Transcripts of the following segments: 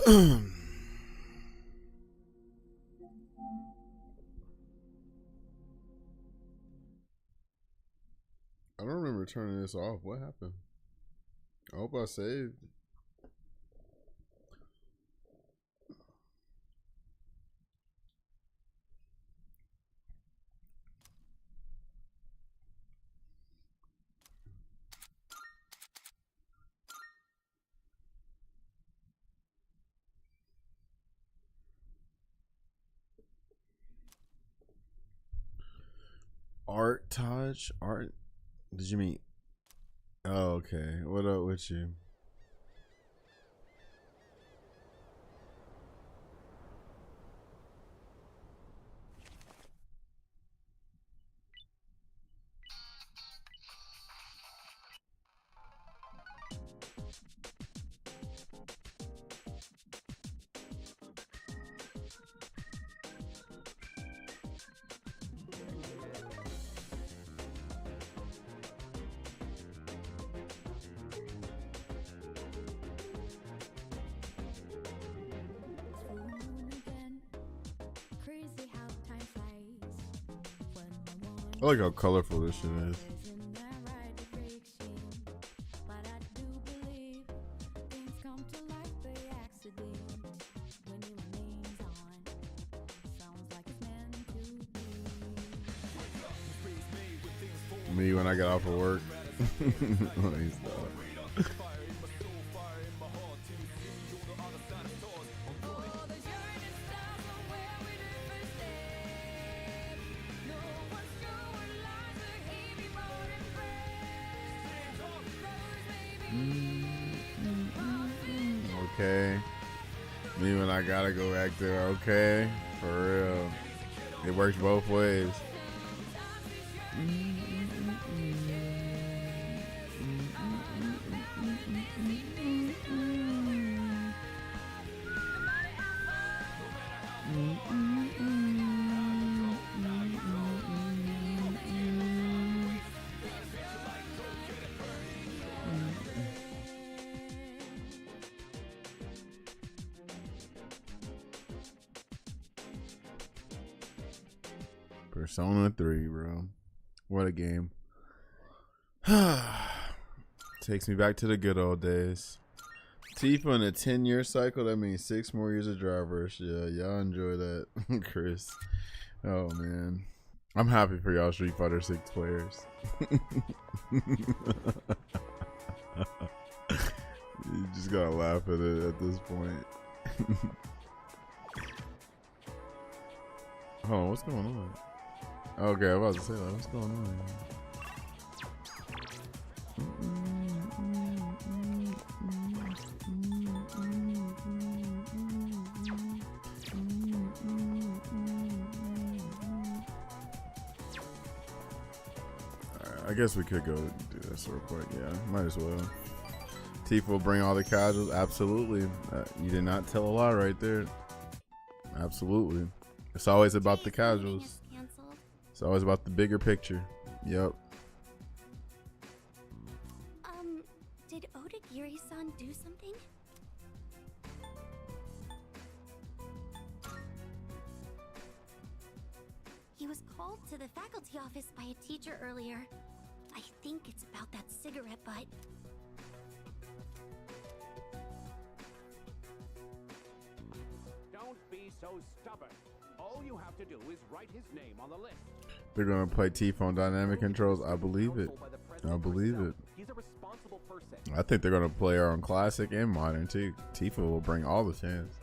I don't remember turning this off. What happened? I hope I saved. Art Taj? Art? Did you mean? Oh, okay. What up with you? I like how colorful this shit is. Me when I get off of work. Let me stop. Okay. Me when I gotta go back there. Okay. For real. It works both ways. Persona 3, bro. What a game. Takes me back to the good old days. Tifa in a 10-year cycle, that means 6 more years of drivers. Yeah, y'all enjoy that. Chris. Oh, man. I'm happy for y'all Street Fighter 6 players. You just gotta laugh at it at this point. Hold on, what's going on? Okay, I'm about to say that. What's going on? I guess we could go do this real quick. Yeah, might as well. Tifa will bring all the casuals. Absolutely. You did not tell a lie right there. Absolutely. It's always about the casuals. It's always about the bigger picture. Yep. Did Odagiri-san do something? He was called to the faculty office by a teacher earlier. I think it's about that cigarette butt. Don't be so stubborn. All you have to do is write his name on the list. They're gonna play Tifa on dynamic controls. I believe it. I believe it. He's a responsible person. I think they're gonna play her on classic and modern too. Tifa will bring all the fans.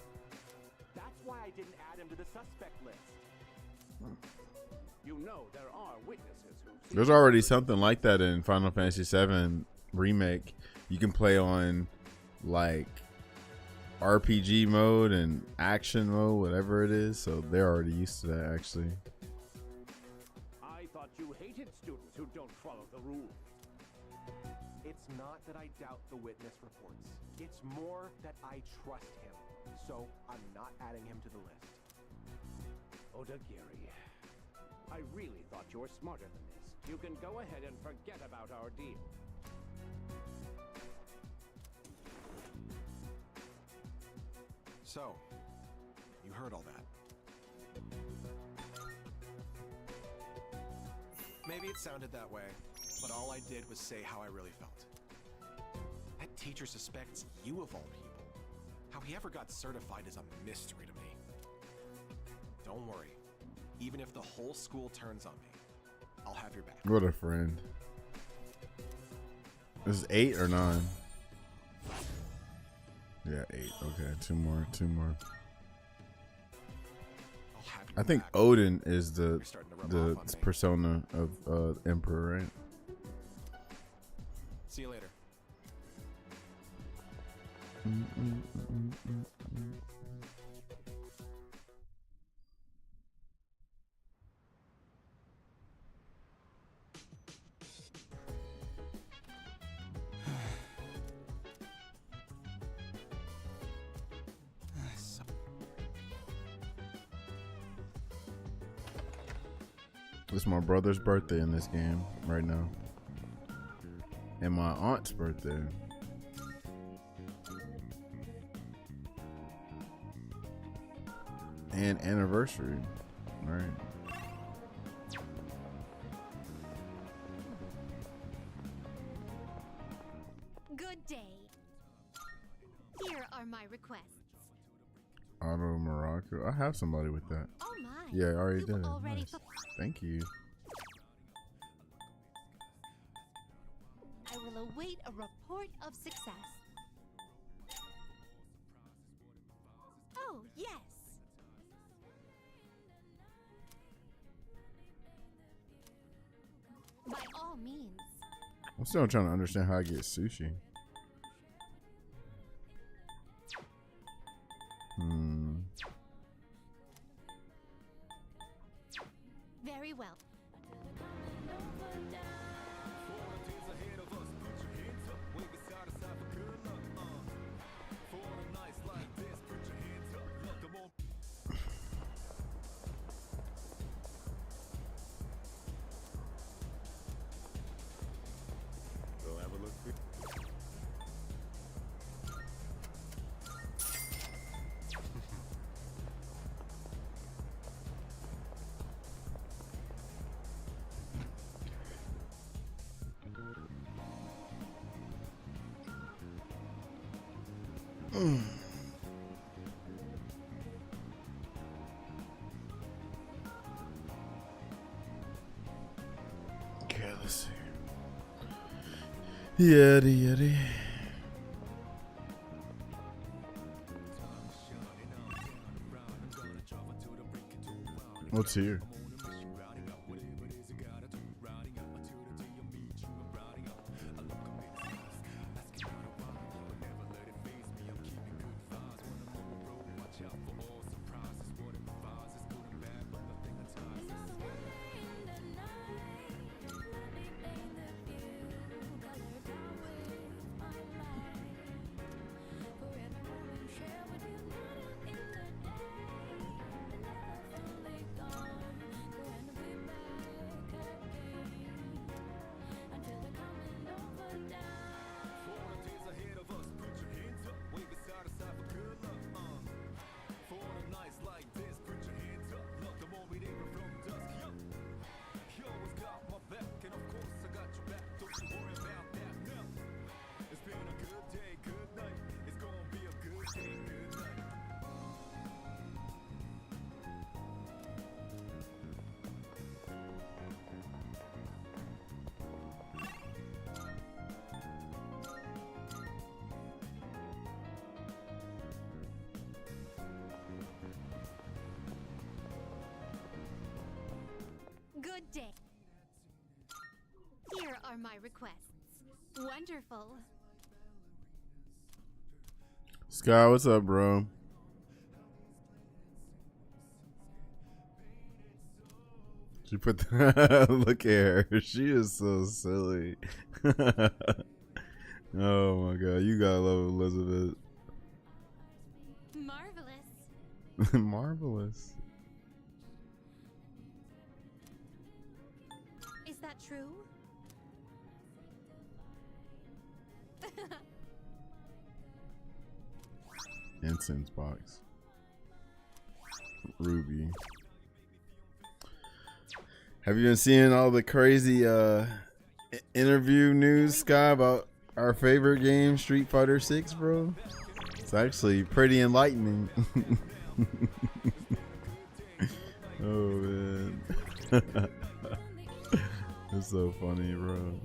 That's why I didn't add him to the suspect list. You know there are witnesses who. There's already something like that in Final Fantasy VII Remake. You can play on like RPG mode and action mode, whatever it is. So they're already used to that, actually. I thought you hated students who don't follow the rules. It's not that I doubt the witness reports. It's more that I trust him. So I'm not adding him to the list. Odagiri, I really thought you were smarter than this. You can go ahead and forget about our deal. So, you heard all that. Maybe it sounded that way, but all I did was say how I really felt. That teacher suspects you of all people. How he ever got certified is a mystery to me. Don't worry. Even if the whole school turns on me, I'll have your back. What a friend. This is 8 or 9? Yeah, 8. Okay, two more. I'll have your I think back. Odin is the You're starting to rub off on me. persona of Emperor, right? See you later. It's my brother's birthday in this game right now, and my aunt's birthday. And anniversary, right? Good day. Here are my requests. Auto Morocco. I have somebody with that. Oh my. Yeah, I already You've did. already Nice. fu- Thank you. I will await a report of success. Oh, yes. By all means. I'm still trying to understand how I get sushi. Very well. Go have a look. Okay, let's see. Yeti. What's here? Good day. Here are my requests. Wonderful. Sky, what's up, bro? She put the look at her. She is so silly. Oh my god, you gotta love Elizabeth. Marvelous. Marvelous. Is that true? Incense box. Ruby. Have you been seeing all the crazy interview news, Sky, about our favorite game, Street Fighter 6, bro? It's actually pretty enlightening. Oh man. It's so funny, bro.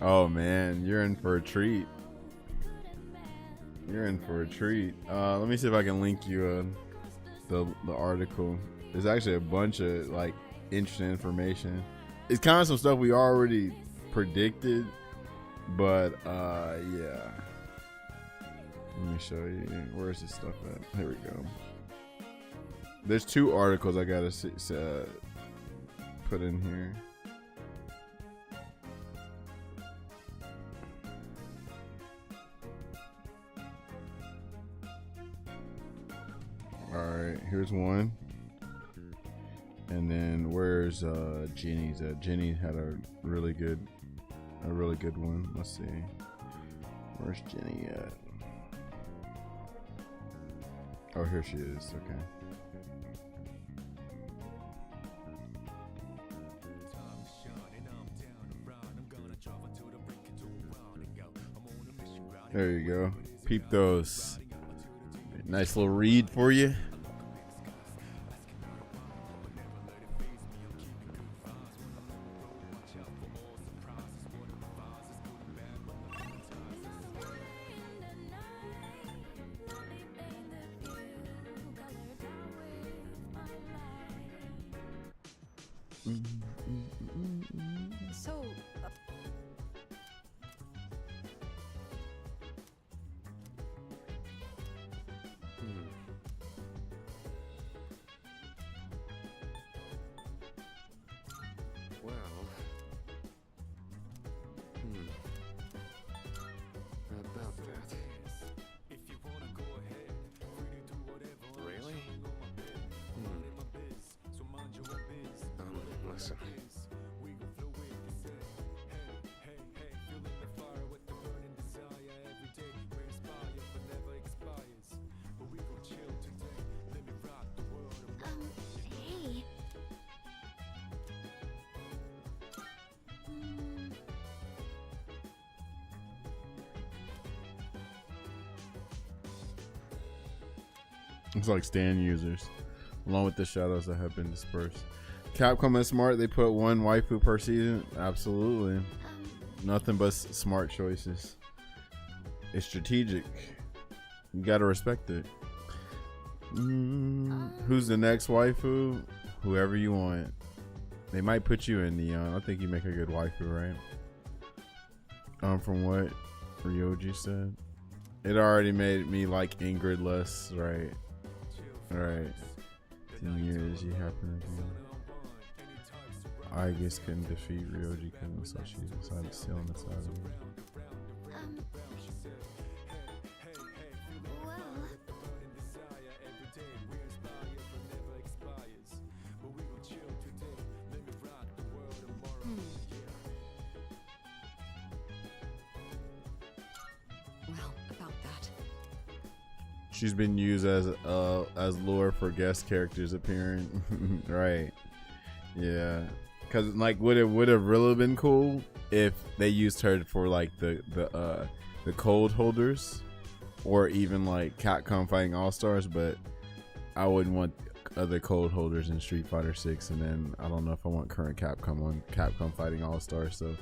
Oh man, you're in for a treat. You're in for a treat. Let me see if I can link you the article. There's actually a bunch of like interesting information. It's kind of some stuff we already predicted, but yeah. Let me show you. Where's this stuff at? Here we go. There's 2 articles I gotta put in here. Alright, here's one. And then where's Jenny's at? Jenny had a really good one. Let's see. Where's Jenny at? Oh, here she is. Okay. There you go. Peep those. Nice little read for you. So, About that. Really? Listen. Hey. It's like stand users, along with the shadows that have been dispersed. Capcom is smart. They put 1 waifu per season. Absolutely. Nothing but smart choices. It's strategic. You gotta respect it. Who's the next waifu? Whoever you want. They might put you in Neon. I think you make a good waifu, right? From what Ryoji said. It already made me like Ingrid less, right? Alright. 10 years you happen to be. I guess couldn't defeat Ryoji Kun, so she decided to steal on the side of him. well, about that. She's been used as lure for guest characters appearing. Right. Yeah. Cause like would have really been cool if they used her for like the code holders, or even like Capcom Fighting All Stars, but I wouldn't want other code holders in Street Fighter 6, and then I don't know if I want current Capcom on Capcom Fighting All Stars. So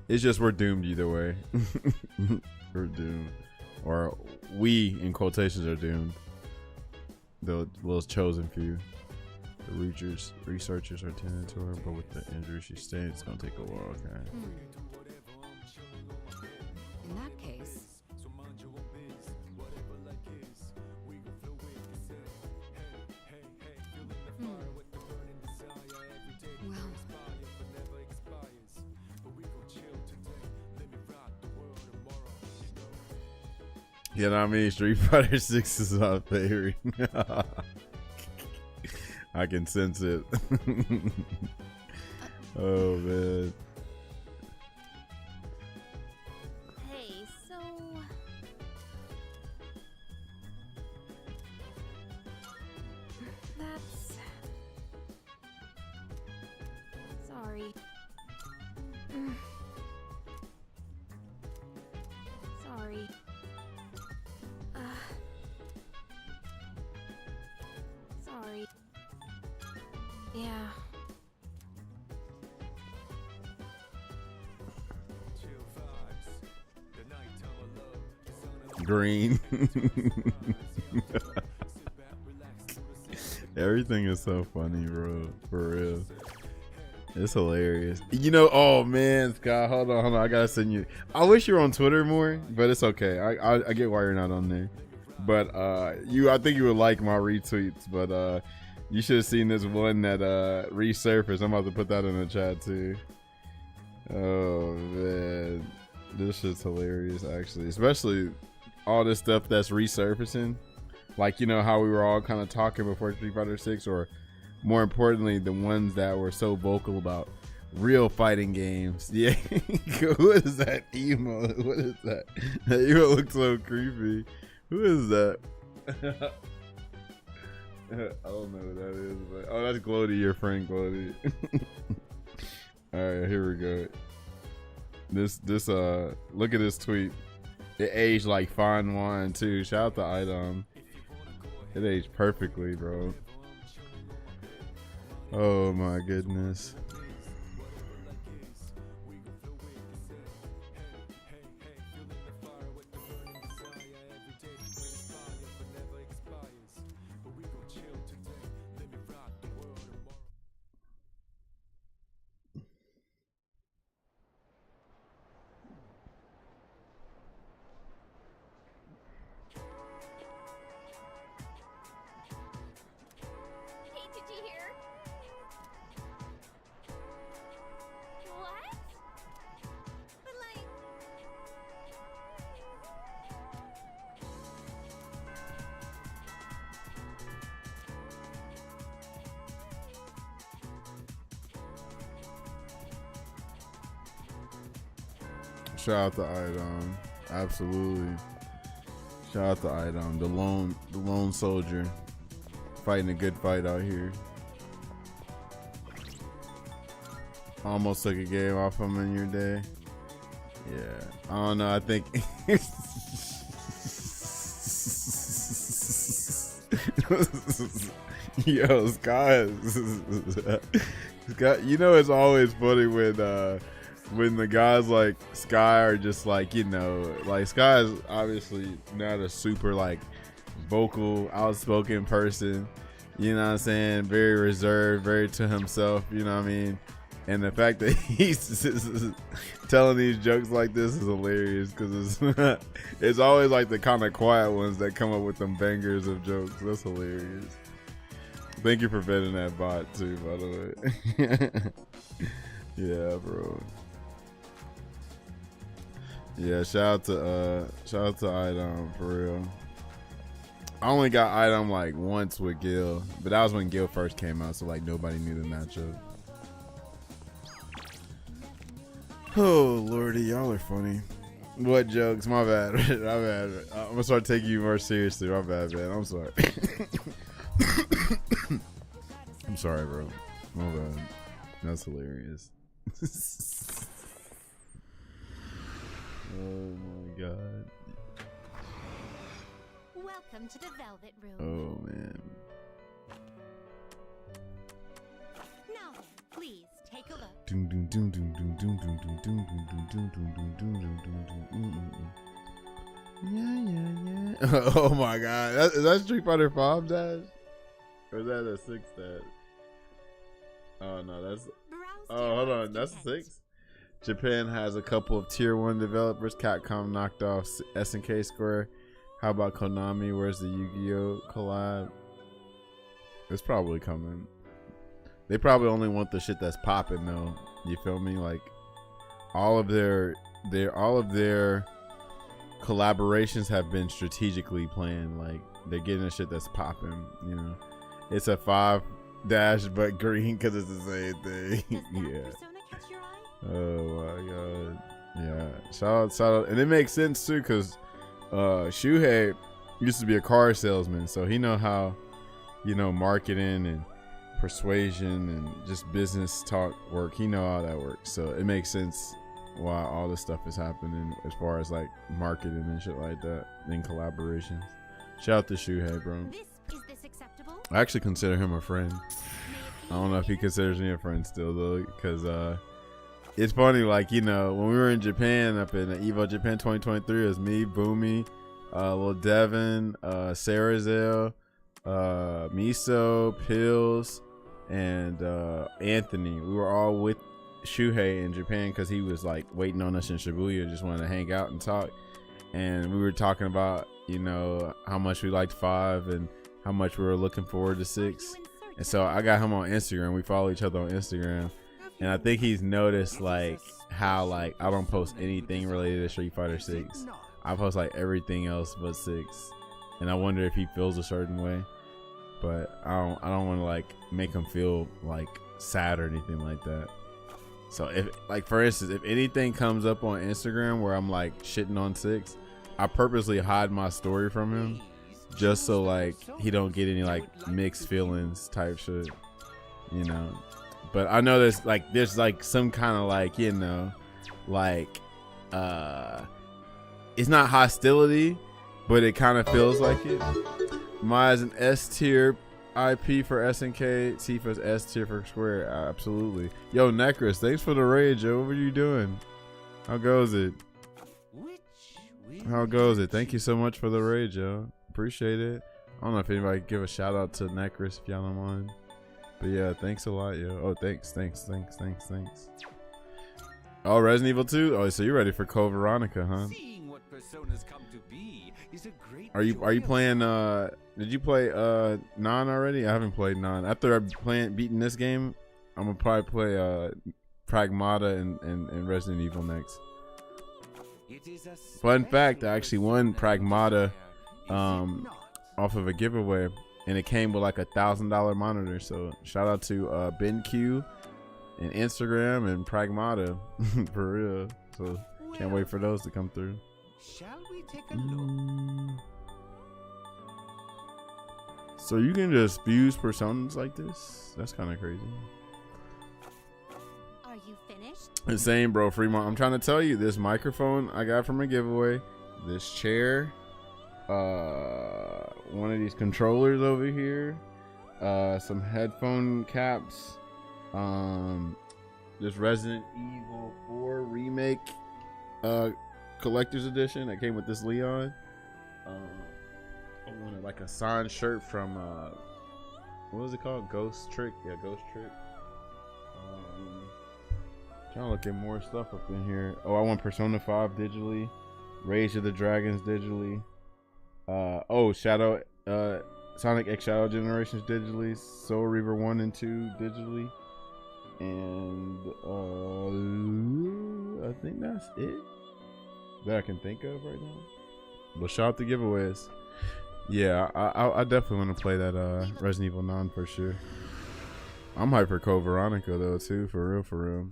it's just we're doomed either way. We're doomed, or we in quotations are doomed. The little chosen few. The researchers are tending to her, but with the injury she's staying, it's gonna take a while. Okay. In that case, You know what I mean? Street Fighter 6 is my favorite. I can sense it. Oh man. Hey, so Yeah. Green. Everything is so funny, bro. For real. It's hilarious. You know, oh man, Scott, hold on. I gotta send you. I wish you were on Twitter more, but it's okay. I get why you're not on there. But I think you would like my retweets. But you should have seen this one that resurfaced. I'm about to put that in the chat too. Oh man, this shit's hilarious actually, especially all this stuff that's resurfacing. Like, you know how we were all kind of talking before Street Fighter 6, or more importantly, the ones that were so vocal about real fighting games. Yeah. What is that emo? What is that? That emo looks so creepy. Who is that? I don't know who that is, but oh, that's Glody, your friend Glody. Alright, here we go. This look at this tweet. It aged like fine wine too. Shout out to Idom. It aged perfectly, bro. Oh my goodness. Hey, did you hear? What? But like... Shout out to Idom. Absolutely. Shout out to Idom. The lone soldier. Fighting a good fight out here. Almost took a game off him in your day. Yeah. I don't know. I think. Yo, Scott. Scott. You know, it's always funny when the guys like Sky are just like, you know, like Sky is obviously not a super like vocal, outspoken person. You know what I'm saying? Very reserved, very to himself. You know what I mean? And the fact that he's telling these jokes like this is hilarious because it's always like the kind of quiet ones that come up with them bangers of jokes. That's hilarious. Thank you for vetting that bot too, by the way. Yeah, bro. Yeah, shout out to Idom for real. I only got Idom like once with Gil, but that was when Gil first came out, so like nobody knew the matchup. Oh lordy, y'all are funny. What jokes? My bad. My bad. I'm gonna start taking you more seriously. My bad, man. I'm sorry. I'm sorry, bro. My bad. That's hilarious. Oh my god. Welcome to the Velvet Room. Oh man. Now then, please take a look. Yeah. Oh my god. Is that Street Fighter 5 dash? Or is that a 6 dash? Oh no, that's hold on, that's 6? Japan has a couple of tier 1 developers. Capcom knocked off SNK Square. How about Konami? Where's the Yu-Gi-Oh collab? It's probably coming. They probably only want the shit that's popping though. You feel me? Like all of their collaborations have been strategically planned. Like they're getting the shit that's popping. You know, it's a 5 dash but green because it's the same thing. Yeah. Persona catch your eye? Oh my god. Yeah. Shout out. And it makes sense too because Shuhei used to be a car salesman, so he know how, you know, marketing and persuasion and just business talk work. He know how that works, so it makes sense why all this stuff is happening as far as like marketing and shit like that and collaborations. Shout out to Shuhei, bro. Is this acceptable? I actually consider him a friend. May it I don't know if he considers me a friend still though, because it's funny, like, you know, when we were in Japan, up in Evo Japan 2023, it was me, Boomy, Lil Devin, Sarazel, Miso, Pills, and Anthony. We were all with Shuhei in Japan because he was like waiting on us in Shibuya, just wanted to hang out and talk. And we were talking about, you know, how much we liked 5 and how much we were looking forward to 6. And so I got him on Instagram. We follow each other on Instagram. And I think he's noticed like how like I don't post anything related to Street Fighter 6. I post like everything else but 6. And I wonder if he feels a certain way. But I don't want to like make him feel like sad or anything like that. So if like, for instance, if anything comes up on Instagram where I'm like shitting on 6, I purposely hide my story from him just so like he don't get any like mixed feelings type shit, you know. But I know there's like some kind of like, you know, like it's not hostility, but it kind of feels like it. Maya's an S tier IP for SNK. Tifa's S tier for Square. Absolutely. Yo, Necros, thanks for the raid, yo. What are you doing? How goes it? How goes it? Thank you so much for the raid, yo. Appreciate it. I don't know if anybody can give a shout out to Necros if y'all don't mind. But yeah, thanks a lot, yo. Oh, thanks. Oh, Resident Evil 2? Oh, so you're ready for Code Veronica, huh? Seeing what personas come to be is a great Are you joy playing of- did you play Non already? I haven't played Non. After beating this game, I'm gonna probably play Pragmata and Resident Evil next. It is a Fun fact, I special actually won personal Pragmata desire, is it not? off of a giveaway, and it came with like $1,000 monitor. So shout out to BenQ and Instagram and Pragmata for real. So can't wait for those to come through. Shall we take a look? So you can just fuse personas like this? That's kind of crazy. Are you finished? Insane, bro. Fremont, I'm trying to tell you, this microphone I got from a giveaway, this chair, one of these controllers over here, some headphone caps, this Resident Evil 4 remake collector's edition that came with this Leon. I wanted like a signed shirt from what was it called? Ghost Trick. Yeah, Ghost Trick. Trying to look at more stuff up in here. Oh, I want Persona 5 digitally, Rage of the Dragons digitally. Shadow Sonic X Shadow Generations digitally, Soul Reaver 1 and 2 digitally, and I think that's it that I can think of right now. But shout out to giveaways. Yeah, I definitely want to play that Resident Evil 9 for sure. I'm hyped for Code Veronica though too, for real.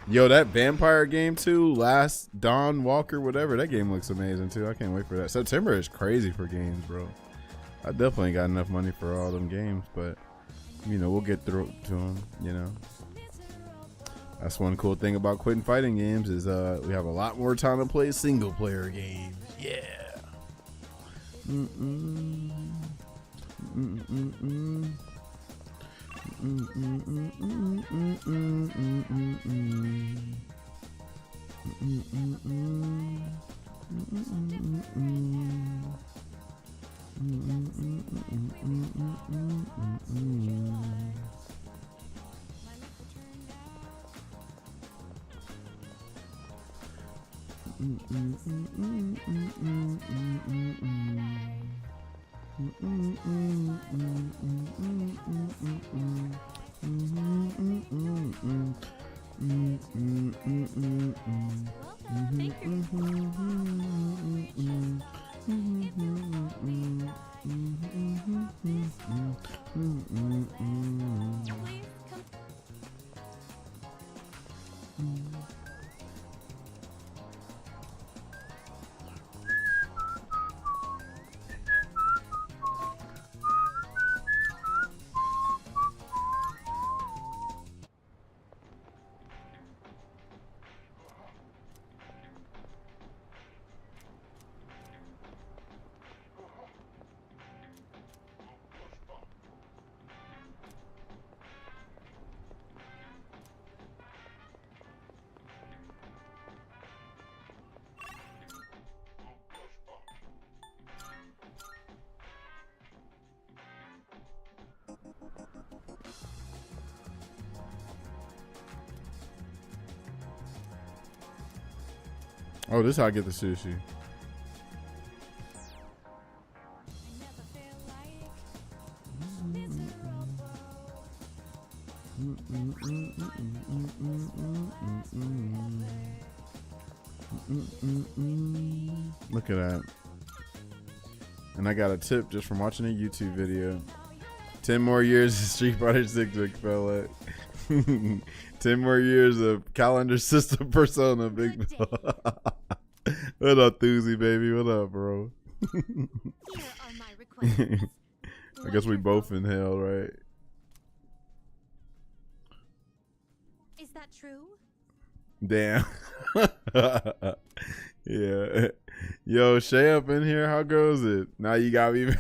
Yo, that vampire game too, Last Dawn Walker, whatever, that game looks amazing too. I can't wait for that. September is crazy for games, bro. I definitely got enough money for all them games, but you know, we'll get through to them, you know. That's one cool thing about quitting fighting games is we have a lot more time to play single player games. Yeah. Oh, this is how I get the sushi. Look at that. And I got a tip just from watching a YouTube video. 10 more years of Street Fighter 6 Big fella. 10 more years of calendar system Persona Big fella. What up, Thuzy, baby? What up, bro? Here are my requests. I guess we both in hell, right? Is that true? Damn. Yeah. Yo, Shay up in here. How goes it? Now you got me.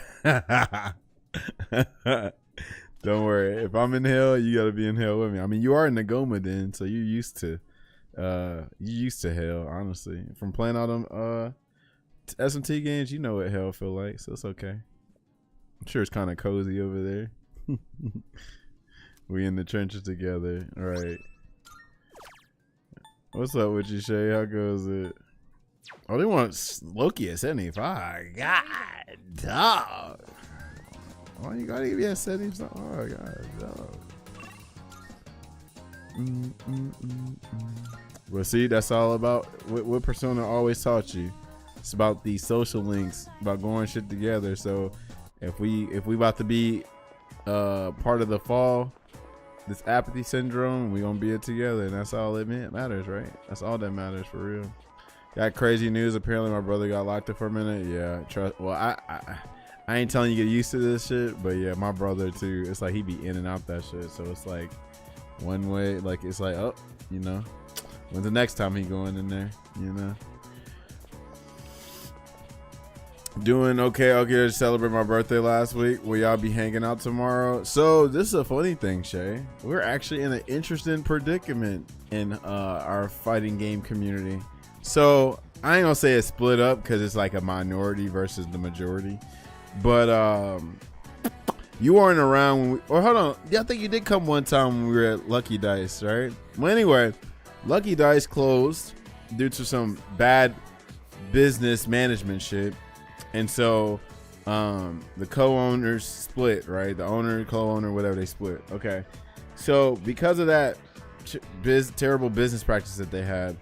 Don't worry. If I'm in hell, you gotta be in hell with me. I mean, you are in Nagoma then, so you're used to hell, honestly. From playing all them SMT games, you know what hell feel like, so it's okay. I'm sure it's kind of cozy over there. We in the trenches together. All right. What's up with you, Shay? How goes it? Oh, they want Loki at 75. God, dog. Why you gotta give me at 75? Oh, God, dog. Well, see, that's all about what Persona always taught you. It's about these social links, about going shit together. So if we about to be part of the fall, this apathy syndrome, we gonna be it together, and that's all it matters, right? That's all that matters for real. Got crazy news. Apparently, my brother got locked up for a minute. Yeah, well, I ain't telling you to get used to this shit, but yeah, my brother too. It's like he be in and out that shit. So it's like one way, like it's like, oh, you know, when's the next time he going in there? You know. Doing okay out here to celebrate my birthday last week. Will y'all be hanging out tomorrow? So this is a funny thing, Shay. We're actually in an interesting predicament in our fighting game community. So I ain't gonna say it's split up because it's like a minority versus the majority. But you weren't around when we, or hold on. Yeah, I think you did come one time when we were at Lucky Dice, right? Well, anyway, Lucky Dice closed due to some bad business management shit. And so the co-owners split, right? The owner, co-owner, whatever, they split. Okay. So because of that terrible business practice that they had,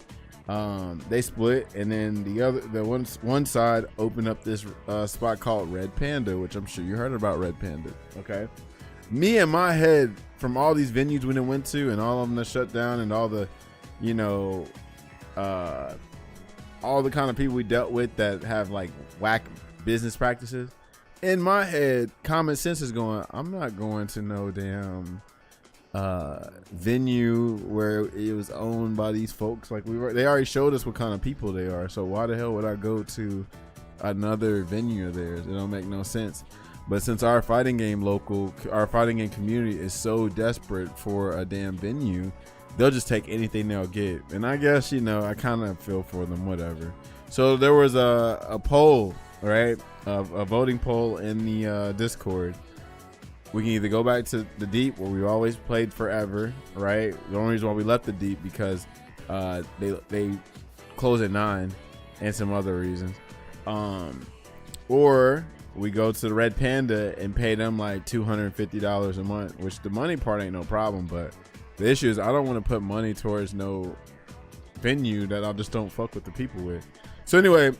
they split, and then the one side opened up this spot called Red Panda, which I'm sure you heard about Red Panda. Okay. Me in my head, from all these venues we went to and all of them that shut down and all the, you know, all the kind of people we dealt with that have like whack business practices, in my head, common sense is going, I'm not going to no damn venue where it was owned by these folks. Like they already showed us what kind of people they are. So why the hell would I go to another venue of theirs? It don't make no sense. But since our fighting game community is so desperate for a damn venue, they'll just take anything they'll get. And I guess, you know, I kind of feel for them, whatever. So there was a poll, right? A voting poll in the Discord. We can either go back to the Deep, where we always played forever, right? The only reason why we left the Deep because they close at 9 and some other reasons. Or we go to the Red Panda and pay them like $250 a month, which the money part ain't no problem, but the issue is I don't want to put money towards no venue that I just don't fuck with the people with. So anyway,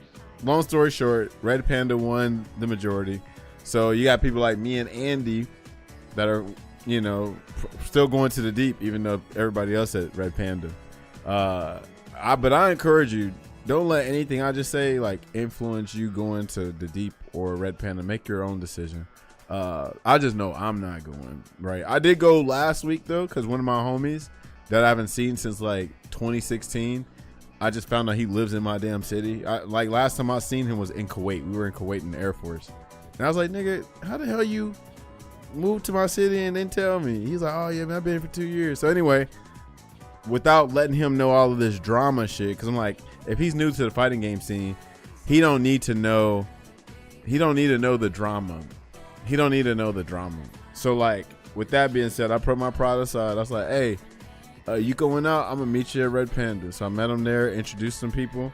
long story short, Red Panda won the majority. So you got people like me and Andy that are, you know, still going to the Deep, even though everybody else at Red Panda. But I encourage you, don't let anything I just say like influence you going to the Deep or Red Panda. Make your own decision. I just know I'm not going, right? I did go last week though, because one of my homies that I haven't seen since like 2016, I just found out he lives in my damn city. Like last time I seen him was in Kuwait. We were in Kuwait in the Air Force. And I was like, nigga, how the hell you moved to my city and didn't tell me? He's like, oh yeah, man, I've been here for 2 years. So anyway, without letting him know all of this drama shit, because I'm like, if he's new to the fighting game scene, he don't need to know the drama. He don't need to know the drama. So like, with that being said, I put my pride aside. I was like, hey, you going out? I'm gonna meet you at Red Panda. So I met him there, introduced some people.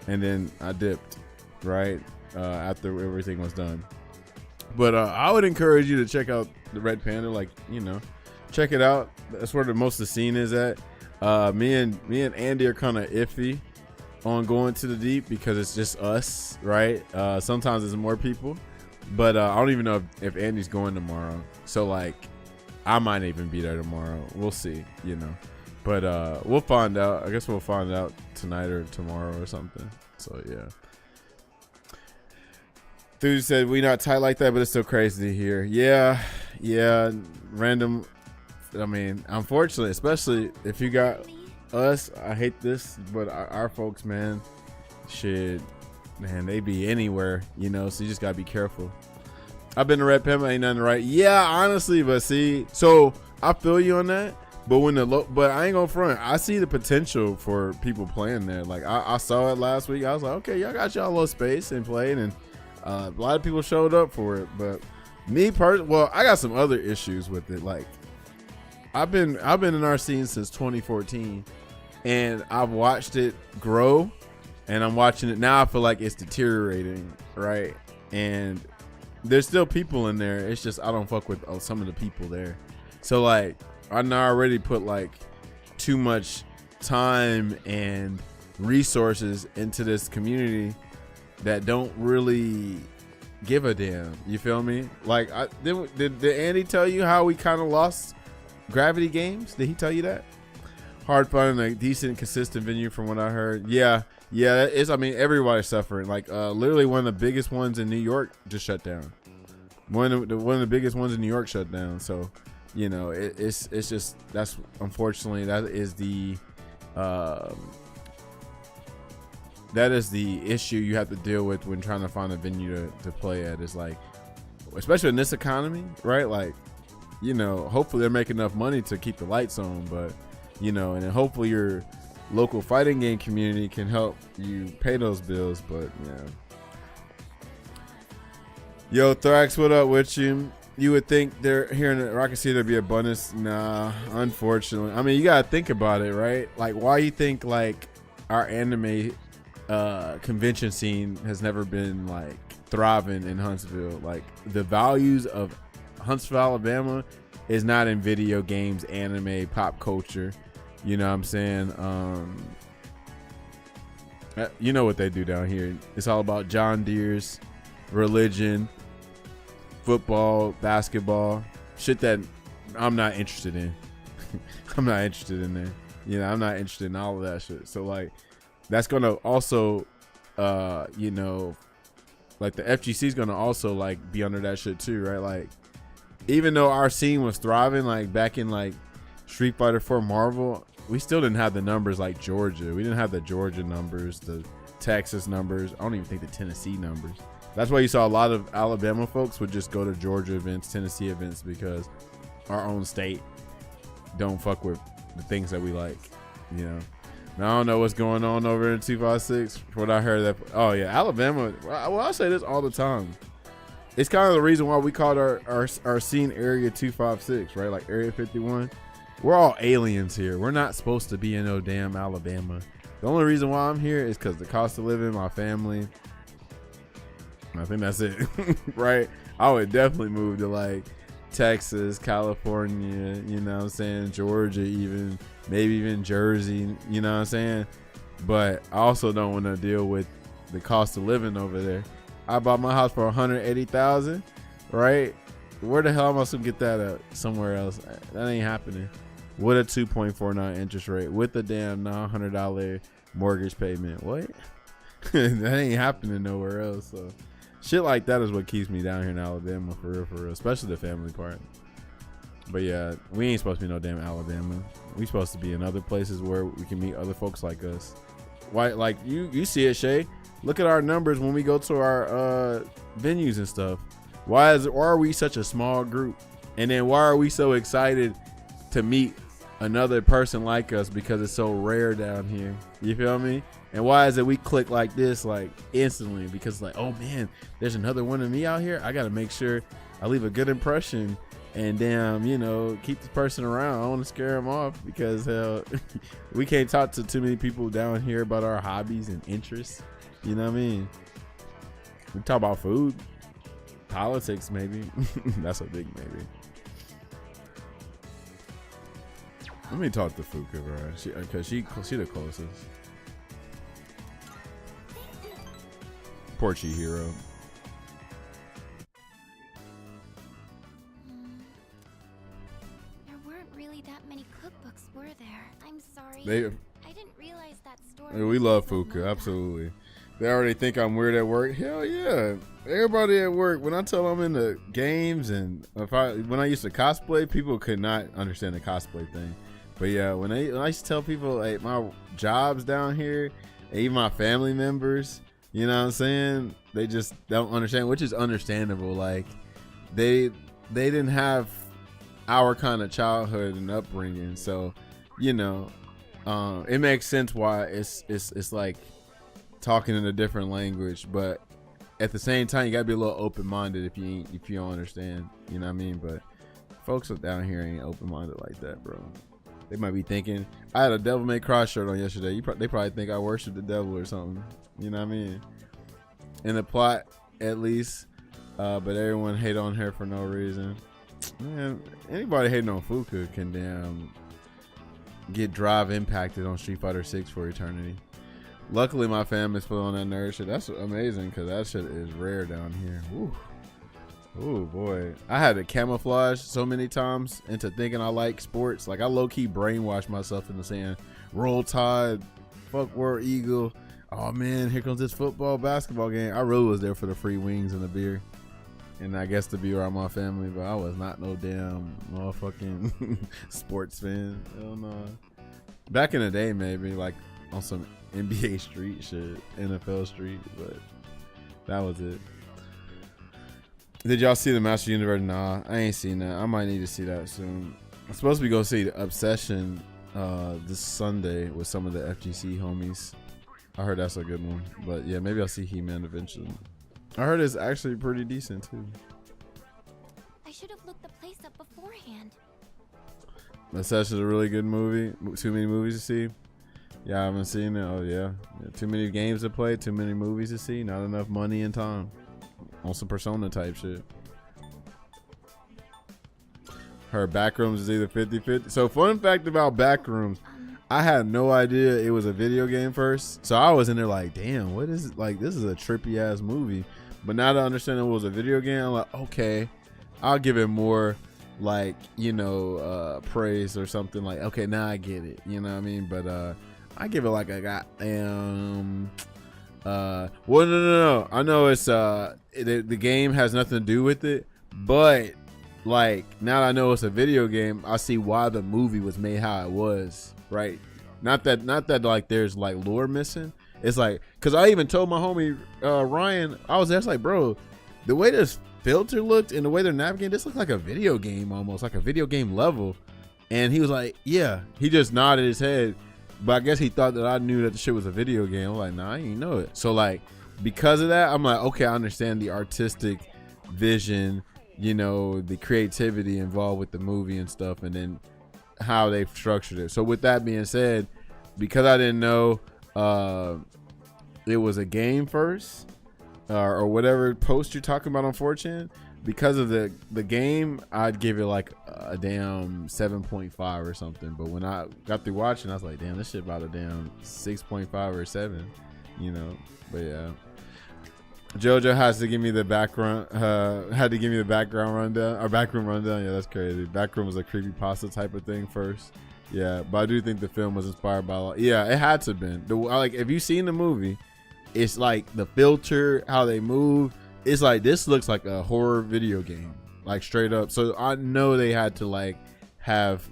and then I dipped, right, after everything was done. But I would encourage you to check out the Red Panda, like, you know, check it out. That's where the most of the scene is at. Me and Andy are kind of iffy on going to the deep because it's just us, right? Sometimes there's more people, but I don't even know if Andy's going tomorrow. So like, I might even be there tomorrow. We'll see, you know. But we'll find out. I guess we'll find out tonight or tomorrow or something. So yeah. Dude said we not tight like that, but it's still crazy to hear. Yeah. Random. I mean, unfortunately, especially if you got us. I hate this, but our folks, man, they be anywhere, you know. So you just gotta be careful. I've been to Red Pimp, ain't nothing right. Yeah, honestly, but see, so I feel you on that. But but I ain't gonna front. I see the potential for people playing there. Like I saw it last week. I was like, okay, y'all got y'all a little space and played, and a lot of people showed up for it. But me personally, well, I got some other issues with it. Like I've been in our scene since 2014, and I've watched it grow, and I'm watching it now. I feel like it's deteriorating, right? And there's still people in there. It's just I don't fuck with some of the people there. So like I know I already put like too much time and resources into this community that don't really give a damn. You feel me? Like did Andy tell you how we kind of lost Gravity Games? Did he tell you that? Hard finding a decent, consistent venue from what I heard. Yeah. It's, I mean, everybody's suffering. Like literally one of the biggest ones in New York just shut down. One of the biggest ones in New York shut down. So, you know, it's just, that's unfortunately that is the issue you have to deal with when trying to find a venue to play at. Is like, especially in this economy, right? Like, you know, hopefully they're making enough money to keep the lights on, but you know, and then hopefully your local fighting game community can help you pay those bills. But yeah. Yo, Thrax, what up with you? You would think they're here in the Rocket City there'd be abundance. Nah, unfortunately. I mean, you gotta think about it, right? Like, why you think like our anime convention scene has never been like thriving in Huntsville? Like, the values of Huntsville, Alabama is not in video games, anime, pop culture. You know what I'm saying? You know what they do down here. It's all about John Deere's, religion, football, basketball, shit that I'm not interested in. I'm not interested in there. You know, I'm not interested in all of that shit. So like, that's gonna also, you know, like the FGC is gonna also like be under that shit too, right? Like, even though our scene was thriving, like back in like Street Fighter 4 Marvel, we still didn't have the numbers like Georgia. We didn't have the Georgia numbers, the Texas numbers. I don't even think the Tennessee numbers. That's why you saw a lot of Alabama folks would just go to Georgia events, Tennessee events, because our own state don't fuck with the things that we like, you know. Now, I don't know what's going on over in 256. From what I heard, that, oh yeah, Alabama. Well, I say this all the time. It's kind of the reason why we called our scene Area 256, right? Like Area 51. We're all aliens here. We're not supposed to be in no damn Alabama. The only reason why I'm here is because the cost of living, my family. I think that's it, right? I would definitely move to like Texas, California, you know what I'm saying, Georgia, even maybe even Jersey, you know what I'm saying. But I also don't want to deal with the cost of living over there. I bought my house for $180,000, right? Where the hell am I supposed to get that at somewhere else? That ain't happening. With a 2.49 interest rate, with a damn $900 mortgage payment. What? That ain't happening nowhere else. So shit like that is what keeps me down here in Alabama, for real, especially the family part. But yeah, we ain't supposed to be no damn Alabama. We supposed to be in other places where we can meet other folks like us. Why? Like you see it, Shay. Look at our numbers when we go to our venues and stuff. Why are we such a small group? And then why are we so excited to meet another person like us, because it's so rare down here? You feel me? And why is it we click like this like instantly? Because like, oh man, there's another one of me out here. I gotta make sure I leave a good impression and damn, you know, keep the person around. I don't want to scare them off, because hell, we can't talk to too many people down here about our hobbies and interests. You know what I mean? We talk about food, politics, maybe. That's a big maybe. Let me talk to Fuka, bro. Cause she the closest. Poor Chihiro. There weren't really that many cookbooks, were there? I'm sorry. I didn't realize that store. We love Fuka, absolutely. They already think I'm weird at work. Hell yeah. Everybody at work, when I tell them I'm into games and when I used to cosplay, people could not understand the cosplay thing. But yeah, when I used to tell people like my jobs down here, and even my family members, you know what I'm saying? They just don't understand, which is understandable. Like they didn't have our kind of childhood and upbringing, so you know, it makes sense why it's like talking in a different language, but at the same time you gotta be a little open-minded if you don't understand, you know what I mean? But folks down here ain't open-minded like that, bro. They might be thinking I had a Devil May Cry shirt on yesterday. They probably think I worship the devil or something, you know what I mean? In the plot at least, but everyone hate on her for no reason. Man, anybody hating on Fuka can damn get drive impacted on Street Fighter 6 for eternity. Luckily, my family's put on that nerd shit. That's amazing because that shit is rare down here. Ooh, boy. I had to camouflage so many times into thinking I like sports. Like, I low-key brainwashed myself into saying, Roll Tide, fuck War Eagle. Oh, man, here comes this football, basketball game. I really was there for the free wings and the beer. And I guess to be around my family, but I was not no damn motherfucking sports fan. Hell no. Back in the day, maybe, like, on some NBA Street shit, NFL Street, but that was it. Did y'all see the Master Universe? Nah, I ain't seen that. I might need to see that soon. I'm supposed to be going to see the Obsession this Sunday with some of the FGC homies. I heard that's a good one, but yeah, maybe I'll see He-Man eventually. I heard it's actually pretty decent too. I should have looked the place up beforehand. Obsession's a really good movie. Too many movies to see. Yeah, I haven't seen it. Oh yeah. Too many games to play, too many movies to see, not enough money and time. On some Persona type shit. Her Backrooms is either 50-50. So fun fact about Backrooms, I had no idea it was a video game first. So I was in there like, damn, what is it? Like, this is a trippy ass movie. But now that I understand it was a video game, I'm like, okay, I'll give it more like, you know, praise or something. Like, okay, now I get it. You know what I mean? But I give it like a goddamn well, no. I know it's the game has nothing to do with it, but like now that I know it's a video game, I see why the movie was made how it was, right? Not that like there's like lore missing. It's like, cause I even told my homie Ryan, I was just like, bro, the way this filter looked and the way they're navigating, this looked like a video game, almost like a video game level. And he was like, yeah. He just nodded his head. But I guess he thought that I knew that the shit was a video game. I'm like, nah, I didn't know it. So like, because of that, I'm like, okay, I understand the artistic vision, you know, the creativity involved with the movie and stuff, and then how they've structured it. So with that being said, because I didn't know it was a game first, or whatever post you're talking about on 4chan, because of the game, I'd give it like a damn 7.5 or something. But when I got through watching, I was like, damn, this shit about a damn 6.5 or 7, you know. But yeah, JoJo has to give me the background. Had to give me the background rundown or backroom rundown. Yeah, that's crazy. Backroom was a creepypasta type of thing first. Yeah, but I do think the film was inspired by. Yeah, it had to have been. Like, if you've seen the movie, it's like the filter, how they move. It's like, this looks like a horror video game, like straight up. So I know they had to like have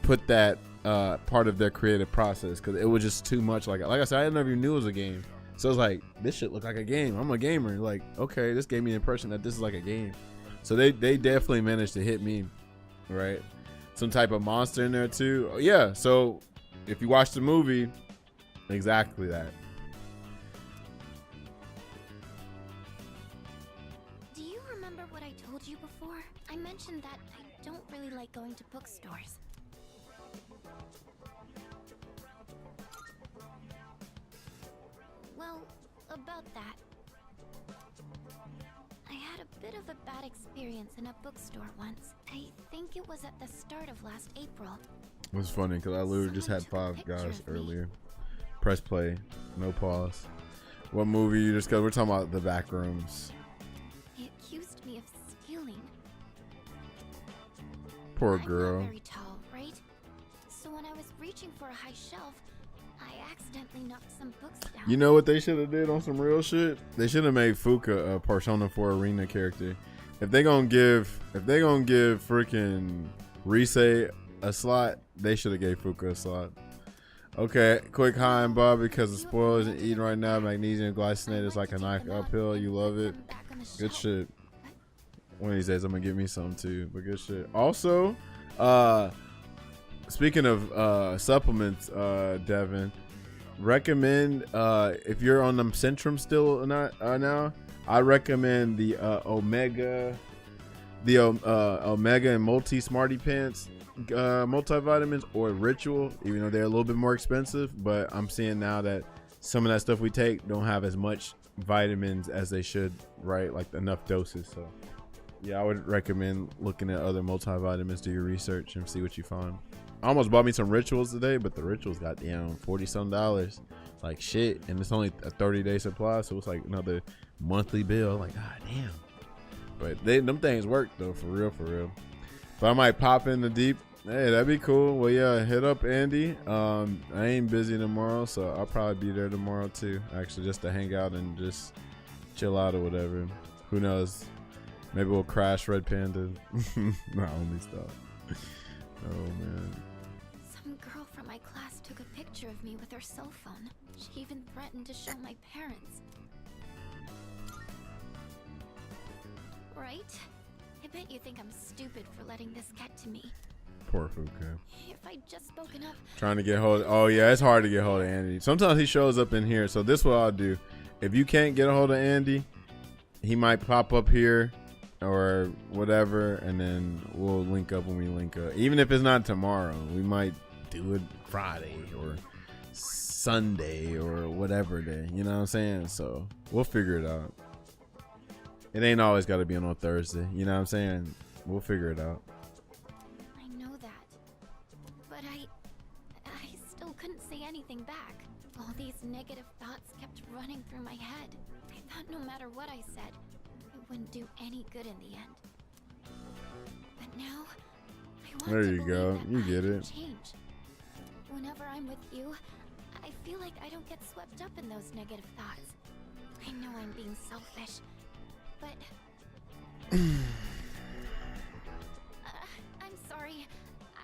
put that part of their creative process, because it was just too much. Like I said, I never even knew it was a game. So it's like, this shit look like a game. I'm a gamer. Like, okay, this gave me the impression that this is like a game. So they definitely managed to hit me, right? Some type of monster in there too. Yeah. So if you watch the movie, exactly that. I mentioned that I don't really like going to bookstores. Well, about that. I had a bit of a bad experience in a bookstore once. I think it was at the start of last April. It was funny because I literally just had Someone took a 5 picture guys of me. earlier. Press play, no pause. What movie you just got? We're talking about the back rooms. They accused me of stealing. Poor I'm girl. not very tall, right? So when I was reaching for a high shelf, I accidentally knocked some books down. You know what they should have did on some real shit? They should have made Fuka a Persona 4 Arena character. If they gonna give freaking Rise a slot, they should have gave Fuka a slot. Okay, quick hi and Bob because the spoilers and eating right now. Magnesium glycinate is like a knife uphill. You love it. Good shit. One of these days I'm gonna get me some too, but good shit. Also, speaking of supplements, Devin, recommend if you're on them Centrum still not now, I recommend the Omega and Multi Smarty Pants multivitamins or Ritual, even though they're a little bit more expensive. But I'm seeing now that some of that stuff we take don't have as much vitamins as they should, right? Like enough doses. So yeah, I would recommend looking at other multivitamins, do your research and see what you find. I almost bought me some Rituals today, but the Rituals got down $40-some, like shit, and it's only a 30-day supply, so it's like another monthly bill. Like, god damn. But them things work though, for real. But I might pop in the deep. Hey, that'd be cool. Well, yeah, hit up Andy. I ain't busy tomorrow, so I'll probably be there tomorrow too. Actually, just to hang out and just chill out or whatever. Who knows? Maybe we'll crash Red Panda. Not only stuff. Oh man. Some girl from my class took a picture of me with her cell phone. She even threatened to show my parents. Right? I bet you think I'm stupid for letting this get to me. Poor Fuka. If I'd just spoken up. Trying to get hold. Oh yeah, it's hard to get hold of Andy. Sometimes he shows up in here. So this is what I'll do. If you can't get a hold of Andy, he might pop up here or whatever, and then we'll link up when we link up. Even if it's not tomorrow, we might do it Friday or Sunday or whatever day. You know what I'm saying? So we'll figure it out. It ain't always got to be on a Thursday. You know what I'm saying? We'll figure it out. I know that. But I still couldn't say anything back. All these negative thoughts kept running through my head. I thought no matter what I said, it wouldn't do any good in the end. But now, I want There to you believe go. that You I get can it. change. Whenever I'm with you, I feel like I don't get swept up in those negative thoughts. I know I'm being selfish, but I'm sorry.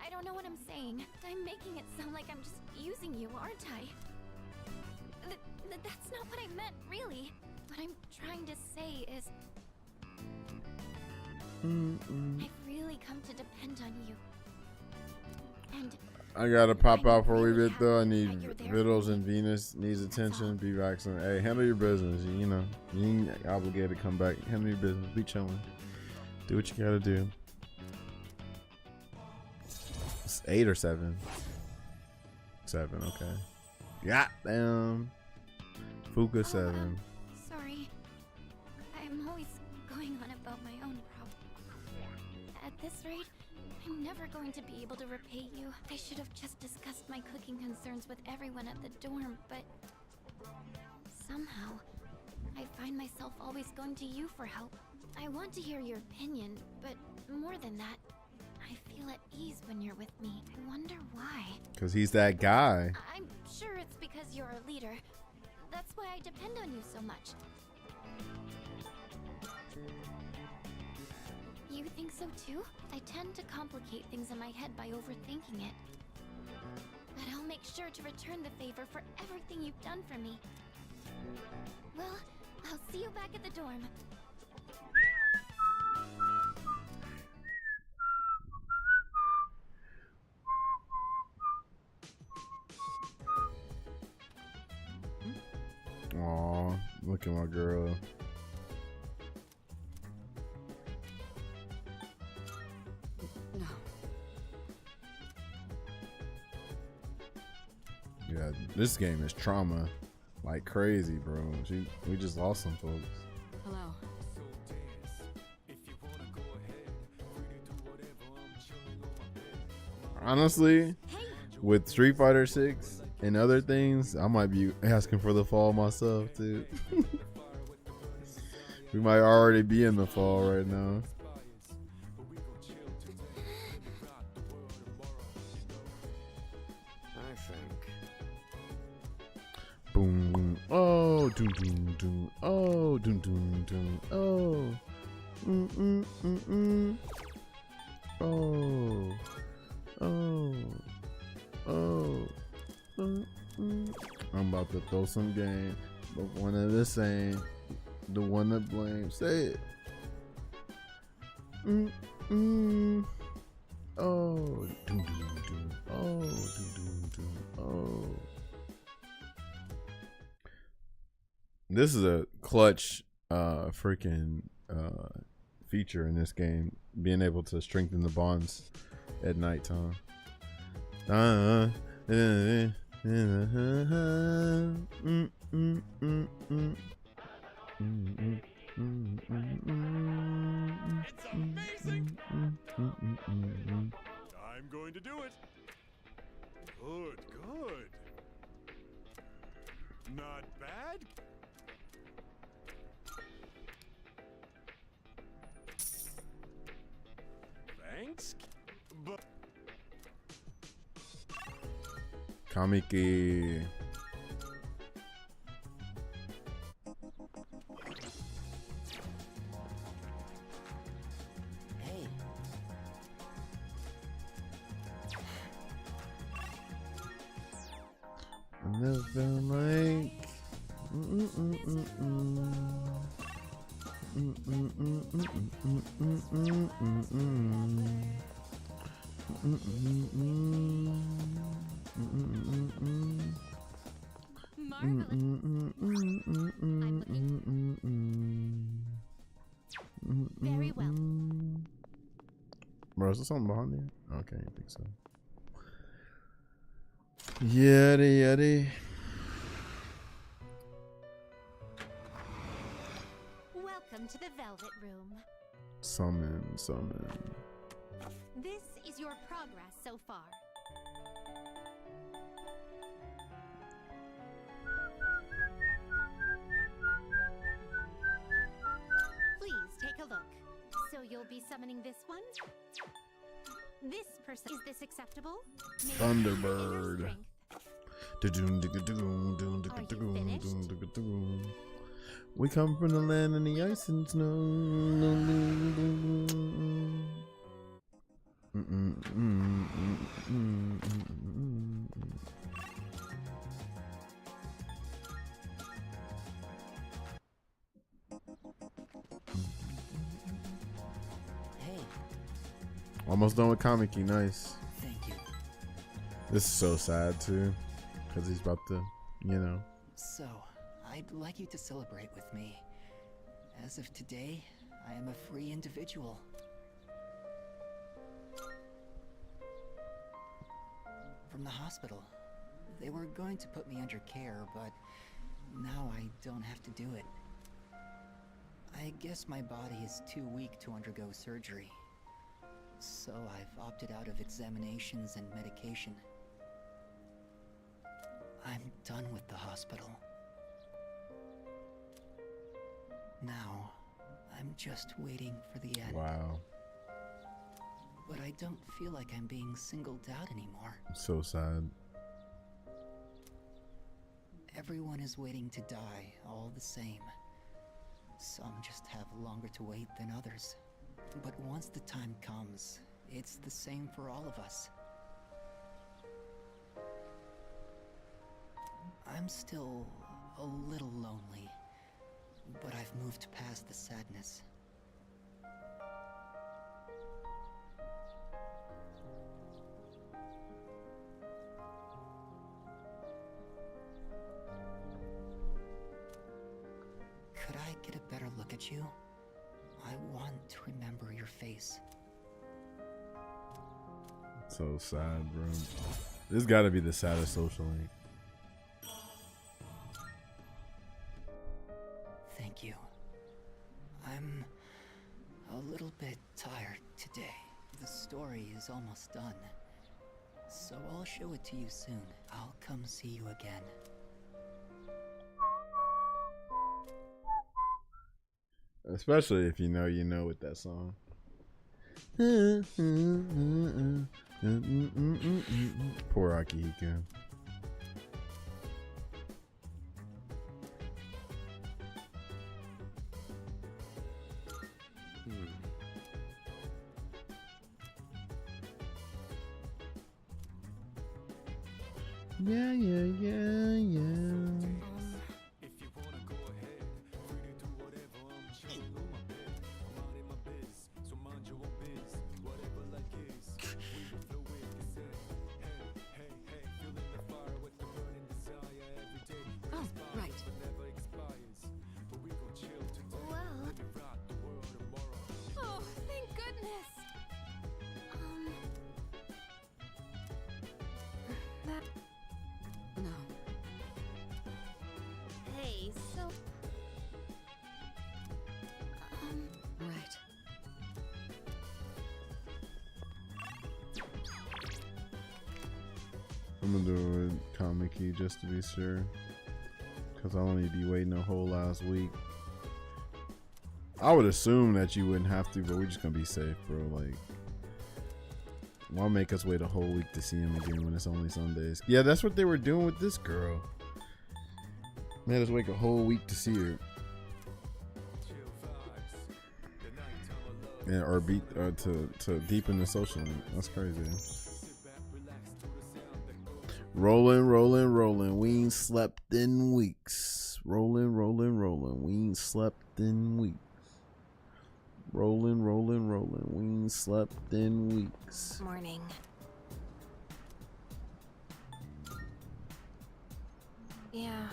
I don't know what I'm saying. I'm making it sound like I'm just using you, aren't I? That's not what I meant, really. What I'm trying to say is I've really come to depend on you. And I gotta pop I'm out for a wee really bit though. I happy need that you're there Vittles for me. and Venus needs That's attention. all. Be vaccinated. Hey, handle your business. You know, you ain't obligated to come back. Handle your business. Be chilling. Do what you gotta do. It's 8 or 7. 7. Okay. Goddamn. Fuka 7. Sorry. I'm always going on about my own problems. At this rate, I'm never going to be able to repay you. I should have just discussed my cooking concerns with everyone at the dorm, but somehow, I find myself always going to you for help. I want to hear your opinion, but more than that, I feel at ease when you're with me. I wonder why. Cause he's that guy. I'm sure it's because you're a leader. That's why I depend on you so much. You think so too? I tend to complicate things in my head by overthinking it. But I'll make sure to return the favor for everything you've done for me. Well, I'll see you back at the dorm. Aw, look at my girl. No. Yeah, this game is trauma. like crazy, bro. We just lost some folks. Hello. Honestly, with Street Fighter 6 and other things, I might be asking for the fall myself too. We might already be in the fall right now. I think. Boom, boom. Oh, doom, doom, doom. Oh, doom, doom, doom. Oh. Oh. Oh. Oh. I'm about to throw some game. But one of the same. The one that blames. Say it. Oh. Doom, doom, doom. Oh. Doom, doom, doom. Oh. This is a clutch freaking feature in this game, being able to strengthen the bonds at nighttime. It's amazing. I'm going to do it. Good, good. Not bad. Thanks. But Kamiki. Hey. I never felt like. Very well. Bro, is there something behind there? Okay, I think so. Yeti, yeti. Welcome to the Velvet Room. Summon, summon. This is your progress so far. Please take a look. So you'll be summoning this one? This person. Is this acceptable? May I have your inner Thunderbird. strength? We come from the land of the ice and snow. Hey, Almost done with Kamiki, nice. thank you. This is so sad too, because he's about to, you know. So, I'd like you to celebrate with me. As of today, I am a free individual. From the hospital. They were going to put me under care, but now I don't have to do it. I guess my body is too weak to undergo surgery. So I've opted out of examinations and medication. I'm done with the hospital. Now, I'm just waiting for the end. Wow, But I don't feel like I'm being singled out anymore. so sad. Everyone is waiting to die, all the same. Some just have longer to wait than others. But once the time comes, it's the same for all of us. I'm still a little lonely, but I've moved past the sadness. Could I get a better look at you? I want to remember your face. So sad, bro. This gotta be the saddest social link. Thank you. I'm a little bit tired today. The story is almost done, so I'll show it to you soon. I'll come see you again. Especially if you know with that song. Poor Akihiko. Yeah. Oh, right. Well. Oh, thank goodness. That. No. Hey, so. Right. I'm gonna do it comic-y just to be sure, cause I don't need to be waiting a whole last week. I would assume that you wouldn't have to, but we're just gonna be safe, bro. Like, why make us wait a whole week to see him again when it's only Sundays? Yeah, that's what they were doing with this girl. Made us wait a whole week to see her. Yeah, or beat to deepen the social link. That's crazy. Rolling. We ain't slept in weeks. Rolling. We ain't slept in weeks. Rolling. We ain't slept in weeks. Morning. Yeah.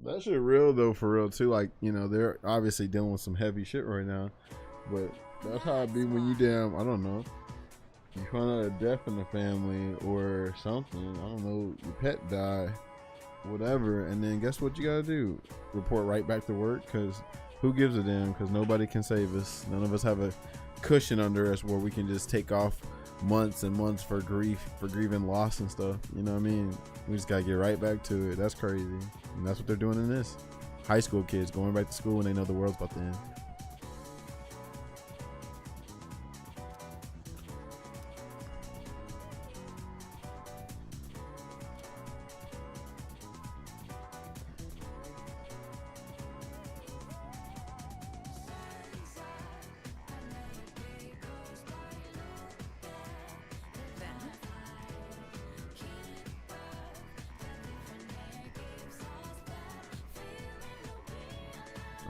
That shit real though, for real too. Like, they're obviously dealing with some heavy shit right now, but that's how it be when you I don't know, you find out a death in the family or something. I don't know, your pet die, whatever, and then guess what you gotta do? Report right back to work, because who gives a damn? Because nobody can save us. None of us have a cushion under us where we can just take off months and months for grieving loss and stuff. You know what I mean? We just gotta get right back to it. That's crazy. And that's what they're doing in this. High school kids going back to school when they know the world's about to end.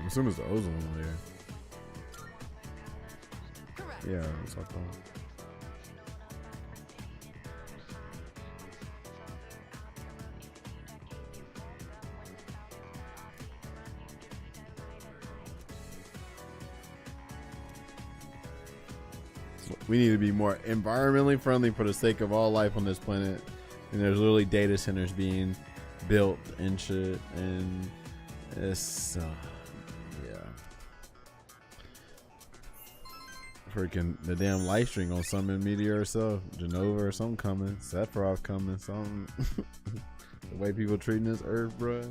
I'm assuming it's the ozone layer. Correct. Yeah, that's what I thought. We need to be more environmentally friendly for the sake of all life on this planet. And there's literally data centers being built and shit, and it's yeah. Freaking the damn light string on summon Meteor herself, Genova or something coming, Sephiroth coming, something. The way people treating this earth, bro.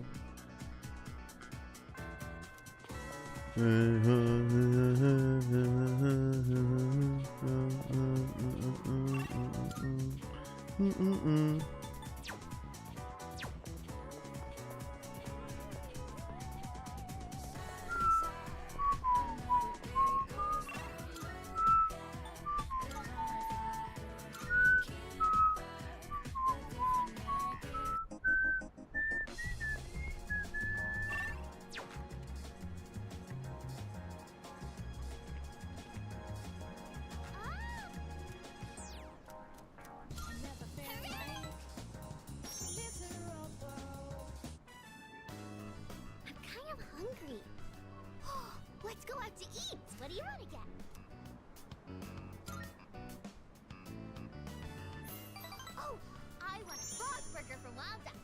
Hungry. Let's go out to eat. What do you want to get? Oh, I want a frog burger from Wild Duck.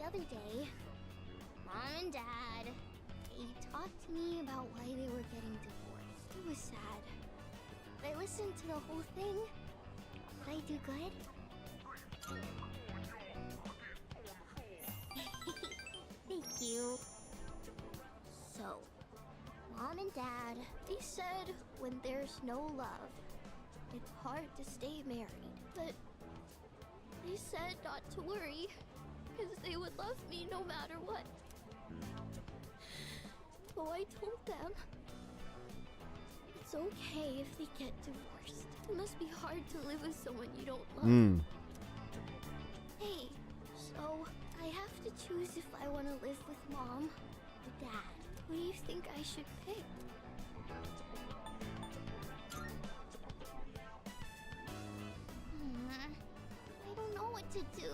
other day, Mom and Dad, they talked to me about why they were getting divorced. It was sad. I listened to the whole thing. Did I do good? Thank you. So, Mom and Dad, they said when there's no love, it's hard to stay married. But they said not to worry, because they would love me no matter what. So I told them it's okay if they get divorced. It must be hard to live with someone you don't love. Hey, so I have to choose if I want to live with Mom or Dad. Who do you think I should pick? I don't know what to do.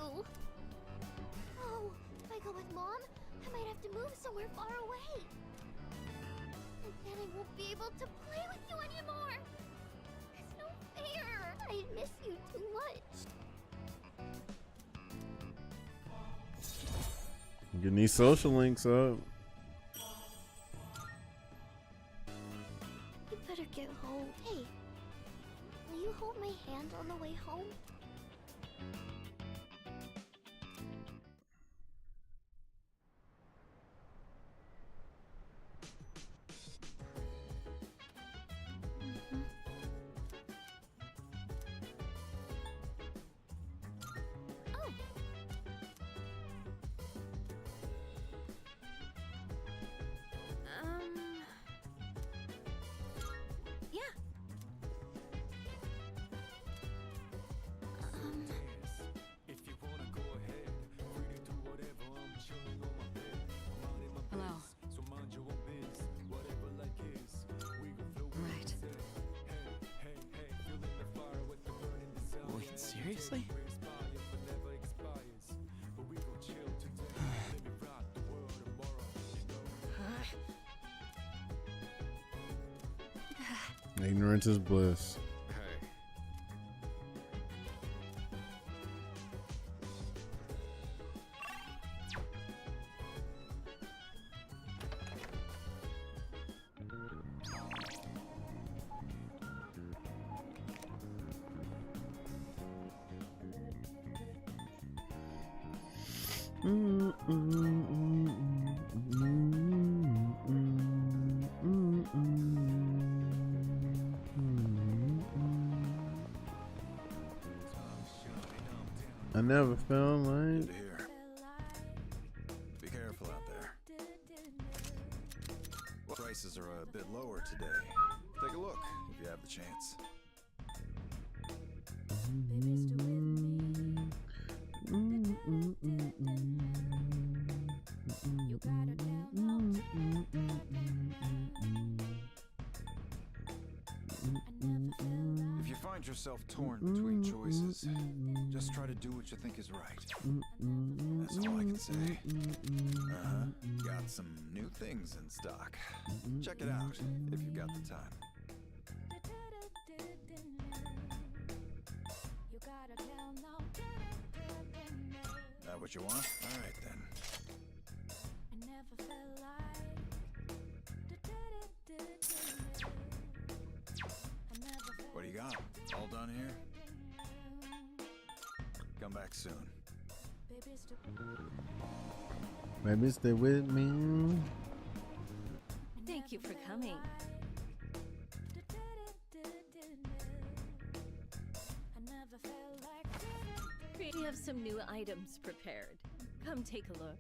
Oh, if I go with Mom, I might have to move somewhere far away. And then I won't be able to play with you anymore. It's no fair. I miss you too much. Getting these social links up. You better get home. Hey, will you hold my hand on the way home? Hello. Right. Wait, seriously? Ignorance is bliss. Hey. I never felt like. Good to hear. Be careful out there. Well, prices are a bit lower today. Take a look if you have the chance. If you find yourself torn between choices, just try to do what you think is right. That's all I can say. Got some new things in stock. Check it out if you've got the time. That what you want? All right then. What do you got? All done here? Come back soon. Maybe stay with me. Thank you for coming. We have some new items prepared. Come take a look.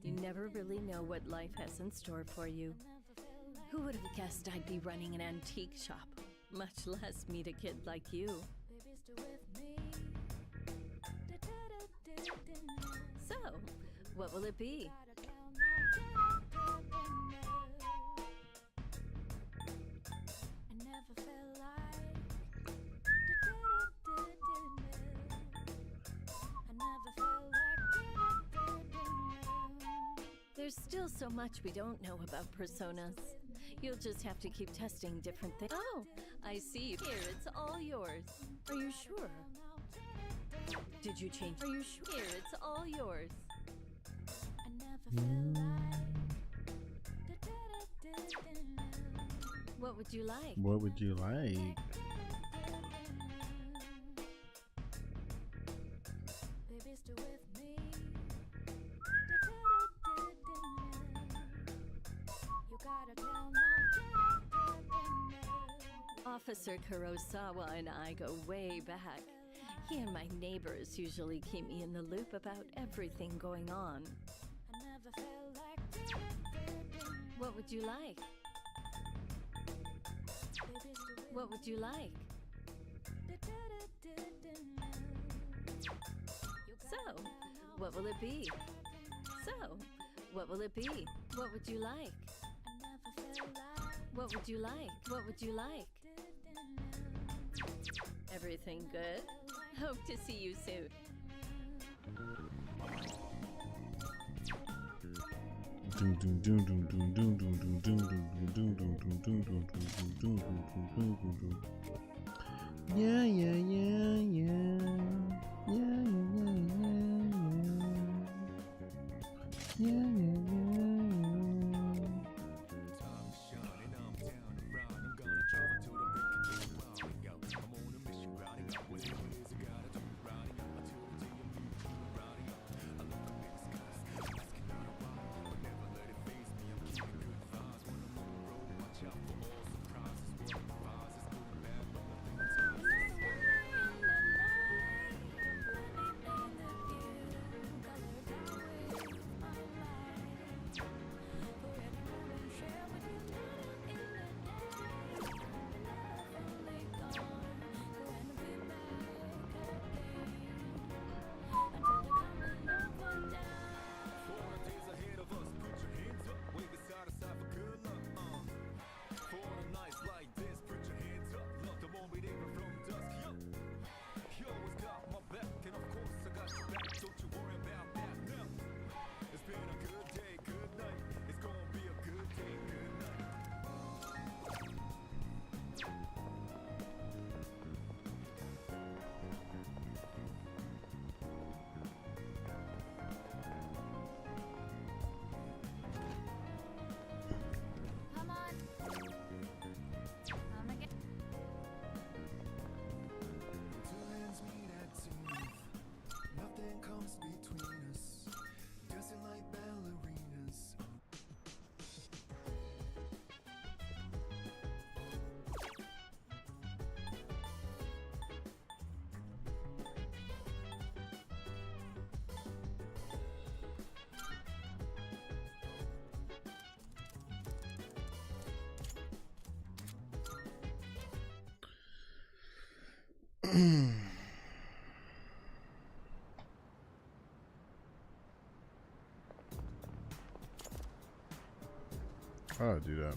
You never really know what life has in store for you. Who would have guessed I'd be running an antique shop, much less meet a kid like you? So, what will it be? so much we don't know about personas. You'll just have to keep testing different things. Oh, I see. Here, it's all yours. Are you sure? Did you change? Are you sure? Here, it's all yours. What would you like? What would you like? Officer Kurosawa and I go way back. He and my neighbors usually keep me in the loop about everything going on. What would you like? What would you like? So, what will it be? So, what will it be? What would you like? What would you like? What would you like? Everything good? Hope to see you soon. Yeah, yeah, yeah, yeah. Yeah, yeah, yeah, yeah, yeah. Yeah, yeah, yeah, yeah. Come on. Come again. Nothing comes between us, dancing like ballerinas. How do I do that?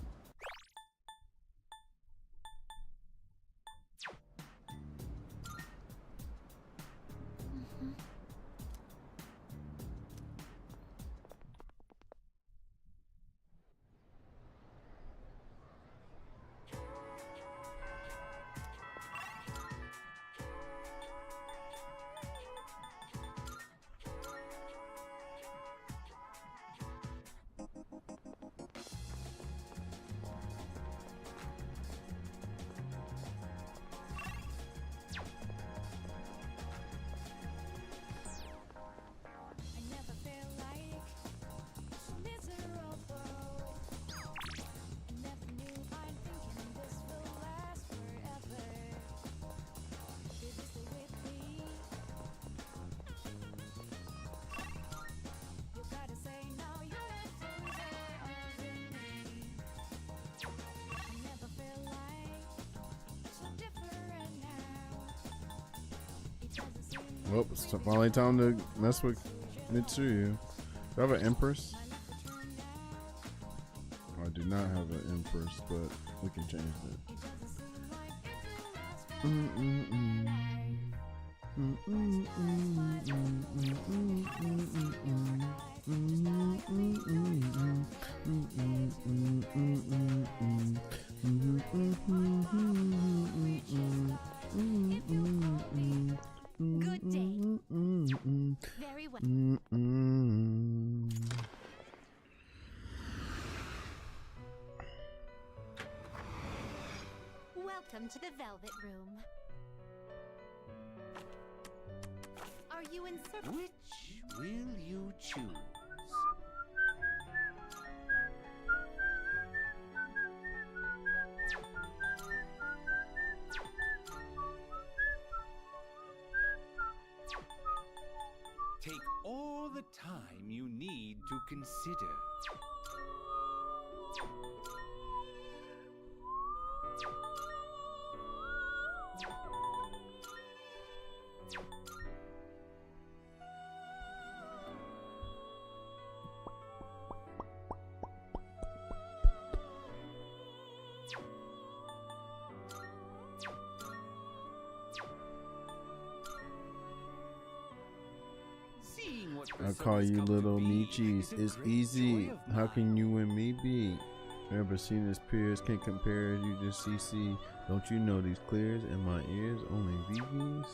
Well, it's finally time to mess with Mitsuyu. Do I have an Empress? I do not have an Empress, but we can change it. Good day. Very well. Welcome to the Velvet Room. Are you in search? Which will you choose? Take all the time you need to consider. I call you little Michis. It's easy. How can you and me be? Never seen his peers, can't compare. You just CC. Don't you know these clears in my ears? Only VVs.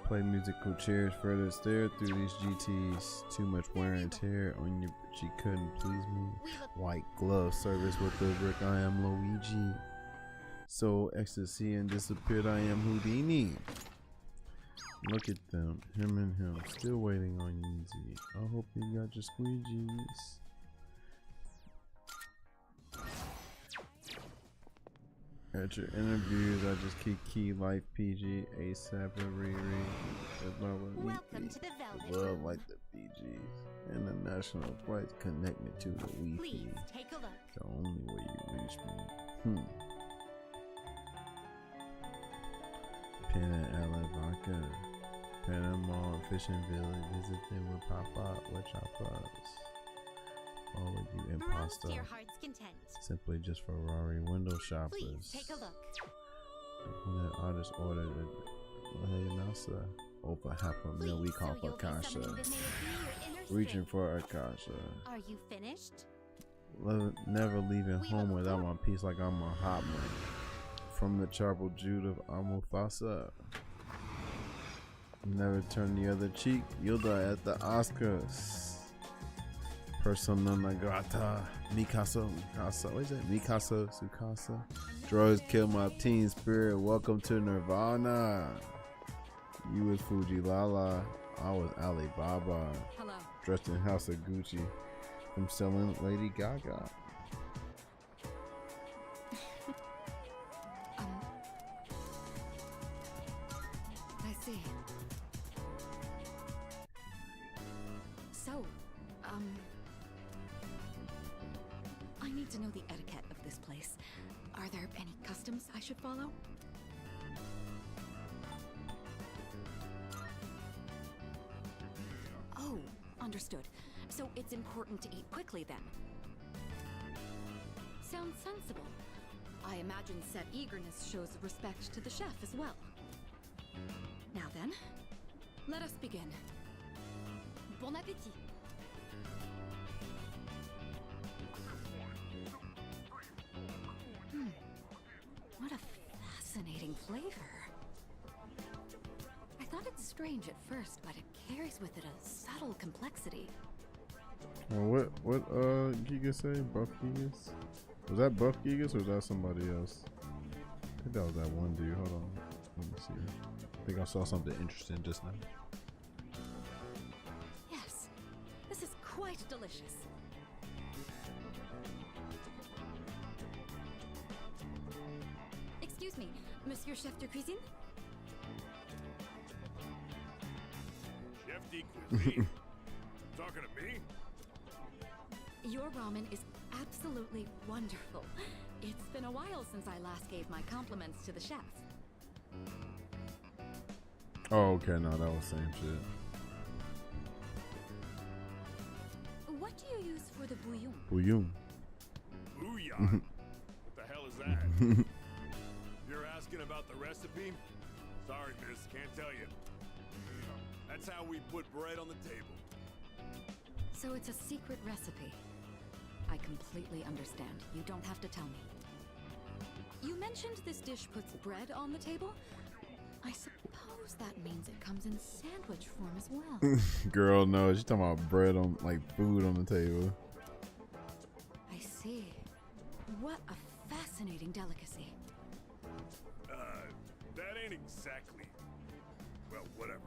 Play musical chairs, further stare through these GTs. Too much wear and tear on your. She couldn't please me. White glove service with the brick. I am Luigi. So ecstasy and disappeared. I am Houdini. Look at them, him and him, still waiting on Yeezy. I hope you got your squeegees. At your interviews, I just keep key life PG, ASAP, Riri. Welcome to the Velvet Love Room. like the PGs. International flights connect me to the Wi-Fi. Please take a look. The only way you reach me. Pena Vodka. Panama Fishing Village, visiting with Papa with choppers. All of you Browse imposter. to your heart's content. Simply just Ferrari window shoppers. Please take a look. When that artist ordered it, NASA over $500,000 we call for Kasha. Reaching for Akasha. Are you finished? Never leaving home without my piece like I'm a hot man. From the Charbel Jude of Amufasa. Never turn the other cheek, you'll die at the Oscars. Persona non grata, Mikasa, what is it? Mikasa, Sukasa. Drugs kill my teen spirit, welcome to Nirvana. You was Fuji Lala, I was Alibaba. Hello. Dressed in House of Gucci, from selling Lady Gaga. I see. So, I need to know the etiquette of this place. Are there any customs I should follow? Oh, understood. So it's important to eat quickly then. Sounds sensible. I imagine said eagerness shows respect to the chef as well. Now then, let us begin. Bon appétit. What a fascinating flavor. I thought it's strange at first, but it carries with it a subtle complexity. Well, what Giga say? Buff Gigas? Was that Buff Gigas or was that somebody else? I think that was that one dude. Hold on. Let me see. I think I saw something interesting just now. Yes, this is quite delicious. Excuse me, Monsieur Chef de Cuisine? Chef de Cuisine? Talking to me? Your ramen is absolutely wonderful. It's been a while since I last gave my compliments to the chef. Oh, okay. No, that was same shit. What do you use for the bouillon? Bouillon. Booyah! What the hell is that? You're asking about the recipe? Sorry, miss, can't tell you. That's how we put bread on the table. So it's a secret recipe. I completely understand. You don't have to tell me. You mentioned this dish puts bread on the table? I suppose that means it comes in sandwich form as well. Girl, no, she's talking about bread on, like food on the table. I see. What a fascinating delicacy. That ain't exactly. Well, whatever.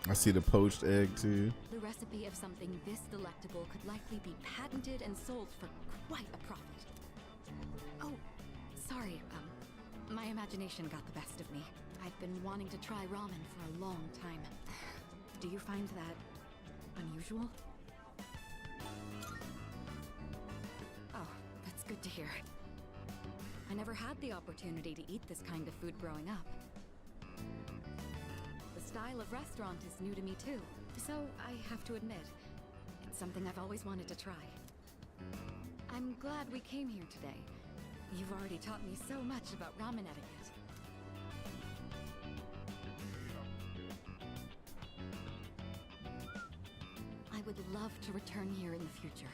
I see the poached egg too. The recipe of something this delectable could likely be patented and sold for quite a profit. Oh, sorry, my imagination got the best of me. I've been wanting to try ramen for a long time. Do you find that unusual? Oh, that's good to hear. I never had the opportunity to eat this kind of food growing up. The style of restaurant is new to me too, so I have to admit, it's something I've always wanted to try. I'm glad we came here today. You've already taught me so much about ramen etiquette. I would love to return here in the future.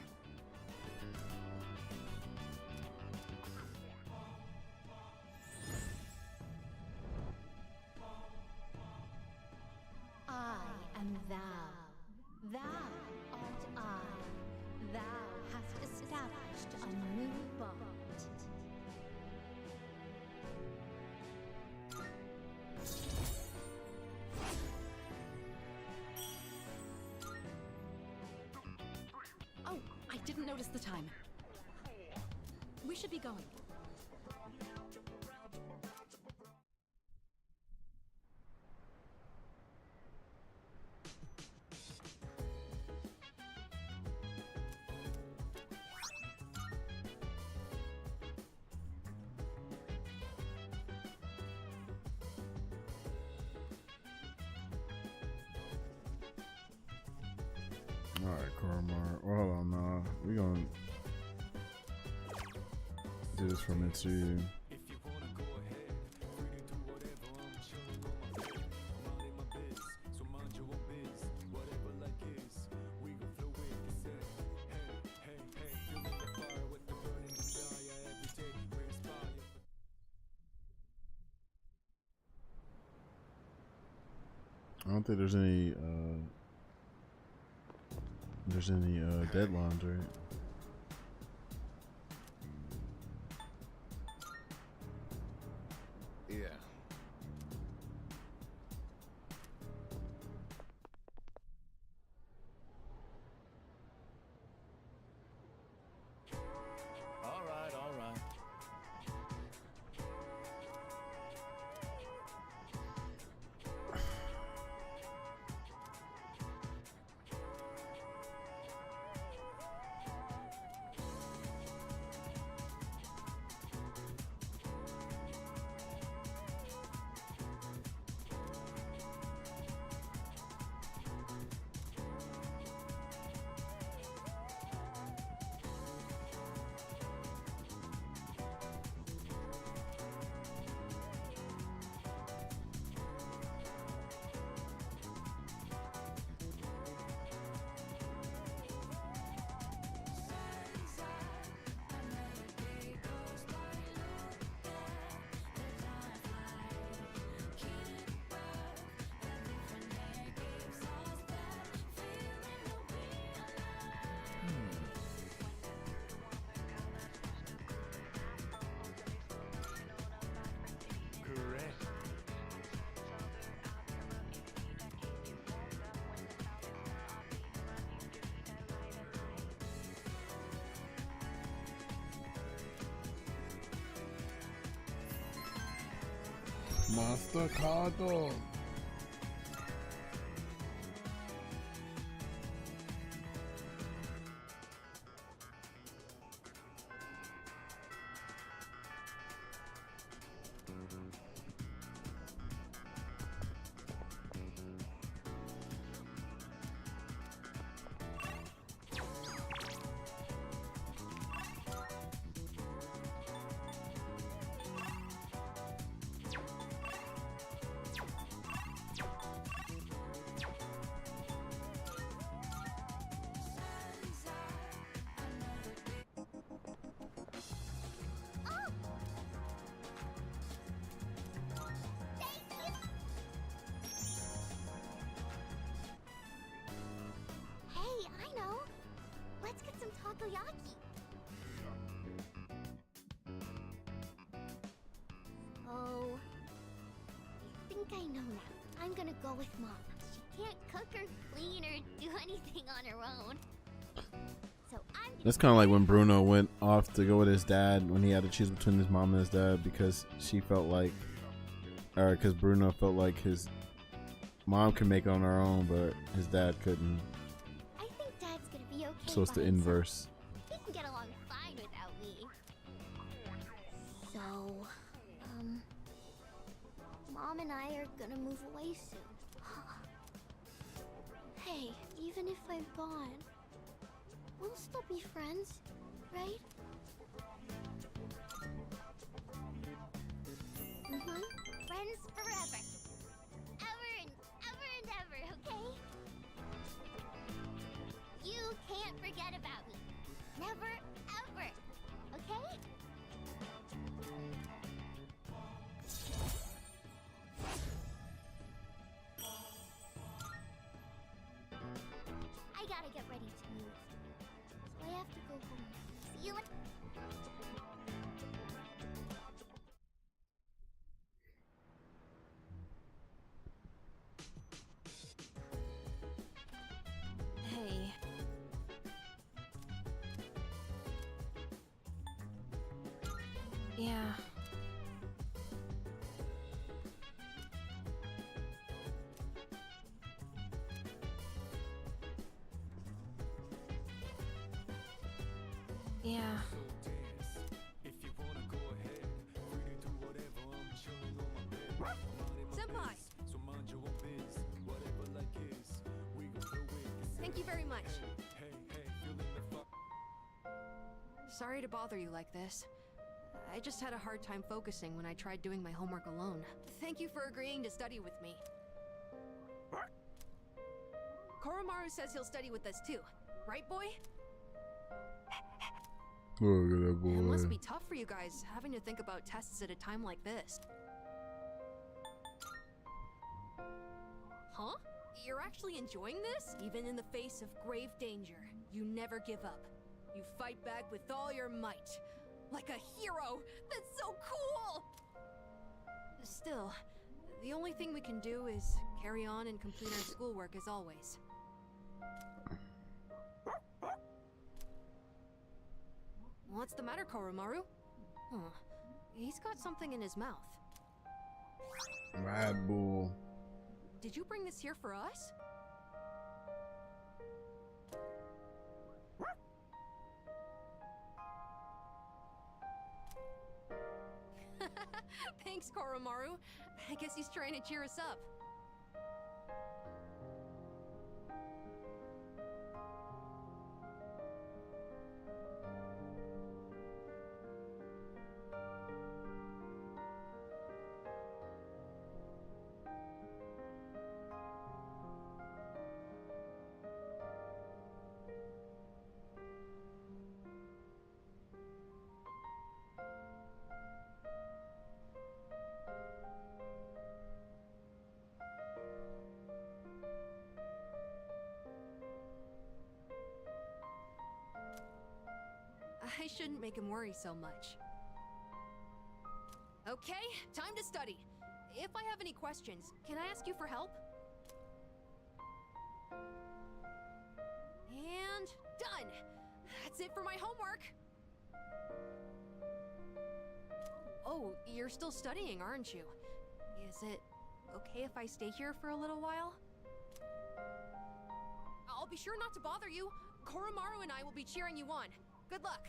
I am thou. Thou art I. Thou hast established a new bond. Oh, I didn't notice the time. We should be going. All right, Carmar. Well, hold on, nah. We gonna do this from Mitsu. I don't think there's any deadlines, right? Yeah. All right, all right. Correct. Master Cardo. takoyaki. Oh, I think I know now. I'm gonna go with Mom. She can't cook or clean or do anything on her own. So I'm That's kind of like when Bruno went off to go with his dad when he had to choose between his mom and his dad because she felt like, or because Bruno felt like his mom could make it on her own, but his dad couldn't. I think Dad's gonna be okay. So it's the by himself. inverse. He can get along fine without me. So, Mom and I are gonna move away soon. Hey, even if I'm gone, we'll still be friends, right? Friends forever. Ever and ever and ever, okay? You can't forget about me. Never, ever. Okay? I gotta get ready to move. So I have to go home. See you later. Hey. Yeah. Yeah. Senpai! Thank you very much. Sorry to bother you like this. I just had a hard time focusing when I tried doing my homework alone. Thank you for agreeing to study with me. Koromaru says he'll study with us too. Right, boy? Oh, look at that boy. It must be tough for you guys, having to think about tests at a time like this. Huh? You're actually enjoying this? Even in the face of grave danger, you never give up. You fight back with all your might. Like a hero! That's so cool! Still, the only thing we can do is carry on and complete our schoolwork as always. What's the matter, Koromaru? Huh. He's got something in his mouth. Mad bull. Did you bring this here for us? Thanks, Koromaru. I guess he's trying to cheer us up. I shouldn't make him worry so much. Okay, time to study. If I have any questions, can I ask you for help? And done! That's it for my homework! Oh, you're still studying, aren't you? Is it okay if I stay here for a little while? I'll be sure not to bother you. Koromaru and I will be cheering you on. Good luck!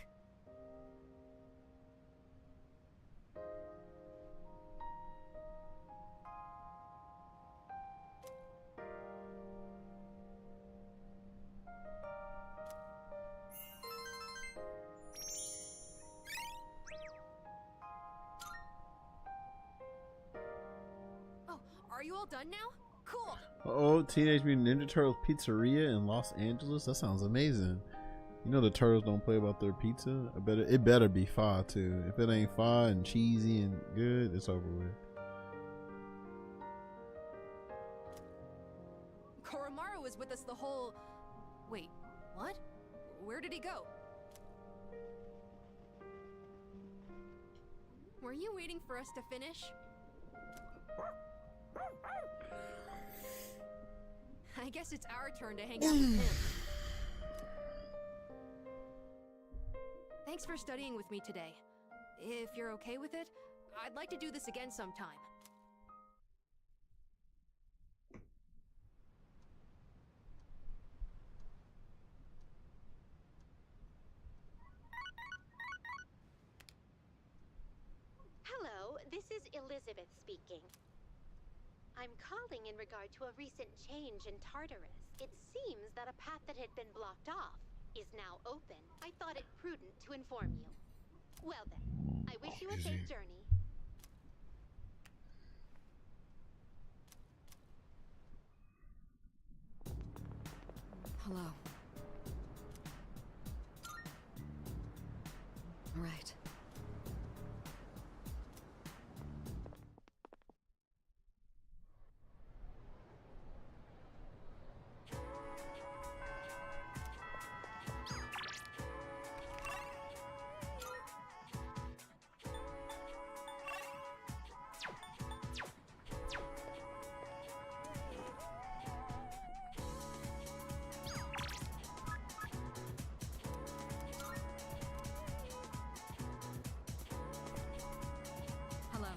Oh, are you all done now? Cool! Oh, Teenage Mutant Ninja Turtles Pizzeria in Los Angeles? That sounds amazing. You know the Turtles don't play about their pizza? It better be fire too. If it ain't fire and cheesy and good, it's over with. Koromaru was with us the whole... Wait, what? Where did he go? Were you waiting for us to finish? I guess it's our turn to hang out with him. Thanks for studying with me today. If you're okay with it, I'd like to do this again sometime. Hello, this is Elizabeth speaking. I'm calling in regard to a recent change in Tartarus. It seems that a path that had been blocked off is now open. I thought it prudent to inform you. Well then, I wish you a safe journey. Hello. All right. Hello.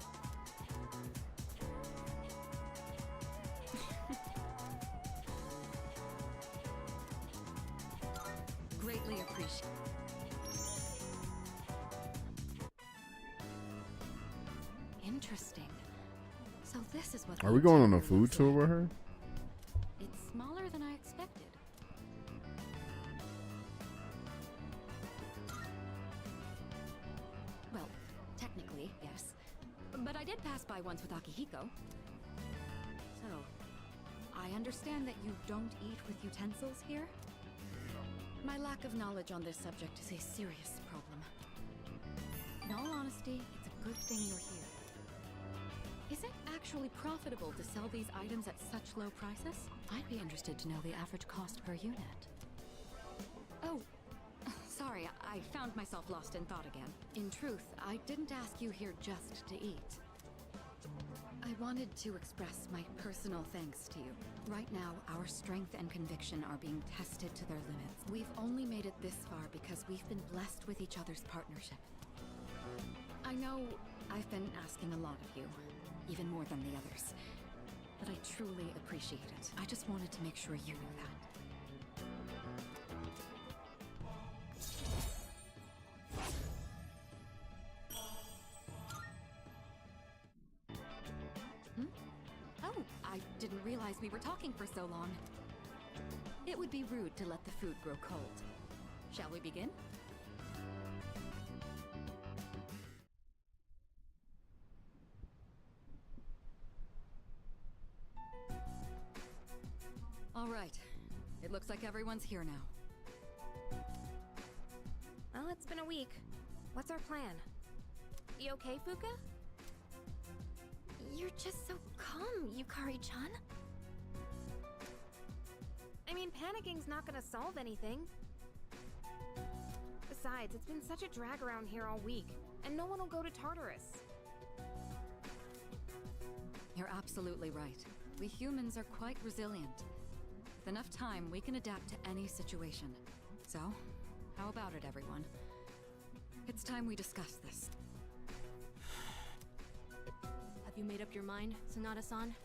Greatly appreciate. Interesting. So this is what. Are the we going on a interior food looks tour like. with her? It's smaller than I expected. Well, technically, yes. But I did pass by once with Akihiko. So, I understand that you don't eat with utensils here? My lack of knowledge on this subject is a serious problem. In all honesty, it's a good thing you're here. Is it actually profitable to sell these items at such low prices? I'd be interested to know the average cost per unit. Oh, sorry, I found myself lost in thought again. In truth, I didn't ask you here just to eat. I wanted to express my personal thanks to you. Right now, our strength and conviction are being tested to their limits. We've only made it this far because we've been blessed with each other's partnership. I know I've been asking a lot of you, even more than the others, but I truly appreciate it. I just wanted to make sure you knew that. Oh, I didn't realize we were talking for so long. It would be rude to let the food grow cold. Shall we begin? All right. It looks like everyone's here now. Well, it's been a week. What's our plan? You okay, Fuka? You're just so calm, Yukari-chan. I mean, panicking not gonna solve anything. Besides, it's been such a drag around here all week, and no one will go to Tartarus. You're absolutely right. We humans are quite resilient. With enough time, we can adapt to any situation. So, how about it, everyone? It's time we discuss this. Have you made up your mind, Sonata-san?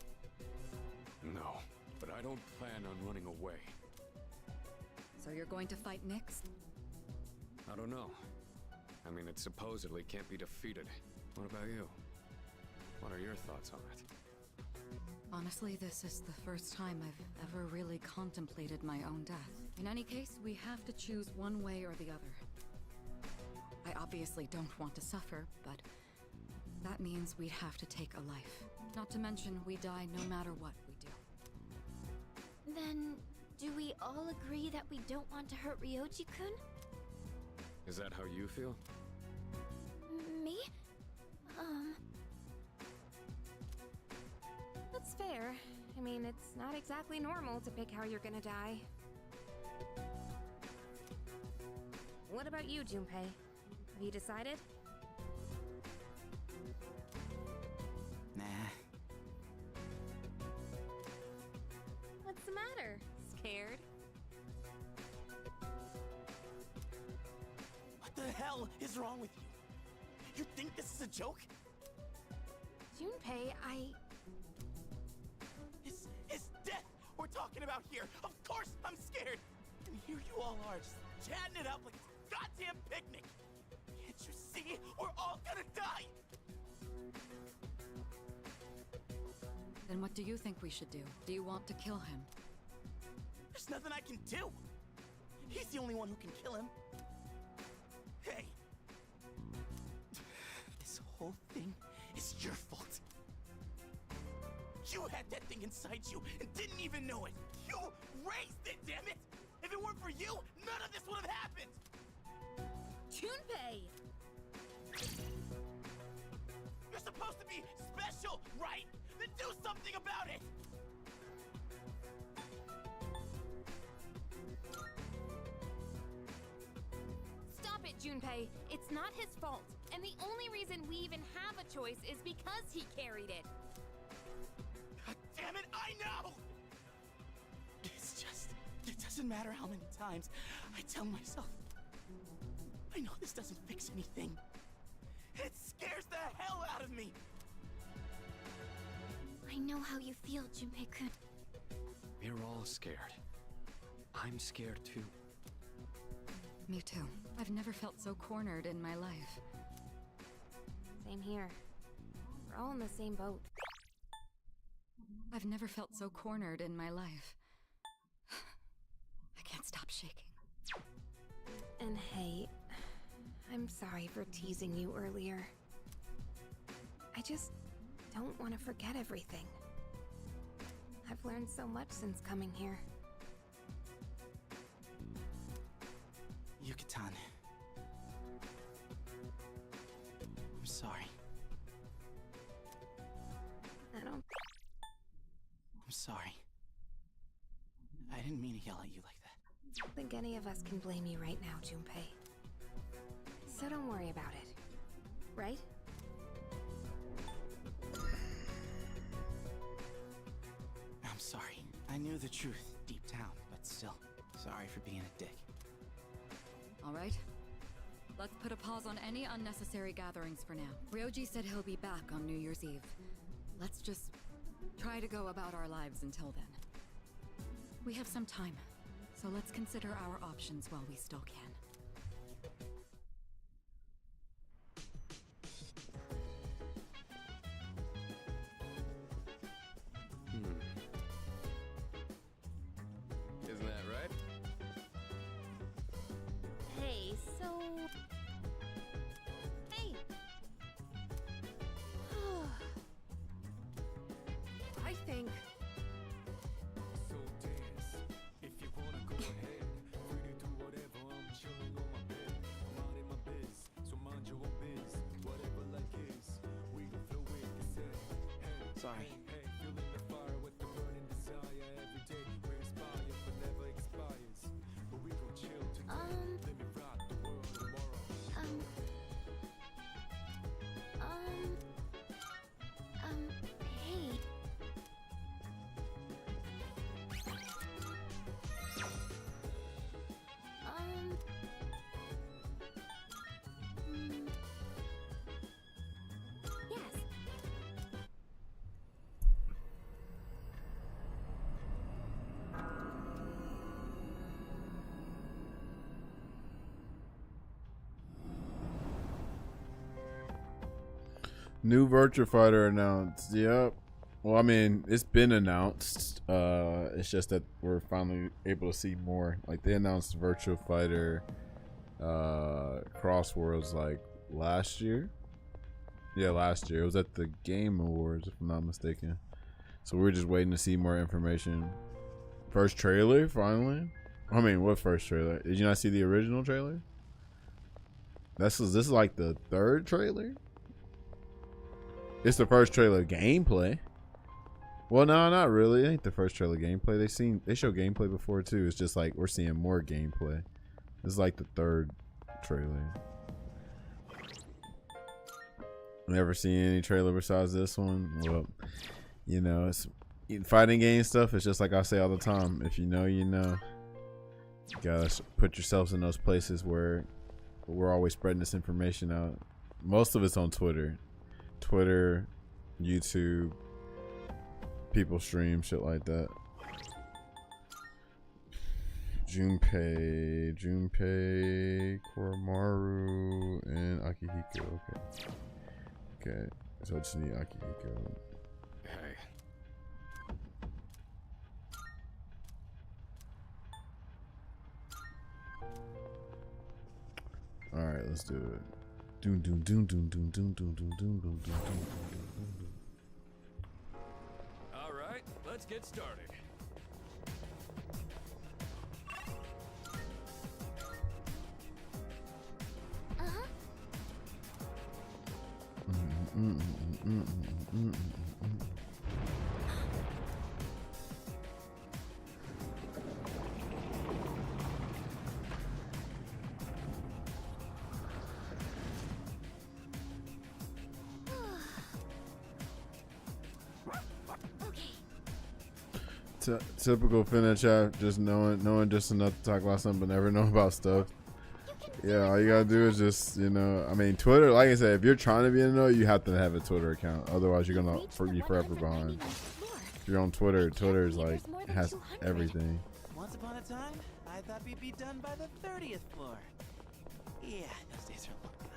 No, but I don't plan on running away. So you're going to fight Nyx? I don't know. I mean, it supposedly can't be defeated. What about you? What are your thoughts on it? Honestly, this is the first time I've ever really contemplated my own death. In any case, we have to choose one way or the other. I obviously don't want to suffer, but that means we'd have to take a life. Not to mention, we die no matter what we do. Then, do we all agree that we don't want to hurt Ryoji-kun? Is that how you feel? Me? That's fair. I mean, it's not exactly normal to pick how you're gonna die. What about you, Junpei? Have you decided? Nah. What's the matter? Scared? What the hell is wrong with you? You think this is a joke? Junpei, It's death we're talking about here. Of course I'm scared. And here you all are, just chatting it up like it's a goddamn picnic. Can't you see? We're all gonna die. Then what do you think we should do? Do you want to kill him? There's nothing I can do. He's the only one who can kill him. Hey. This whole thing is your fault. You had that thing inside you and didn't even know it. You raised it, damn it! If it weren't for you, none of this would have happened. Junpei! You're supposed to be special, right? Then do something about it! Stop it, Junpei. It's not his fault. And the only reason we even have a choice is because he carried it. God damn it, I know! It's just, it doesn't matter how many times I tell myself. I know this doesn't fix anything. It scares the hell out of me! I know how you feel, Junpei-kun. We're all scared. I'm scared too. Me too. I've never felt so cornered in my life. Same here. We're all in the same boat. I've never felt so cornered in my life. I can't stop shaking. And hey, I'm sorry for teasing you earlier. I just don't want to forget everything. I've learned so much since coming here. Yuki-tan. I'm sorry. I don't I'm sorry. I didn't mean to yell at you like that. think any of us can blame you right now, Junpei. So don't worry about it. Right? I'm sorry. I knew the truth deep down, but still, sorry for being a dick. All right. Let's put a pause on any unnecessary gatherings for now. Ryoji said he'll be back on New Year's Eve. Let's just try to go about our lives until then. We have some time, so let's consider our options while we still can. Isn't that right? Hey, so... Hey! I think... So dance, if you wanna go ahead. Free to do whatever, I'm chilling on my bed. I'm out in my biz, so mind your own biz. Whatever life is, we gon' flow with cassette. Hey, Sorry. hey, feeling the fire with the burning desire. Every day we inspire, but never expires. But we gon' chill today. Let me rock the world tomorrow. Hey. Yes. New Virtua Fighter announced. Yep. Well, I mean, it's been announced. It's just that we're finally able to see more. Like, they announced Virtua Fighter Crossworlds like last year. Yeah, last year. It was at the Game Awards, if I'm not mistaken. So we're just waiting to see more information. First trailer, finally. I mean, what first trailer? Did you not see the original trailer? This is like the third trailer. It's the first trailer gameplay. Well, no, not really. It ain't the first trailer gameplay. They show gameplay before too. It's just like we're seeing more gameplay. This is like the third trailer. Never seen any trailer besides this one. Well, you know, it's fighting game stuff. It's just like I say all the time. If you know, you know. You gotta put yourselves in those places where we're always spreading this information out. Most of it's on Twitter, YouTube. People stream shit like that. Junpei, Koromaru, and Akihiko. Okay, so I just need Akihiko. Hey. All right, let's do it. Doom, doom, doom, doom, doom, doom, doom, doom, doom, doom, doom, doom. All right, let's get started. Typical Finna chat, just knowing just enough to talk about something, but never know about stuff. Yeah, all you gotta do is just, you know, I mean, Twitter, like I said, if you're trying to be in the know, you have to have a Twitter account. Otherwise, you're gonna be forever behind. If you're on Twitter, Twitter's like, has everything. Once upon a time, I thought we'd be done by the 30th floor. Yeah, those days are long gone.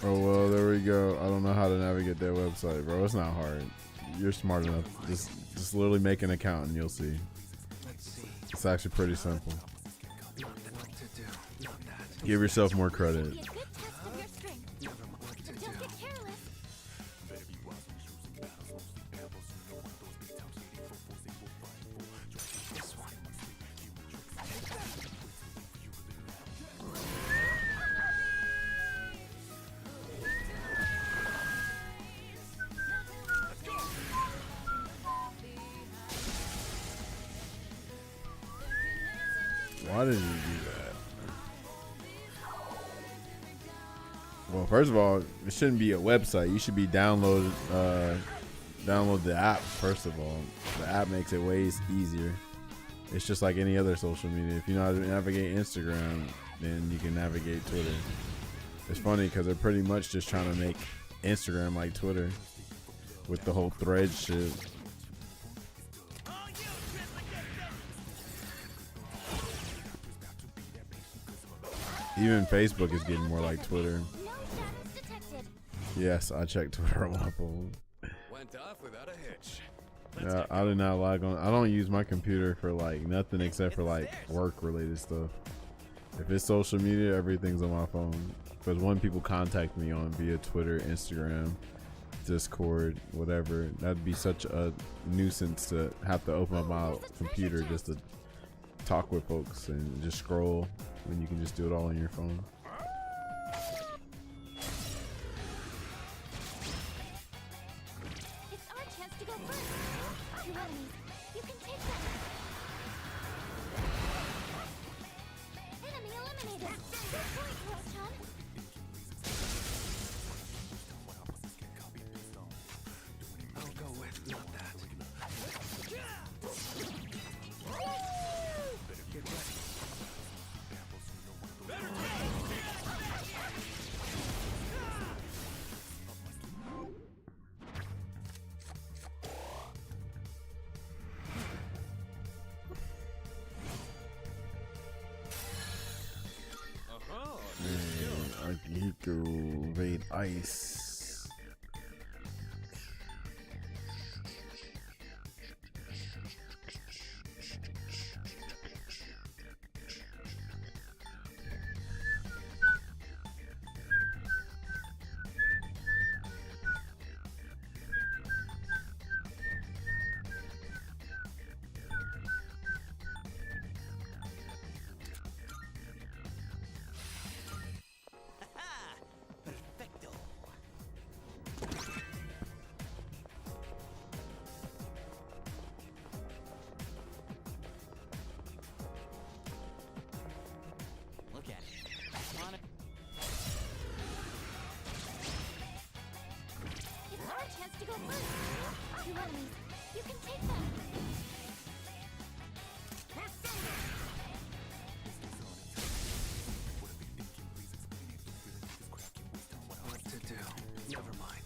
Oh well, there we go. I don't know how to navigate that website, bro. It's not hard. You're smart enough. Just literally make an account and you'll see. It's actually pretty simple. Give yourself more credit. Why did you do that? Well, first of all, it shouldn't be a website. You should be download the app. First of all, the app makes it way easier. It's just like any other social media. If you know how to navigate Instagram, then you can navigate Twitter. It's funny because they're pretty much just trying to make Instagram like Twitter with the whole thread shit. Even Facebook is getting more like Twitter. Yes, I checked Twitter on my phone. Went off without a hitch. Yeah, I do not log on. I don't use my computer for like nothing except for like work related stuff. If it's social media, everything's on my phone. Because when people contact me on via Twitter, Instagram, Discord, whatever, that'd be such a nuisance to have to open up my computer just to talk with folks and just scroll when you can just do it all on your phone. It's our chance to go first. Two enemies. You can take them. Enemy eliminated. Good point, Cross-Chan. I'll go with not that. Get ready. Akihiko, raid ice. Perfecto. Two enemies. You can take them. What to do? Never mind.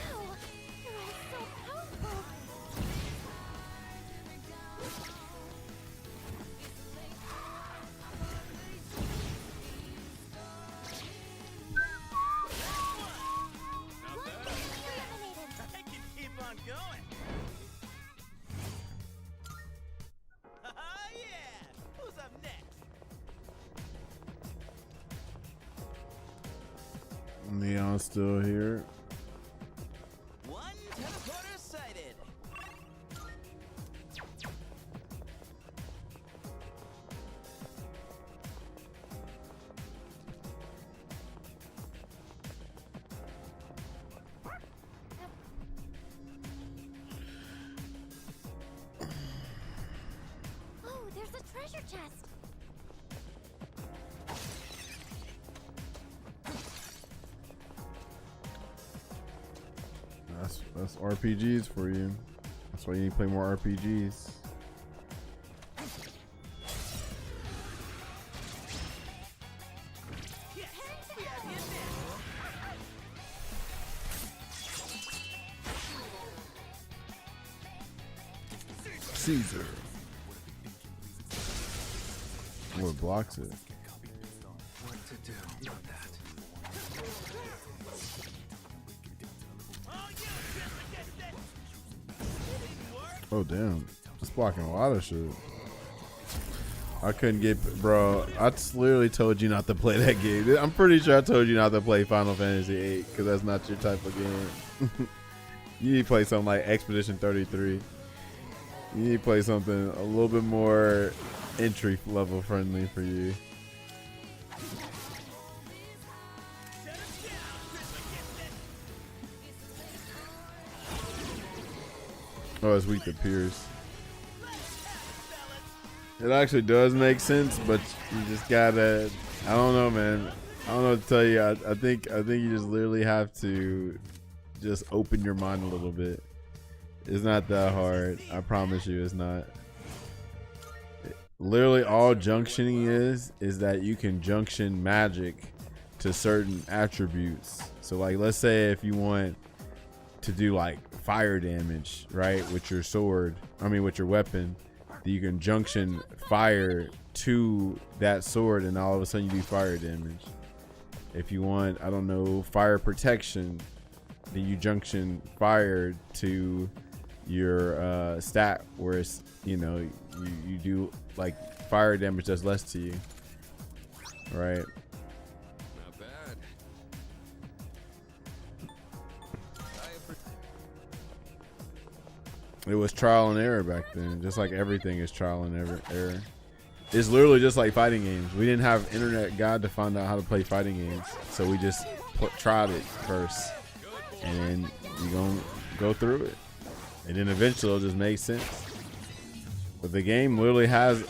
Wow, you're all so powerful. One enemy eliminated. I can keep on going. Yeah! Who's up next? Neon's still here. One teleporter sighted. Oh, there's a treasure chest. That's RPGs for you. That's why you need to play more RPGs. Yes, we have the advantage. Caesar. What blocks it? What to do? Not that. Oh damn, it's blocking a lot of shit. I couldn't get, bro. I just literally told you not to play that game. I'm pretty sure I told you not to play Final Fantasy VIII because that's not your type of game. You need to play something like Expedition 33. You need to play something a little bit more entry level friendly for you. Oh, it's weak to Pierce. It actually does make sense, but you just gotta. I don't know, man. I don't know what to tell you. I think you just literally have to just open your mind a little bit. It's not that hard. I promise you, it's not. Literally, all junctioning is that you can junction magic to certain attributes. So, like, let's say if you want to do like fire damage, right, with your sword, with your weapon, you can junction fire to that sword and all of a sudden you do fire damage. If you want, I don't know, fire protection, then you junction fire to your stat where it's, you do like fire damage does less to you, right? Not bad. It was trial and error back then, just like everything is trial and error. It's literally just like fighting games. We didn't have internet guide to find out how to play fighting games, so we just tried it first, and then you're gonna go through it, and then eventually it'll just make sense. But the game literally has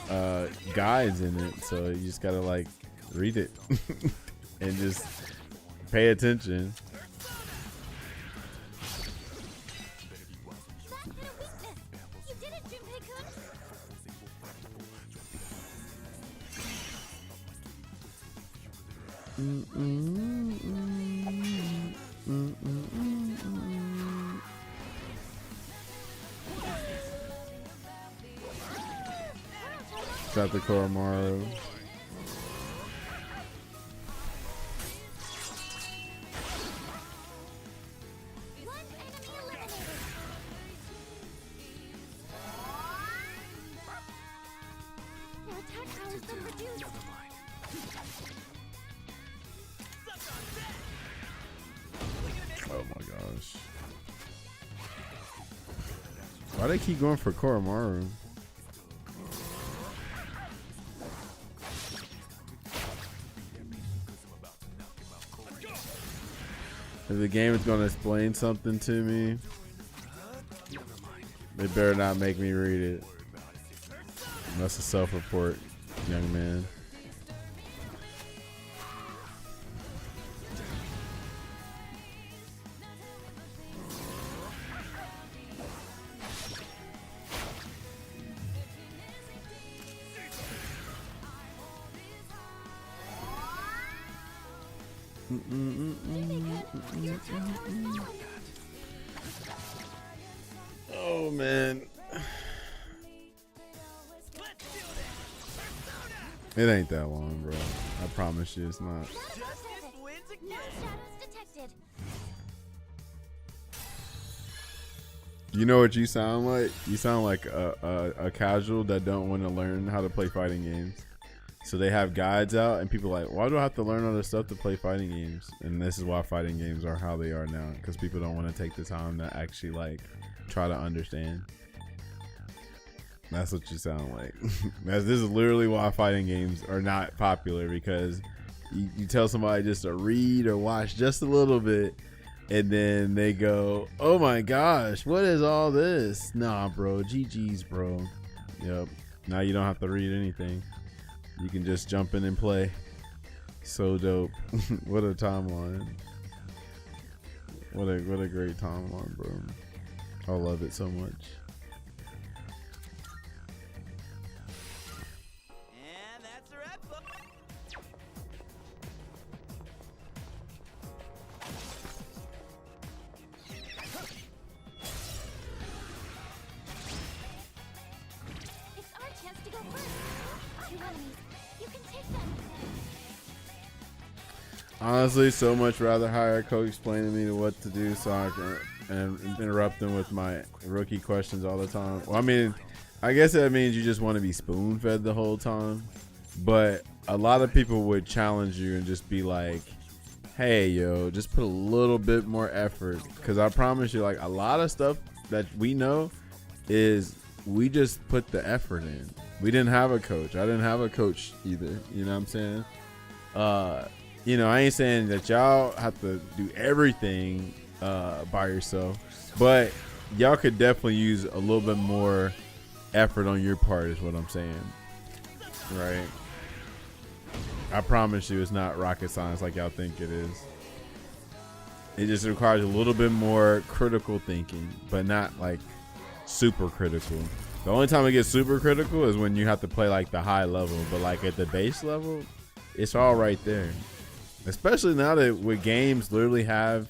guides in it, so you just gotta like read it and just pay attention. Got the Koromaru. Your attack power's been reduced. Oh my gosh. Why they keep going for Koromaru? If the game is going to explain something to me, they better not make me read it. That's a self-report, young man. Oh man, it ain't that long, bro. I promise you, it's not. You know what you sound like? You sound like a casual that don't want to learn how to play fighting games. So they have guides out, and people are like, why do I have to learn all this stuff to play fighting games? And this is why fighting games are how they are now, because people don't want to take the time to actually like try to understand. That's what you sound like. This is literally why fighting games are not popular, because you tell somebody just to read or watch just a little bit, and then they go, oh my gosh, what is all this? Nah, bro, GG's, bro. Yep. Now you don't have to read anything. You can just jump in and play. So dope. What a timeline. What a great timeline, bro. I love it so much. And that's a wrap, folks. It's our chance to go first. Two enemies. You can take them. Honestly, so much rather hire a coach explaining to me what to do so I can and interrupt them with my rookie questions all the time. Well, I mean, I guess that means you just want to be spoon-fed the whole time. But a lot of people would challenge you and just be like, hey, yo, just put a little bit more effort. Because I promise you, like, a lot of stuff that we know is we just put the effort in. We didn't have a coach. I didn't have a coach either. You know what I'm saying? You know, I ain't saying that y'all have to do everything by yourself, but y'all could definitely use a little bit more effort on your part is what I'm saying, right? I promise you it's not rocket science like y'all think it is. It just requires a little bit more critical thinking, but not like super critical. The only time it gets super critical is when you have to play like the high level, but like at the base level, it's all right there. Especially now that with games literally have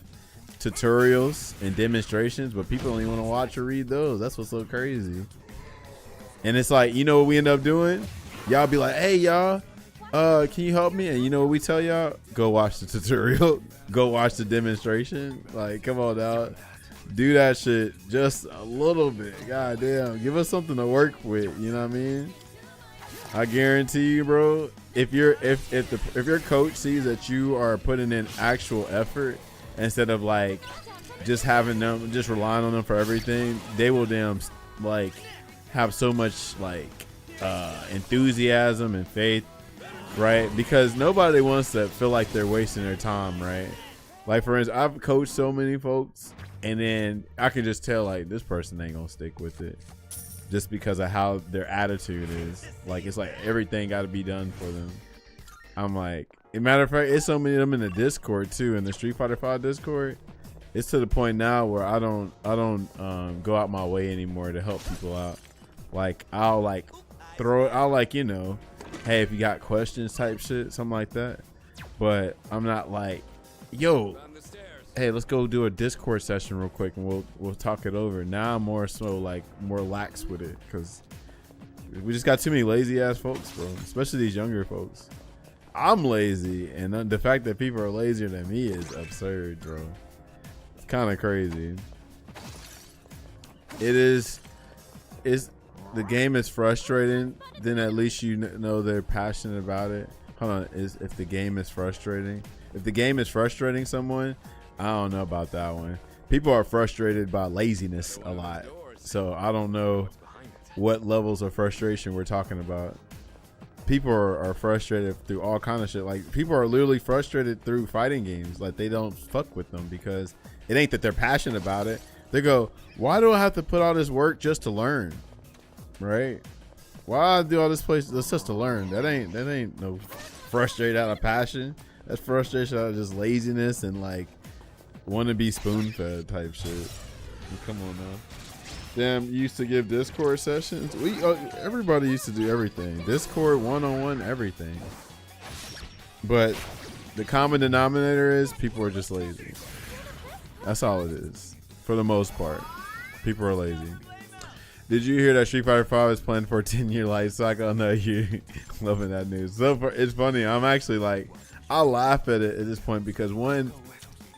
tutorials and demonstrations, but people don't even want to watch or read those. That's what's so crazy. And it's like, you know what we end up doing? Y'all be like, hey y'all, can you help me? And you know what we tell y'all? Go watch the tutorial. Go watch the demonstration. Like, come on out. Do that shit just a little bit. God damn. Give us something to work with. You know what I mean? I guarantee you, bro, if your coach sees that you are putting in actual effort instead of like just having them, just relying on them for everything, they will damn like have so much like enthusiasm and faith, right? Because nobody wants to feel like they're wasting their time, right? Like, for instance, I've coached so many folks, and then I can just tell like this person ain't gonna stick with it. Just because of how their attitude is. Like, it's like everything got to be done for them. I'm like, as a matter of fact, it's so many of them in the Discord too, in the Street Fighter 5 Discord. It's to the point now where I don't go out my way anymore to help people out. Like, I'll like, you know, hey, if you got questions type shit, something like that. But I'm not like, yo, hey, let's go do a Discord session real quick and we'll talk it over. Now I'm more so like more lax with it because we just got too many lazy ass folks, bro. Especially these younger folks. I'm lazy, and the fact that people are lazier than me is absurd, bro. It's kind of crazy. It's the game is frustrating, then at least you know they're passionate about it. Hold on, if the game is frustrating, if the game is frustrating someone, I don't know about that one. People are frustrated by laziness a lot. So I don't know what levels of frustration we're talking about. People are frustrated through all kind of shit. Like, people are literally frustrated through fighting games. Like, they don't fuck with them because it ain't that they're passionate about it. They go, why do I have to put all this work just to learn? Right? Why do all this place just to learn? That ain't no frustrated out of passion. That's frustration out of just laziness and like want to be spoon fed type shit. Come on now. Damn, you used to give Discord sessions. Everybody used to do everything. Discord, one-on-one, everything. But the common denominator is people are just lazy. That's all it is. For the most part, people are lazy. Did you hear that Street Fighter 5 is planned for a 10-year life cycle? No, you loving that news. So it's funny. I'm actually like, I laugh at it at this point because one,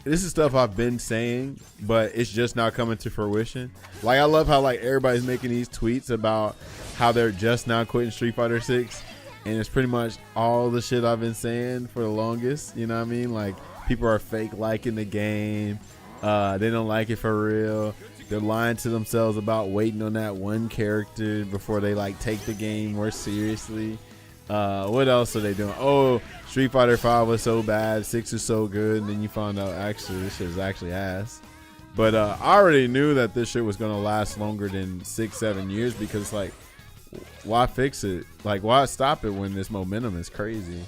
this is stuff I've been saying, but it's just not coming to fruition. Like, I love how like everybody's making these tweets about how they're just now quitting Street Fighter 6, and it's pretty much all the shit I've been saying for the longest. You know what I mean? Like, people are fake liking the game. They don't like it for real. They're lying to themselves about waiting on that one character before they like take the game more seriously. What else are they doing? Oh, Street Fighter 5 was so bad, 6 is so good, and then you find out actually this shit is actually ass. But I already knew that this shit was gonna last longer than 6-7 years because it's like, why fix it? Like, why stop it when this momentum is crazy?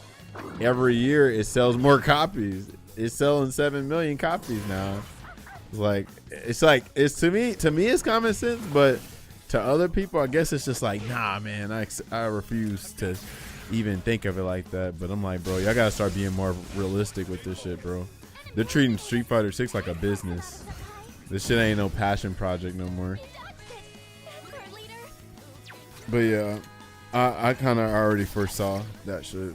Every year it sells more copies. It's selling 7 million copies now. It's to me it's common sense, but to other people I guess it's just like, nah man, I refuse to even think of it like that. But I'm like, bro, y'all gotta start being more realistic with this shit, bro. They're treating Street Fighter 6 like a business. This shit ain't no passion project no more. But yeah, I kind of already foresaw that shit.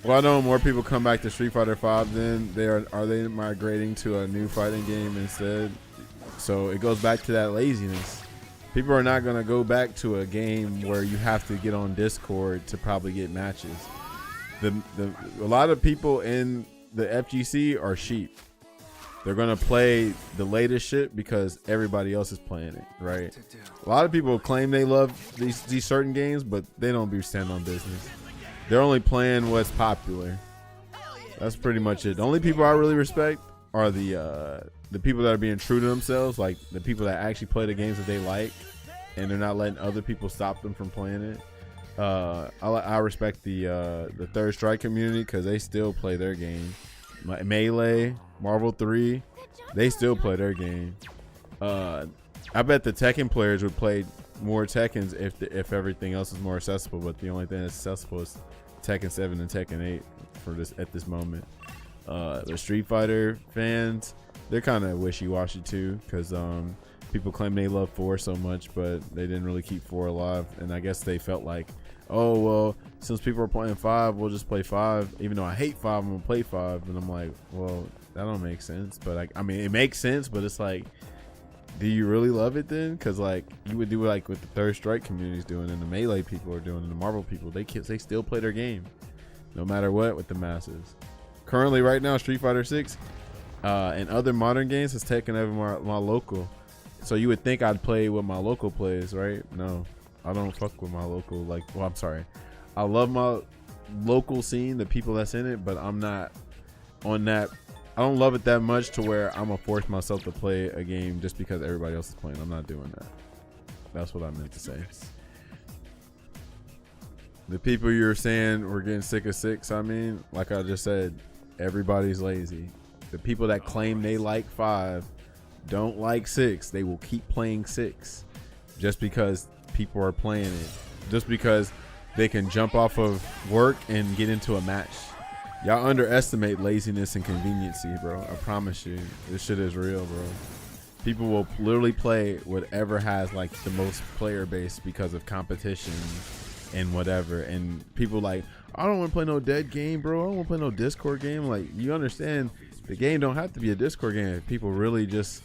Well, I know more people come back to Street Fighter 5 than are they migrating to a new fighting game instead. So it goes back to that laziness. People are not going to go back to a game where you have to get on Discord to probably get matches. A lot of people in the FGC are sheep. They're going to play the latest shit because everybody else is playing it, right? A lot of people claim they love these certain games, but they don't be standing on business. They're only playing what's popular. That's pretty much it. The only people I really respect are the people that are being true to themselves, like the people that actually play the games that they like, and they're not letting other people stop them from playing it. I respect the Third Strike community because they still play their game. Melee, Marvel 3, they still play their game. I bet the Tekken players would play more Tekkens if everything else is more accessible, but the only thing that's accessible is Tekken 7 and Tekken 8 at this moment. The Street Fighter fans, they're kind of wishy-washy too, because people claim they love 4 so much, but they didn't really keep 4 alive, and I guess they felt like, oh well, since people are playing 5, we'll just play 5. Even though I hate 5, I'm gonna play 5, and I'm like, well, that don't make sense. But I mean, it makes sense, but it's like, do you really love it then? Because like you would do like what the Third Strike community is doing, and the Melee people are doing, and the Marvel people, they still play their game, no matter what, with the masses. Currently, right now, Street Fighter 6 and other modern games has taken over my local. So you would think I'd play what my local plays, right? No, I don't fuck with my local. Like, well, I'm sorry, I love my local scene, the people that's in it, but I'm not on that. I don't love it that much to where I'm gonna force myself to play a game just because everybody else is playing. I'm not doing that. That's what I meant to say. The people you're saying we're getting sick of 6, I mean, like I just said, everybody's lazy. The people that claim they like 5 don't like 6. They will keep playing 6 just because people are playing it, just because they can jump off of work and get into a match. Y'all underestimate laziness and conveniency, bro. I promise you, this shit is real, bro. People will literally play whatever has like the most player base because of competition and whatever. And people like, I don't want to play no dead game, bro. I don't want to play no Discord game. Like, you understand, the game don't have to be a Discord game if people really just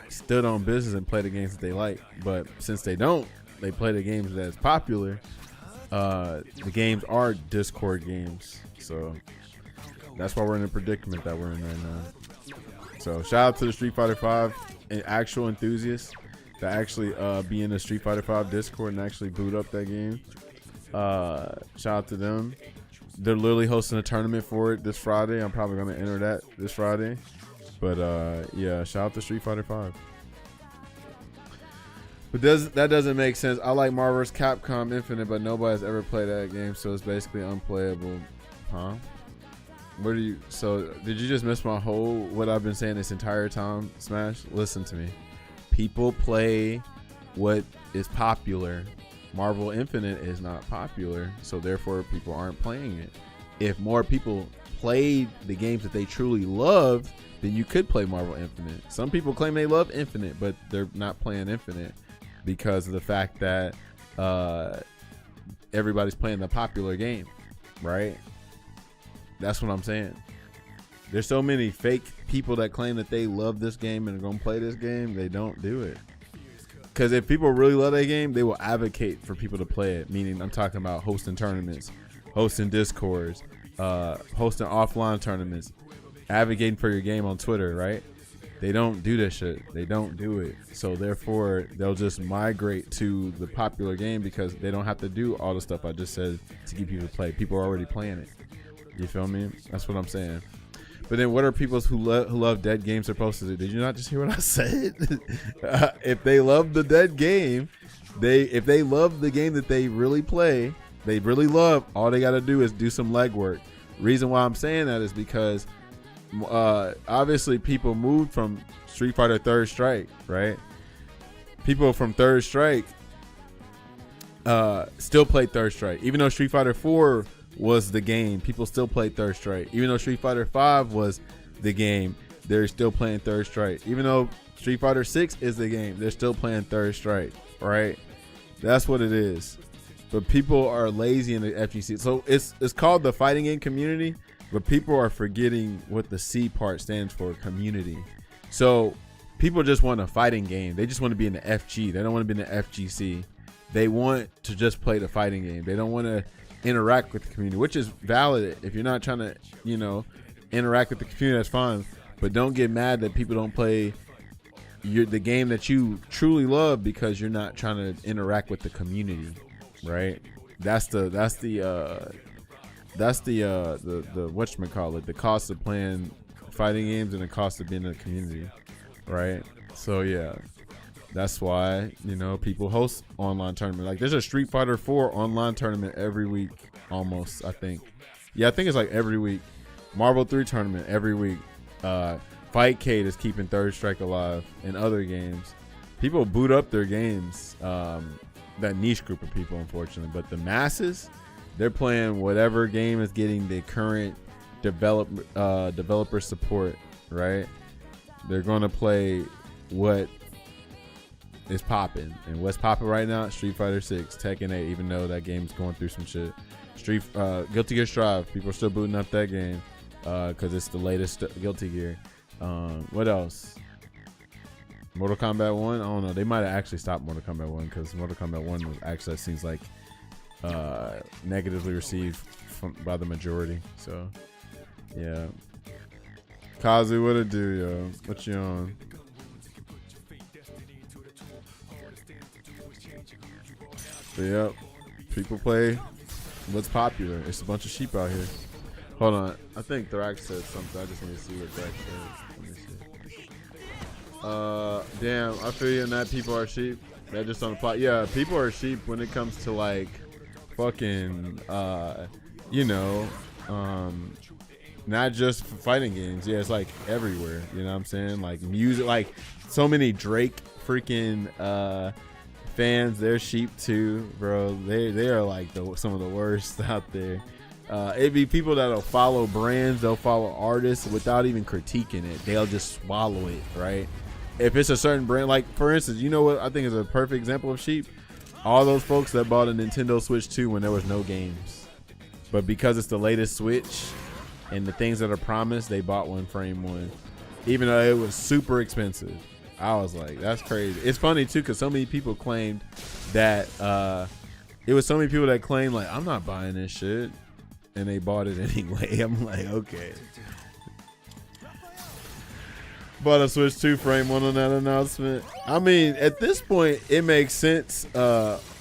stood on business and play the games that they like. But since they don't, they play the games that's popular. The games are Discord games, so that's why we're in the predicament that we're in right now. So shout out to the Street Fighter 5 and actual enthusiasts, that actually be in the Street Fighter 5 Discord and actually boot up that game. Shout out to them. They're literally hosting a tournament for it this Friday. I'm probably going to enter that this Friday. But yeah, shout out to Street Fighter 5. But that doesn't make sense. I like Marvel vs. Capcom Infinite, but nobody's ever played that game, so it's basically unplayable. Huh? So did you just miss my whole, what I've been saying this entire time, Smash? Listen to me. People play what is popular. Marvel Infinite is not popular, so therefore people aren't playing it. If more people played the games that they truly loved, then you could play Marvel Infinite. Some people claim they love Infinite, but they're not playing Infinite because of the fact that everybody's playing the popular game, right? That's what I'm saying. There's so many fake people that claim that they love this game and are going to play this game. They don't do it. Because if people really love that game, they will advocate for people to play it. Meaning, I'm talking about hosting tournaments, hosting Discords, hosting offline tournaments, advocating for your game on Twitter, right? They don't do this shit. They don't do it. So therefore, they'll just migrate to the popular game because they don't have to do all the stuff I just said to get people to play. People are already playing it. You feel me? That's what I'm saying. But then what are people who love dead games supposed to do? Did you not just hear what I said? If they love the dead game, if they love the game that they really play, they really love, all they got to do is do some legwork. Reason why I'm saying that is because obviously people moved from Street Fighter Third Strike, right? People from Third Strike still play Third Strike. Even though Street Fighter 4 was the game, people still played Third Strike. Even though Street Fighter 5 was the game, they're still playing Third Strike. Even though Street Fighter 6 is the game, they're still playing Third Strike, right? That's what it is. But people are lazy in the FGC. So it's called the fighting game community, but people are forgetting what the C part stands for, community. So people just want a fighting game. They just want to be in the FG. They don't want to be in the FGC. They want to just play the fighting game. They don't want to interact with the community, which is valid. If you're not trying to, interact with the community, that's fine. But don't get mad that people don't play the game that you truly love because you're not trying to interact with the community, right? That's the whatchamacallit, the cost of playing fighting games and the cost of being in the community, right? So yeah, that's why people host online tournaments. Like there's a Street Fighter 4 online tournament every week, almost. I think it's like every week. Marvel 3 tournament every week. Fightcade is keeping Third Strike alive and other games. People boot up their games. That niche group of people, unfortunately, but the masses, they're playing whatever game is getting the current developer support, right? They're going to play what is popping, and what's popping right now, Street Fighter 6, Tekken 8, even though that game's going through some shit. Guilty Gear Strive, people are still booting up that game because it's the latest Guilty Gear. What else? Mortal Kombat 1, I don't know. They might have actually stopped Mortal Kombat 1 because Mortal Kombat 1 was actually, seems like negatively received by the majority. So yeah, Kazu, what it do, yo? What you on? So yep, people play what's popular. It's a bunch of sheep out here. Hold on, I think Thrax said something. I just need to see what Thrax says. Let me see. Damn, I feel you in that people are sheep. That just on the plot. Yeah, people are sheep when it comes to like fucking not just fighting games. Yeah, it's like everywhere. You know what I'm saying? Like music, like so many Drake freaking fans, they're sheep too, bro. They are like some of the worst out there. It'd be people that'll follow brands, they'll follow artists without even critiquing it. They'll just swallow it, right? If it's a certain brand, like for instance, you know what I think is a perfect example of sheep? All those folks that bought a Nintendo Switch 2 when there was no games. But because it's the latest Switch and the things that are promised, they bought one frame one. Even though it was super expensive. I was like, that's crazy. It's funny too, because so many people claimed that it was so many people that claimed like, I'm not buying this shit. And they bought it anyway. I'm like, okay. Bought a Switch 2 frame one on that announcement. I mean, at this point, it makes sense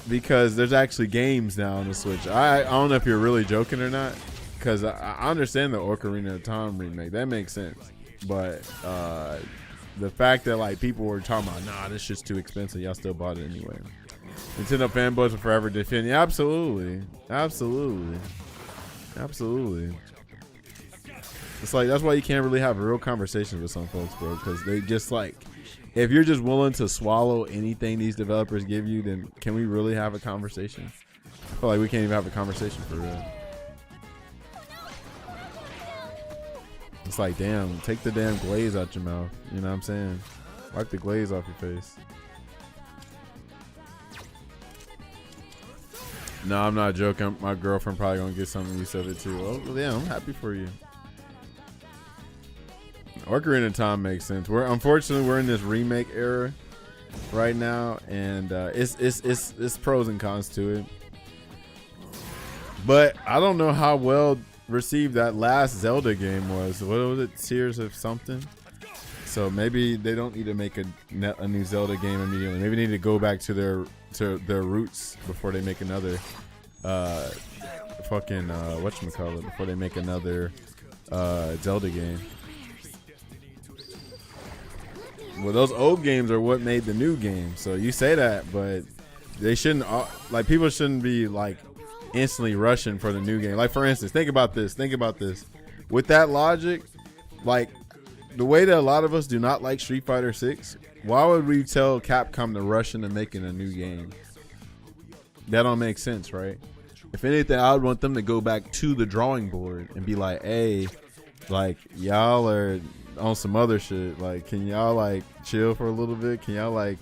because there's actually games now on the Switch. I don't know if you're really joking or not, because I understand the Ocarina of Time remake. That makes sense. But the fact that like people were talking about, nah, this shit's too expensive, y'all still bought it anyway. Nintendo fanboys will forever defend. Yeah, absolutely. It's like, that's why you can't really have real conversations with some folks, bro, because they just like, if you're just willing to swallow anything these developers give you, then can we really have a conversation? I feel like we can't even have a conversation for real. It's like, damn, take the damn glaze out your mouth. You know what I'm saying? Wipe the glaze off your face. No, I'm not joking. My girlfriend probably gonna get some use of it too. Oh, yeah, I'm happy for you. Ocarina of Time makes sense. Unfortunately we're in this remake era right now, and it's pros and cons to it. But I don't know how well received that last Zelda game was. What was it? Tears of something. So maybe they don't need to make a new Zelda game immediately. Maybe they need to go back to their roots before they make another whatchamacallit, before they make another Zelda game. Well, those old games are what made the new game. So you say that, but they shouldn't, like, people shouldn't be like instantly rushing for the new game. Like, for instance, think about this. With that logic, like the way that a lot of us do not like Street Fighter 6, why would we tell Capcom to rush into making a new game? That don't make sense, right? If anything, I would want them to go back to the drawing board and be like, hey, like, y'all are on some other shit. Like, can y'all like chill for a little bit? Can y'all like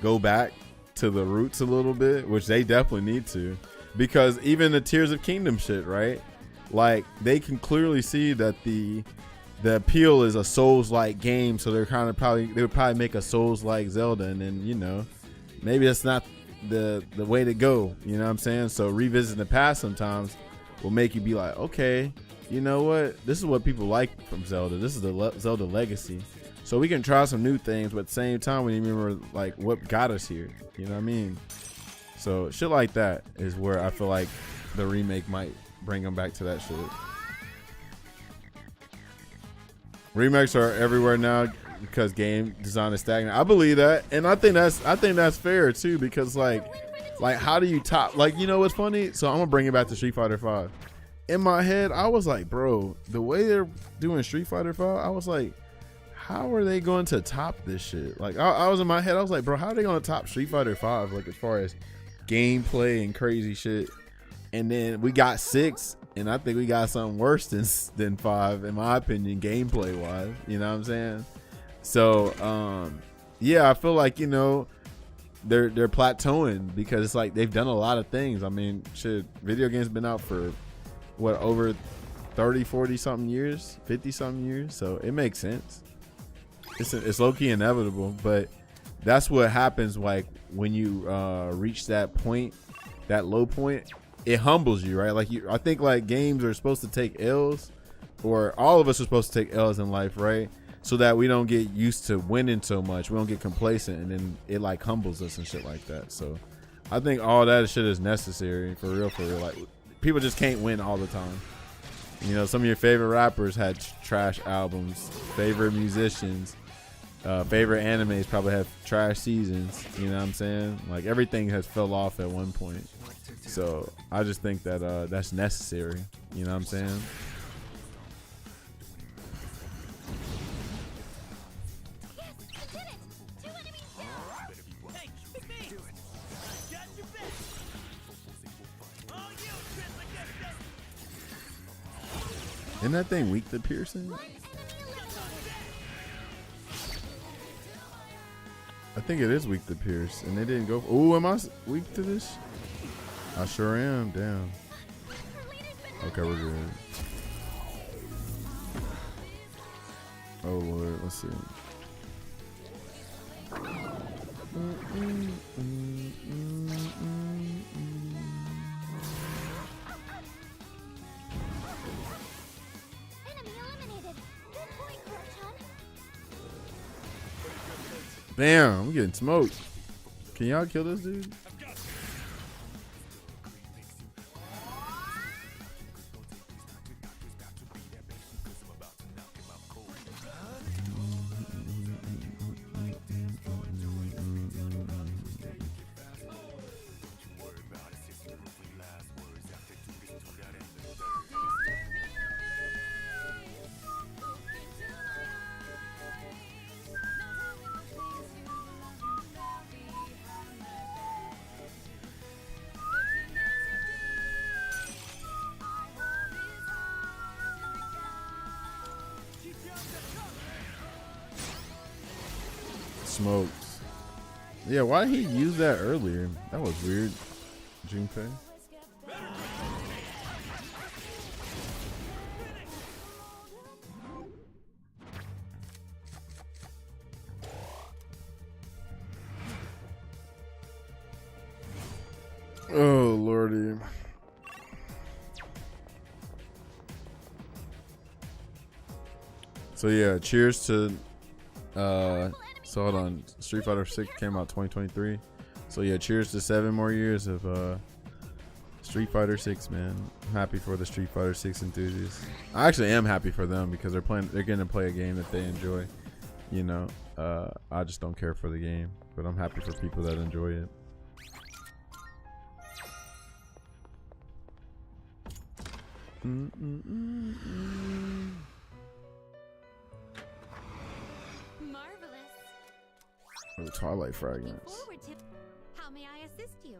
go back to the roots a little bit? Which they definitely need to, because even the Tears of Kingdom shit, right? Like, they can clearly see that the appeal is a Souls-like game, so they would probably make a Souls-like Zelda, and then, you know, maybe that's not the way to go. You know what I'm saying? So revisiting the past sometimes will make you be like, okay, you know what? This is what people like from Zelda. This is the Zelda legacy. So we can try some new things, but at the same time, we remember like what got us here. You know what I mean? So shit like that is where I feel like the remake might bring them back to that shit. Remakes are everywhere now because game design is stagnant. I believe that, and I think that's fair too, because like how do you top, like, you know what's funny? So I'm gonna bring it back to Street Fighter 5. In my head, I was like, bro, the way they're doing Street Fighter 5, I was like, how are they going to top this shit? Like, I was in my head, I was like, bro, how are they going to top Street Fighter 5? Like, as far as gameplay and crazy shit. And then we got 6, and I think we got something worse than 5, in my opinion, gameplay wise. You know what I'm saying? So, yeah, I feel like, you know, they're plateauing because it's like they've done a lot of things. I mean, shit, video games been out for what, over 30, 40 something years, 50 something years. So it makes sense. It's low-key inevitable, but that's what happens. Like when you reach that point, that low point, it humbles you, right? Like I think like games are supposed to take L's, or all of us are supposed to take L's in life, right? So that we don't get used to winning so much, we don't get complacent, and then it like humbles us and shit like that. So I think all that shit is necessary for real. Like, people just can't win all the time. You know, some of your favorite rappers had trash albums. Favorite musicians, favorite animes probably have trash seasons. You know what I'm saying? Like, everything has fell off at one point. So I just think that that's necessary. You know what I'm saying? Isn't that thing weak to piercing? I think it is weak to pierce, and they didn't go. Oh, am I weak to this? I sure am. Damn. Okay, we're good. Oh Lord, let's see. Bam! I'm getting smoked. Can y'all kill this dude? Smoked. Yeah, why did he use that earlier? That was weird. Junpei. Oh lordy. So yeah, cheers to so hold on, Street Fighter 6 came out 2023. So yeah, cheers to 7 more years of Street Fighter 6, man. I'm happy for the Street Fighter 6 enthusiasts. I actually am happy for them because they're going to play a game that they enjoy. You know, I just don't care for the game, but I'm happy for people that enjoy it. Oh, Twilight Fragments. How may I assist you?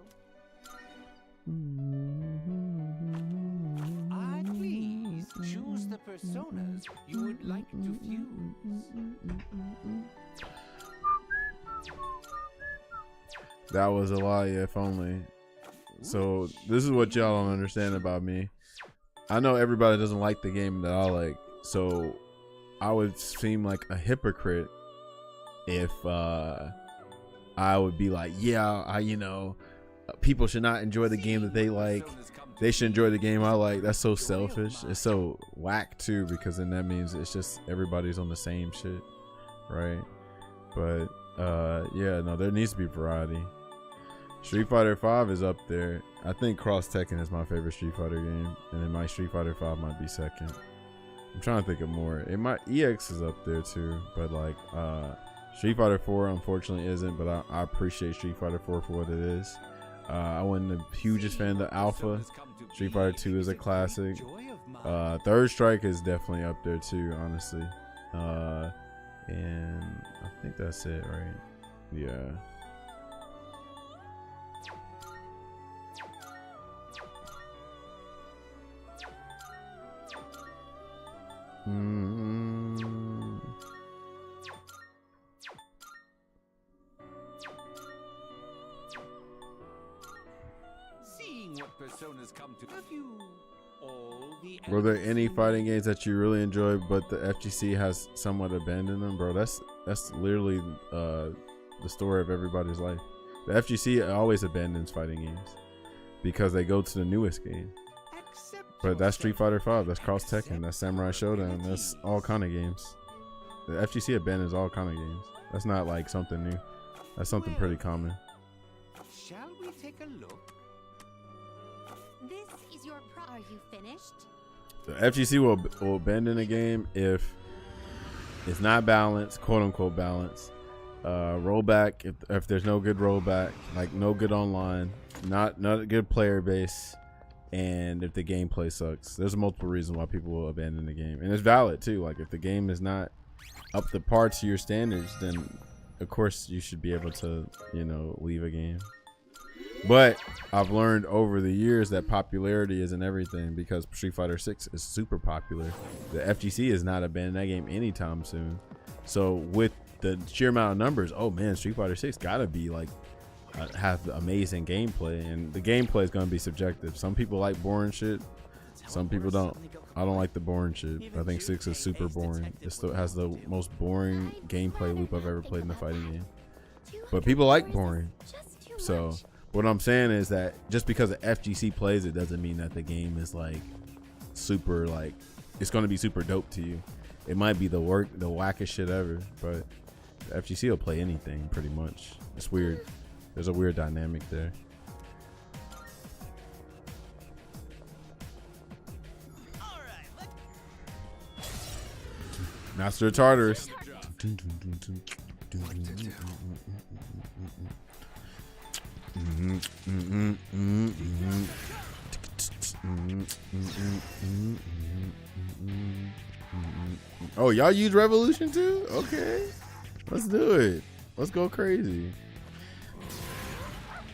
Please choose the personas you would like to fuse. That was a lie, if only. So this is what y'all don't understand about me. I know everybody doesn't like the game that I like, so I would seem like a hypocrite if I would be like, yeah, people should not enjoy the game that they like. They should enjoy the game I like. That's so selfish. It's so whack too, because then that means it's just everybody's on the same shit, right? But yeah, no, there needs to be variety. Street Fighter 5 is up there. I think Cross Tekken is my favorite Street Fighter game, and then my Street Fighter 5 might be second. I'm trying to think of more. It might EX is up there too, but like Street Fighter 4 unfortunately isn't, but I appreciate Street Fighter 4 for what it is. I wasn't the hugest fan of the Alpha. Street Fighter 2 is a classic. Third Strike is definitely up there too, honestly. And I think that's it, right? Yeah. Seeing what personas come to have you all the Were there any fighting games that you really enjoyed, but the FGC has somewhat abandoned them, bro? That's literally the story of everybody's life. The FGC always abandons fighting games because they go to the newest game. But that's Street Fighter 5, that's Cross Tekken, that's Samurai Showdown, that's all kind of games. The FGC abandons all kind of games. That's not like something new. That's something pretty common. Shall we take a look? This is your Are you finished? The FGC will abandon a game if it's not balanced, quote unquote balanced. Rollback, if there's no good rollback, like no good online, not a good player base, and if the gameplay sucks. There's multiple reasons why people will abandon the game, and it's valid too. Like if the game is not up to par to your standards, then of course you should be able to, leave a game. But I've learned over the years that popularity isn't everything, because Street Fighter 6 is super popular. The FGC is not abandoning that game anytime soon. So with the sheer amount of numbers, oh man, Street Fighter 6 gotta be like have amazing gameplay, and the gameplay is gonna be subjective. Some people like boring shit, some people don't. I don't like the boring shit. I think 6 is super boring. It still has the most boring gameplay loop I've ever played in a fighting game. But people like boring. So what I'm saying is that just because the FGC plays it doesn't mean that the game is like super, like it's gonna be super dope to you. It might be the wackest shit ever, but The FGC will play anything pretty much. It's weird. There's a weird dynamic there. Master of Tartarus. Oh, y'all use Revolution too? Okay. Let's do it. Let's go crazy.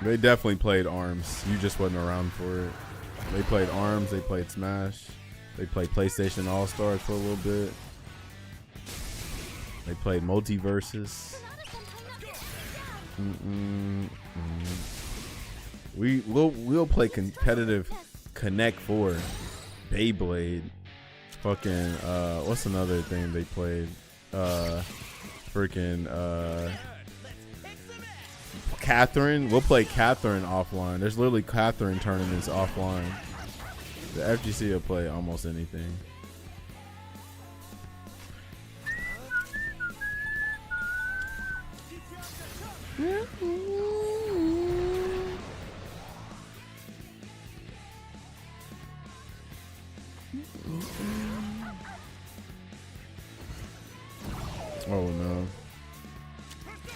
They definitely played ARMS. You just wasn't around for it. They played ARMS. They played Smash. They played PlayStation All-Stars for a little bit. They played Multiverses. We'll play competitive Connect 4, Beyblade, fucking what's another thing they played? Catherine. We'll play Catherine offline. There's literally Catherine tournaments offline. The FGC will play almost anything. Oh no.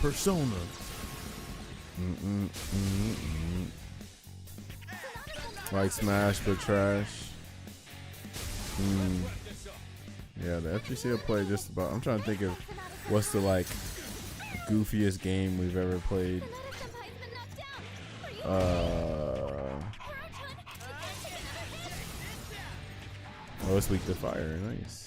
Persona. Like Smash but trash. Yeah, the FGC will play just about. I'm trying to think of what's the like goofiest game we've ever played. Oh, it's weak to fire. Nice.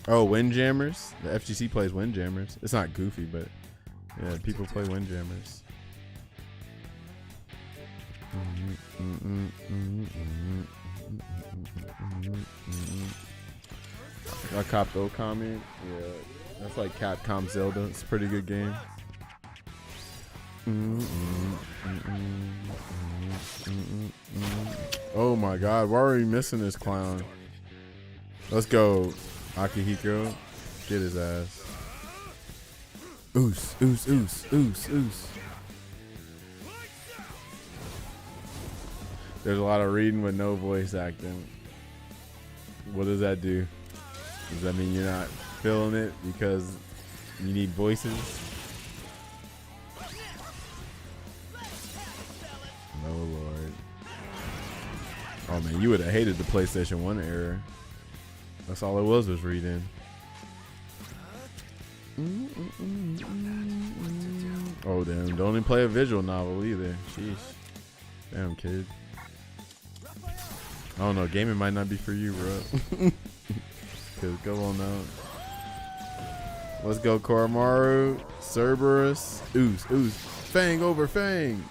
Oh, Windjammers. The FGC plays Windjammers. It's not goofy, but yeah, people play Windjammers. I copped Okami. Yeah, that's like Capcom Zelda. It's a pretty good game. Oh my god, why are we missing this clown? Let's go, Akihiko. Get his ass. Oos, oos, oos, oos, oos. There's a lot of reading with no voice acting. What does that do? Does that mean you're not feeling it because you need voices? No lord. Oh man, you would have hated the PlayStation 1 era. That's all it was reading. Oh damn, don't even play a visual novel either. Sheesh. Damn kid. I don't know, gaming might not be for you, bro. Cause go on now. Let's go, Koromaru, Cerberus, Ooze, Ooze, Fang over Fang.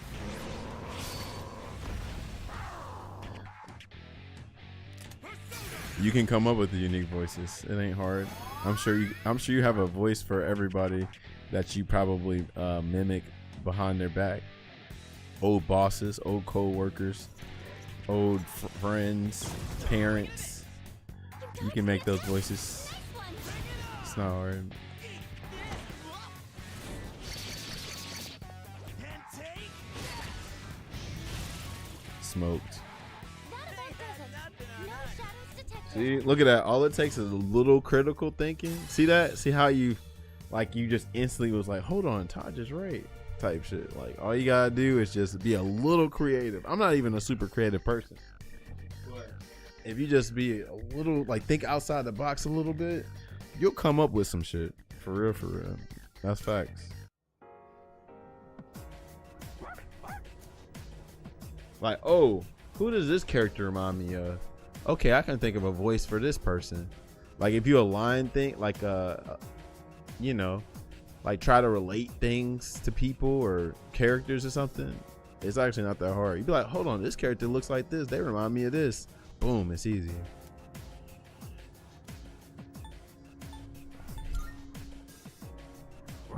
You can come up with the unique voices. It ain't hard. I'm sure you have a voice for everybody that you probably mimic behind their back. Old bosses, old co-workers, old friends, parents. You can make those voices. It's not hard. Smoked. See, look at that. All it takes is a little critical thinking. See that? See how you just instantly was like, hold on, Todd is right type shit. Like, all you gotta do is just be a little creative. I'm not even a super creative person. But if you just be a little, like, think outside the box a little bit, you'll come up with some shit. For real, for real. That's facts. Like, oh, who does this character remind me of? Okay, I can think of a voice for this person. Like, if you align things, like, you know, like try to relate things to people or characters or something, it's actually not that hard. You'd be like, hold on, this character looks like this. They remind me of this. Boom, it's easy.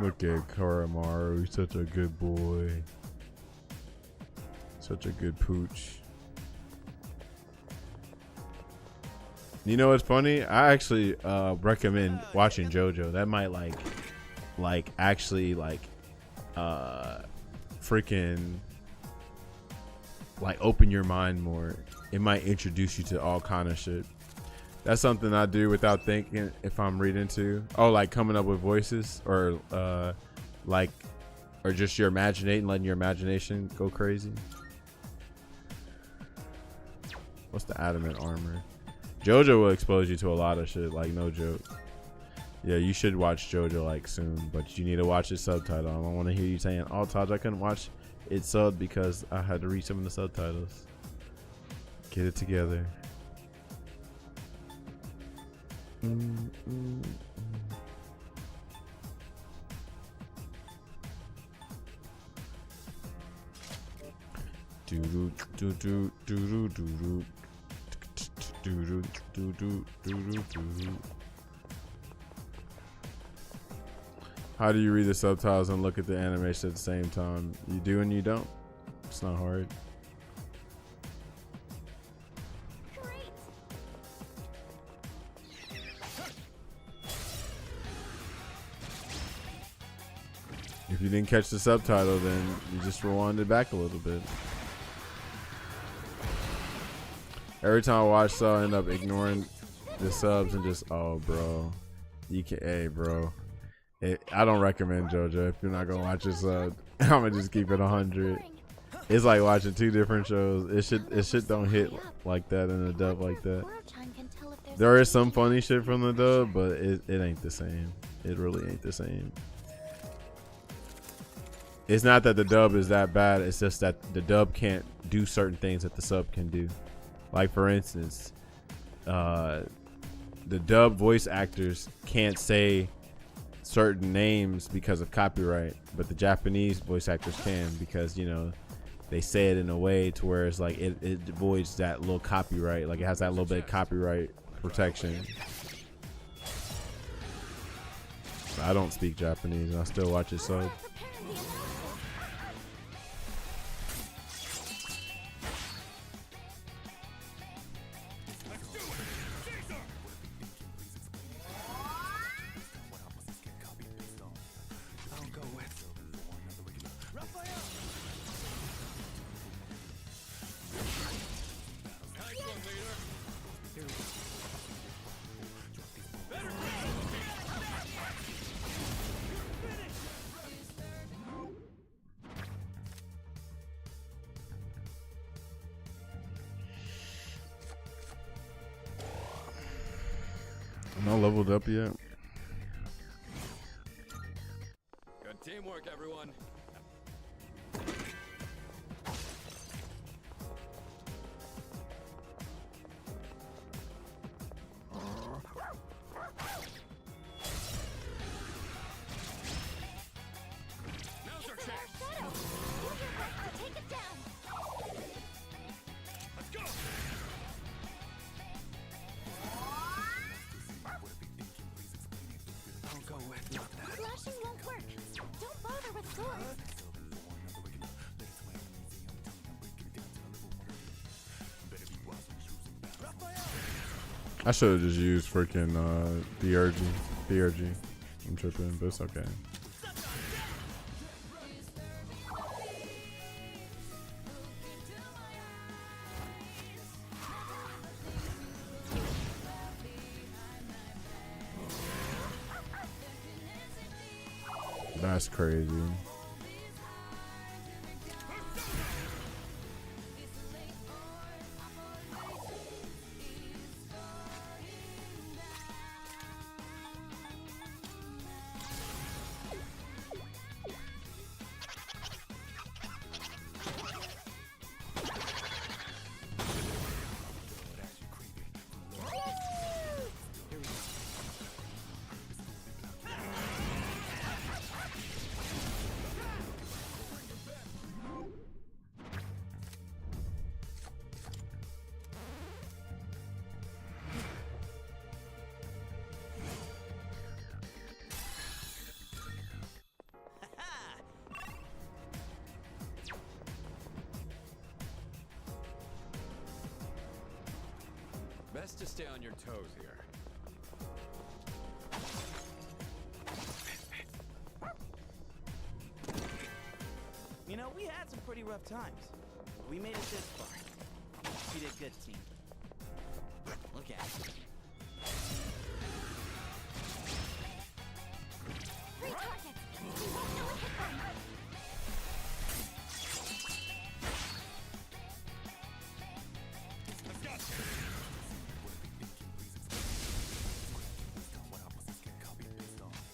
Look at Koromaru, he's such a good boy. Such a good pooch. You know what's funny? I actually recommend watching JoJo. That might actually freaking open your mind more. It might introduce you to all kind of shit. That's something I do without thinking if I'm reading to. Oh, like coming up with voices or just your imagination, letting your imagination go crazy. What's the adamant armor? JoJo will expose you to a lot of shit, like no joke. Yeah, you should watch JoJo like soon, but you need to watch it subtitle. I don't want to hear you saying, "Oh, Taj, I couldn't watch it subbed because I had to read some of the subtitles." Get it together. How do you read the subtitles and look at the animation at the same time? You do and you don't. It's not hard. If you didn't catch the subtitle, then you just rewind it back a little bit. Every time I watch, so I end up ignoring the subs and just, oh, bro. You can, hey, bro. I don't recommend JoJo if you're not gonna watch it sub. I'm gonna just keep it 100. It's like watching two different shows. It shit don't hit like that in a dub like that. There is some funny shit from the dub, but it ain't the same. It really ain't the same. It's not that the dub is that bad. It's just that the dub can't do certain things that the sub can do. Like for instance, the dub voice actors can't say certain names because of copyright, but the Japanese voice actors can, because you know they say it in a way to where it's like it avoids that little copyright, like it has that little bit of copyright protection. I don't speak Japanese and I still watch it sub. I'm not leveled up yet. Good teamwork, everyone. Now's your chance. Take it down. Let's go. I'll go with not that. Flashing won't work. Don't bother with swords. I should have just used freaking DRG. I'm tripping, but it's okay. That's crazy. Best to stay on your toes here. You know, we had some pretty rough times. We made it this far. We did good, team. Look at it. Three targets! We won't know it hit them!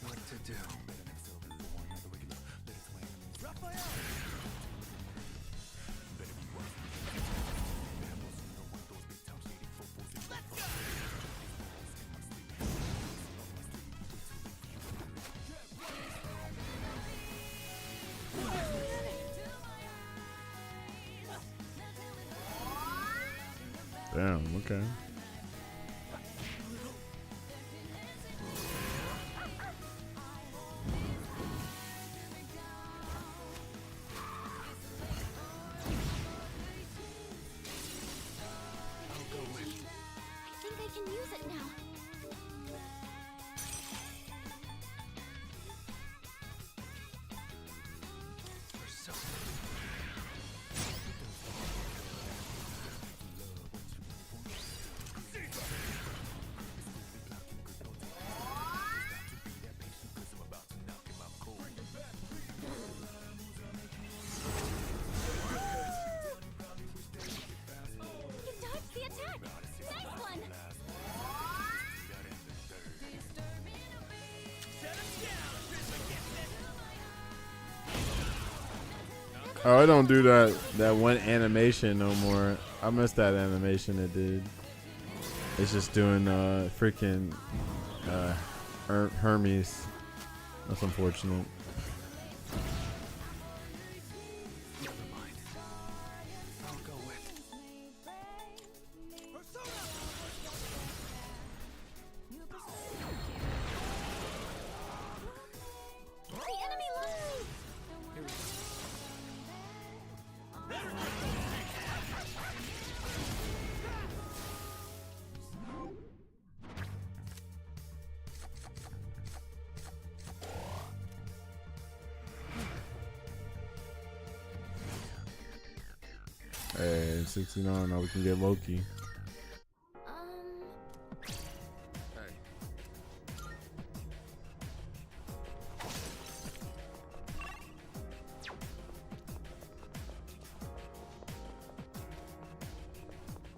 What to do? Damn, okay. I think I can use it now. You dodged the attack! Nice one! Oh, I don't do that one animation no more. I missed that animation it did. It's just doing freaking Hermes. That's unfortunate. The enemy lost! Hey, 69. Now we can get Loki. Hey.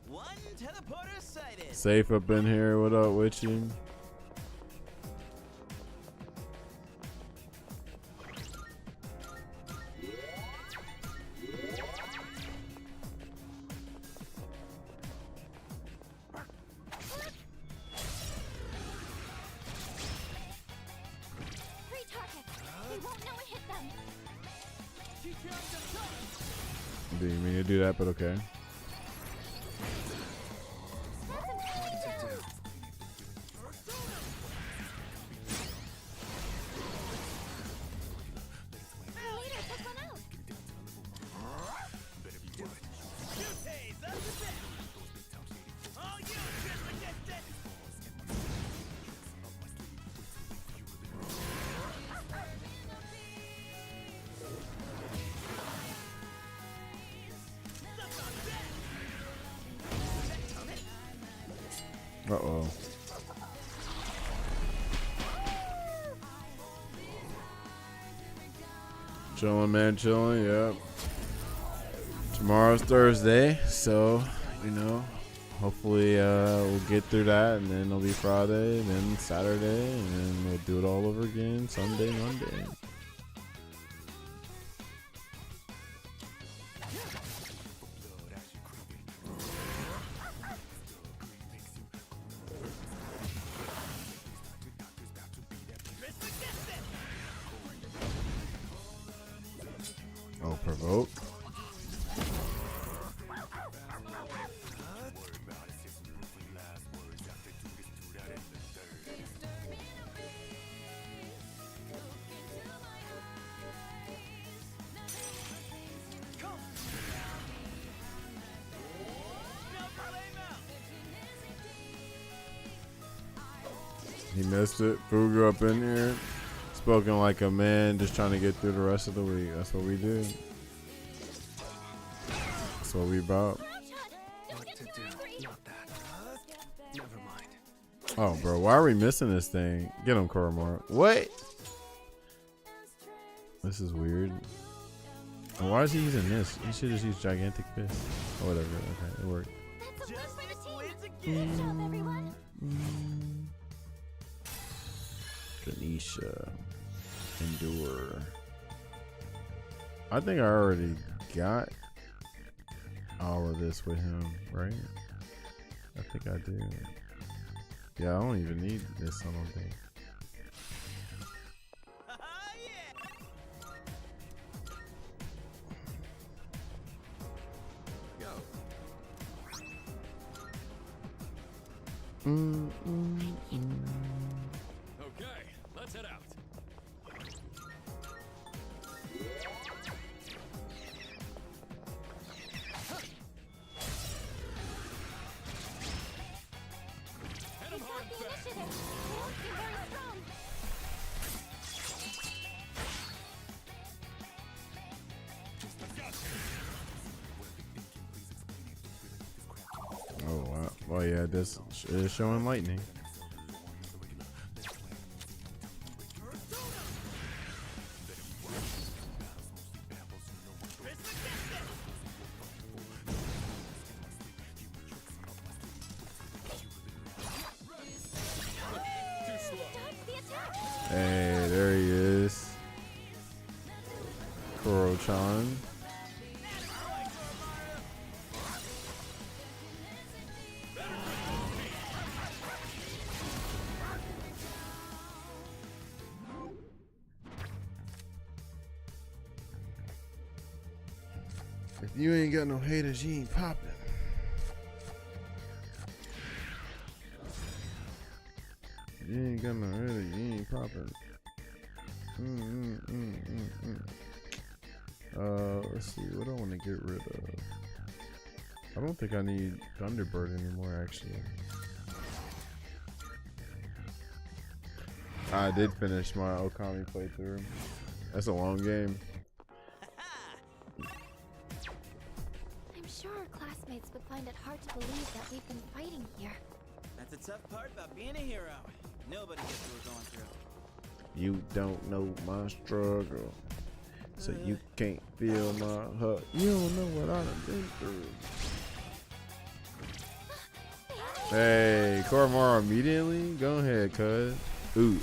One teleporter sighted. Safe up in here. What up, Witchy? Three targets! We won't know it hit them! Didn't mean to do that, but okay. Leader took one out! Uh-oh. Chilling, man, chilling, yep. Tomorrow's Thursday, so, you know, hopefully we'll get through that, and then it'll be Friday, and then Saturday, and then we'll do it all over again Sunday, Monday. Oh, provoke. He missed it. Fugu up in here. Spoken like a man, just trying to get through the rest of the week. That's what we do. That's what we about. What to do? Not that. Never mind. Oh, bro, why are we missing this thing? Get him, Koromor. What? This is weird. And why is he using this? He should just use gigantic fist. Or whatever. Okay, it worked. Ganesha. Endure. I think I already got all of this with him, right? I think I do. Yeah, I don't even need this, I don't think. Okay, let's head out. Hit him hard and fast. Oh wow. Well, yeah, this is showing lightning. Hey, there he is. Koro-chan. If you ain't got no haters, you ain't popping. You ain't got no haters, you ain't popping. Let's see, what do I want to get rid of? I don't think I need Thunderbird anymore, actually. I did finish my Okami playthrough. That's a long game. I'm sure our classmates would find it hard to believe that we've been fighting here. That's the tough part about being a hero. Nobody gets what we're going through. You don't know my struggle, so you can't feel my hurt. You don't know what I've been through. Hey, Koromor immediately? Go ahead, cuz. Ooh.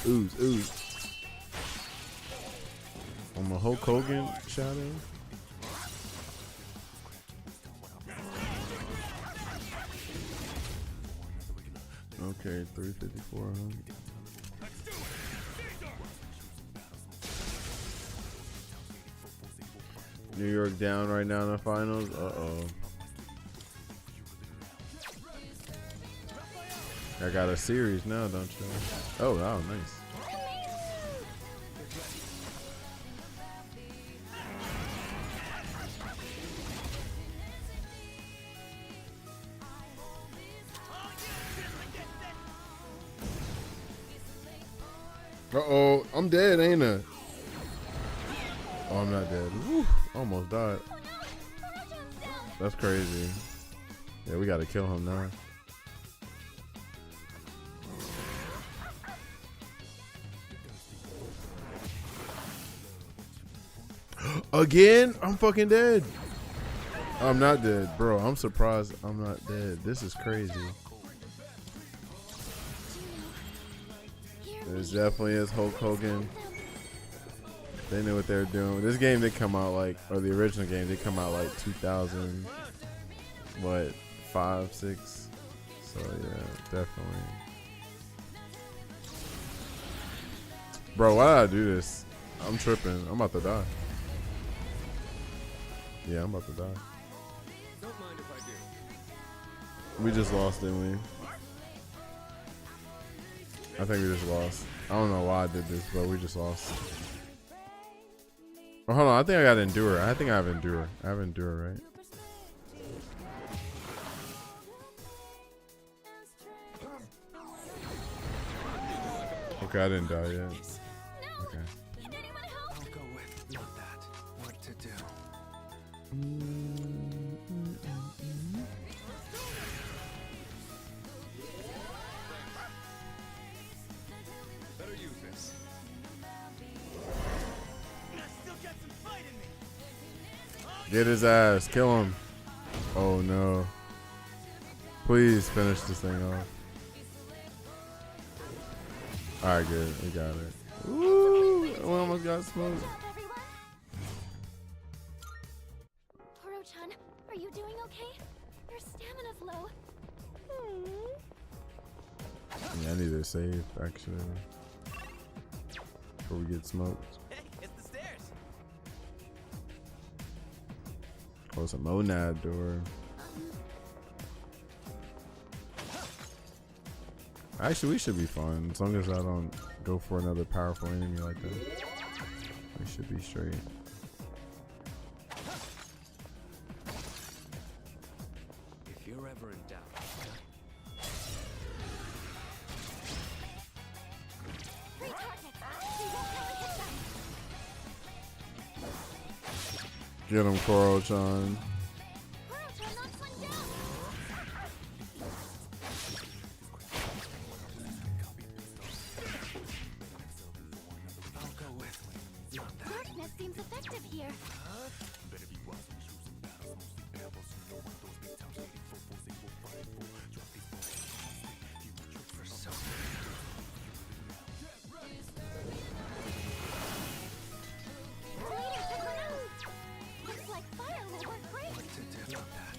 On my Hulk Hogan shadow. Okay, 354. New York down right now in the finals. Uh-oh. I got a series now, don't you? Oh, wow, nice. Uh-oh, I'm dead, ain't I? Oh, I'm not dead. Woo, almost died. That's crazy. Yeah, we gotta kill him now. Again? I'm fucking dead. I'm not dead, bro. I'm surprised I'm not dead. This is crazy. There's definitely is Hulk Hogan. They knew what they were doing. This game did come out like, or the original game did come out like 2000, what, 5, 6? So yeah, definitely. Bro, why did I do this? I'm tripping. I'm about to die. Yeah, I'm about to die. Don't mind if I do. We just lost, didn't we? I think we just lost. I don't know why I did this, but we just lost. Oh, hold on, I think I got Endure. I think I have Endure. I have Endure, right? Okay, I didn't die yet. Okay. Can anyone help? I'll go with not that. What to do? Better use this. Get his ass. Kill him. Oh no. Please finish this thing off. Alright, good. We got it. Ooh, we almost got smoked. Koro-chan, are you doing okay? Your stamina's low. Yeah, I need to save actually before we get smoked. Hey, it's the stairs. Oh, it's a monad door. Actually, we should be fine as long as I don't go for another powerful enemy like that. We should be straight. If you're ever in doubt, Three targets. They won't really hit them. Get him, Koro-chan. Koro-chan knocks one down. I'll go with not that. Darkness seems effective here. Later, check one out. Looks like fire will work great. Not that.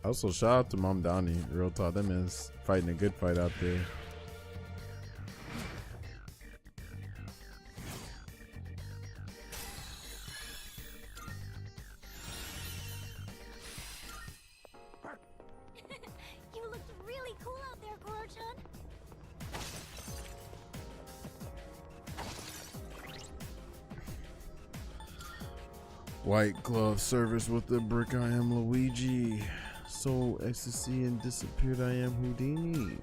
Also, shout out to Mom Donnie. Real talk, them is fighting a good fight out there. You looked really cool out there, Koro-chan. White glove service with the brick. I am Luigi. Soul ecstasy and disappeared. I am Houdini.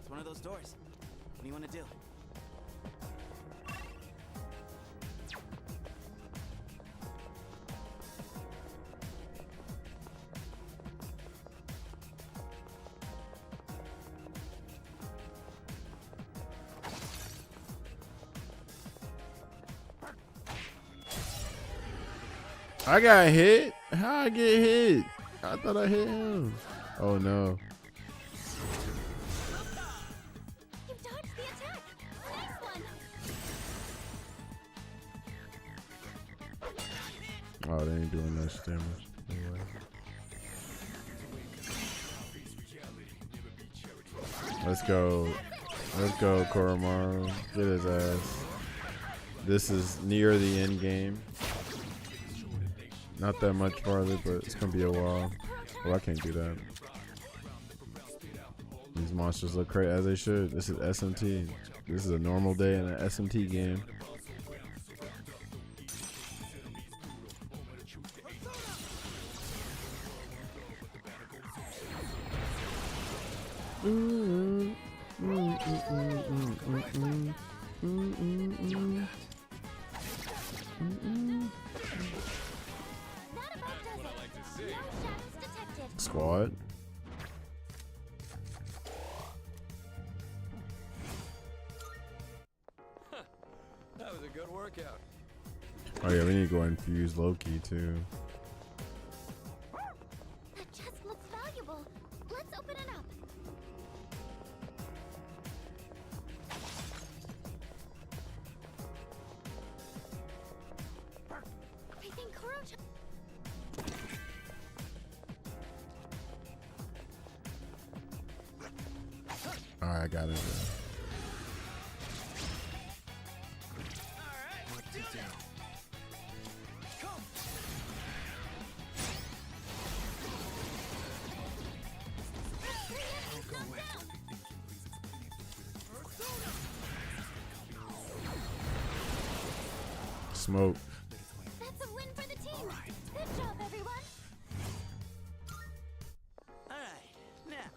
It's one of those doors. What do you want to do? I got hit? How I get hit? I thought I hit him. Oh no. You dodged the attack. Nice one. Oh, they ain't doing much damage. Anyway. Let's go. Let's go, Koromaru. Get his ass. This is near the end game. Not that much farther, but it's gonna be a while. Well, I can't do that. These monsters look great as they should. This is SMT. This is a normal day in an SMT game. Squad. that was a good workout. Oh yeah, we need to go infuse Loki too. That chest looks valuable. Let's open it up. Alright, I got it. What to do? I'll go with. Smoke. That's a win for the team. Good job, everyone. All right, now.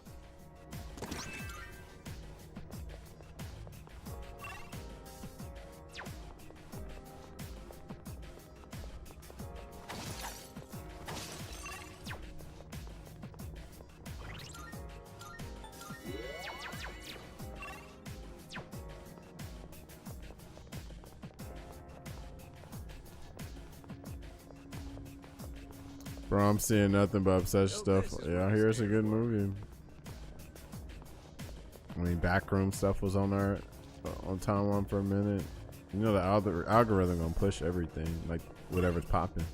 Bro, I'm seeing nothing but such stuff. Yeah, I hear it's a good movie. I mean, backroom stuff was on our on timeline for a minute. You know, the algorithm gonna push everything, like whatever's popping.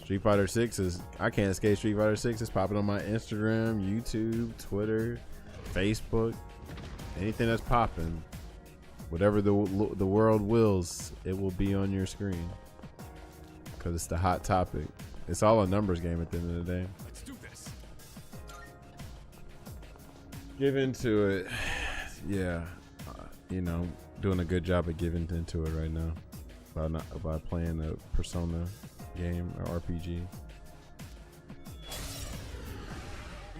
Street Fighter 6 is, I can't escape Street Fighter 6. It's popping on my Instagram, YouTube, Twitter, Facebook, anything that's popping. Whatever the world wills, it will be on your screen. Cause it's the hot topic. It's all a numbers game at the end of the day. Let's do this. Give into it. Yeah. You know, doing a good job of giving into it right now. By playing a Persona game or RPG.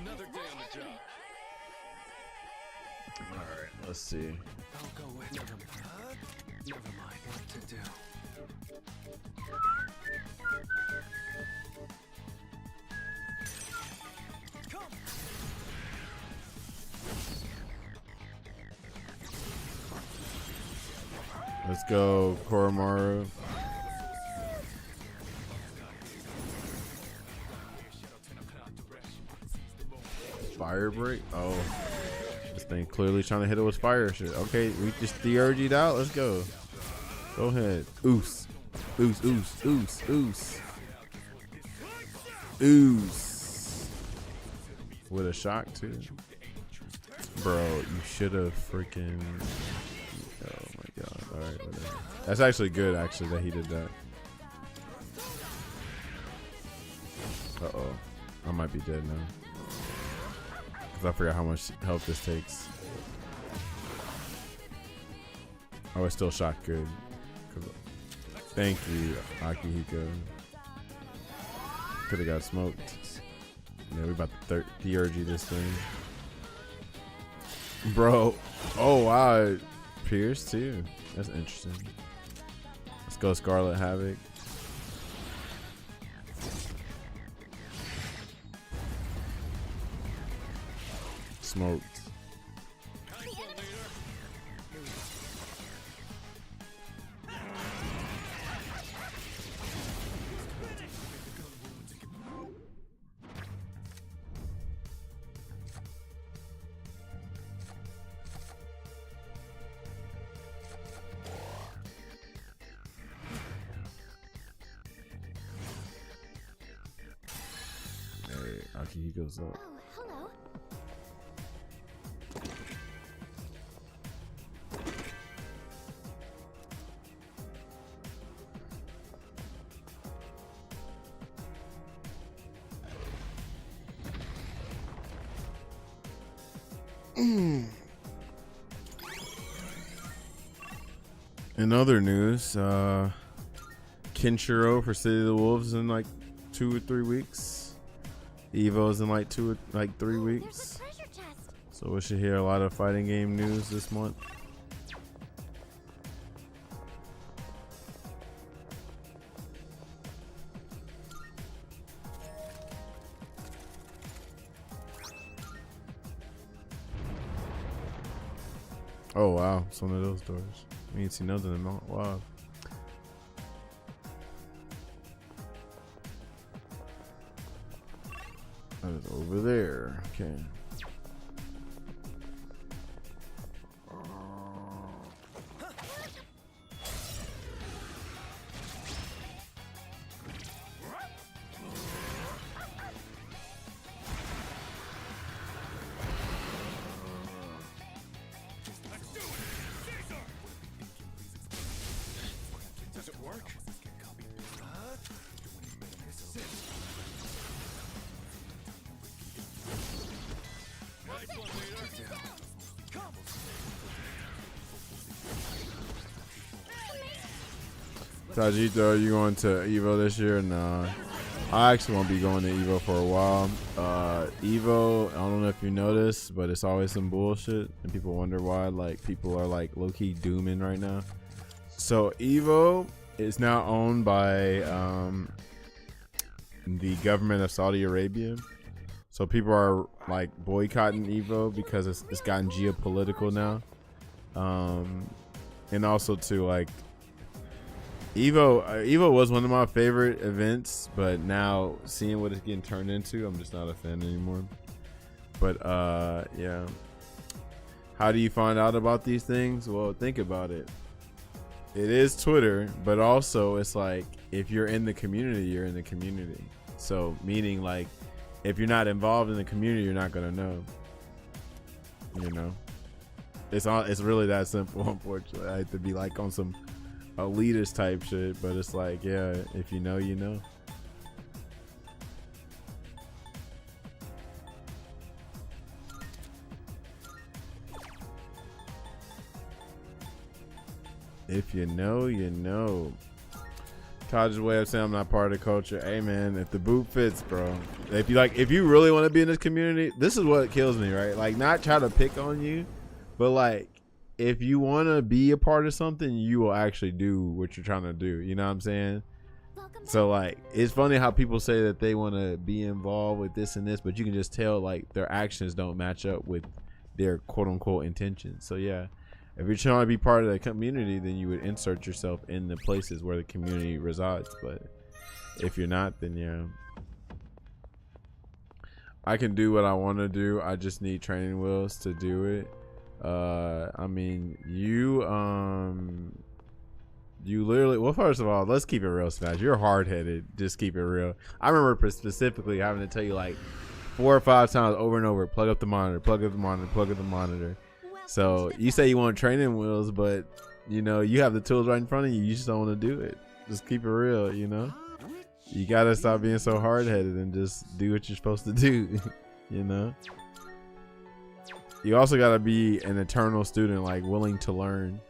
Another day on the job. Alright, let's see. I'll go with. Never mind. What to do? Let's go, Koromaru. Fire break? Oh. This thing clearly trying to hit it with fire shit. Okay, we just theurgied out. Let's go. Go ahead. Oos. Oos, oos, oos, oos. Oos. With a shock, too. Bro, you should have freaking... Oh my god. Alright, whatever. That's actually good, actually, that he did that. Uh-oh. I might be dead now. Because I forgot how much health this takes. Oh, it's still shot good. Thank you, Akihiko. Could have got smoked. Yeah, we about to theurgy this thing. Bro. Oh, wow. Pierce, too. That's interesting. Let's go Scarlet Havoc. Smoked. Hey, Akihiko's up. Oh, hello. In other news, Kenshiro for City of the Wolves in like 2 or 3 weeks. Evo's in like 3 weeks. So we should hear a lot of fighting game news this month. Oh wow, it's one of those doors. We ain't seen nothing in a while. That is over there. Okay. Tajito, are you going to Evo this year? Nah. I actually won't be going to Evo for a while. Evo, I don't know if you noticed, but it's always some bullshit, and people wonder why. Like, people are like low-key dooming right now. So Evo is now owned by the government of Saudi Arabia. So people are like boycotting Evo because it's gotten geopolitical now. And also too, like, Evo was one of my favorite events, but now seeing what it's getting turned into, I'm just not a fan anymore. But yeah. How do you find out about these things? Well, think about it. It is Twitter, but also it's like, if you're in the community, you're in the community. So meaning, like, if you're not involved in the community, you're not gonna know. You know, it's really that simple. Unfortunately, I have to be like on some elitist type shit, but it's like, yeah, if you know, you know. If you know, you know. Taj's way of saying I'm not part of the culture. Hey man, if the boot fits, bro. If you really want to be in this community, this is what kills me, right? Like, not try to pick on you, but like, if you want to be a part of something, you will actually do what you're trying to do. You know what I'm saying? So like, it's funny how people say that they want to be involved with this and this, but you can just tell like their actions don't match up with their quote unquote intentions. So yeah, if you're trying to be part of the community, then you would insert yourself in the places where the community resides. But if you're not, then yeah, I can do what I want to do. I just need training wheels to do it. I mean, you literally, well, first of all, let's keep it real, Smash. You're hard-headed. Just keep it real. I remember specifically having to tell you like 4 or 5 times over and over, plug up the monitor, plug up the monitor, plug up the monitor. So you say you want training wheels, but you know, you have the tools right in front of you. You just don't want to do it. Just keep it real, you know? You gotta stop being so hard-headed and just do what you're supposed to do, you know? You also gotta be an eternal student, like willing to learn,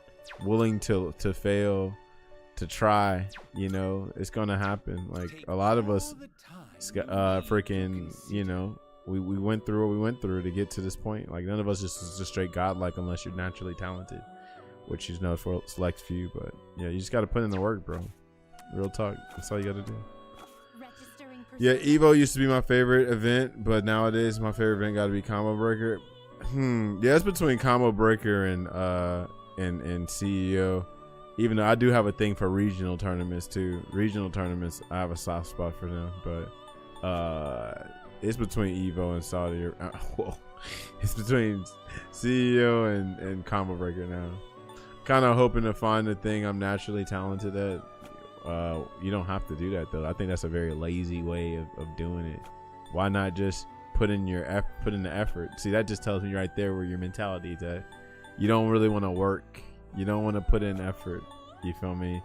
willing to fail, to try. You know, it's gonna happen. Like, a lot of us, freaking, you know, we went through what we went through to get to this point. Like, none of us just straight godlike unless you're naturally talented, which is for a select few. But yeah, you just gotta put in the work, bro. Real talk. That's all you gotta do. Yeah, Evo used to be my favorite event, but nowadays my favorite event gotta be Combo Breaker. Yeah, it's between Combo Breaker and CEO. Even though I do have a thing for regional tournaments too. Regional tournaments, I have a soft spot for them, but it's between Evo and Saudi. It's between CEO and Combo Breaker now. Kind of hoping to find the thing I'm naturally talented at. You don't have to do that though. I think that's a very lazy way of doing it. Why not just put in the effort? See, that just tells me right there where your mentality is at. You don't really want to work. You don't want to put in effort. You feel me?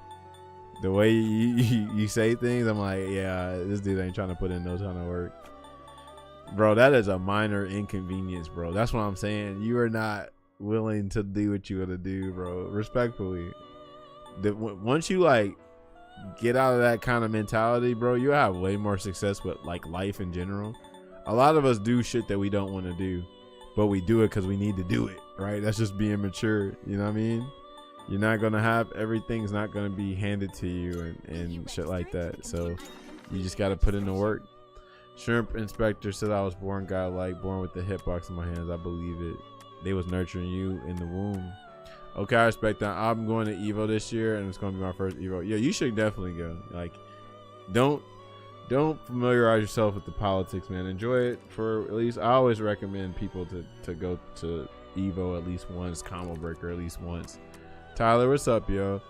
The way you say things, I'm like, yeah, this dude ain't trying to put in no ton of work. Bro, that is a minor inconvenience, bro. That's what I'm saying. You are not willing to do what you want to do, bro. Respectfully. Once you like get out of that kind of mentality, bro, you have way more success with like life in general. A lot of us do shit that we don't want to do, but we do it because we need to do it, right? That's just being mature. You know what I mean? You're not gonna have, everything's not gonna be handed to you and shit like that. So you just gotta put in the work. Shrimp Inspector said I was born godlike, born with the hitbox in my hands. I believe it. They was nurturing you in the womb. Okay, I respect that. I'm going to Evo this year, and it's gonna be my first Evo. Yeah, you should definitely go. Like, don't familiarize yourself with the politics, man. Enjoy it for at least. I always recommend people to go to Evo at least once, Combo Breaker at least once. Tyler, what's up, yo?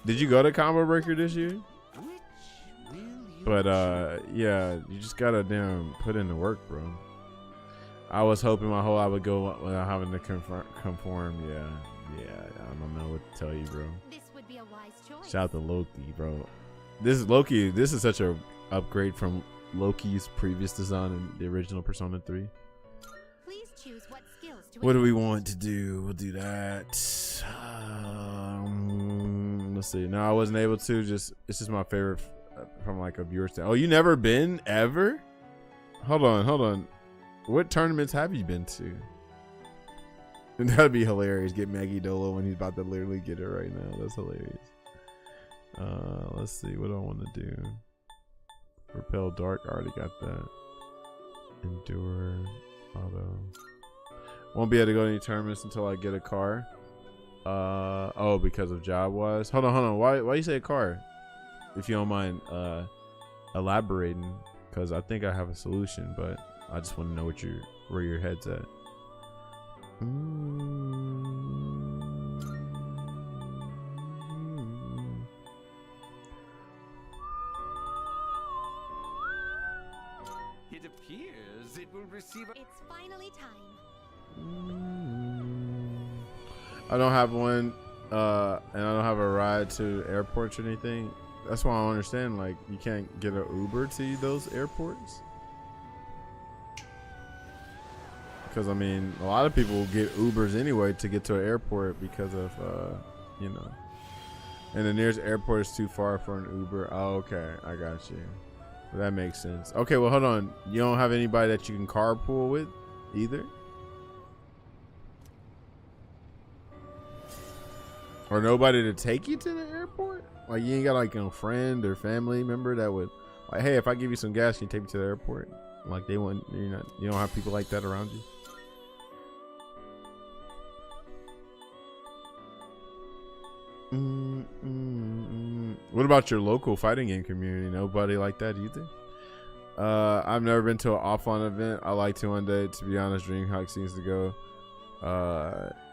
Did you go to Combo Breaker this year? But yeah, you just gotta damn put in the work, bro. I was hoping my whole I would go without having to conform. Yeah, I don't know what to tell you, bro. This would be a wise choice. Shout out to Loki, bro. This is Loki. This is such a upgrade from Loki's previous design in the original Persona 3. Please choose what skills to What do we want to do? We'll do that. Let's see. No, I wasn't able to. It's just my favorite from like a viewer stand. Oh, you never been ever? Hold on. What tournaments have you been to? That'd be hilarious. Get Maggie Dolo when he's about to literally get it right now. That's hilarious. Let's see. What do I want to do? Repel Dark. I already got that. Endure. Auto. Won't be able to go to any tournaments until I get a car. Oh, because of job wise. Hold on. Why you say a car? If you don't mind elaborating, because I think I have a solution, but I just want to know where your head's at. It appears it will receive. It's finally time. I don't have one, and I don't have a ride to airports or anything. That's why I don't understand. Like, you can't get an Uber to those airports. Because I mean, a lot of people get Ubers anyway to get to an airport because of, you know, and the nearest airport is too far for an Uber. Oh, okay, I got you. Well, that makes sense. Okay, well, hold on. You don't have anybody that you can carpool with either? Or nobody to take you to the airport? Like, you ain't got like a friend or family member that would, like, hey, if I give you some gas, can you take me to the airport? Like, they want, you don't have people like that around you. What about your local fighting game community? Nobody like that either? I've never been to an offline event. I like to one day. To be honest, DreamHack seems to go.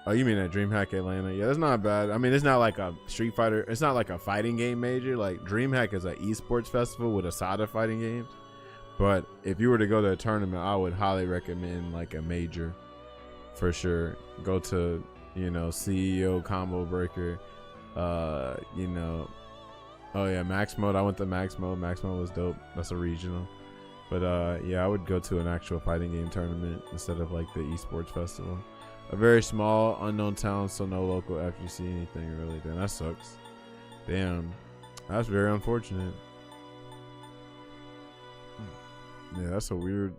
Oh, you mean at DreamHack Atlanta? Yeah, that's not bad. I mean, it's not like a Street Fighter. It's not like a fighting game major. Like, DreamHack is an esports festival with Asada fighting games. But if you were to go to a tournament, I would highly recommend like a major for sure. Go to, CEO Combo Breaker. Oh yeah, Max Mode. I went to Max Mode. Max Mode was dope. That's a regional. But yeah, I would go to an actual fighting game tournament instead of like the esports festival. A very small, unknown town, so no local FGC anything really. Then that sucks. Damn, that's very unfortunate. Yeah, that's a weird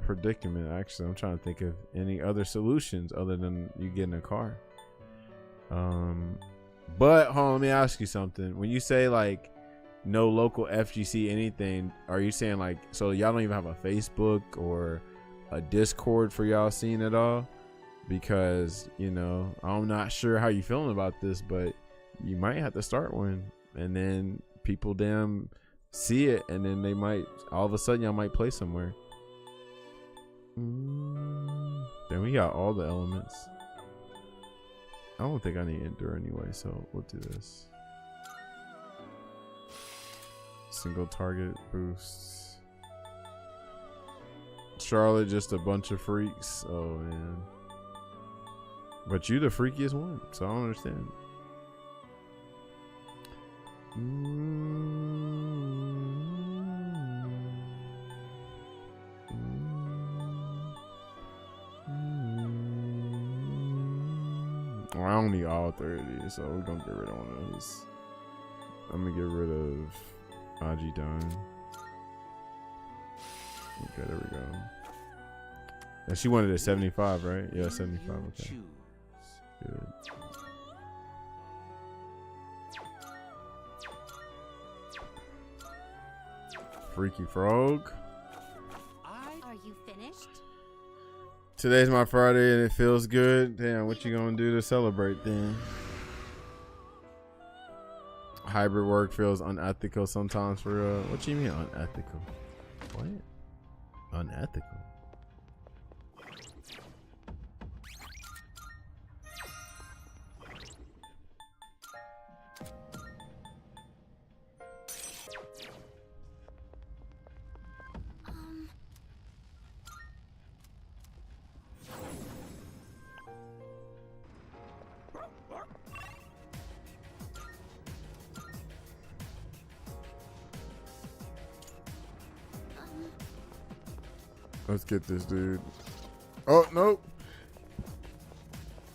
predicament. Actually, I'm trying to think of any other solutions other than you getting a car. But hold on, let me ask you something. When you say like no local FGC anything, are you saying like, so y'all don't even have a Facebook or a Discord for y'all seeing it all? Because I'm not sure how you feeling about this, but you might have to start one, and then people damn see it, and then they might all of a sudden y'all might play somewhere. Then we got all the elements. I don't think I need Endure anyway, so we'll do this. Single target boosts. Charlotte, just a bunch of freaks. Oh man. But you the freakiest one, so I don't understand. Well, I don't need all 30, so we're gonna get rid of one of those. I'm gonna get rid of Aji Don. Okay, there we go. And she wanted a 75, right? Yeah, 75. Okay. Good. Freaky Frog. Are you finished? Today's my Friday and it feels good. Damn, what you gonna do to celebrate then? Hybrid work feels unethical sometimes for real. What you mean unethical? What? Unethical? Let's get this dude. Oh, nope.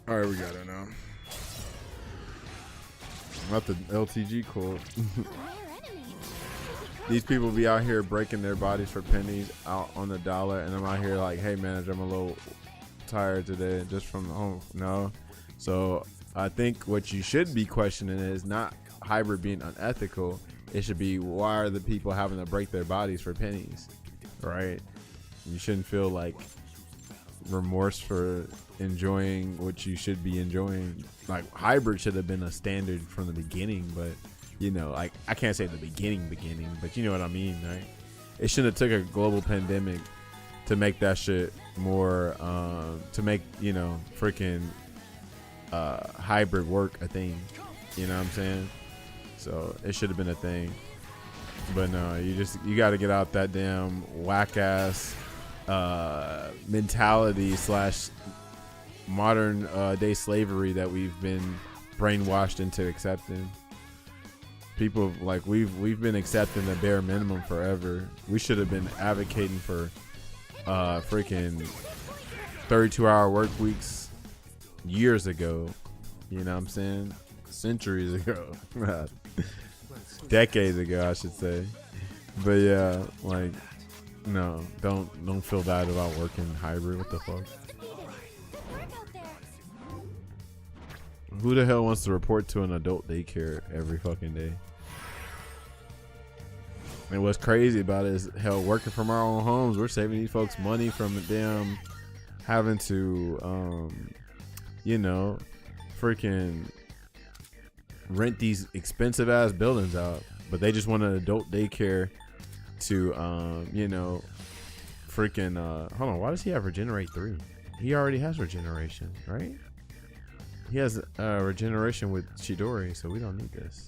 All right, we got it now. Not the LTG cult. These people be out here breaking their bodies for pennies out on the dollar, and I'm out here like, hey manager, I'm a little tired today just from home. No. So I think what you should be questioning is not hybrid being unethical. It should be, why are the people having to break their bodies for pennies, right? You shouldn't feel like remorse for enjoying what you should be enjoying. Like, hybrid should have been a standard from the beginning, but you know, like, I can't say the beginning, but you know what I mean, right? It shouldn't have took a global pandemic to make that shit more, to make, you know, freaking hybrid work a thing. You know what I'm saying? So it should have been a thing. But no, you got to get out that damn whack ass mentality / modern day slavery that we've been brainwashed into accepting. People, like, we've been accepting the bare minimum forever. We should have been advocating for freaking 32-hour work weeks years ago. You know what I'm saying? Centuries ago. Decades ago, I should say. But yeah, like, no, don't feel bad about working hybrid. What the fuck? Who the hell wants to report to an adult daycare every fucking day? And what's crazy about it is, hell, working from our own homes, we're saving these folks money from them having to, you know, freaking rent these expensive ass buildings out. But they just want an adult daycare to, you know, freaking, hold on, why does he have Regenerate 3? He already has Regeneration, right? He has Regeneration with Chidori, so we don't need this.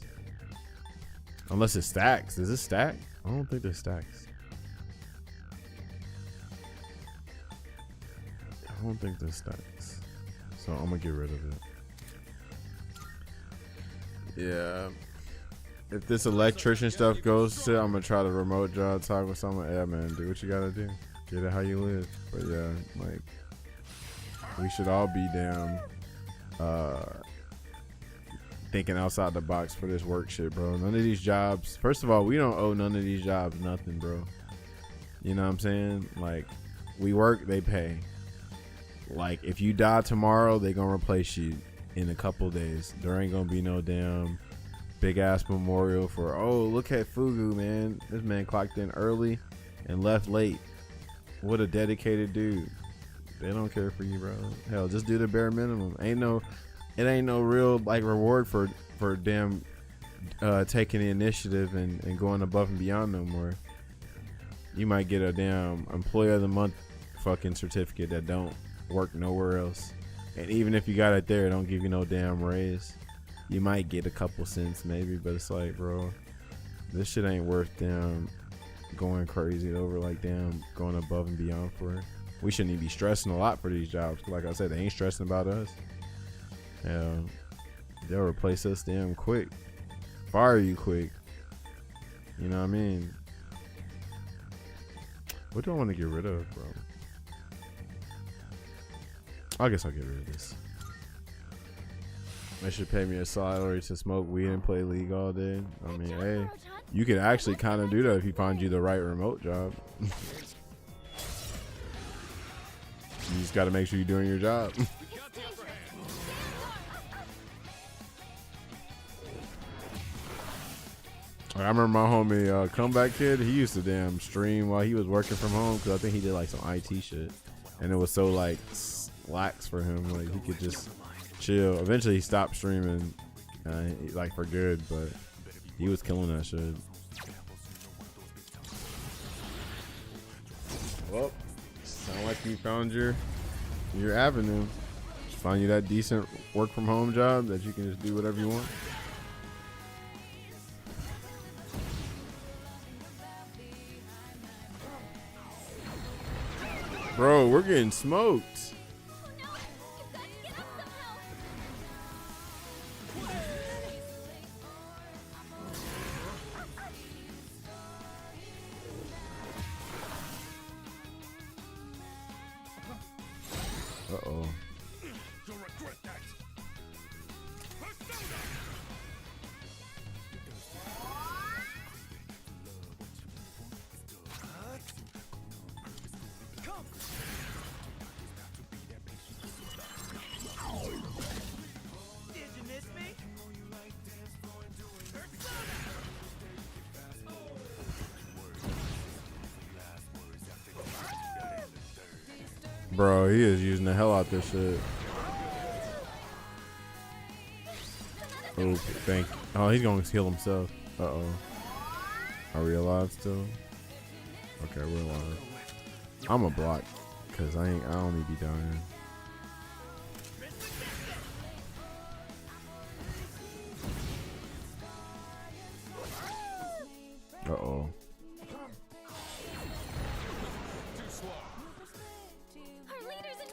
Unless it stacks. Does it stack? I don't think this stacks. I don't think this stacks. So I'm gonna get rid of it. Yeah. If this electrician stuff goes to, I'm gonna try to remote job talk with someone. Yeah, man, do what you gotta do. Get it how you live. But yeah, like, we should all be damn thinking outside the box for this work shit, bro. None of these jobs, first of all, we don't owe none of these jobs nothing, bro. You know what I'm saying? Like, we work, they pay. Like, if you die tomorrow, they gonna replace you in a couple days. There ain't gonna be no damn big ass memorial for, oh, look at Fugu, man, this man clocked in early and left late. What a dedicated dude. They don't care for you, bro. Hell, just do the bare minimum. It ain't no real, like, reward for damn taking the initiative and going above and beyond no more. You might get a damn Employee of the Month fucking certificate that don't work nowhere else. And even if you got it there, it don't give you no damn raise. You might get a couple cents maybe, but it's like, bro, this shit ain't worth damn going crazy over, like, damn going above and beyond for it. We shouldn't even be stressing a lot for these jobs. Like I said, they ain't stressing about us. Hell, they'll replace us damn quick. Fire you quick. You know what I mean? What do I want to get rid of, bro? I guess I'll get rid of this. They should pay me a salary to smoke weed and play League all day. I mean, hey, you can actually kind of do that if you find you the right remote job. You just got to make sure you're doing your job. I remember my homie Comeback Kid. He used to damn stream while he was working from home because I think he did like some IT shit, and it was so like lax for him. Like, he could just chill. Eventually, he stopped streaming, like, for good, but he was killing that shit. Well, sound like you found your avenue. Find you that decent work from home job that you can just do whatever you want. Bro, we're getting smoked. Uh-oh. Bro, he is using the hell out this shit. Oh, thank you. Oh, he's going to heal himself. Uh-oh. Are we alive still? Okay, we're alive. I'm a block because I don't need to be dying. Uh-oh.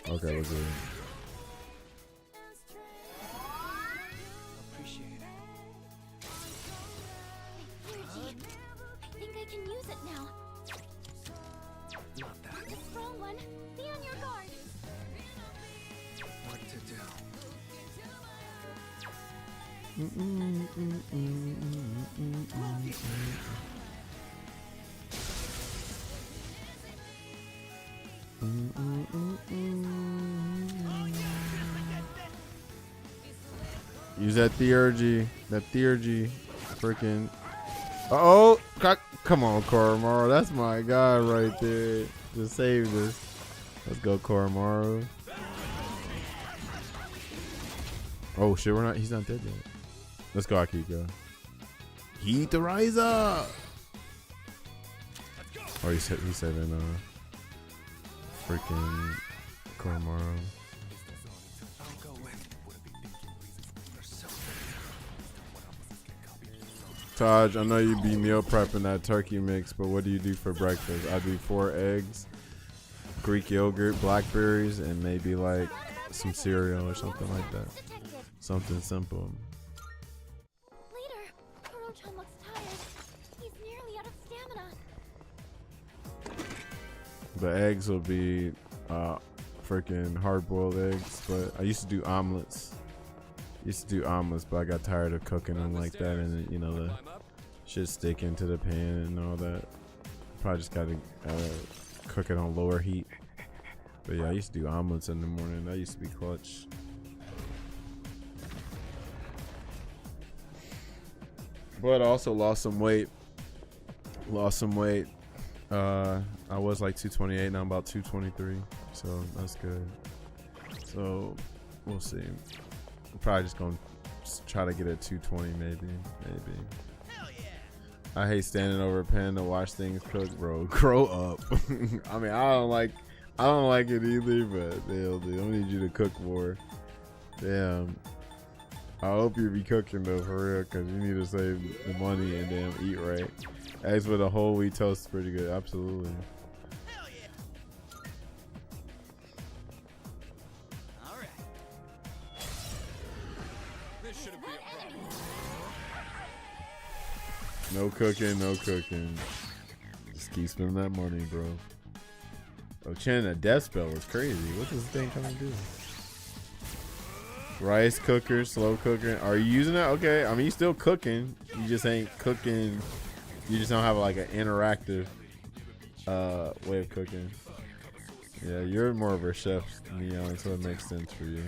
Okay, we're good. Appreciate it. Energy. I think I can use it now. Not that. A strong one. Be on your guard. What to do? Use that theurgy. That theurgy. Freaking. Uh-oh. Come on, Koromaru. That's my guy right there. Just save this. Let's go, Koromaru. Oh, shit. He's not dead yet. Let's go, Akiko. Heat the rise up. Oh, he said in freaking Koromaru. Taj, I know you be meal prepping that turkey mix, but what do you do for breakfast? I do 4 eggs, Greek yogurt, blackberries, and maybe like some cereal or something like that. Something simple. Later, Koro-chan looks tired. He's nearly out of stamina. The eggs will be freaking hard-boiled eggs, but I used to do omelets. But I got tired of cooking them like that, and you know the shit sticking to the pan and all that. Probably just gotta cook it on lower heat. But yeah, I used to do omelets in the morning. That used to be clutch. But I also lost some weight. I was like 228, now I'm about 223. So that's good. So we'll see. I'm probably just gonna try to get at 220, maybe. I hate standing over a pan to watch things cook, bro. Grow up. I mean, I don't like it either, but they don't need you to cook more. Damn. I hope you be cooking though, for real, because you need to save the money and then eat right. Eggs with a whole wheat toast is pretty good. Absolutely. No cooking. Just keep spending that money, bro. Oh, chanting a death spell is crazy. What's this thing coming to do? Rice cooker, slow cooker. Are you using that? Okay. I mean, you still cooking. You just ain't cooking. You just don't have like an interactive way of cooking. Yeah, you're more of a chef, Neon, so it makes sense for you.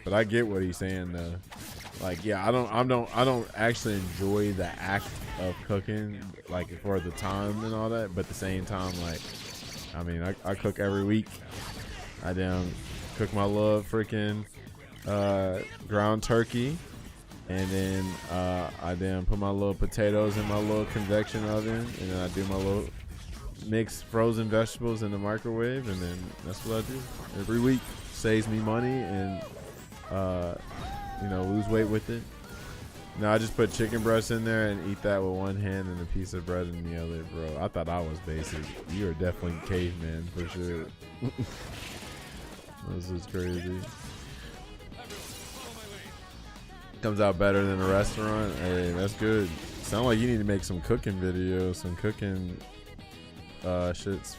But I get what he's saying though. Like, yeah, I don't actually enjoy the act of cooking, like for the time and all that. But at the same time, like, I mean, I cook every week. I cook my little freaking ground turkey, and then I put my little potatoes in my little convection oven, and then I do my little mix frozen vegetables in the microwave, and then that's what I do every week. Saves me money and lose weight with it. No, I just put chicken breast in there and eat that with one hand and a piece of bread in the other, bro. I thought I was basic. You are definitely caveman for sure. This is crazy. Comes out better than a restaurant. Hey, that's good. Sound like you need to make some cooking videos, some cooking shits.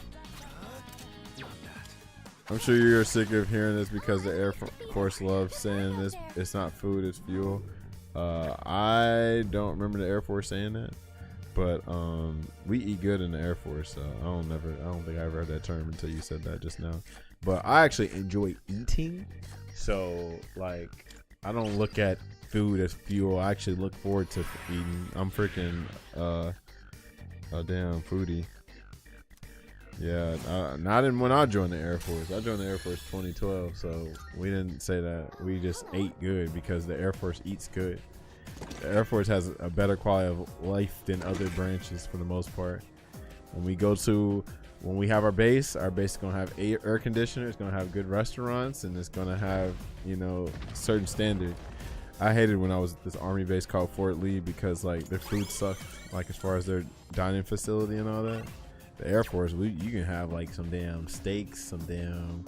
I'm sure you're sick of hearing this because the Air Force loves saying this. It's not food, it's fuel. I don't remember the Air Force saying that, but we eat good in the Air Force. I don't think I ever heard that term until you said that just now. But I actually enjoy eating, so like I don't look at food as fuel. I actually look forward to eating. I'm freaking a damn foodie. Yeah, not in when I joined the Air Force. I joined the Air Force 2012, so we didn't say that. We just ate good because the Air Force eats good. The Air Force has a better quality of life than other branches for the most part. When we have our base is gonna have air conditioner. It's gonna have good restaurants, and it's gonna have, you know, certain standard. I hated when I was at this Army base called Fort Lee because like their food sucked, like as far as their dining facility and all that. The Air Force, you can have like some damn steaks, some damn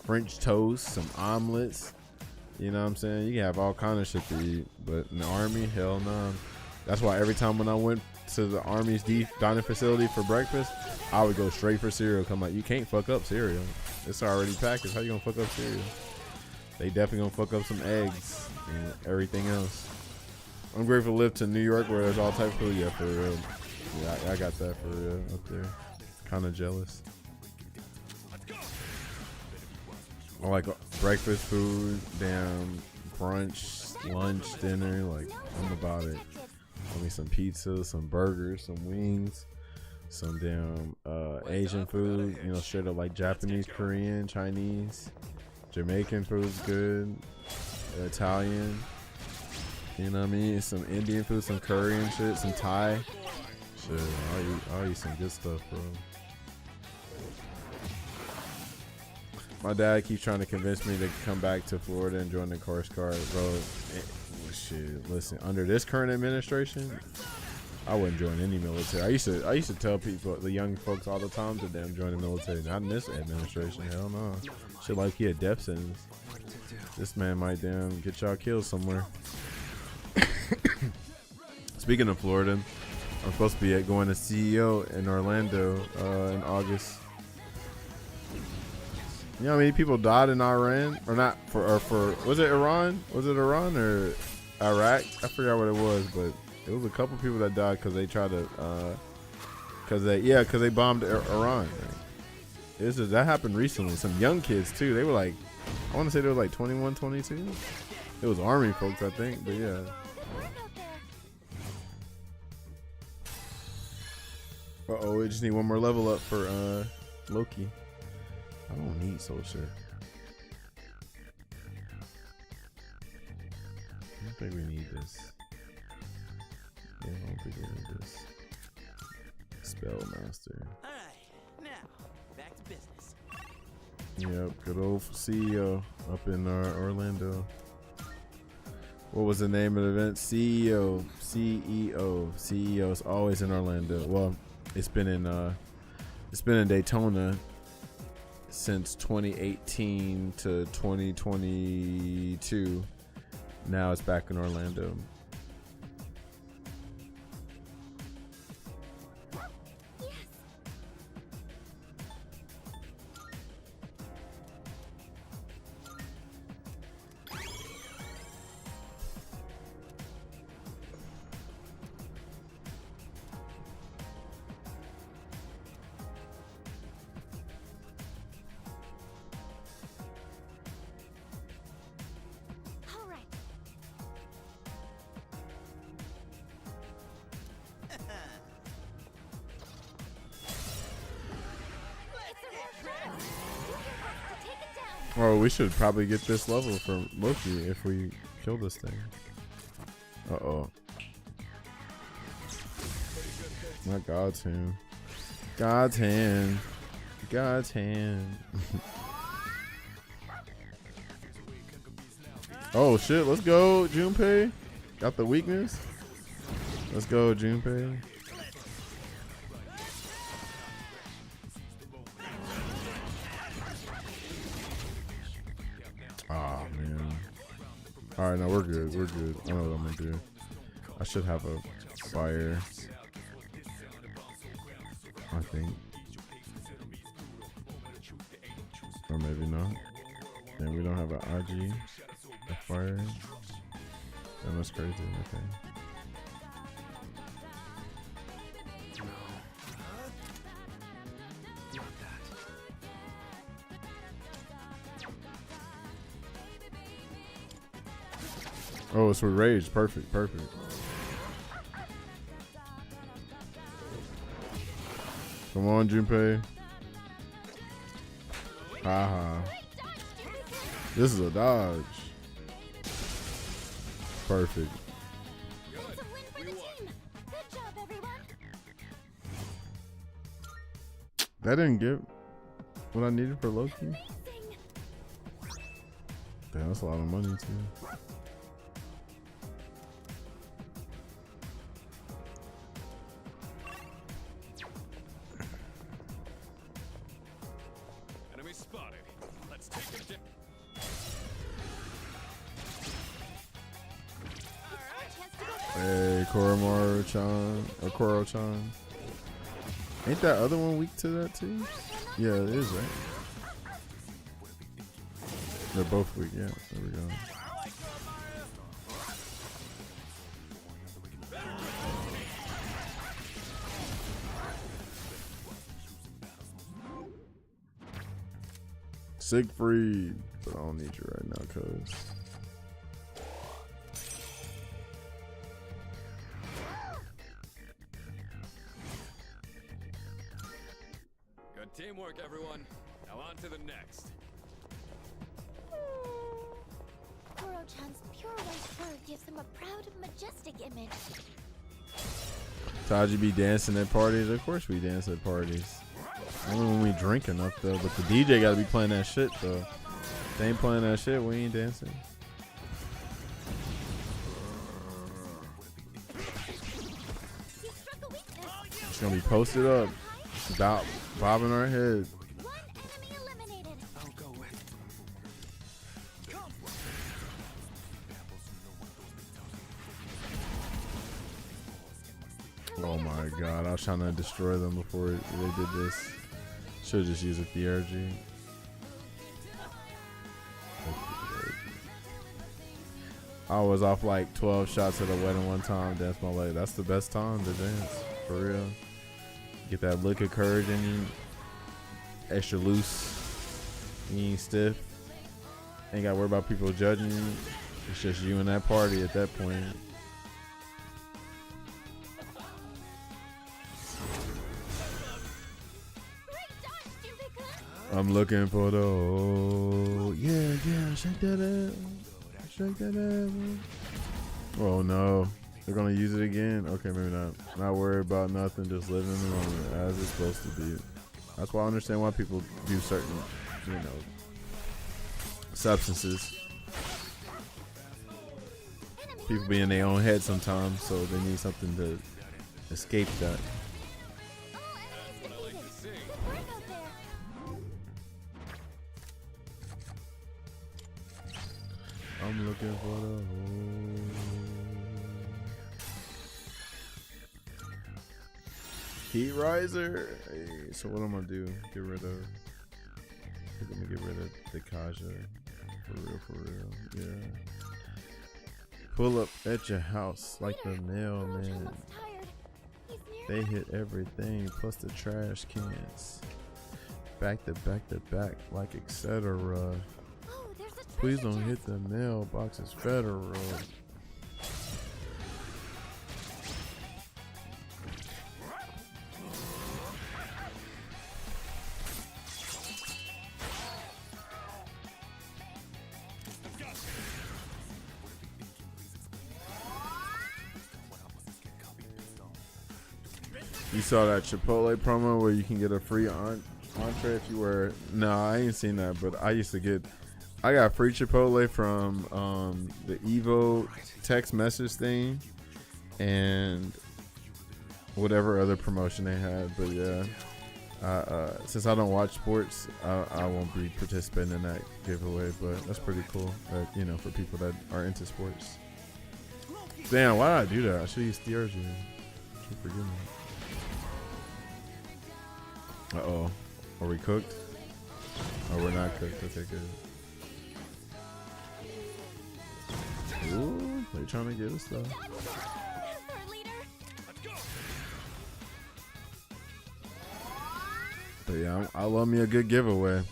French toast, some omelets. You know what I'm saying? You can have all kind of shit to eat. But in the Army, hell no. That's why every time when I went to the Army's dining facility for breakfast, I would go straight for cereal. I'm like, you can't fuck up cereal. It's already packaged. How you gonna fuck up cereal? They definitely gonna fuck up some eggs and everything else. I'm grateful to live to New York where there's all type of food. Yeah, for real. Yeah, I got that for real up there. Kind of jealous. I like breakfast food, damn brunch, lunch, dinner. Like, I'm about it. I mean, some pizza, some burgers, some wings, some damn Asian food. You know, straight up like Japanese, Korean, Chinese, Jamaican food's good. Italian. You know what I mean? Some Indian food, some curry and shit, some Thai. Shit, I'll eat some good stuff, bro. My dad keeps trying to convince me to come back to Florida and join the Coast Guard, bro. Shit, listen, under this current administration, I wouldn't join any military. I used to tell people, the young folks, all the time to them join the military. Not in this administration, hell no. Shit like he a death sentence. This man might damn get y'all killed somewhere. Speaking of Florida, I'm supposed to be going to CEO in Orlando in August. You know how many people died in Iran? Or not, for was it Iran? Was it Iran or Iraq? I forgot what it was, but it was a couple people that died because they tried to, because they bombed Iran. That happened recently. Some young kids too. They were like, I want to say they were like 21, 22. It was Army folks, I think, but yeah. Uh-oh, we just need one more level up for Loki. I don't need Soul Share. I don't think we need this. Yeah, I don't think we need this. Spellmaster. Alright, now, back to business. Yep, good old CEO up in Orlando. What was the name of the event? CEO. It's always in Orlando. Well, it's been in Daytona since 2018 to 2022. Now it's back in Orlando. Oh, we should probably get this level for Loki if we kill this thing. Uh-oh. Not God's hand. God's hand. God's hand. Oh shit, let's go, Junpei. Got the weakness. Let's go, Junpei. Oh man. Alright, now we're good. We're good. I know what I'm gonna do. I should have a fire. I think. Or maybe not. And we don't have an IG. A fire. That was crazy. Okay. Oh, it's with rage. Perfect, perfect. Come on, Junpei. Haha. This is a dodge. Perfect. That's a win for the team. Good job, everyone. That didn't get what I needed for Loki. Damn, that's a lot of money too. Enemy spotted. Let's take him down. Hey, Koromaru-chan or Koro-chan. Ain't that other one weak to that too? Yeah, it is, right? They're both weak, yeah. There we go. Siegfried, but I don't need you right now, cuz. Good teamwork, everyone. Now on to the next. Koro-chan's pure white fur gives him a proud, majestic image. Taji be dancing at parties? Of course we dance at parties. Only when we drink enough though, but the DJ gotta be playing that shit though. If they ain't playing that shit, we ain't dancing. It's gonna be posted up, bobbing our head. Oh my god, I was trying to destroy them before they did this. Should've just used a Theurgy. I was off like 12 shots at a wedding one time, danced my leg. That's the best time to dance, for real. Get that look of courage in you. Extra loose. You ain't stiff. Ain't gotta worry about people judging you. It's just you and that party at that point. I'm looking for the yeah, shake that ass. Shake that ass. Oh no. They're gonna use it again? Okay, maybe not. Not worried about nothing, just living in the moment as it's supposed to be. That's why I understand why people do certain, substances. People be in their own head sometimes, so they need something to escape that. I'm looking for the hole. Heat riser. Hey, so what I'm gonna do? Get rid of. I'm gonna get rid of the Kaja. For real. Yeah. Pull up at your house like the mailman. They hit everything plus the trash cans. Back to back like etc. Please don't hit the mailboxes federal. You saw that Chipotle promo where you can get a free entree if you were. No, I ain't seen that, but I used to get. I got free Chipotle from the Evo text message thing and whatever other promotion they had. But yeah, since I don't watch sports, I won't be participating in that giveaway. But that's pretty cool, that, for people that are into sports. Damn, why did I do that? I should use Theurgy. I keep forgetting that. Uh-oh. Are we cooked? Oh, we're not cooked. Okay, good. Ooh, they trying to get us though. But yeah, I love me a good giveaway.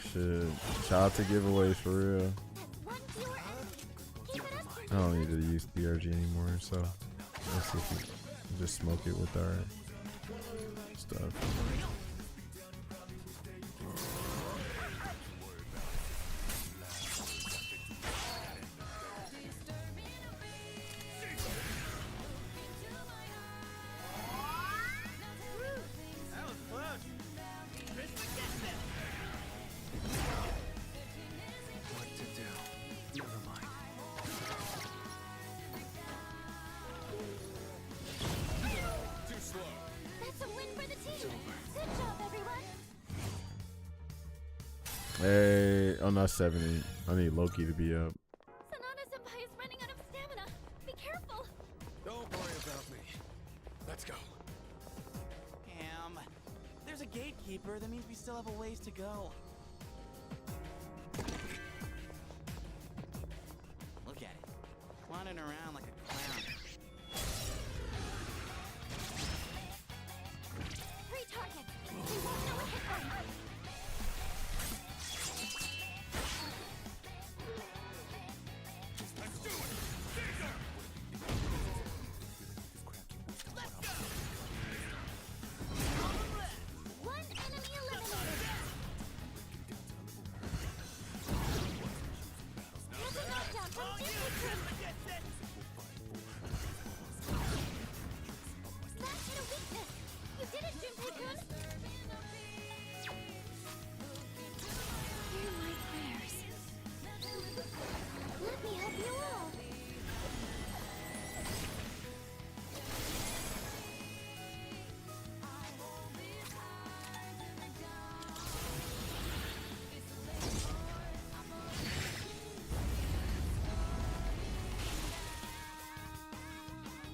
Shit. Shout out to giveaways for real. I don't need to use BRG anymore, so let's see if we can just smoke it with our stuff. Hey, oh no, 70. I need Loki to be up. Sanada-senpai is running out of stamina. Be careful. Don't worry about me. Let's go. There's a gatekeeper. That means we still have a ways to go. Look at it. Running around like a clown. 3 targets. They won't know it hit them. Let's do it! Caesar! One enemy eliminated. There's a knockdown from Junpei-kun. Smash hit a weakness. You did it, Junpei-kun. Hear my prayers. Let me help you all.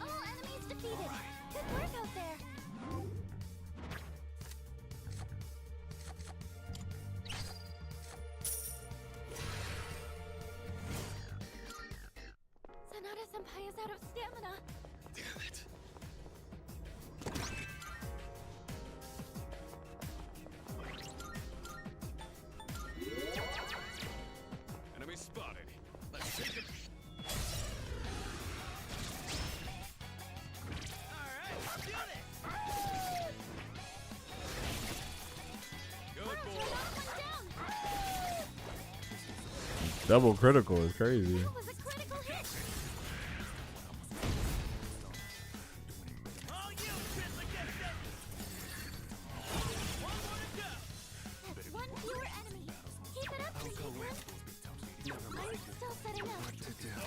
All enemies defeated. Good work out there. Sanada-senpai is out of stamina. Damn it. Enemy spotted. Let's take it. Good boy. Double critical is crazy. That was a critical hit. That's one fewer enemy. Keep it up, Junpei-kun. I'm still setting up.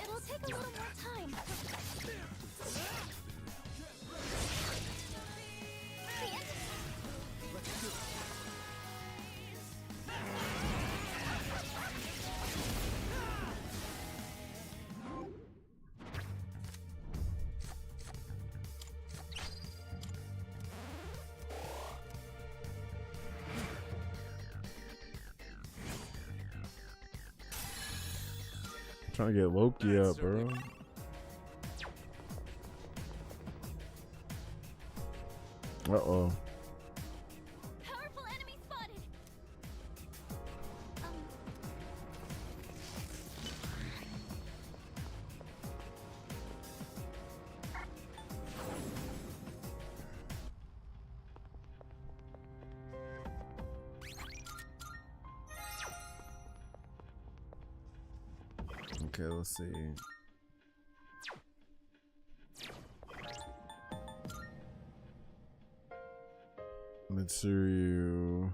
It'll take a little more time. Trying to get Loki up, bro. Uh-oh. Powerful enemy spotted. Okay, let's see. Mitsuryu,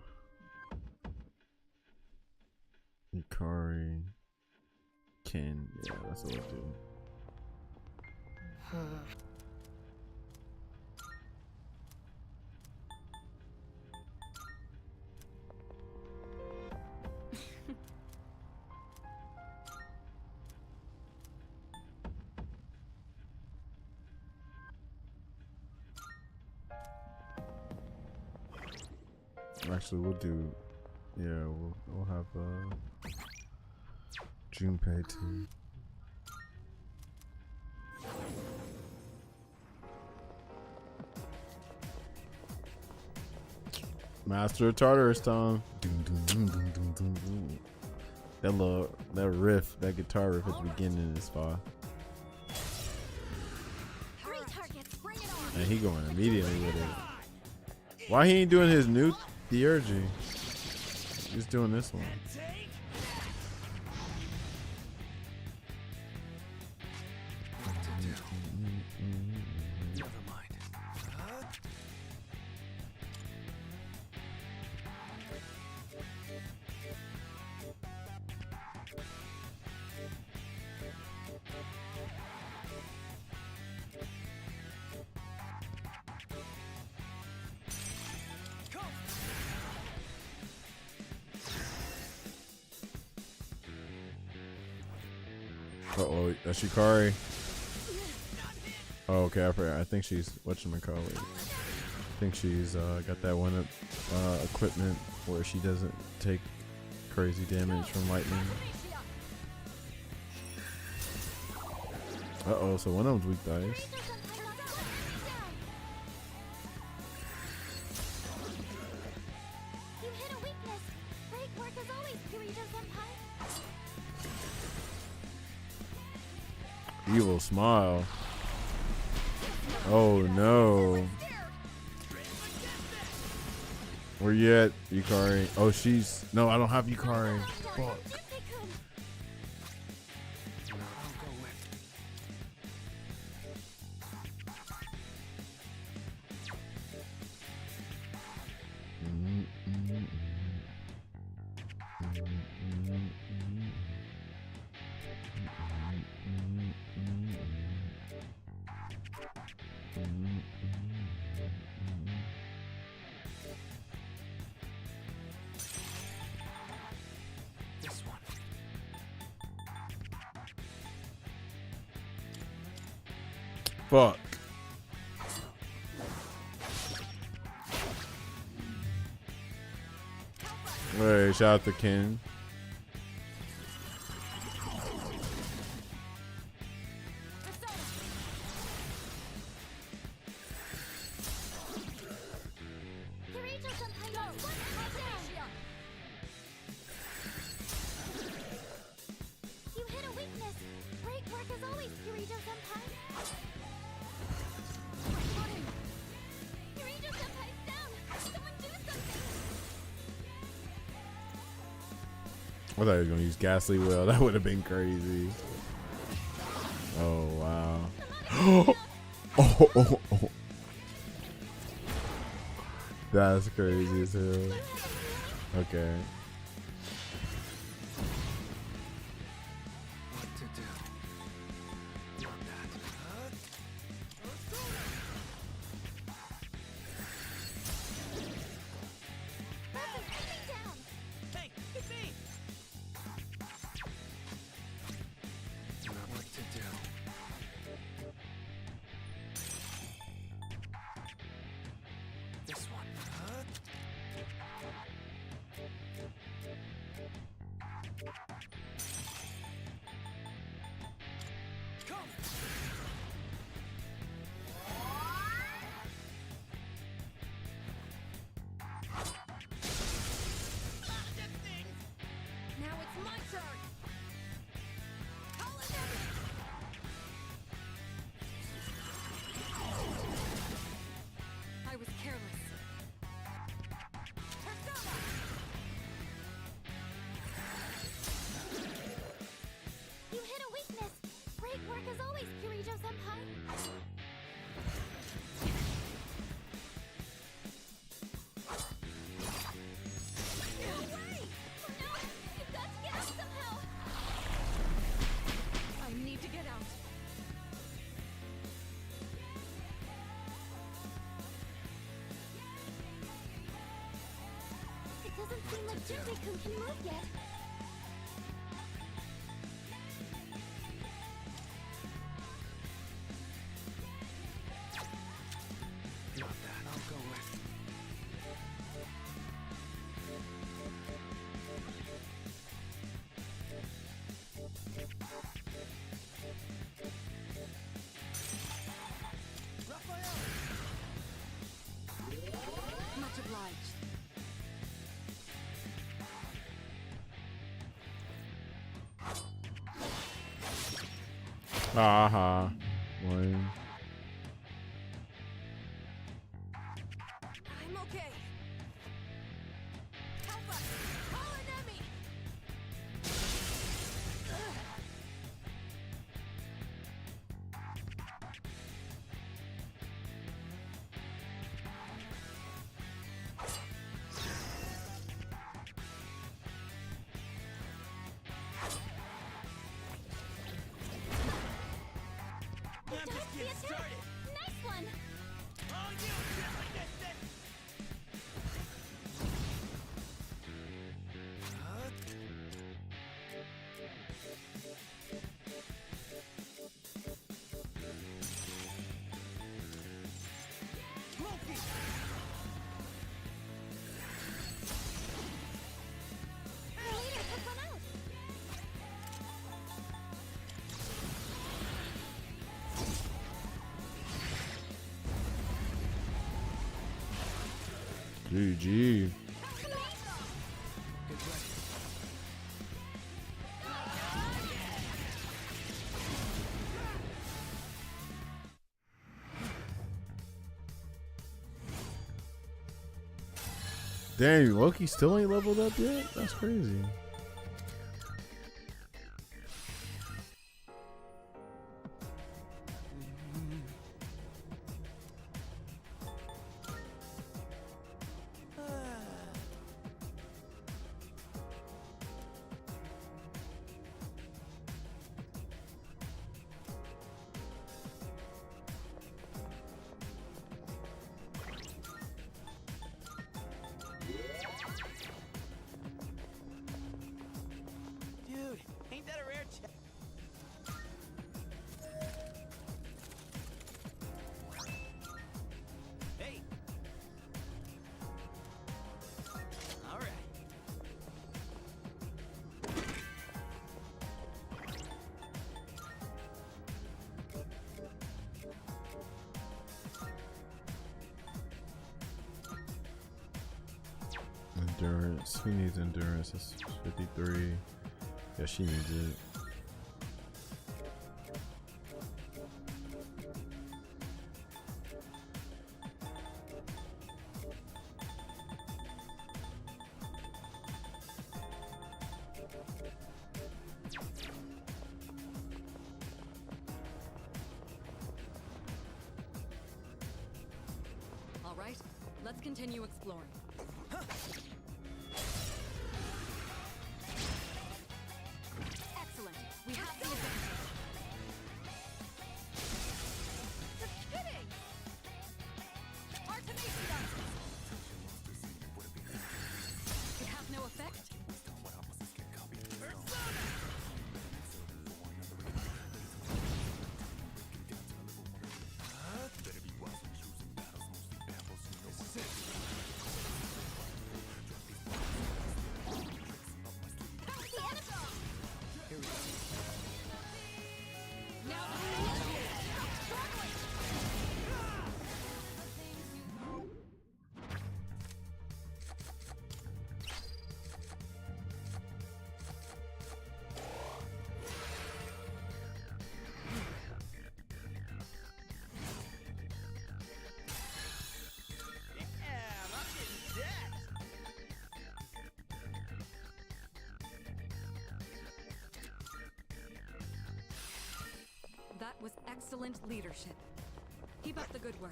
Ikari, Ken. Yeah, that's what I'll do. Actually, we'll do. Yeah, we'll have Junpei too. Master of Tartarus time. That riff, that guitar riff at the beginning is fire. And he going immediately with it. Why he ain't doing his new Theurgy? He's doing this one. Never mind. Uh-oh, that's Yukari. Oh, okay, I forgot. I think she's whatchamacallit. I think she's got that one equipment where she doesn't take crazy damage from lightning. Uh-oh, so one of them's weak dice. You hit a weakness. Great work as always, Kirito-senpai. Evil smile. Oh no. Where you at, Yukari? Oh, she's... No, I don't have Yukari. Fuck. This one. Fuck. Wait, shout out to Ken. You hit a weakness. Great work as always, Kirito-senpai. Kirito-senpai's down. Someone do something. I thought he was gonna use Ghastly Well. That would have been crazy. Oh wow. Oh. That's crazy as hell. Okay. What to do? Not that. Hey, it's me! Not what to do. This one. Come! Now it's my turn. I was careless. You hit a weakness. Great work as always, Kirito-senpai. I need to get out. It doesn't seem like Junpei-kun can move yet. Not that. I'll go with. Much obliged. Aha. One. I'm okay. Help us! Call an enemy! I'm just getting GG. Dang, Loki still ain't leveled up yet? That's crazy. Dude, ain't that a rare Hey. All right. Endurance. Who needs endurance? It's 53. Yeah, she needs it. All right, let's continue exploring. Excellent. We have the advantage. You're kidding! Artemisia! It has no effect. That was excellent leadership. Keep up the good work.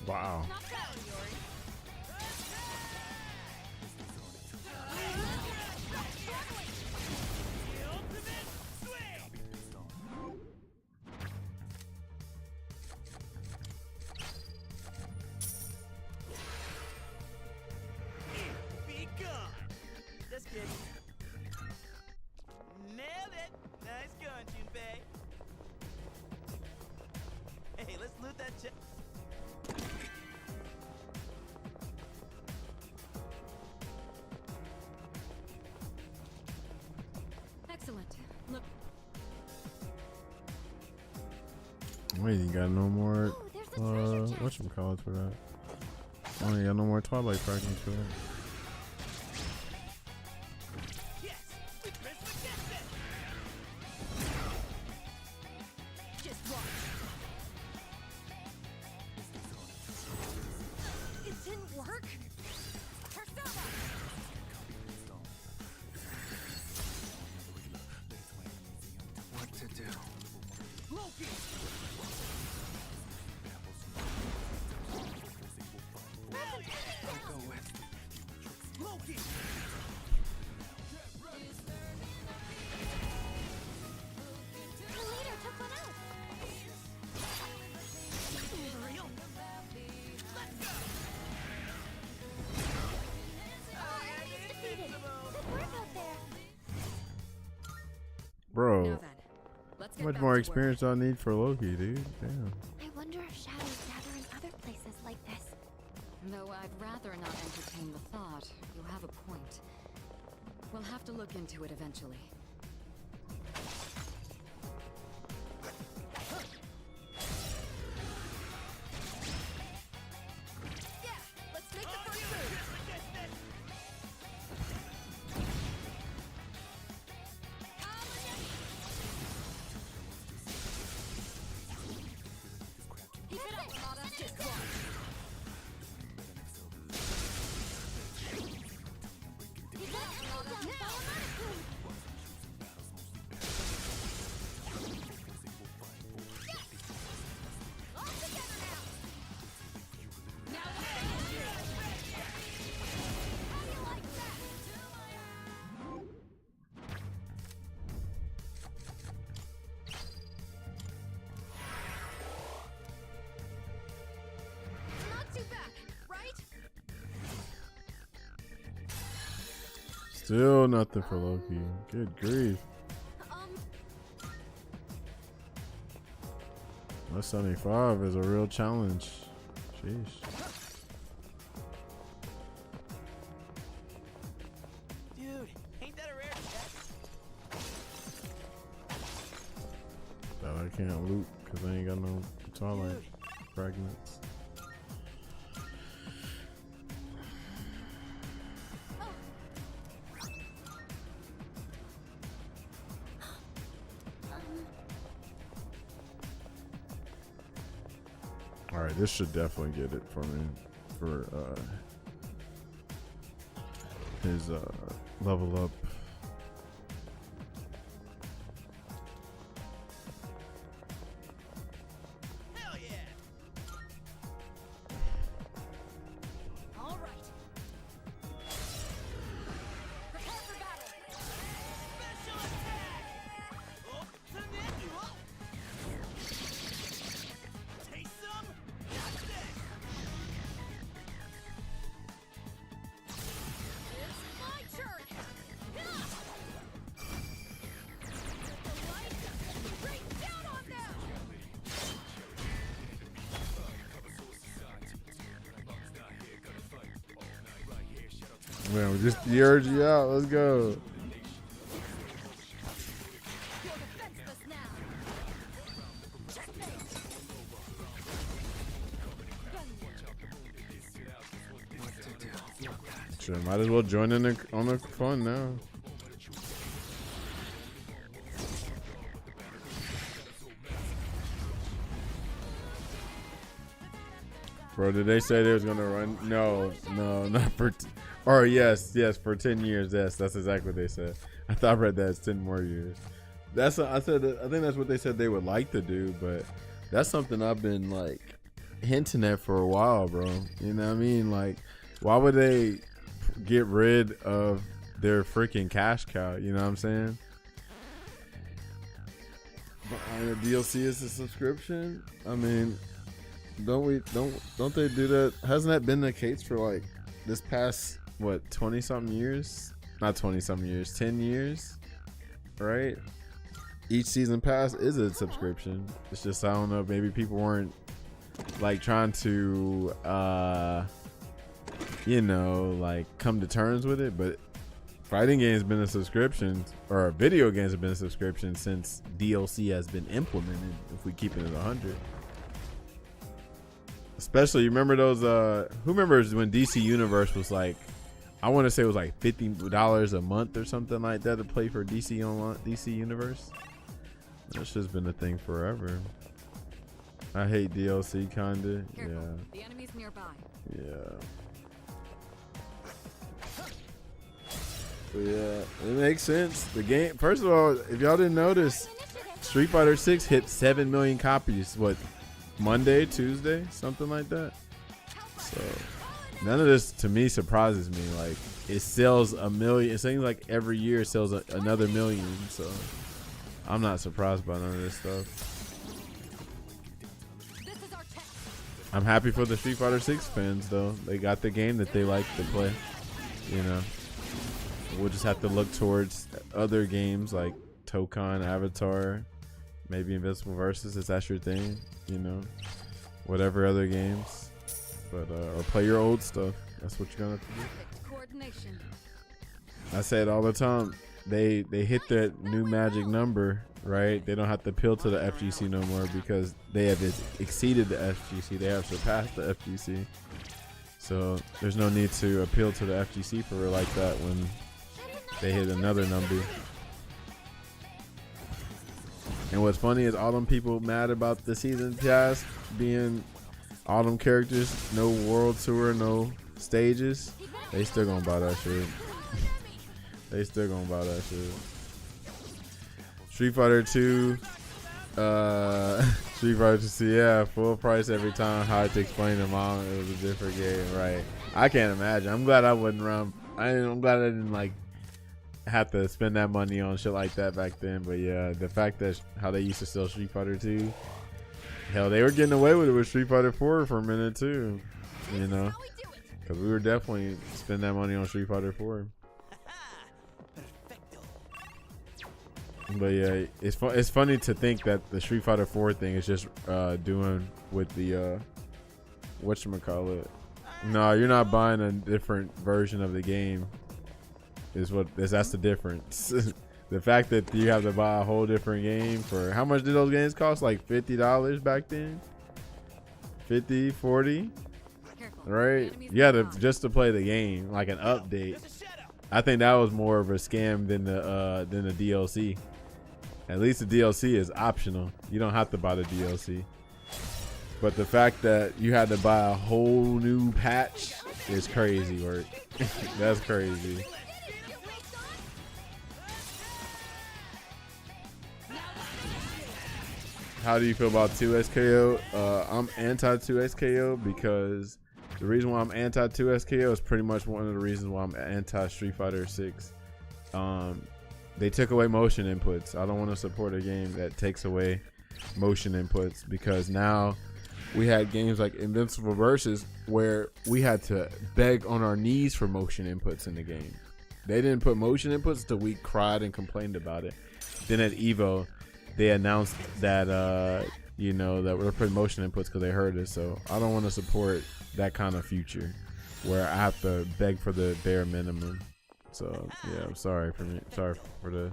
Wow. Be gone. Just kidding. Nailed it. Nice going, Junpei. Hey, let's loot that chest. Excellent. Look. Wait, you got no more whatchamacallit for that? Oh, you got no more Twilight fragments for that. Yes, we pressed the gas button. Just watch. It didn't work? Persona! What to do? Loki! I'll go with Loki! The leader took one out. Real? Let's go! He's defeated. Good work out there. Bro, Now then, let's how get much back more to experience do I need for Loki, dude? Damn. I wonder if shadows gather in other places like this. Though I'd rather not entertain the thought, you have a point. We'll have to look into it eventually. Still nothing for Loki. Good grief. That 75 is a real challenge. Sheesh. Dude, ain't that a rare check? That I can't loot because I ain't got no Twilight fragments. All right, this should definitely get it for me for his level up. Hell yeah! All right. Prepare for battle. Special attack. Oh, taste some. What's this? It's my turn. Rain down on them. Man, we just urge you out. Let's go. Sure, might as well join in on the fun now. Bro, did they say they was gonna run? No, not for. Or yes, for 10 years. Yes, that's exactly what they said. I thought I read that as 10 more years. I think that's what they said they would like to do, but that's something I've been like hinting at for a while, bro. You know what I mean? Like, why would they get rid of their freaking cash cow? You know what I'm saying? The DLC is a subscription. I mean, don't they do that? Hasn't that been the case for like this past 20 something years? Not 20 something years, 10 years, right? Each season pass is a subscription. It's just, I don't know, maybe people weren't like trying to like come to terms with it, but fighting games been a subscription, or video games have been a subscription since DLC has been implemented, if we keep it at 100. Especially, you remember those who remembers when DC Universe was like, I want to say it was like $50 a month or something like that to play for DC Online, DC Universe. That's just been a thing forever. I hate DLC kinda. Careful. Yeah. The enemy's nearby. Yeah. But yeah, it makes sense. The game, first of all, if y'all didn't notice, Street Fighter 6 hit 7 million copies. Monday, Tuesday, something like that. So none of this to me surprises me. Like, it sells 1 million. It seems like every year it sells another 1 million. So I'm not surprised by none of this stuff. I'm happy for the Street Fighter 6 fans though. They got the game that they like to play. You know, we'll just have to look towards other games like Tokon, Avatar, maybe Invincible Versus, if that's your thing. You know, whatever other games, but or play your old stuff. That's what you're gonna have to do. Coordination. I say it all the time. They hit that new magic number, right? They don't have to appeal to the FGC no more because they have exceeded the FGC. They have surpassed the FGC. So there's no need to appeal to the FGC for real like that when they hit another number. And what's funny is all them people mad about the season pass being all them characters, no world tour, no stages. They still gonna buy that shit. They still gonna buy that shit. Street Fighter 2, Street Fighter 2, yeah, full price every time. Hard to explain to mom it was a different game, right? I can't imagine. I'm glad I wouldn't run. I'm glad I didn't like have to spend that money on shit like that back then. But yeah, the fact that how they used to sell Street Fighter 2, hell, they were getting away with it with Street Fighter 4 for a minute too, you know, because we were definitely spending that money on Street Fighter 4. But yeah, it's funny to think that the Street Fighter 4 thing is just doing with the whatchamacallit. No, you're not buying a different version of the game. That's the difference. The fact that you have to buy a whole different game for how much did those games cost? Like $50 back then? 50, 40? Right? You had to just to play the game, like an update. I think that was more of a scam than the DLC. At least the DLC is optional. You don't have to buy the DLC. But the fact that you had to buy a whole new patch is crazy work. That's crazy. How do you feel about 2SKO? I'm anti 2SKO because the reason why I'm anti 2SKO is pretty much one of the reasons why I'm anti Street Fighter 6. They took away motion inputs. I don't want to support a game that takes away motion inputs, because now we had games like Invincible Versus where we had to beg on our knees for motion inputs in the game. They didn't put motion inputs until we cried and complained about it. Then at Evo, they announced that that we're putting motion inputs because they heard us. So I don't want to support that kind of future where I have to beg for the bare minimum. So yeah, I'm sorry for the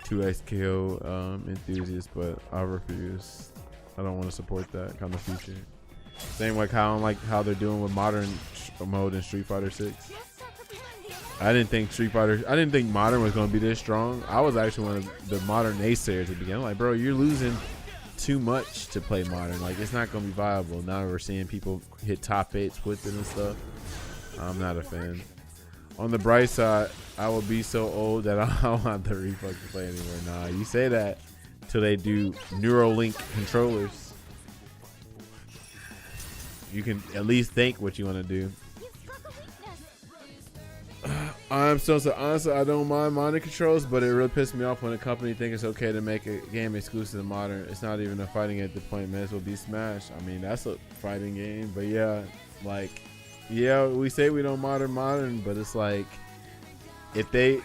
2SKO enthusiasts, but I refuse. I don't want to support that kind of future. Same like how I don't like how they're doing with modern mode in Street Fighter 6. I didn't think modern was going to be this strong. I was actually one of the modern naysayers at the beginning. I'm like, bro, you're losing too much to play modern. Like, it's not going to be viable. Now we're seeing people hit top 8 splits and stuff. I'm not a fan. On the bright side, I will be so old that I don't want the Reflex to play anymore. Nah, you say that till they do Neuralink controllers. You can at least think what you want to do. Honestly, I don't mind modern controls, but it really pissed me off when a company thinks it's okay to make a game exclusive to modern. It's not even a fighting at the point, may as well be Smash. I mean, that's a fighting game, but yeah, like, yeah, we say we don't modern, but it's like, if they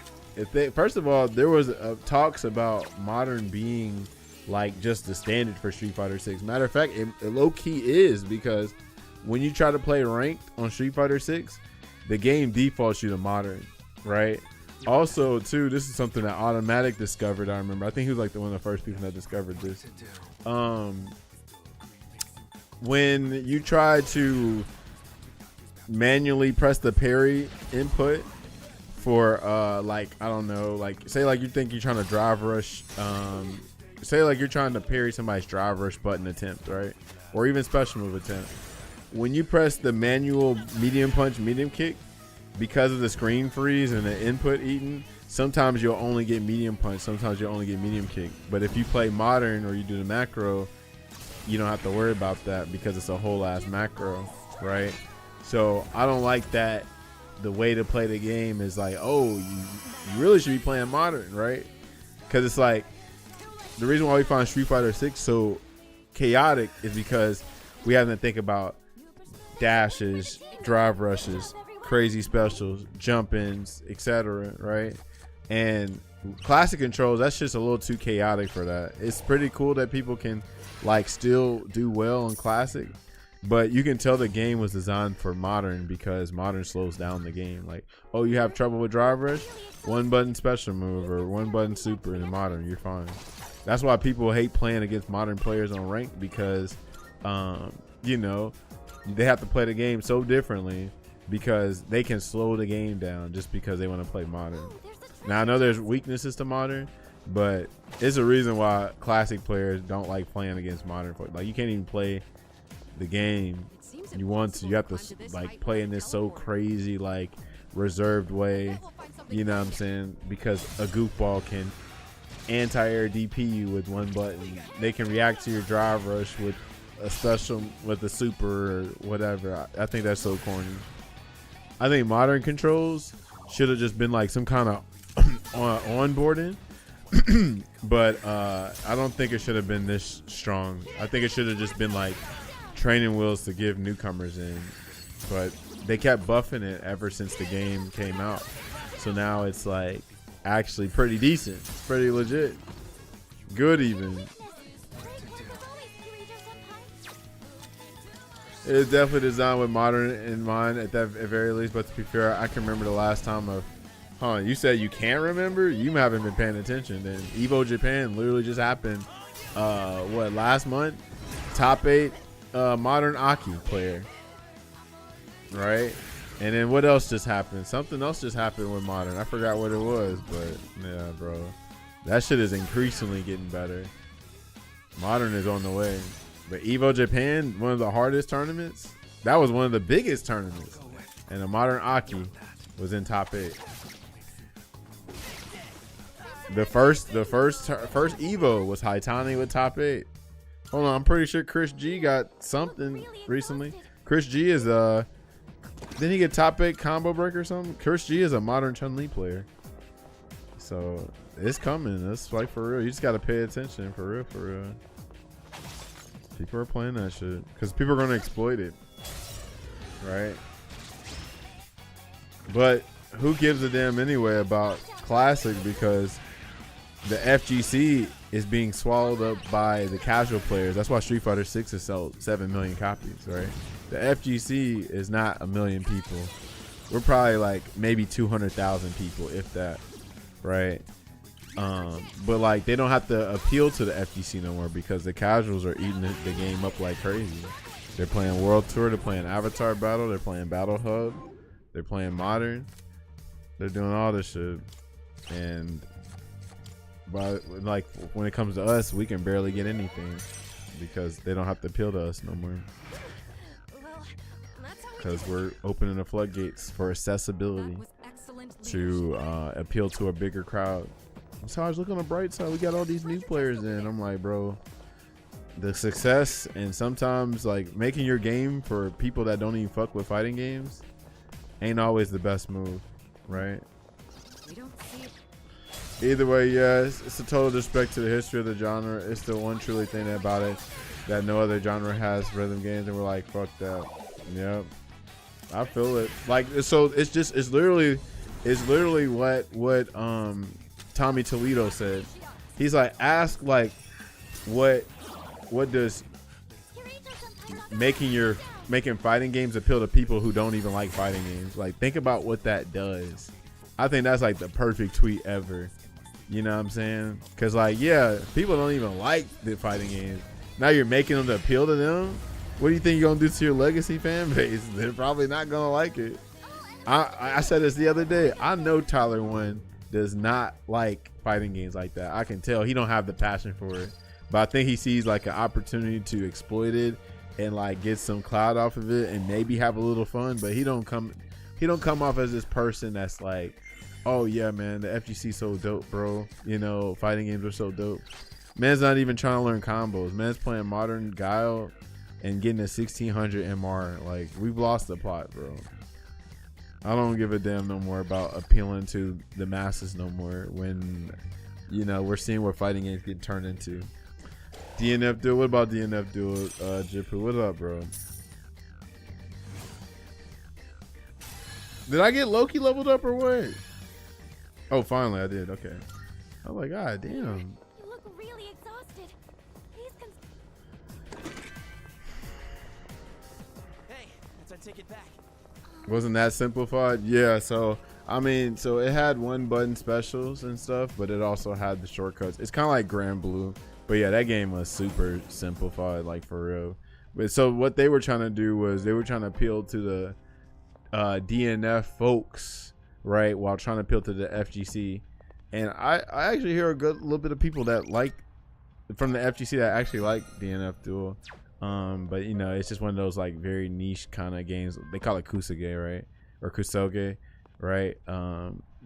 first of all, there was talks about modern being like just the standard for Street Fighter 6. Matter of fact, it low key is, because when you try to play ranked on Street Fighter 6, the game defaults you to modern, right? Also, too, this is something that Automatic discovered. I remember. I think he was like one of the first people that discovered this. When you try to manually press the parry input for like, I don't know, like say like you think you're trying to drive rush, say like you're trying to parry somebody's drive rush button attempt, right? Or even special move attempt. When you press the manual medium punch, medium kick, because of the screen freeze and the input eating, sometimes you'll only get medium punch, sometimes you'll only get medium kick. But if you play modern or you do the macro, you don't have to worry about that because it's a whole ass macro, right? So I don't like that. The way to play the game is like, oh, you really should be playing modern, right? Because it's like, the reason why we find Street Fighter 6 so chaotic is because we have to think about dashes, drive rushes, crazy specials, jump-ins, etc., right? And classic controls, that's just a little too chaotic for that. It's pretty cool that people can like still do well in classic, but you can tell the game was designed for modern because modern slows down the game. Like, oh, you have trouble with drive rush, one button special move or one button super in modern, you're fine. That's why people hate playing against modern players on ranked, because they have to play the game so differently because they can slow the game down just because they want to play modern. Now I know there's weaknesses to modern, but it's a reason why classic players don't like playing against modern players. Like, you can't even play the game you want to. You have to like play in this so crazy like reserved way, you know what I'm saying? Because a goofball can anti-air DP you with one button. They can react to your drive rush with a special, with a super or whatever. I think that's so corny. I think modern controls should have just been like some kind of onboarding, but I don't think it should have been this strong. I think it should have just been like training wheels to give newcomers in, but they kept buffing it ever since the game came out. So now it's like actually pretty decent. It's pretty legit. Good even. It's definitely designed with modern in mind at very least. But to be fair, I can remember the last time of. Huh? You said you can't remember? You haven't been paying attention. Then Evo Japan literally just happened. What, last month? Top 8 modern Aki player. Right? And then what else just happened? Something else just happened with modern. I forgot what it was, but yeah, bro. That shit is increasingly getting better. Modern is on the way. But Evo Japan, one of the hardest tournaments, that was one of the biggest tournaments. And the modern Aki was in top 8. The first Evo was Haitani with top 8. Hold on, I'm pretty sure Chris G got something recently. Chris G is didn't he get top 8 combo break or something? Chris G is a modern Chun-Li player. So it's coming. It's like for real. You just gotta pay attention for real, for real. People are playing that shit because people are gonna exploit it, right? But who gives a damn anyway about Classic, because the FGC is being swallowed up by the casual players. That's why Street Fighter 6 has sold 7 million copies, right? The FGC is not a million people. We're probably like maybe 200,000 people, if that, right? But like they don't have to appeal to the FGC no more because the casuals are eating the game up like crazy. They're playing World Tour, they're playing Avatar Battle, they're playing Battle Hub, they're playing Modern, they're doing all this shit. And but like when it comes to us, we can barely get anything because they don't have to appeal to us no more. Because we're opening the floodgates for accessibility to appeal to a bigger crowd. So I was looking on the bright side. We got all these new players in. I'm like, bro, the success and sometimes like making your game for people that don't even fuck with fighting games ain't always the best move, right? Either way, yeah, it's a total disrespect to the history of the genre. It's the one truly thing about it that no other genre has, rhythm games, and we're like, fuck that. Yep, I feel it. Like, so it's literally what Tommy Toledo said. He's like, ask like what does making fighting games appeal to people who don't even like fighting games? Like, think about what that does. I think that's like the perfect tweet ever. You know what I'm saying? Because like, yeah, people don't even like the fighting games. Now you're making them to appeal to them. What do you think you're gonna do to your legacy fan base? They're probably not gonna like it. I said this the other day. I know Tyler One does not like fighting games like that. I can tell he don't have the passion for it. But I think he sees like an opportunity to exploit it and like get some clout off of it and maybe have a little fun. But he don't come off as this person that's like, oh yeah, man, the FGC so dope, bro. You know, fighting games are so dope. Man's not even trying to learn combos. Man's playing Modern Guile and getting a 1600 MR. Like, we've lost the plot, bro. I don't give a damn no more about appealing to the masses no more when, you know, we're seeing what fighting games get turned into. DNF Duel, what about DNF Duel, Jipu? What up, bro? Did I get Loki leveled up or what? Oh, finally I did. Okay. I'm like, god damn. You look really exhausted. Please Hey, that's our ticket back. Wasn't that simplified? Yeah, so I mean, so it had one button specials and stuff, but it also had the shortcuts. It's kind of like Grand Blue, but yeah, that game was super simplified, like for real. But so what they were trying to do was they were trying to appeal to the DNF folks, right, while trying to appeal to the FGC. And I actually hear a little bit of people that like from the FGC that actually like DNF Duel. But you know, it's just one of those like very niche kind of games. They call it Kusage, right? Or Kusoge, right?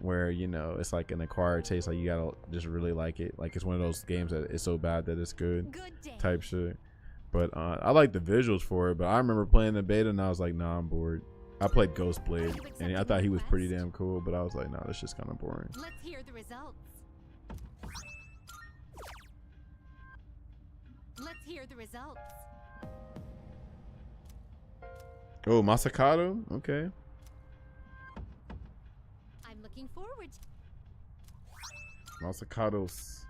Where, you know, it's like an acquired taste. Like, you gotta just really like it. Like, it's one of those games that it's so bad that it's good type shit. But I like the visuals for it. But I remember playing the beta and I was like, nah, I'm bored. I played Ghostblade and I thought he was pretty damn cool, but I was like, nah, that's just kind of boring. Let's hear the results. Let's hear the results. Oh, Masakato? Okay. I'm looking forward to Masakados.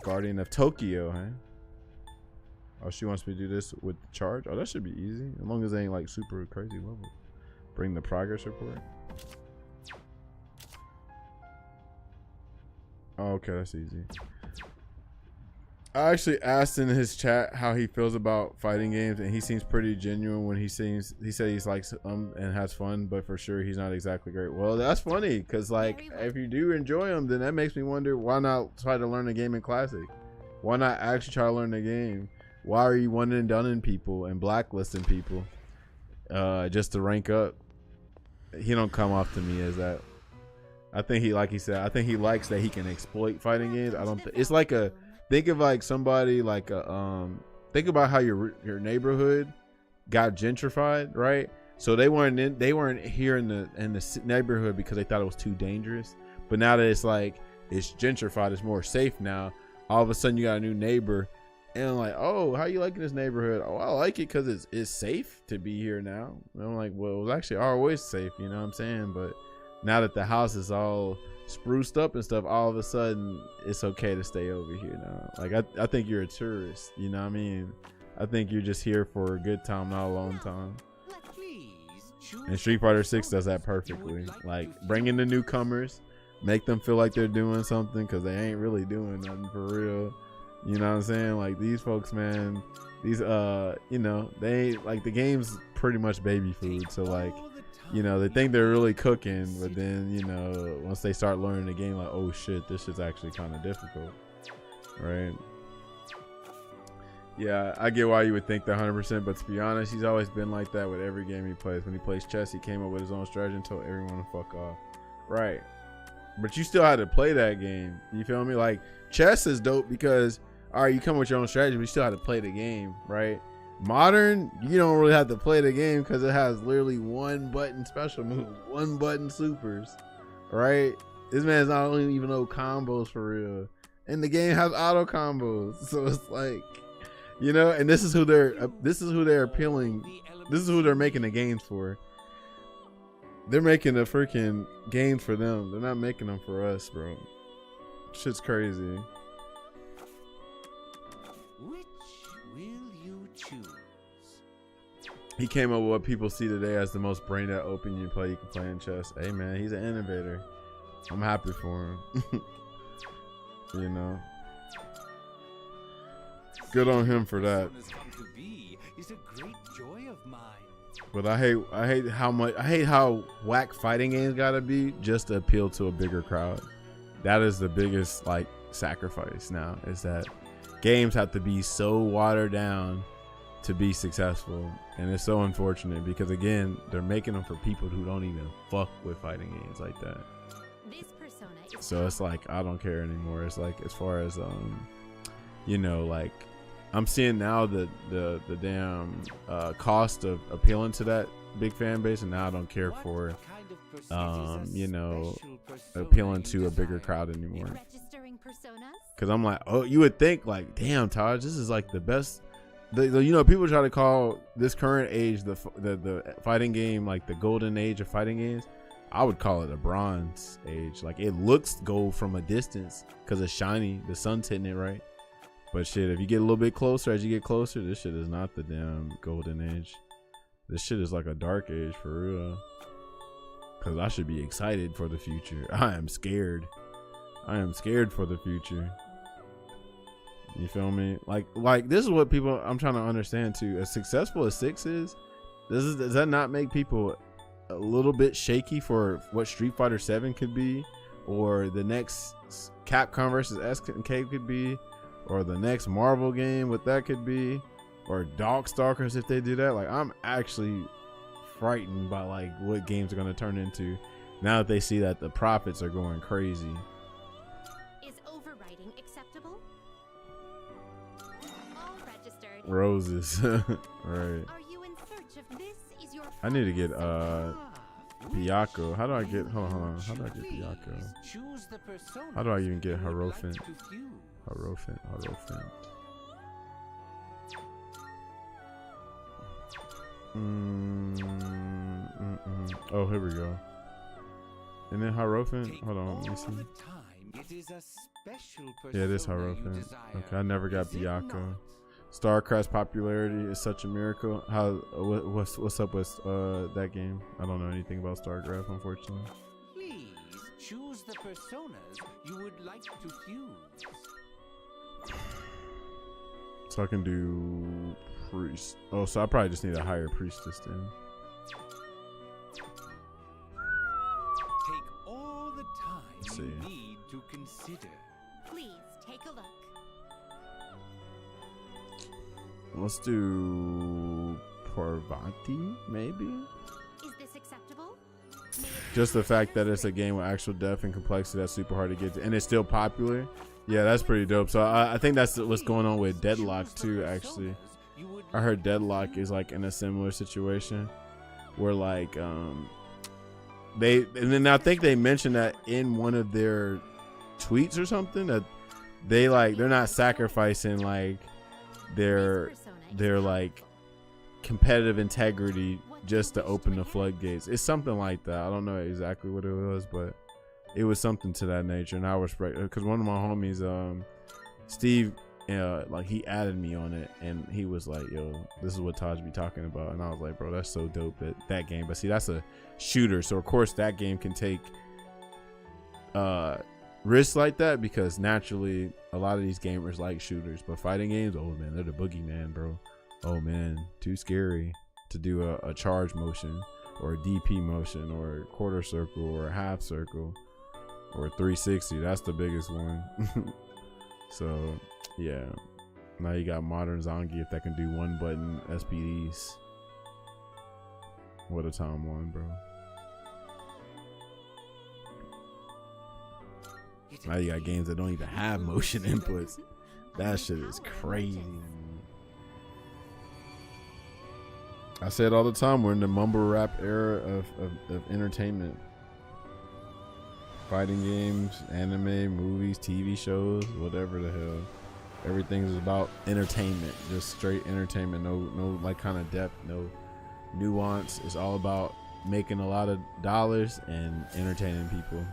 Guardian of Tokyo, huh? Oh, she wants me to do this with the charge? Oh, that should be easy. As long as they ain't like super crazy level. Bring the progress report. Oh, okay, that's easy. I actually asked in his chat how he feels about fighting games, and he seems pretty genuine when he said he likes them and has fun, but for sure he's not exactly great. Well, that's funny, because like if you do enjoy them, then that makes me wonder, why not try to learn the game in classic? Why not actually try to learn the game? Why are you one and doneing people and blacklisting people just to rank up? He don't come off to me as that. I think he, like he said, I think he likes that he can exploit fighting games. I don't. It's like a, think of like somebody like a think about how your neighborhood got gentrified, right? So they weren't here in the neighborhood because they thought it was too dangerous. But now that it's like it's gentrified, it's more safe now. All of a sudden you got a new neighbor, and I'm like, oh, how you liking this neighborhood? Oh, I like it because it's safe to be here now. And I'm like, well, it was actually always safe, you know what I'm saying? But now that the house is all spruced up and stuff, all of a sudden it's okay to stay over here now. Like I think you're a tourist, you know what I mean? I think you're just here for a good time, not a long time. And Street Fighter 6 does that perfectly. Like bring in the newcomers, make them feel like they're doing something, because they ain't really doing nothing for real. You know what I'm saying? Like these folks, man, these you know, they ain't, like, the game's pretty much baby food, so like, you know, they think they're really cooking, but then, you know, once they start learning the game, like, oh shit, this shit's actually kind of difficult, right? Yeah, I get why you would think that 100%, but to be honest, he's always been like that with every game he plays. When he plays chess, he came up with his own strategy and told everyone to fuck off, right? But you still had to play that game, you feel me? Like, chess is dope because, all right, you come with your own strategy, but you still had to play the game, right? Modern, you don't really have to play the game because it has literally one button special moves, one button supers, right? This man's not only even know combos for real, and the game has auto combos, so it's like, you know, and this is who they're appealing, this is who they're making the games for. They're making the freaking games for them. They're not making them for us, bro. Shit's crazy. Which will you choose? He came up with what people see today as the most brain dead open you can play in chess. Hey man, he's an innovator. I'm happy for him. You know, good on him for that. But I hate how whack fighting games gotta be just to appeal to a bigger crowd. That is the biggest like sacrifice now, is that games have to be so watered down to be successful, and it's so unfortunate because again, they're making them for people who don't even fuck with fighting games like that. So it's like, I don't care anymore. It's like, as far as you know, like, I'm seeing now the damn cost of appealing to that big fan base, and now I don't care for you know, appealing to a bigger crowd anymore. Because I'm like, oh, you would think like, damn, Taj, this is like the best. You know, people try to call this current age the fighting game like the golden age of fighting games. I would call it a bronze age. Like, it looks gold from a distance because it's shiny, the sun's hitting it, right? But shit, if you get a little bit closer, as you get closer, this shit is not the damn golden age. This shit is like a dark age for real. Because I should be excited for the future. I am scared. I am scared for the future. You feel me? Like this is what people, I'm trying to understand too. As successful as 6 is, does that not make people a little bit shaky for what Street Fighter 7 could be, or the next Capcom versus SNK could be, or the next Marvel game, what that could be, or Darkstalkers if they do that? Like, I'm actually frightened by like what games are going to turn into now that they see that the profits are going crazy. Is overwriting acceptable? All registered. Roses. Right. Are you in search of this? Is your I need to get Byakuya. How do I get, hold on. How do I get Byakuya? How do I even get Hierophant? Hierophant. Oh, here we go. And then Hierophant. Hold on, let me see. It is a special Yeah, this persona you Hierophant. desire, Okay, I never got is it Byakuya. not? StarCraft's popularity is such a miracle. How what's up with that game? I don't know anything about StarCraft, unfortunately. Please choose the personas you would like to fuse. So I can do priest. Oh, so I probably just need a higher priestess then. Take all the time Let's you see. need to consider. Please take a look. Let's do Parvati, maybe? Is this acceptable? Just the fact that it's a game with actual depth and complexity that's super hard to get to, and it's still popular. Yeah, that's pretty dope. So I think that's what's going on with Deadlock too, actually. I heard Deadlock is like in a similar situation where like and then I think they mentioned that in one of their tweets or something, that they're not sacrificing like their like competitive integrity just to open the floodgates. It's something like that. I don't know exactly what it was, but it was something to that nature. And I respect it because one of my homies, Steve, like he added me on it, and he was like, "Yo, this is what Taj be talking about," and I was like, "Bro, that's so dope that game." But see, that's a shooter, so of course that game can take risks like that because naturally a lot of these gamers like shooters. But fighting games, oh man, they're the boogeyman, bro. Oh man, too scary to do a charge motion or a DP motion or a quarter circle or a half circle or a 360. That's the biggest one. So yeah, now you got modern Zangief that can do one button SPDs. What a time one, bro. Now you got games that don't even have motion inputs. That shit is crazy. I say it all the time. We're in the mumble rap era of entertainment. Fighting games, anime, movies, TV shows, whatever the hell. Everything is about entertainment. Just straight entertainment. No like kind of depth, no nuance. It's all about making a lot of dollars and entertaining people.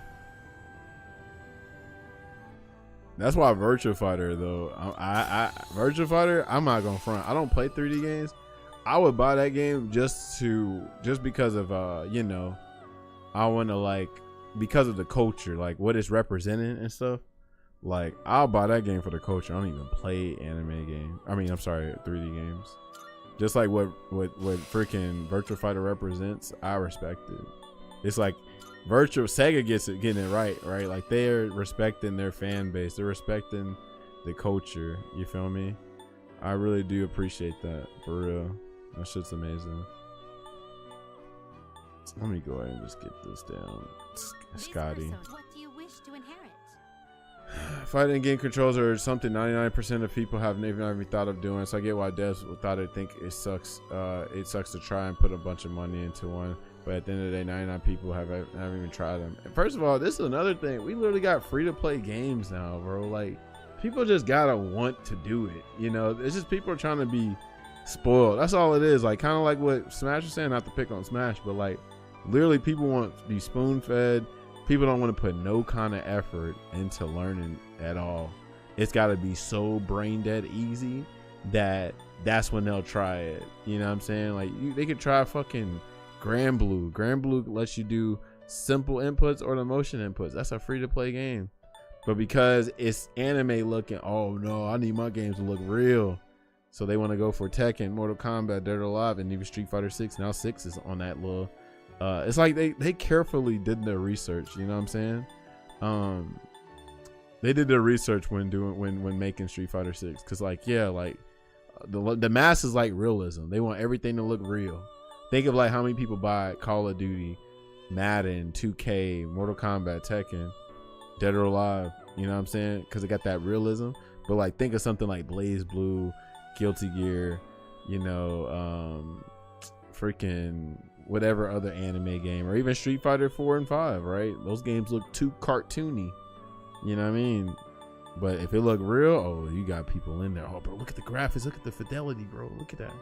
That's why Virtua Fighter though. I Virtua Fighter, I'm not gonna front. I don't play 3D games. I would buy that game just because of you know, I want to like, because of the culture, like what it's representing and stuff. Like I'll buy that game for the culture. I don't even play anime game. I mean, I'm sorry, 3D games. Just like what freaking Virtua Fighter represents, I respect it. It's like Sega getting it right? Like they're respecting their fan base. They're respecting the culture. You feel me? I really do appreciate that, for real. That shit's amazing. Let me go ahead and just get this down. Scotty. What do you wish to inherit? Fighting game controls are something 99% of people have never even thought of doing. So I get why devs thought they think it sucks. It sucks to try and put a bunch of money into one. But at the end of the day, 99 people haven't even tried them. And first of all, this is another thing. We literally got free to play games now, bro. Like, people just gotta want to do it. You know, it's just people are trying to be spoiled. That's all it is. Like, kind of like what Smash was saying, not to pick on Smash, but like, literally people want to be spoon fed. People don't want to put no kind of effort into learning at all. It's got to be so brain dead easy that's when they'll try it. You know what I'm saying? Like, they could try fucking Grand Blue. Grand Blue lets you do simple inputs or the motion inputs. That's a free to play game. But because it's anime looking, oh no, I need my games to look real. So they want to go for Tekken, Mortal Kombat, Dead or Alive, and even Street Fighter 6. Now 6 is on that little. It's like they carefully did their research. You know what I'm saying? They did their research when making Street Fighter 6. Cause like, yeah, like the masses like realism. They want everything to look real. Think of like how many people buy Call of Duty, Madden, 2K, Mortal Kombat, Tekken, Dead or Alive. You know what I'm saying? Cause it got that realism. But like, think of something like Blaze Blue, Guilty Gear, you know, freaking whatever other anime game, or even Street Fighter 4 and 5, right? Those games look too cartoony. You know what I mean? But if it look real, oh, you got people in there. Oh, bro, look at the graphics. Look at the fidelity, bro. Look at that.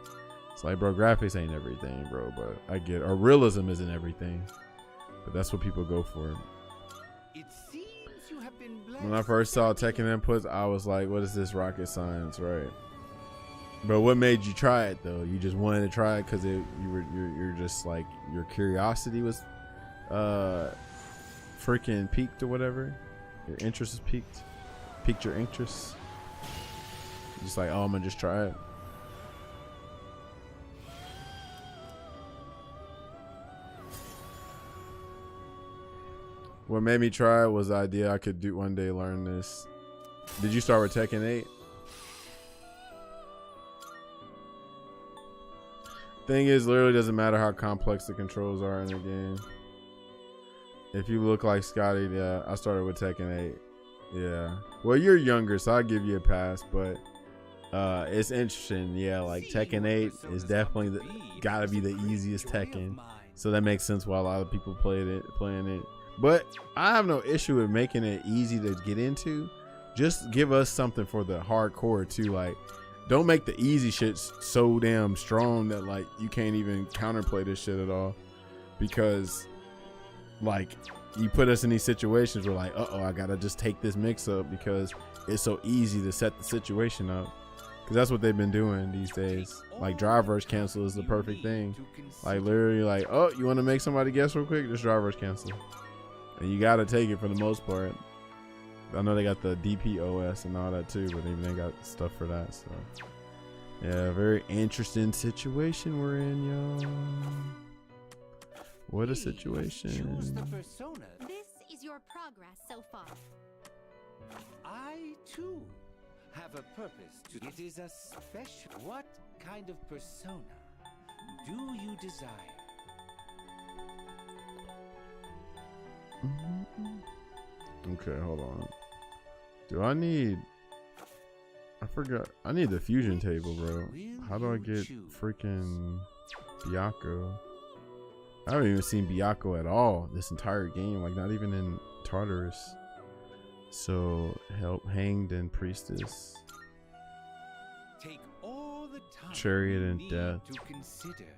It's like, bro, graphics ain't everything, bro. But I get it. Or realism isn't everything. but that's what people go for. It seems you have been blessed. When I first saw Tekken inputs, I was like, what is this rocket science, right? But what made you try it though? You just wanted to try it because you're just like, your curiosity was freaking peaked or whatever. Your interest is piqued your interest. Just like, oh, I'm gonna just try it. What made me try it was the idea I could do one day learn this. Did you start with Tekken 8? Thing is, literally doesn't matter how complex the controls are in the game. If you look like Scotty, yeah, I started with Tekken 8. Yeah. Well, you're younger, so I'll give you a pass, but it's interesting. Yeah, like Tekken 8 is definitely gotta be the easiest Tekken. So that makes sense why a lot of people playing it. But I have no issue with making it easy to get into. Just give us something for the hardcore too. Like, don't make the easy shit so damn strong that like you can't even counterplay this shit at all. Because like you put us in these situations where like, uh-oh, I gotta just take this mix up because it's so easy to set the situation up. Because that's what they've been doing these days. Like driver's cancel is the perfect thing. Like literally like, oh, you want to make somebody guess real quick? Just driver's cancel. And you gotta take it for the most part. I know they got the DPOS and all that too, but even they got stuff for that. So yeah, very interesting situation we're in, y'all. What a situation. This is your progress so far. I too have a purpose to. It is a special. What kind of persona do you desire? Okay, hold on. Do I need? I forgot. I need the fusion table, bro. How do I get freaking Byakko? I haven't even seen Byakko at all this entire game. Like, not even in Tartarus. So, help Hanged and Priestess. Take all the time Chariot you and need Death. to consider.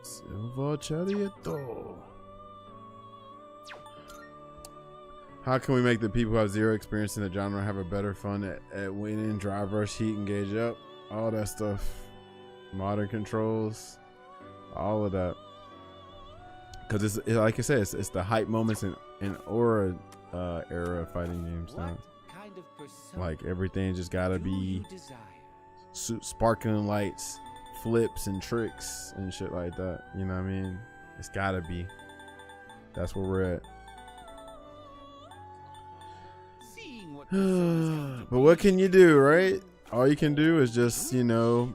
Silver Charioto. How can we make the people who have zero experience in the genre have a better fun at winning, drive rush, heat, engage up, all that stuff, modern controls, all of that? Because it's like I said, it's the hype moments in Aura era fighting games now. Kind of persona Like everything just gotta do be you desire? sparkling lights, flips and tricks and shit like that. You know what I mean? It's gotta be. That's where we're at. But what can you do, right? All you can do is just, you know,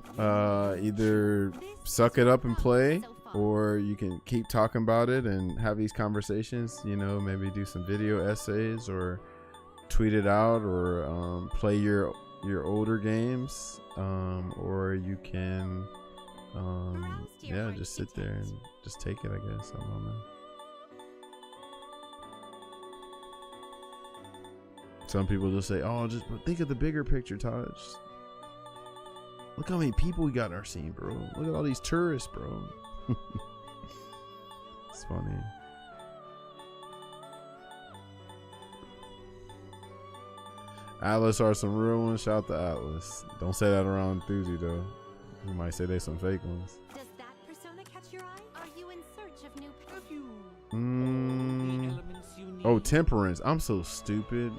either suck it up and play, or you can keep talking about it and have these conversations, you know, maybe do some video essays or tweet it out, or play your older games, or you can yeah, just sit there and just take it, I guess. I don't know. Some people just say, oh, just think of the bigger picture, Taj. Look how many people we got in our scene, bro. Look at all these tourists, bro. It's funny. Atlas are some real ones. Shout out to Atlas. Don't say that around Thuzy, though. You might say they some fake ones. Does that persona catch your eye? Are you in search of new? Oh, temperance. I'm so stupid.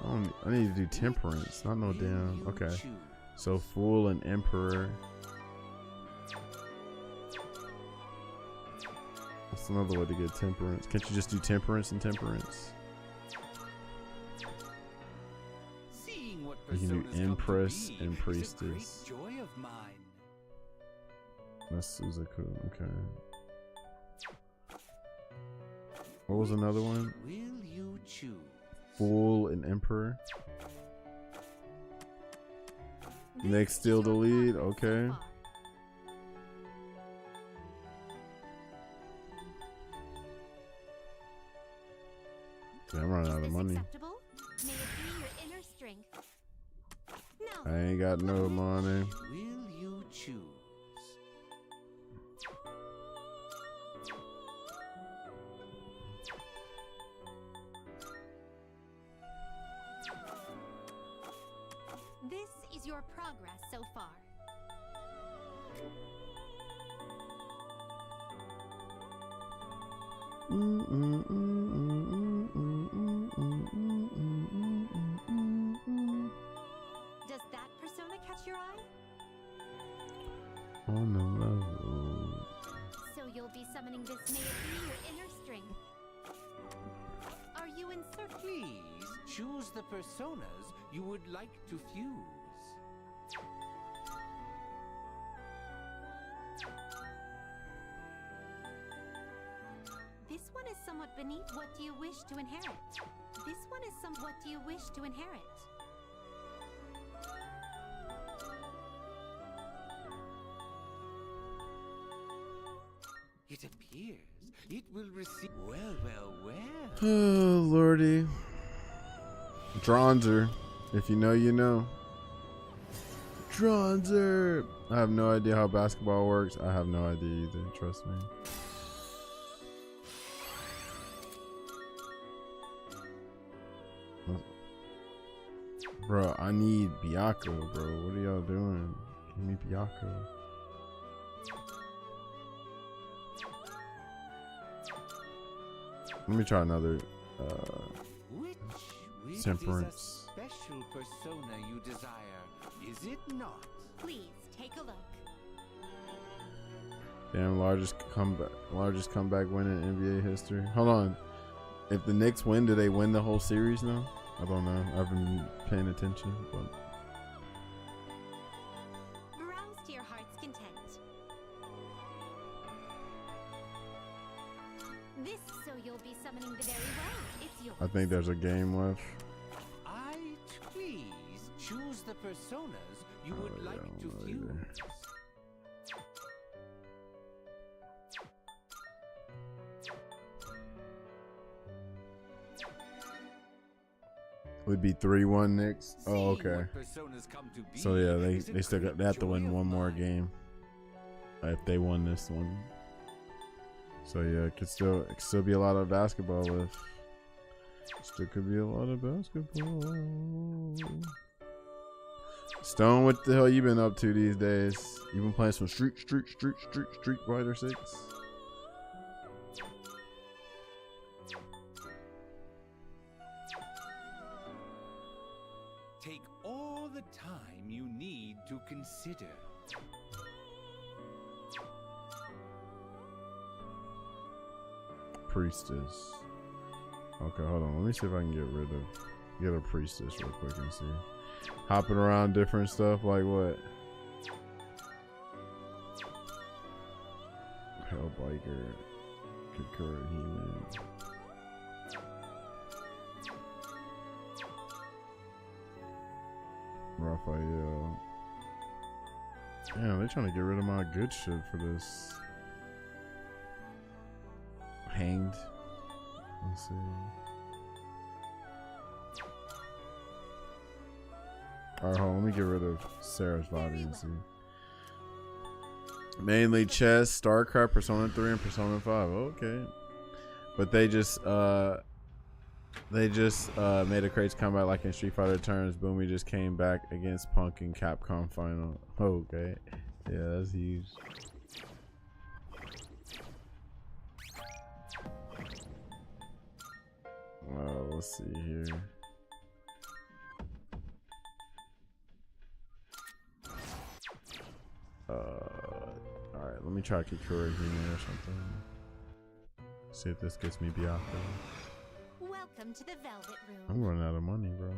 I need to do temperance. Not no damn. Okay. So Fool and Emperor. That's another way to get temperance. Can't you just do temperance and temperance? You can do Empress and Priestess. Joy of mine. That's Suzaku. Okay. What was another one? Will you choose? Fool and Emperor. Next, still the lead. Okay. Yeah, I'm running out of money. I ain't got no money. Will you choose? This is your progress so far. Does that persona catch your eye? On the level. So you'll be summoning this, may it be your inner strength. Are you in search? Please choose the personas you would like to fuse. This one is somewhat beneath. What do you wish to inherit? This one is what do you wish to inherit? It appears it will receive. Well, well, well. Oh, lordy. Dronzer. If you know, you know. Dronzer. I have no idea how basketball works. I have no idea either. Trust me. Bro, I need Byakuya, bro. What are y'all doing? Give me Byakuya. Let me try another Which Temperance. is a special persona you desire, is it not? Please take a look. Damn, largest comeback win in NBA history. Hold on. If the Knicks win, do they win the whole series now? I don't know. I haven't been paying attention. But Browse to your heart's content. This, so you'll be summoning the very well. It's yours. I think there's a game left. Please choose the personas you would like to fuse. Would be 3-1 Knicks. Oh, Seeing okay. what personas come to be So yeah, is a they still got, they have to great win joy one of more mine. game if they won this one. So yeah, it could still be a lot of basketball left. Still could be a lot of basketball. Stone, what the hell you been up to these days? You been playing some Street Fighter 6? Take all the time you need to consider. Priestess. Okay, hold on. Let me see if I can get a priestess real quick and see. Hopping around different stuff like what? Hellbiker, Concurrent Human. Raphael. Damn, they're trying to get rid of my good shit for this. Hanged. Let's see. Alright, hold on. Let me get rid of Sarah's body and see. Mainly chess, StarCraft, Persona 3, and Persona 5. Okay. But they just made a crazy comeback like in Street Fighter terms. Boom, we just came back against Punk in Capcom Final. Okay. Yeah, that's huge. Let's see here. Alright, let me try Kikura Hime or something. See if this gets me Byakuya. Welcome to the Velvet Room. I'm running out of money, bro.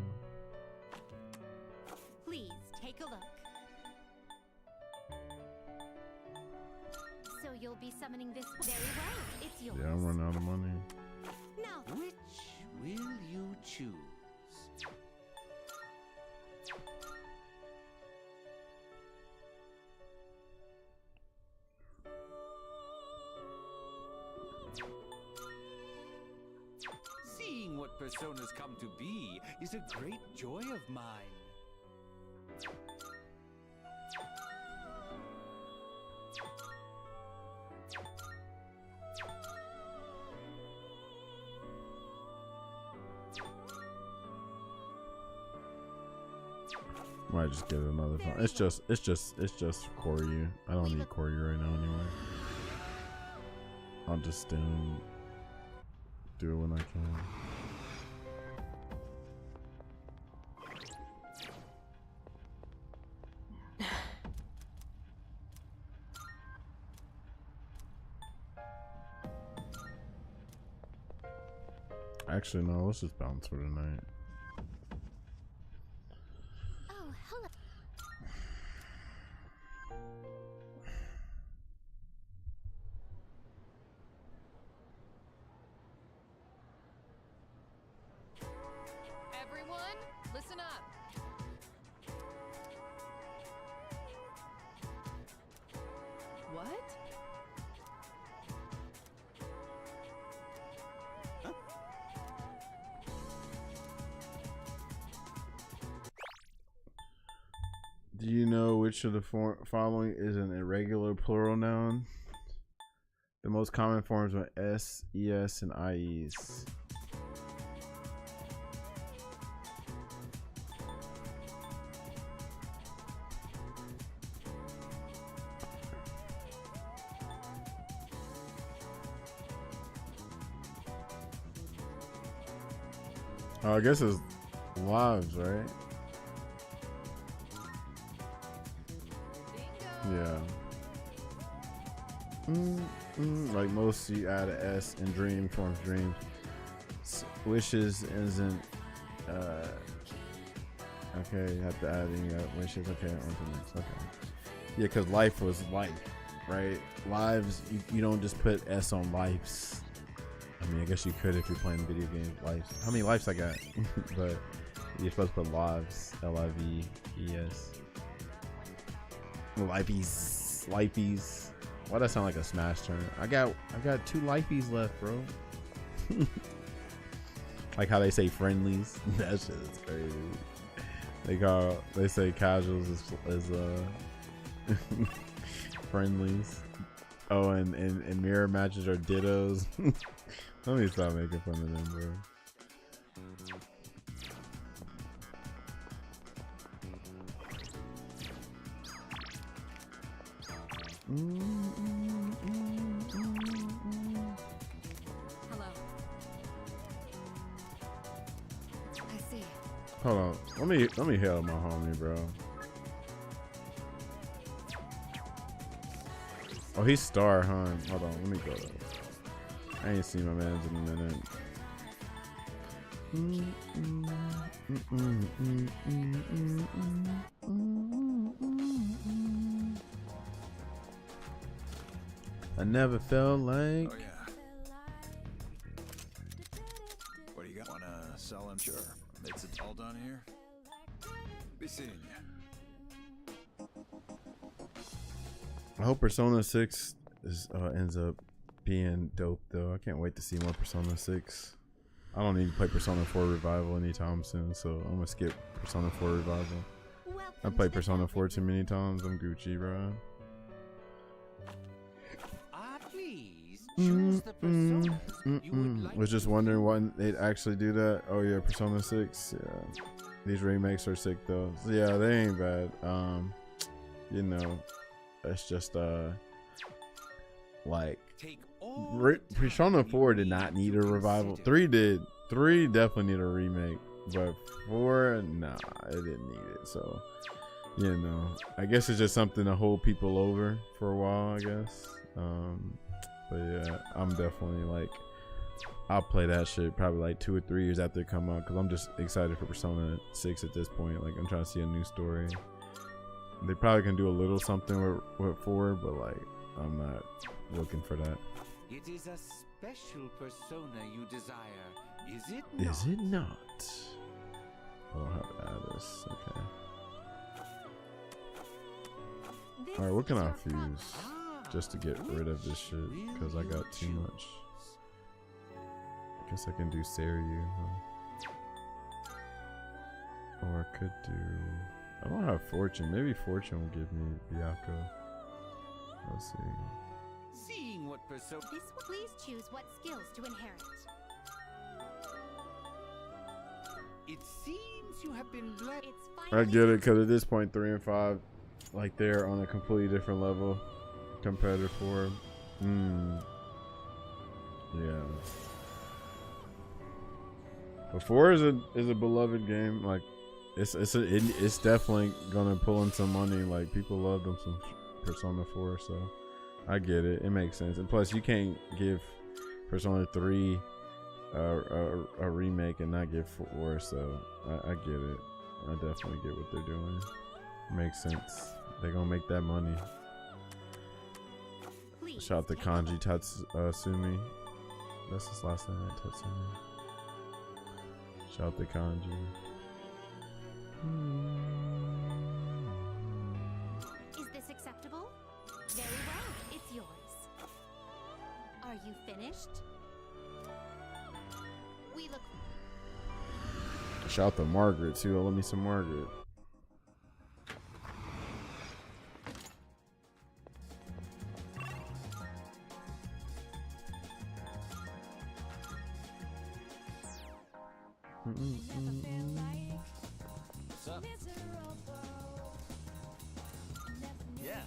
Please take a look. So you'll be summoning this very well. It's yours. Yeah, I'm running out of money. Now, which will you choose? Seeing what personas come to be is a great joy of mine. Might just get another phone. It's just Koryu. I don't need Koryu right now anyway. I'll just do it when I can. Actually, no, let's just bounce for tonight. Oh, hello. Everyone, listen up. What? Do you know which of the following is an irregular plural noun? The most common forms are s, es, and ies. I guess it's lives, right? Yeah. Like most, you add an S in dream forms dreams. Wishes isn't. Okay, you have to add in wishes. Okay, on to the next. Okay. Yeah, because life was life, right? Lives, you don't just put S on lives. I mean, I guess you could if you're playing video games. Lives. How many lives I got? But you're supposed to put lives. Lives. Lifeys. Why that sound like a Smash term? I got 2 lifeys left, bro. Like how they say friendlies. That shit is crazy. They say casuals is friendlies. Oh, and mirror matches are dittos. Let me stop making fun of them, bro. Hello. I see. Hold on. Let me hail my homie, bro. Oh, he's Star, huh? Hold on. Let me go. I ain't seen my man's in a minute. I never felt like. Oh yeah. What do you got? Wanna sell him? Sure. It's all done here. Be seeing you. I hope Persona 6 ends up being dope though. I can't wait to see more Persona 6. I don't need to play Persona 4 Revival anytime soon, so I'm gonna skip Persona 4 Revival. I played Persona 4 too many times. I'm Gucci, bro. Please choose the personas you would like. Was just wondering why they'd actually do that. Oh yeah, Persona 6. Yeah, these remakes are sick though. So, yeah, they ain't bad. You know, it's just like Persona 4 did not need a revival. 3 did. 3 definitely need a remake, but 4, nah, it didn't need it. So, you know, I guess it's just something to hold people over for a while, I guess. But yeah, I'm definitely like, I'll play that shit probably like 2 or 3 years after it come out, because I'm just excited for Persona 6 at this point. Like, I'm trying to see a new story. They probably can do a little something with 4, but like, I'm not looking for that. It is a special persona you desire, is it not? Is it not? I don't have to add this. Okay. Alright, what can I fuse? Just to get rid of this shit, because I got too much. I guess I can do Seiryu, huh? Or I could do... I don't have Fortune. Maybe Fortune will give me Byakko. Let's see. Seeing what persona. Please choose what skills to inherit. It seems you have been blessed. I get it, because at this point 3 and 5, like, they're on a completely different level compared to 4. Yeah. But 4 is a beloved game. Like, it's definitely gonna pull in some money. Like, people love them some Persona 4, so I get it. It makes sense. And plus, you can't give Persona 3 a remake and not give 4, so I get it. I definitely get what they're doing. Makes sense. They're gonna make that money. Shout out to Kanji Tatsumi. That's his last name, right? Tatsumi. Shout out to Kanji. Is this acceptable? Very well, it's yours. Are you finished? We look. Shout out to Margaret too. Let me some Margaret. What's up? Yeah.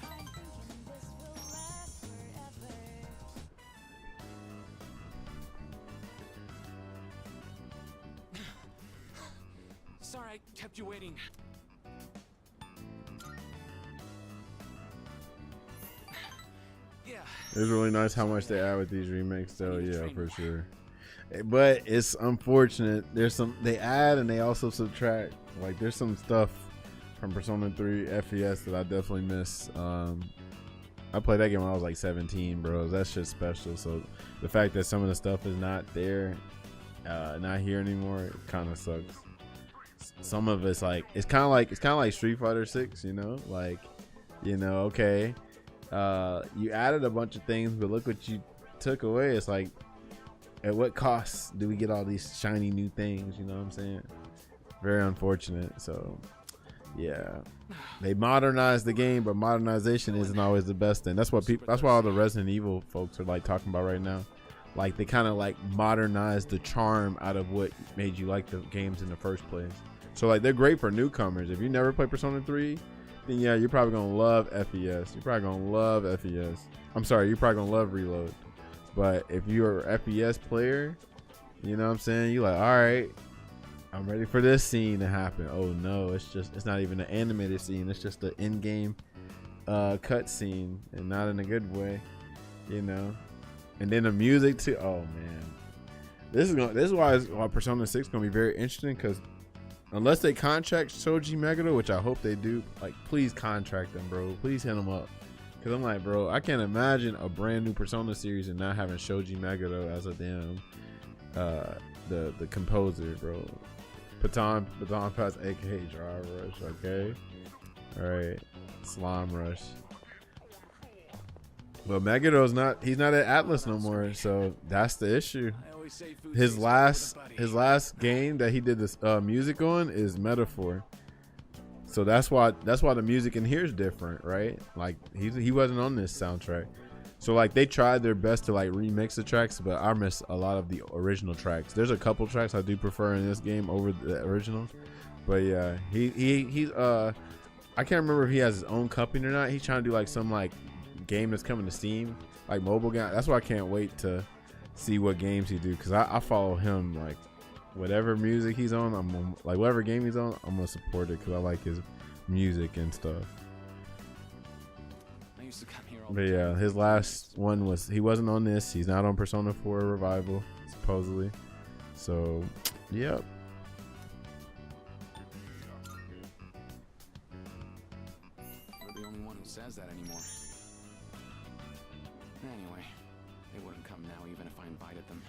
Sorry, I kept you waiting. Yeah. It's really nice how much they add with these remakes, though. Yeah, for sure. But it's unfortunate. There's some they add and they also subtract. Like, there's some stuff from Persona 3 FES that I definitely miss. I played that game when I was like 17, bro. That shit's special. So the fact that some of the stuff is not there, not here anymore, it kind of sucks. Some of it's like it's kind of like Street Fighter 6, you know, like, you know, okay, you added a bunch of things, but look what you took away. It's like, at what cost do we get all these shiny new things? You know what I'm saying? Very unfortunate. So yeah, they modernized the game, but modernization isn't always the best thing. That's what people. That's why all the Resident Evil folks are like talking about right now. Like, they kind of like modernized the charm out of what made you like the games in the first place. So like, they're great for newcomers. If you never played Persona 3, then yeah, you're probably gonna love FES. You're probably gonna love FES. I'm sorry, you're probably gonna love Reload. But if you're an FES player, you know what I'm saying? You're like, all right, I'm ready for this scene to happen. Oh no, it's not even an animated scene. It's just an in-game cut scene, and not in a good way, you know. And then the music too. Oh man, this is why Persona 6 is gonna be very interesting, because unless they contract Shoji Meguro, which I hope they do, like, please contract them, bro. Please hit them up. Cause I'm like, bro, I can't imagine a brand new Persona series and not having Shoji Meguro as a damn the composer, bro. Baton Pass, aka Drive Rush, okay? Alright. Slime Rush. But he's not at Atlas no more, so that's the issue. His last game that he did this music on is Metaphor. So that's why the music in here is different, right? Like, he wasn't on this soundtrack. So like, they tried their best to like remix the tracks, but I miss a lot of the original tracks. There's a couple tracks I do prefer in this game over the originals. But yeah, he's I can't remember if he has his own company or not. He's trying to do like some like game that's coming to Steam, like mobile game. That's why I can't wait to see what games he do, because I follow him. Like, whatever music he's on, like whatever game he's on, I'm gonna support it because I like his music and stuff. I used to come here all But yeah, his last one he wasn't on this. He's not on Persona 4 Revival, supposedly. So, yep. You're the only one who says that anymore. Anyway, they wouldn't come now even if I invited them.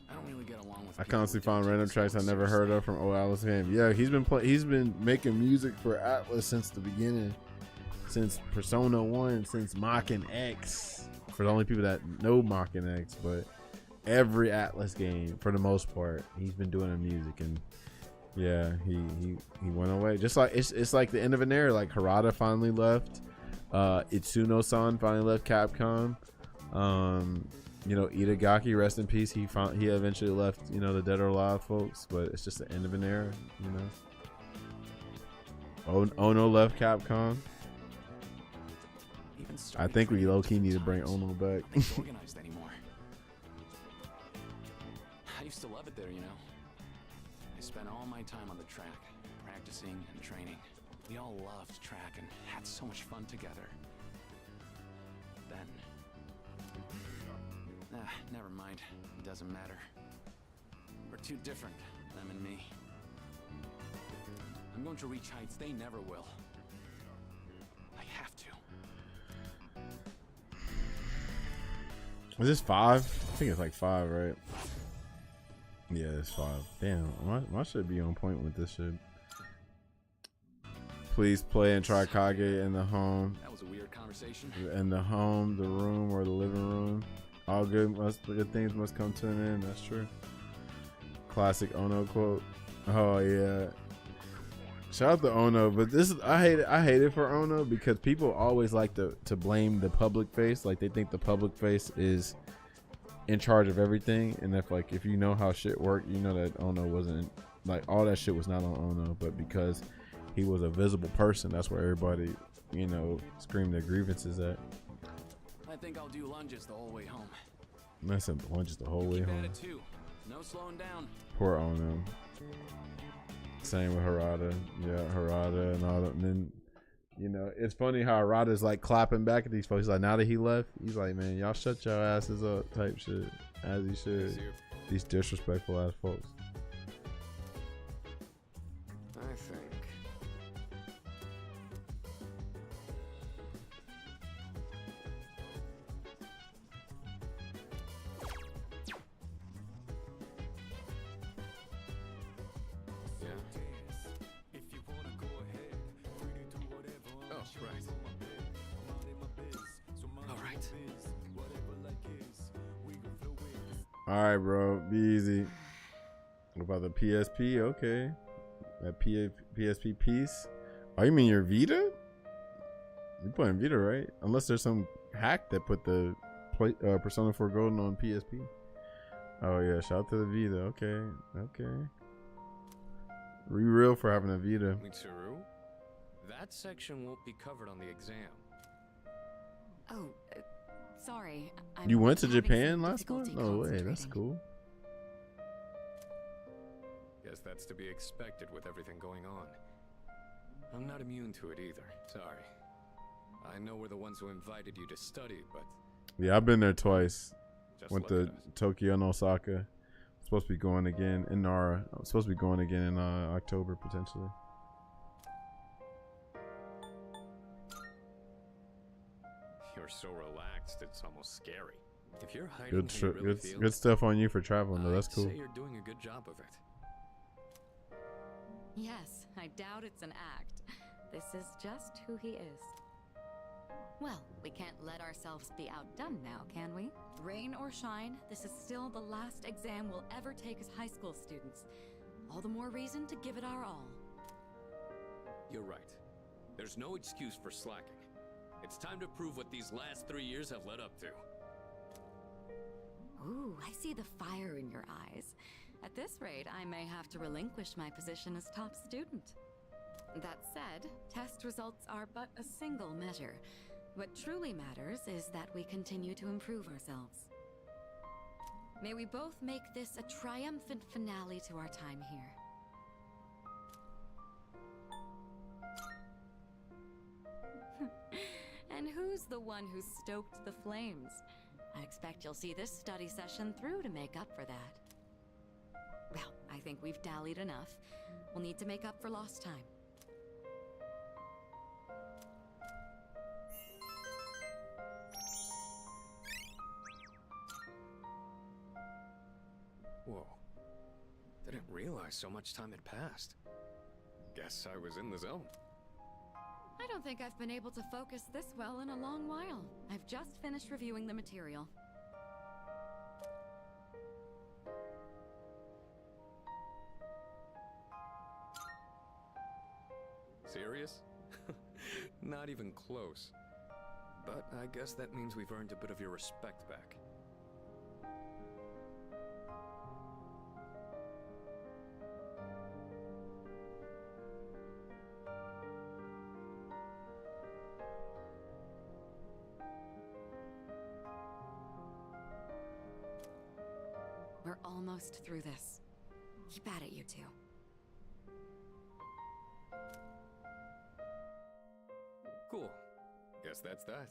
I don't really get along with. I constantly find random tracks I never heard of from old Atlas game. Yeah, he's been making music for Atlas since the beginning, since Persona 1, since Mach and X. For the only people that know Mach and X, but every Atlas game for the most part, he's been doing the music. And yeah, he went away. Just like it's like the end of an era. Like, Harada finally left. Itsuno-san finally left Capcom. You know, Itagaki, rest in peace. He eventually left, you know, the Dead or Alive folks, but it's just the end of an era, you know. Ono left Capcom. I think we low-key need to bring Ono back. Organized anymore. I used to love it there, you know. I spent all my time on the track, practicing and training. We all loved track and had so much fun together. Then... never mind. It doesn't matter. We're too different, them and me. I'm going to reach heights they never will. I have to. Is this 5? I think it's like 5, right? Yeah, it's 5. Damn, my shit be on point with this shit. Please play and try Kage in the home. That was a weird conversation. In the home, the room, or the living room. All good things must come to an end. That's true. Classic Ono quote. Oh yeah. Shout out to Ono, but I hate it for Ono because people always like to blame the public face. Like they think the public face is in charge of everything, and if you know how shit worked, you know that Ono wasn't, like, all that shit was not on Ono, but because he was a visible person, that's where everybody, you know, screamed their grievances at. I think I'll do lunges the whole way home. I said lunges the whole way Keep home. at it too. No slowing down. Poor Ono. Same with Harada. Yeah, Harada and all that. And then, you know, it's funny how Harada's like clapping back at these folks. He's like, now that he left, he's like, man, y'all shut your asses up type shit. As he should. These disrespectful ass folks. I think. Alright, bro. Be easy. What about the PSP? Okay. That PSP piece? Oh, you mean your Vita? You're playing Vita, right? Unless there's some hack that put the Persona 4 Golden on PSP. Oh, yeah. Shout out to the Vita. Okay. Okay. Real for having a Vita. Mitsuru, that section won't be covered on the exam. Oh, sorry. You went to having Japan some last month? difficulty No way. That's concentrating. cool. Guess that's to be expected with everything going on. I'm not immune to it either. Sorry. I know we're the ones who invited you to study, but Yeah, I've been there twice. Just Went look to at Tokyo and Osaka. Supposed to be going again in Nara. I'm supposed to be going again in October potentially. you're so relaxed, it's almost scary. If you're hiding how you Good, really feel, good stuff on you for traveling though. That's I'd cool. say you're doing a good job of it. Yes, I doubt it's an act. This is just who he is. Well, we can't let ourselves be outdone now, can we? Rain or shine, this is still the last exam we'll ever take as high school students. All the more reason to give it our all. You're right. There's no excuse for slacking. It's time to prove what these last 3 years have led up to. Ooh, I see the fire in your eyes. At this rate, I may have to relinquish my position as top student. That said, test results are but a single measure. What truly matters is that we continue to improve ourselves. May we both make this a triumphant finale to our time here. And who's the one who stoked the flames? I expect you'll see this study session through to make up for that. Well, I think we've dallied enough. We'll need to make up for lost time. Whoa. Didn't realize so much time had passed. Guess I was in the zone. I don't think I've been able to focus this well in a long while. I've just finished reviewing the material. Serious? Not even close. But I guess that means we've earned a bit of your respect back. We're almost through this. Keep at it, you two. Cool. Guess that's that.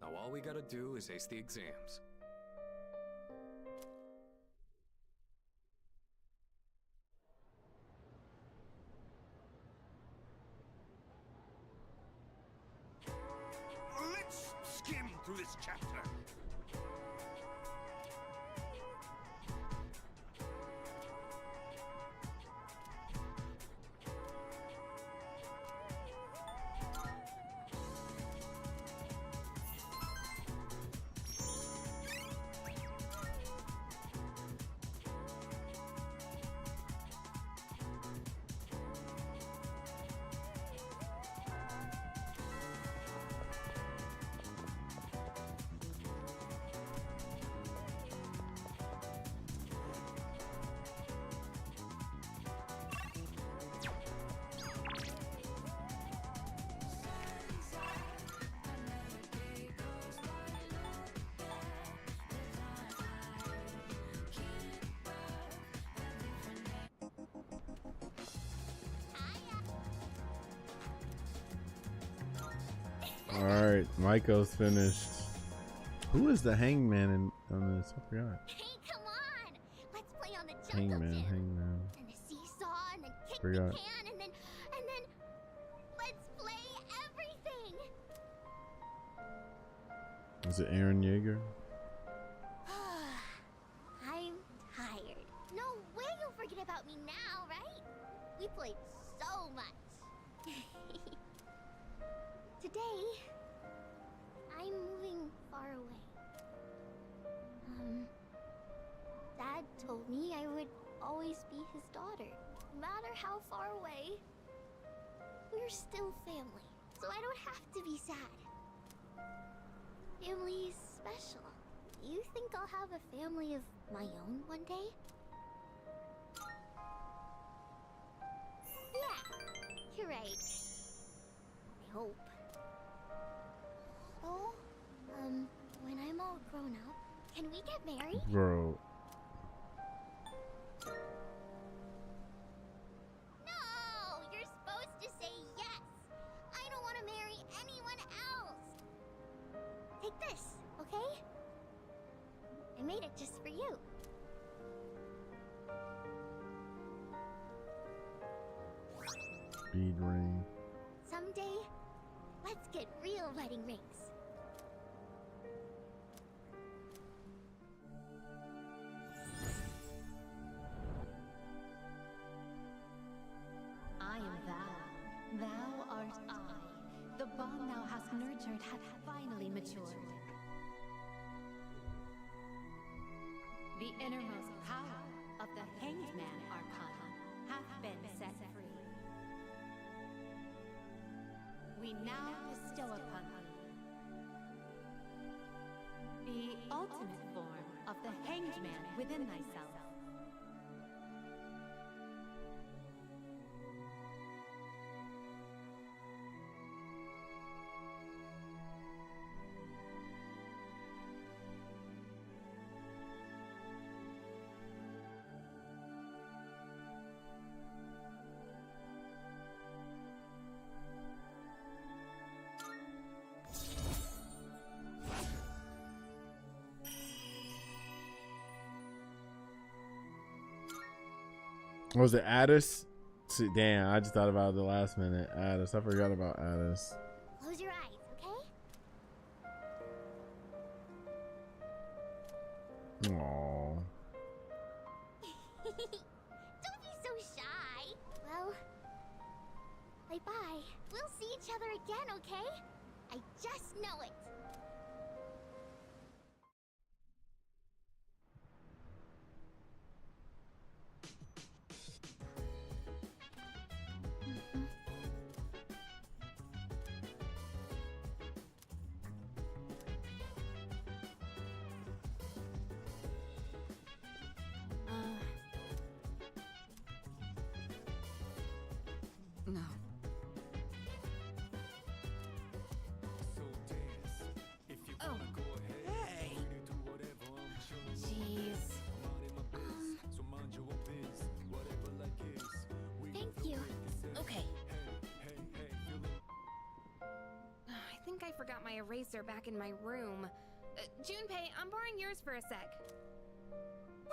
Now all we gotta do is ace the exams. Let's skim through this chapter. All right, Maiko's finished. Who is the hangman on this? I forgot. Hey, come on! Let's play on the jungle Hangman, gym. hangman. And the seesaw, and then kick Forgot. the can, and then let's play everything. Is it Aaron Yeager? I'm tired. No way you'll forget about me now, right? We played so much. Today, I'm moving far away. Dad told me I would always be his daughter, no matter how far away. We're still family, so I don't have to be sad. Family is special. You think I'll have a family of my own one day? Yeah, you're right. I hope. So, when I'm all grown up, can we get married? Bro. No! You're supposed to say yes! I don't want to marry anyone else! Take this, okay? I made it just for you. Bead ring. Someday, let's get real wedding rings. I am thou. Thou art I. The bond thou hast nurtured hath finally matured. The innermost power of the Hanged Man Arcana hath been set free. We now bestow upon thee the ultimate form of the Hanged Man within thyself. Was it Addis? See, damn, I just thought about it the last minute. Addis. I forgot about Addis. Close your eyes, okay? Aww. Don't be so shy. Well, bye-bye. We'll see each other again, okay? I just know it. No. So dance forgot my eraser back in my room. Junpei, I'm borrowing yours for a sec.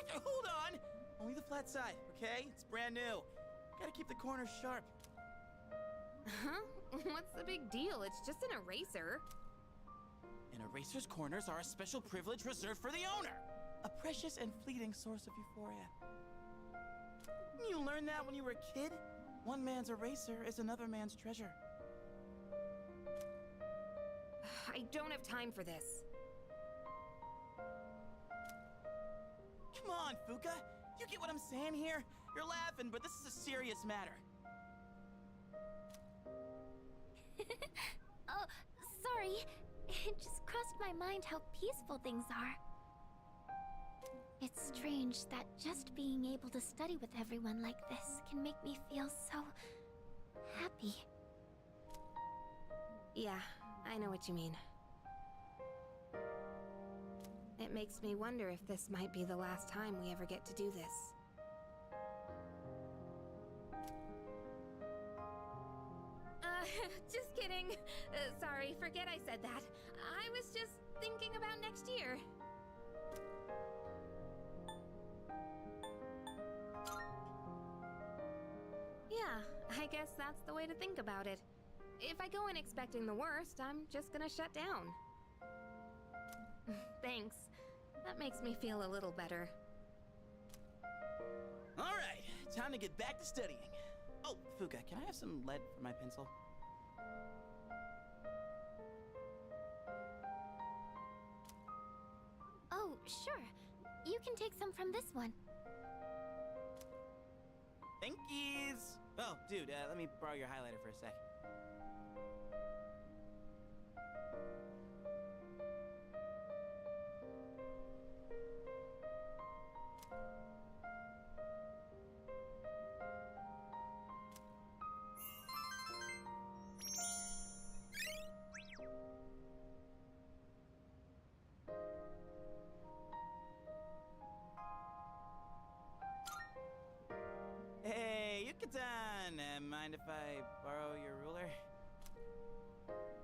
Hold on! Only the flat side, okay? It's brand new. Gotta keep the corners sharp. Huh? What's the big deal? It's just an eraser. An eraser's corners are a special privilege reserved for the owner. A precious and fleeting source of euphoria. You learned that when you were a kid? One man's eraser is another man's treasure. I don't have time for this. Come on, Fuka. You get what I'm saying here? You're laughing, but this is a serious matter. Oh, sorry. It just crossed my mind how peaceful things are. It's strange that just being able to study with everyone like this can make me feel so happy. Yeah, I know what you mean. It makes me wonder if this might be the last time we ever get to do this. Just kidding. Sorry, forget I said that. I was just thinking about next year. Yeah, I guess that's the way to think about it. If I go in expecting the worst, I'm just gonna shut down. Thanks. That makes me feel a little better. Alright, time to get back to studying. Oh, Fuka, can I have some lead for my pencil? Oh, sure. You can take some from this one. Thankies! Oh, dude, let me borrow your highlighter for a sec. Hey, Yuka-tan! Mind if I borrow your ruler?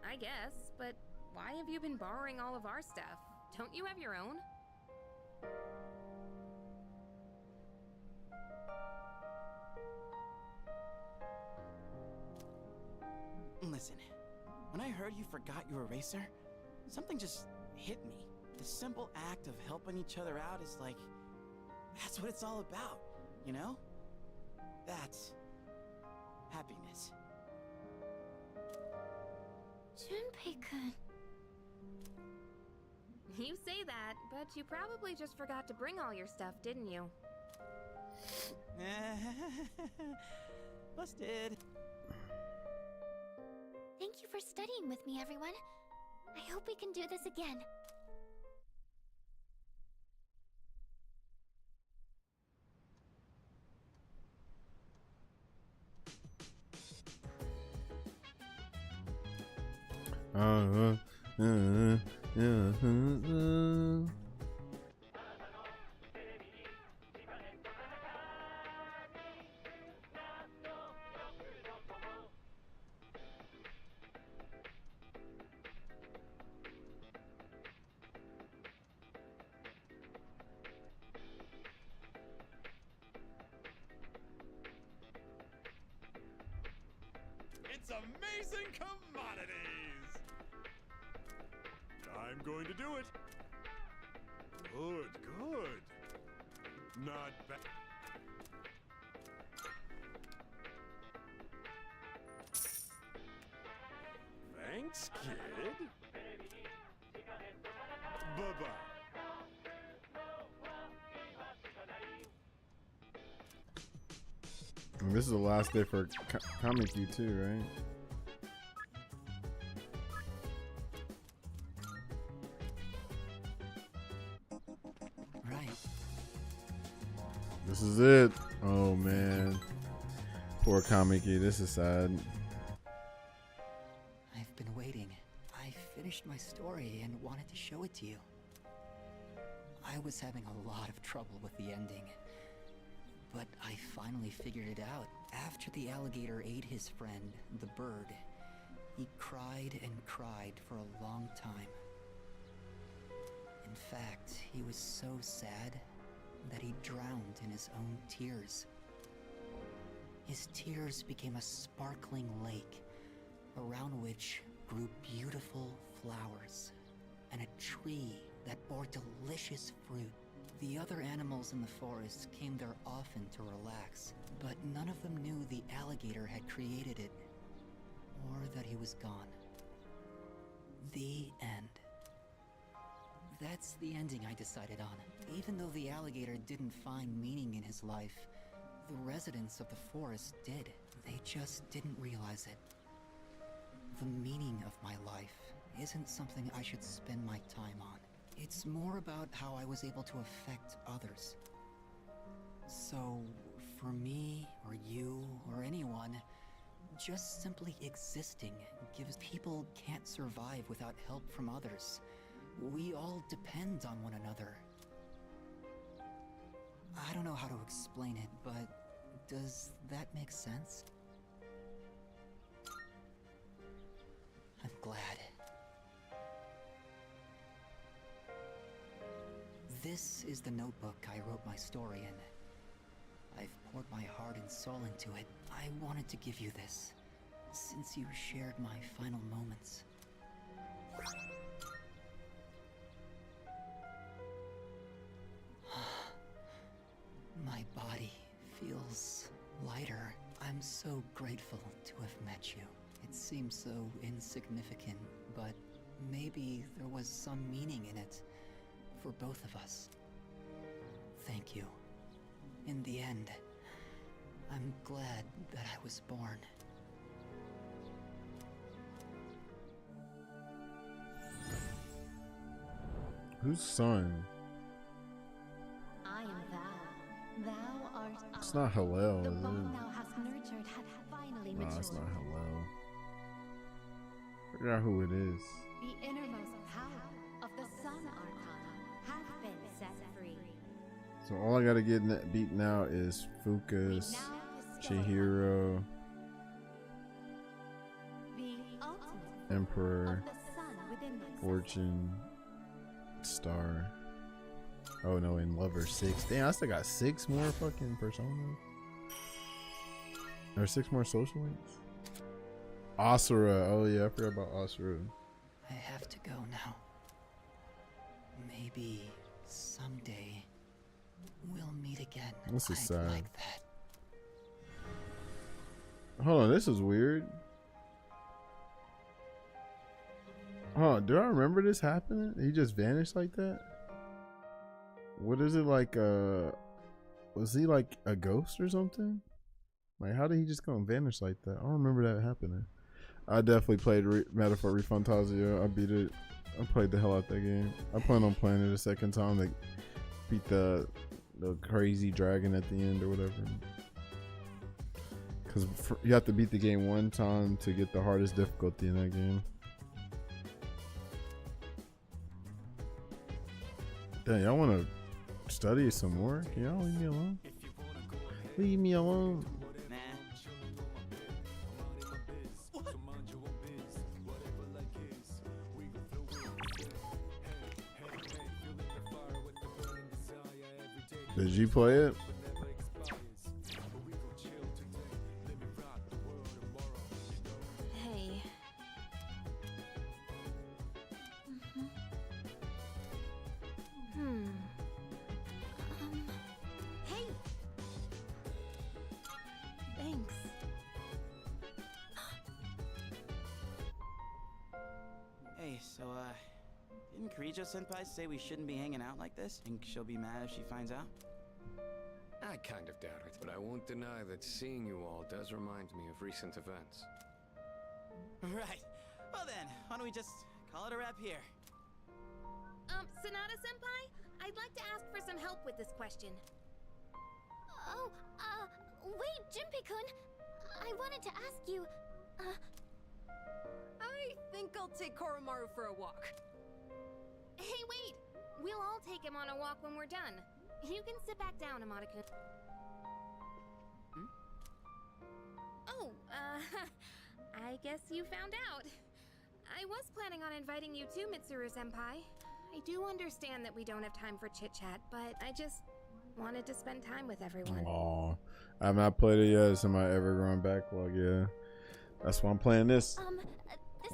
I guess, but why have you been borrowing all of our stuff? Don't you have your own? Listen, when I heard you forgot your eraser, something just hit me. The simple act of helping each other out is like... that's what it's all about, you know? That's... happiness. Junpei-kun. You say that, but you probably just forgot to bring all your stuff, didn't you? Busted. Thank you for studying with me, everyone. I hope we can do this again. It's amazing commodities! I'm going to do it. Good, good. Not bad. Thanks, kid. Bye-bye. And this is the last day for Kamiki too, right? Right. This is it. Oh man. Poor Kamiki, this is sad. I've been waiting. I finished my story and wanted to show it to you. I was having a lot of trouble with the ending. But I finally figured it out. After the alligator ate his friend, the bird, He cried and cried for a long time. In fact, he was so sad that he drowned in his own tears. His tears became a sparkling lake, around which grew beautiful flowers, and a tree that bore delicious fruit. The other animals in the forest came there often to relax, but none of them knew the alligator had created it, or that he was gone. The end. That's the ending I decided on. Even though the alligator didn't find meaning in his life, the residents of the forest did. They just didn't realize it. The meaning of my life isn't something I should spend my time on. It's more about how I was able to affect others. So, for me, or you, or anyone, just simply existing gives people can't survive without help from others. We all depend on one another. I don't know how to explain it, but does that make sense? I'm glad. This is the notebook I wrote my story in. I've poured my heart and soul into it. I wanted to give you this, since you shared my final moments. My body feels lighter. I'm so grateful to have met you. It seems so insignificant, but maybe there was some meaning in it for both of us. Thank you. In the end, I'm glad that I was born. Whose son? I am thou. Thou art I. It's not Hillel, The is bond it? thou hast nurtured hath finally No, matured. it's not Hillel. Figure out who it is. The innermost power of the Sun Arcana hath been set free. So all I gotta get beat now is Fucus, Chihiro, The ultimate Emperor, of the sun within myself. Fortune, Star. Oh no, and Lover 6. Damn, I still got 6 more fucking personas. Or 6 more social links. Asura. Oh yeah, I forgot about Asura. I have to go now. Maybe someday we'll meet again. This is I'd sad. like that. Hold on, this is weird. Hold on, do I remember this happening? He just vanished like that? What is it like? Was he like a ghost or something? Like, how did he just go and vanish like that? I don't remember that happening. I definitely played Metaphor Refantasia. I beat it. I played the hell out that game. I plan on playing it a second time to beat the crazy dragon at the end or whatever. Because you have to beat the game one time to get the hardest difficulty in that game. Dang, y'all want to study some more? Can y'all leave me alone? Leave me alone. Did you play it? Hey. Hey. Thanks. Hey, so, didn't Kirijo-senpai say we shouldn't be hanging out like this? Think she'll be mad if she finds out? I kind of doubt it, but I won't deny that seeing you all does remind me of recent events. Right. Well then, why don't we just call it a wrap here? Sonata-senpai? I'd like to ask for some help with this question. Oh, wait, Junpei-kun! I wanted to ask you, I think I'll take Koromaru for a walk. Hey, wait! We'll all take him on a walk when we're done. You can sit back down, Amada-kun. Oh, I guess you found out. I was planning on inviting you too, Mitsuru-senpai. I do understand that we don't have time for chit-chat, but I just wanted to spend time with everyone. Aw, I've not played it yet. It's in my ever-growing backlog. Yeah, that's why I'm playing this.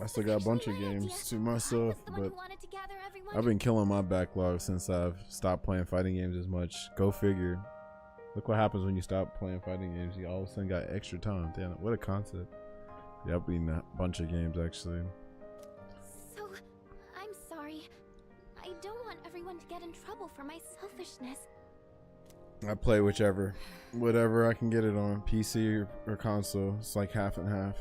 I still got a bunch of games to myself, but I've been killing my backlog since I've stopped playing fighting games as much. Go figure. Look what happens when you stop playing fighting games. You all of a sudden got extra time. Damn it, what a concept. Yeah, I've been a bunch of games actually. So, I'm sorry. I don't want everyone to get in trouble for my selfishness. I play whatever I can get it on, PC or console. It's like half and half.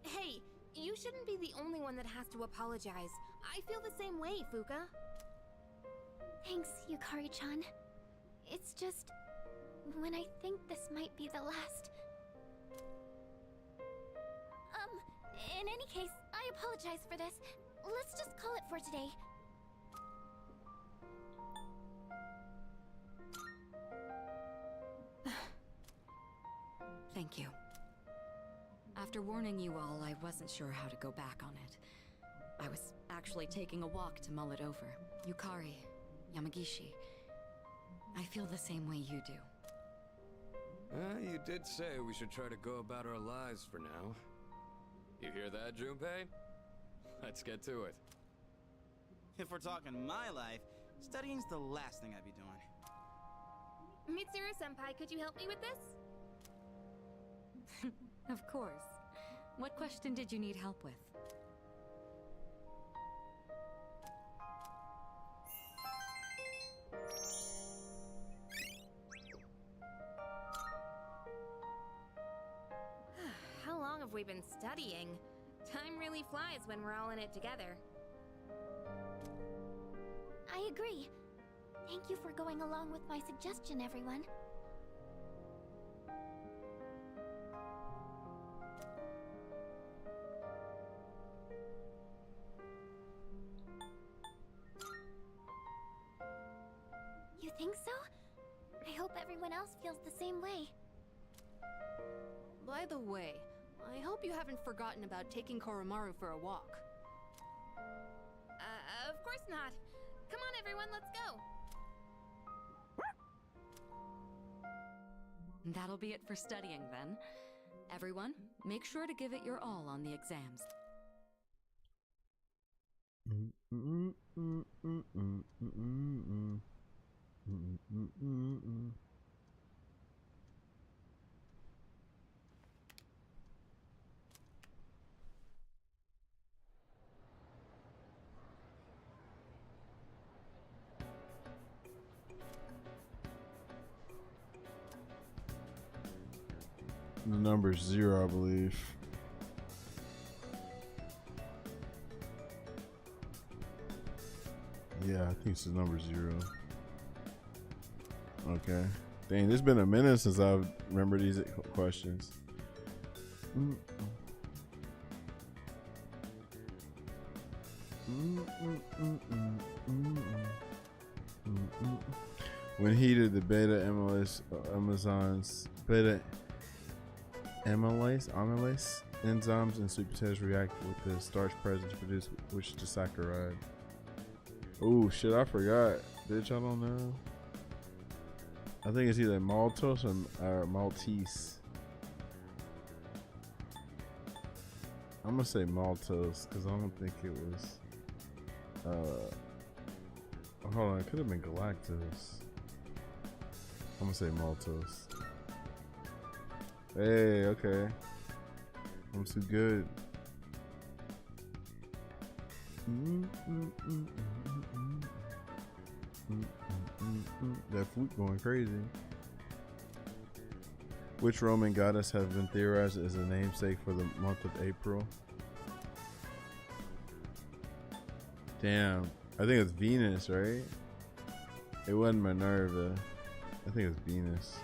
Hey, you shouldn't be the only one that has to apologize. I feel the same way, Fuka. Thanks, Yukari-chan. It's just, when I think this might be the last... in any case, I apologize for this. Let's just call it for today. Thank you. After warning you all, I wasn't sure how to go back on it. I was actually taking a walk to mull it over. Yukari, Yamagishi, I feel the same way you do. You did say we should try to go about our lives for now. You hear that, Junpei? Let's get to it. If we're talking my life, studying's the last thing I'd be doing. Mitsuru-senpai, could you help me with this? Of course. What question did you need help with? How long have we been studying? Time really flies when we're all in it together. I agree. Thank you for going along with my suggestion, everyone. You think so? I hope everyone else feels the same way. By the way, I hope you haven't forgotten about taking Koromaru for a walk. Of course not. Come on, everyone, let's go. That'll be it for studying then. Everyone, make sure to give it your all on the exams. The number's 0, I believe. Yeah, I think it's the number 0. Okay. Dang, it's been a minute since I've remembered these questions. When heated, the beta amylase enzymes in sweet potatoes react with the starch present to produce which disaccharide. Oh shit, I forgot. Bitch, I don't know. I think it's either maltose or Maltese. I'm gonna say maltose because I don't think it was. Hold on, it could have been galactose. I'm gonna say maltose. Hey, okay. I'm too good. That flute going crazy. Which Roman goddess has been theorized as a namesake for the month of April? Damn, I think it's Venus, right? It wasn't Minerva. I think it's Venus.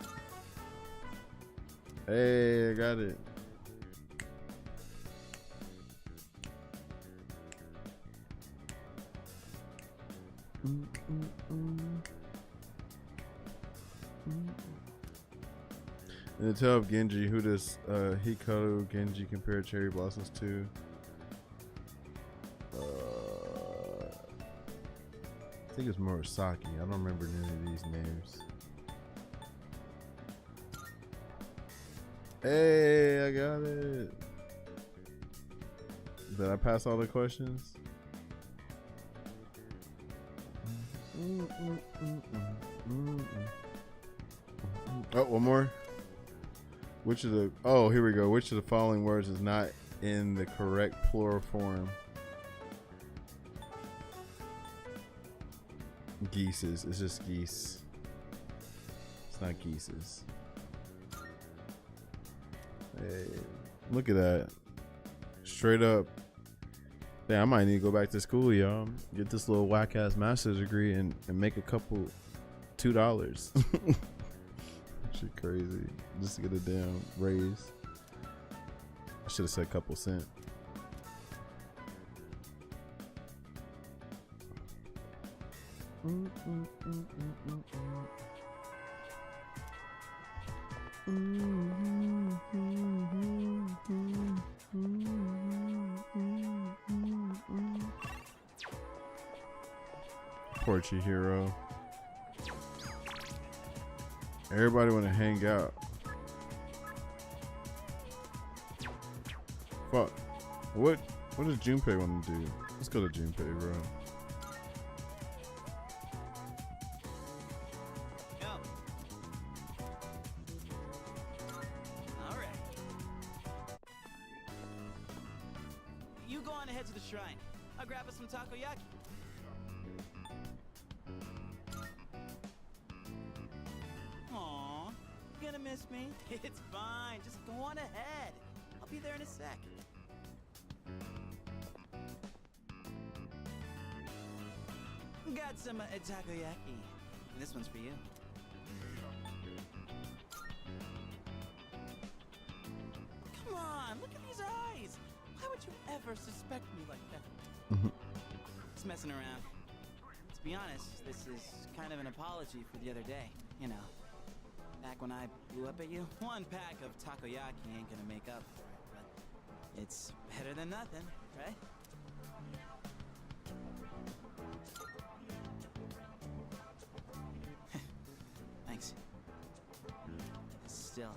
Hey, I got it. In the tale of Genji, who does Hikaru Genji compare cherry blossoms to? I think it's Murasaki. I don't remember any of these names. Hey, I got it. Did I pass all the questions? Oh, one more. Which of the here we go. Which of the following words is not in the correct plural form? Geeses. It's just geese. It's not geeses. Hey, look at that. Straight up. Damn, I might need to go back to school, y'all. Get this little whack ass master's degree and make a couple $2. Shit crazy. Just to get a damn raise. I should have said a couple cent. Poor Chihiro. Everybody want to hang out. Fuck. What does Junpei want to do? Let's go to Junpei, bro. Go. All right. You go on ahead to the shrine. I'll grab us some takoyaki. Aw, you gonna miss me? It's fine. Just go on ahead. I'll be there in a sec. Got some takoyaki. This one's for you. Come on, look at these eyes. Why would you ever suspect me like that? Just messing around. To be honest, this is kind of an apology for the other day. You know, back when I blew up at you. One pack of takoyaki ain't gonna make up for it, but it's better than nothing, right? Thanks. Still,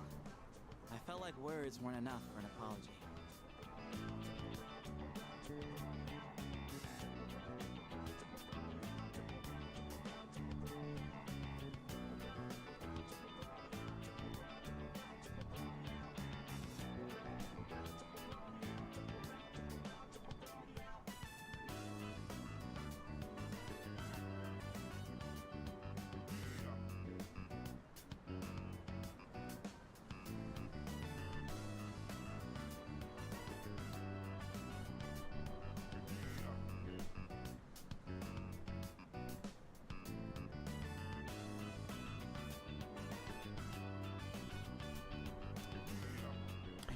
I felt like words weren't enough for an apology.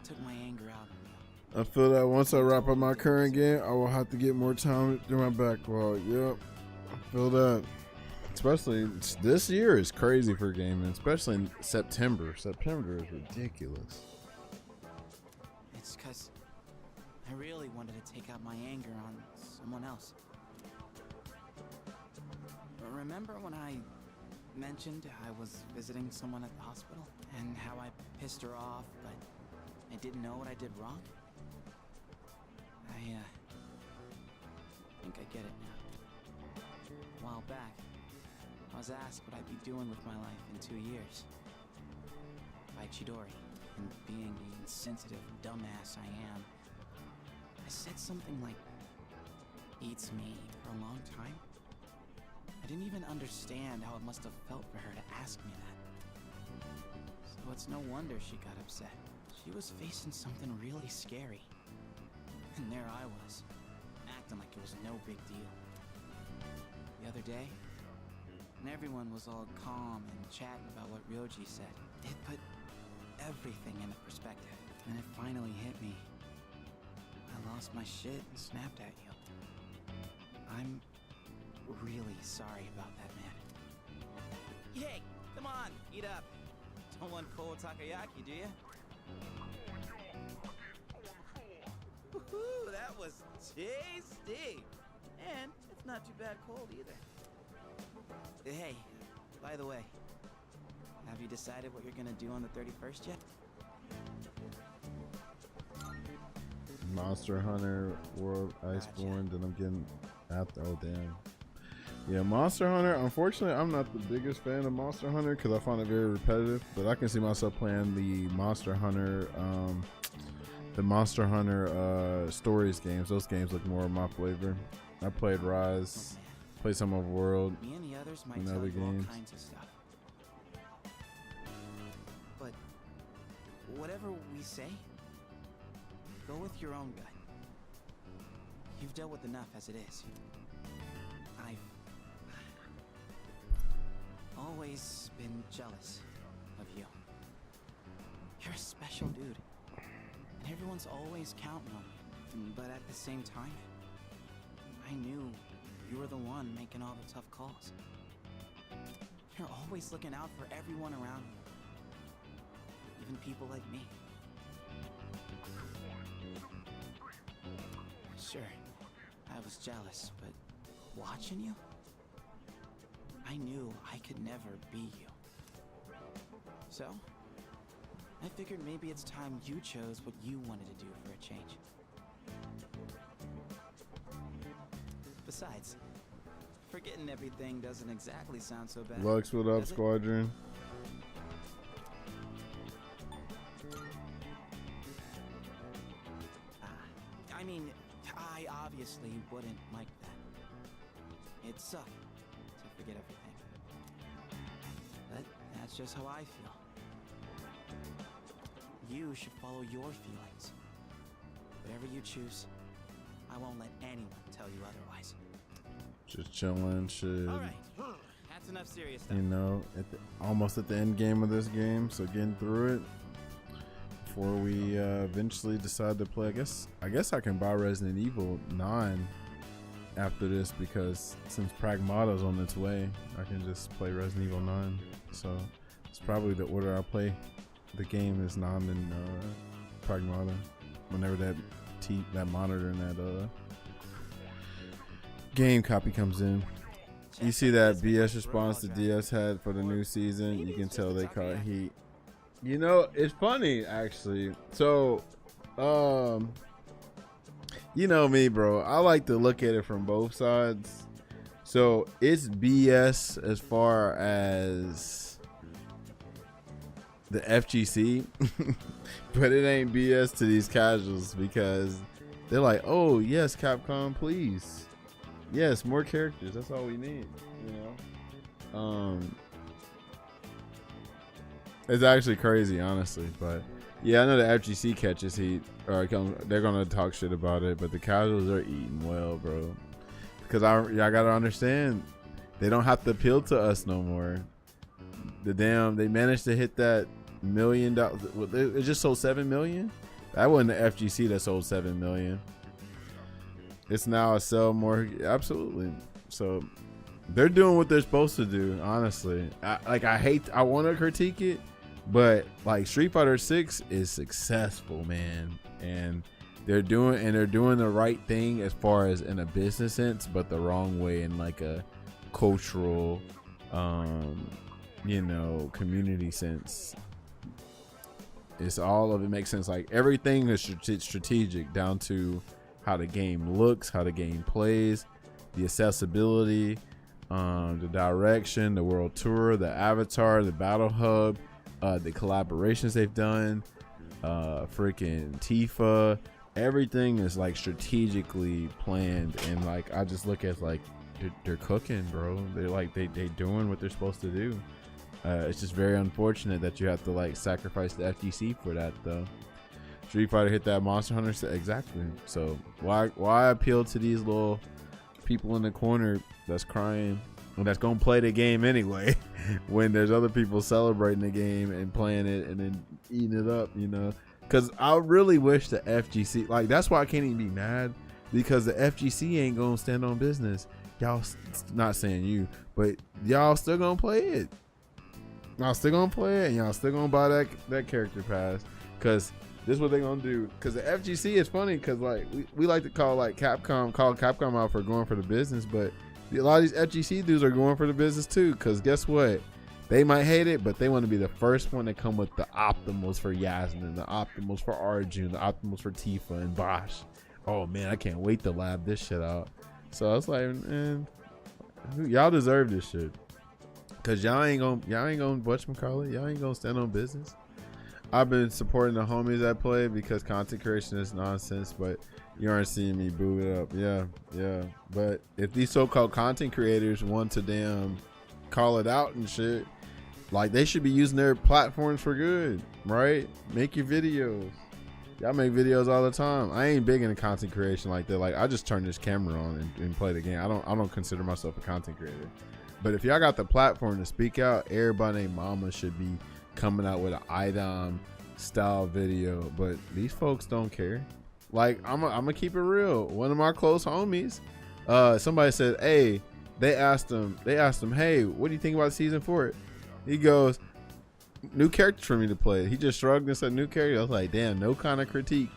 Took my anger out on you. I feel that once I wrap up my current game, I will have to get more time to do my backlog. Yep, I feel that. Especially this year is crazy for gaming, especially in September. September is ridiculous. It's because I really wanted to take out my anger on someone else. Remember when I mentioned I was visiting someone at the hospital? And how I pissed her off, but I didn't know what I did wrong? I think I get it now. A while back, I was asked what I'd be doing with my life in 2 years. By Chidori, and being the insensitive dumbass I am, I said something like, eats me for a long time. I didn't even understand how it must have felt for her to ask me that. So it's no wonder she got upset. She was facing something really scary. And there I was, acting like it was no big deal. The other day, when everyone was all calm and chatting about what Ryoji said, it put everything into perspective. And it finally hit me. I lost my shit and snapped at you. I'm really sorry about that, man. Hey, come on, eat up. don't want cold takoyaki, do you? Woohoo, that was tasty! And it's not too bad cold either. Hey, by the way, have you decided what you're gonna do on the 31st yet? Monster Hunter World Iceborne. Then I'm getting after. Oh damn. Yeah, Monster Hunter. Unfortunately, I'm not the biggest fan of Monster Hunter because I find it very repetitive. But I can see myself playing the Monster Hunter, stories games. Those games look more of my flavor. I played Rise, played some of World, Me and the others might and tell other you all games. kinds of stuff. But whatever we say, go with your own gut. You've dealt with enough as it is. I've always been jealous of you. You're a special dude, and everyone's always counting on you. But at the same time, I knew you were the one making all the tough calls. You're always looking out for everyone around you, even people like me. Sure, I was jealous, but watching you, I knew I could never be you. So, I figured maybe it's time you chose what you wanted to do for a change. Besides, forgetting everything doesn't exactly sound so bad. Lux, what up, does it? Squadron? I mean, I obviously wouldn't like that. It sucked to forget everything. But that's just how I feel. You should follow your feelings. Whatever you choose, I won't let anyone tell you otherwise. Just chilling, shit. All right, that's enough serious stuff. You know, almost at the end game of this game, so getting through it before we eventually decide to play. I guess I can buy Resident Evil 9 after this because since Pragmata's on its way, I can just play Resident Evil 9. So it's probably the order I play. The game is 9 and Pragmata. Whenever that monitor and that game copy comes in. You see that BS response the DS had for the new season. You can tell they caught heat. You know, it's funny actually. So, you know me, bro. I like to look at it from both sides. So it's BS as far as the FGC, but it ain't BS to these casuals because they're like, oh yes, Capcom, please. Yes, more characters. That's all we need, you know. It's actually crazy, honestly. But yeah, I know the FGC catches heat, or they're gonna talk shit about it. But the casuals are eating well, bro. Because y'all gotta understand, they don't have to appeal to us no more. They managed to hit that $1 million. It just sold 7 million. That wasn't the FGC that sold 7 million. It's now a sell more, absolutely. So they're doing what they're supposed to do, honestly. I want to critique it, but like Street Fighter 6 is successful, man, and they're doing the right thing as far as in a business sense, but the wrong way in like a cultural, community sense. It's all of it makes sense. Like everything is strategic down to how the game looks, how the game plays, the accessibility, the direction, the world tour, the avatar, the battle hub, the collaborations they've done, freaking Tifa. Everything is like strategically planned, and like I just look at like they're cooking, bro. They're like they doing what they're supposed to do. It's just very unfortunate that you have to like sacrifice the FGC for that, though. Street Fighter hit that Monster Hunter set exactly. So why appeal to these little people in the corner that's crying and that's gonna play the game anyway when there's other people celebrating the game and playing it and then eating it up, you know? Because I really wish the FGC, like that's why I can't even be mad, because the FGC ain't gonna stand on business. Y'all, not saying you, but y'all still gonna play it. y'all still gonna play it and y'all still gonna buy that character pass, because this is what they gonna do. Because the FGC is funny, because like we like to call Capcom out for going for the business, but a lot of these FGC dudes are going for the business too. Because guess what? They might hate it, but they want to be the first one to come with the optimals for Yasmin, the optimals for Arjun, the optimals for Tifa and Bosch. Oh man, I can't wait to lab this shit out. So I was like, man, y'all deserve this shit. Cause y'all ain't gonna whatchamacallit, y'all ain't gonna stand on business. I've been supporting the homies that play because content creation is nonsense, but you aren't seeing me boo it up. Yeah. But if these so-called content creators want to damn call it out and shit, like they should be using their platforms for good, right? Make your videos. Y'all make videos all the time. I ain't big into content creation like that. Like I just turn this camera on and play the game. I don't consider myself a content creator. But if y'all got the platform to speak out, everybody named mama should be coming out with an IDOM style video. But these folks don't care. Like I'm gonna keep it real. One of my close homies, somebody said, hey, they asked him, hey, what do you think about season 4? He goes, new character for me to play. He just shrugged and said new character. I was like, damn, no kind of critique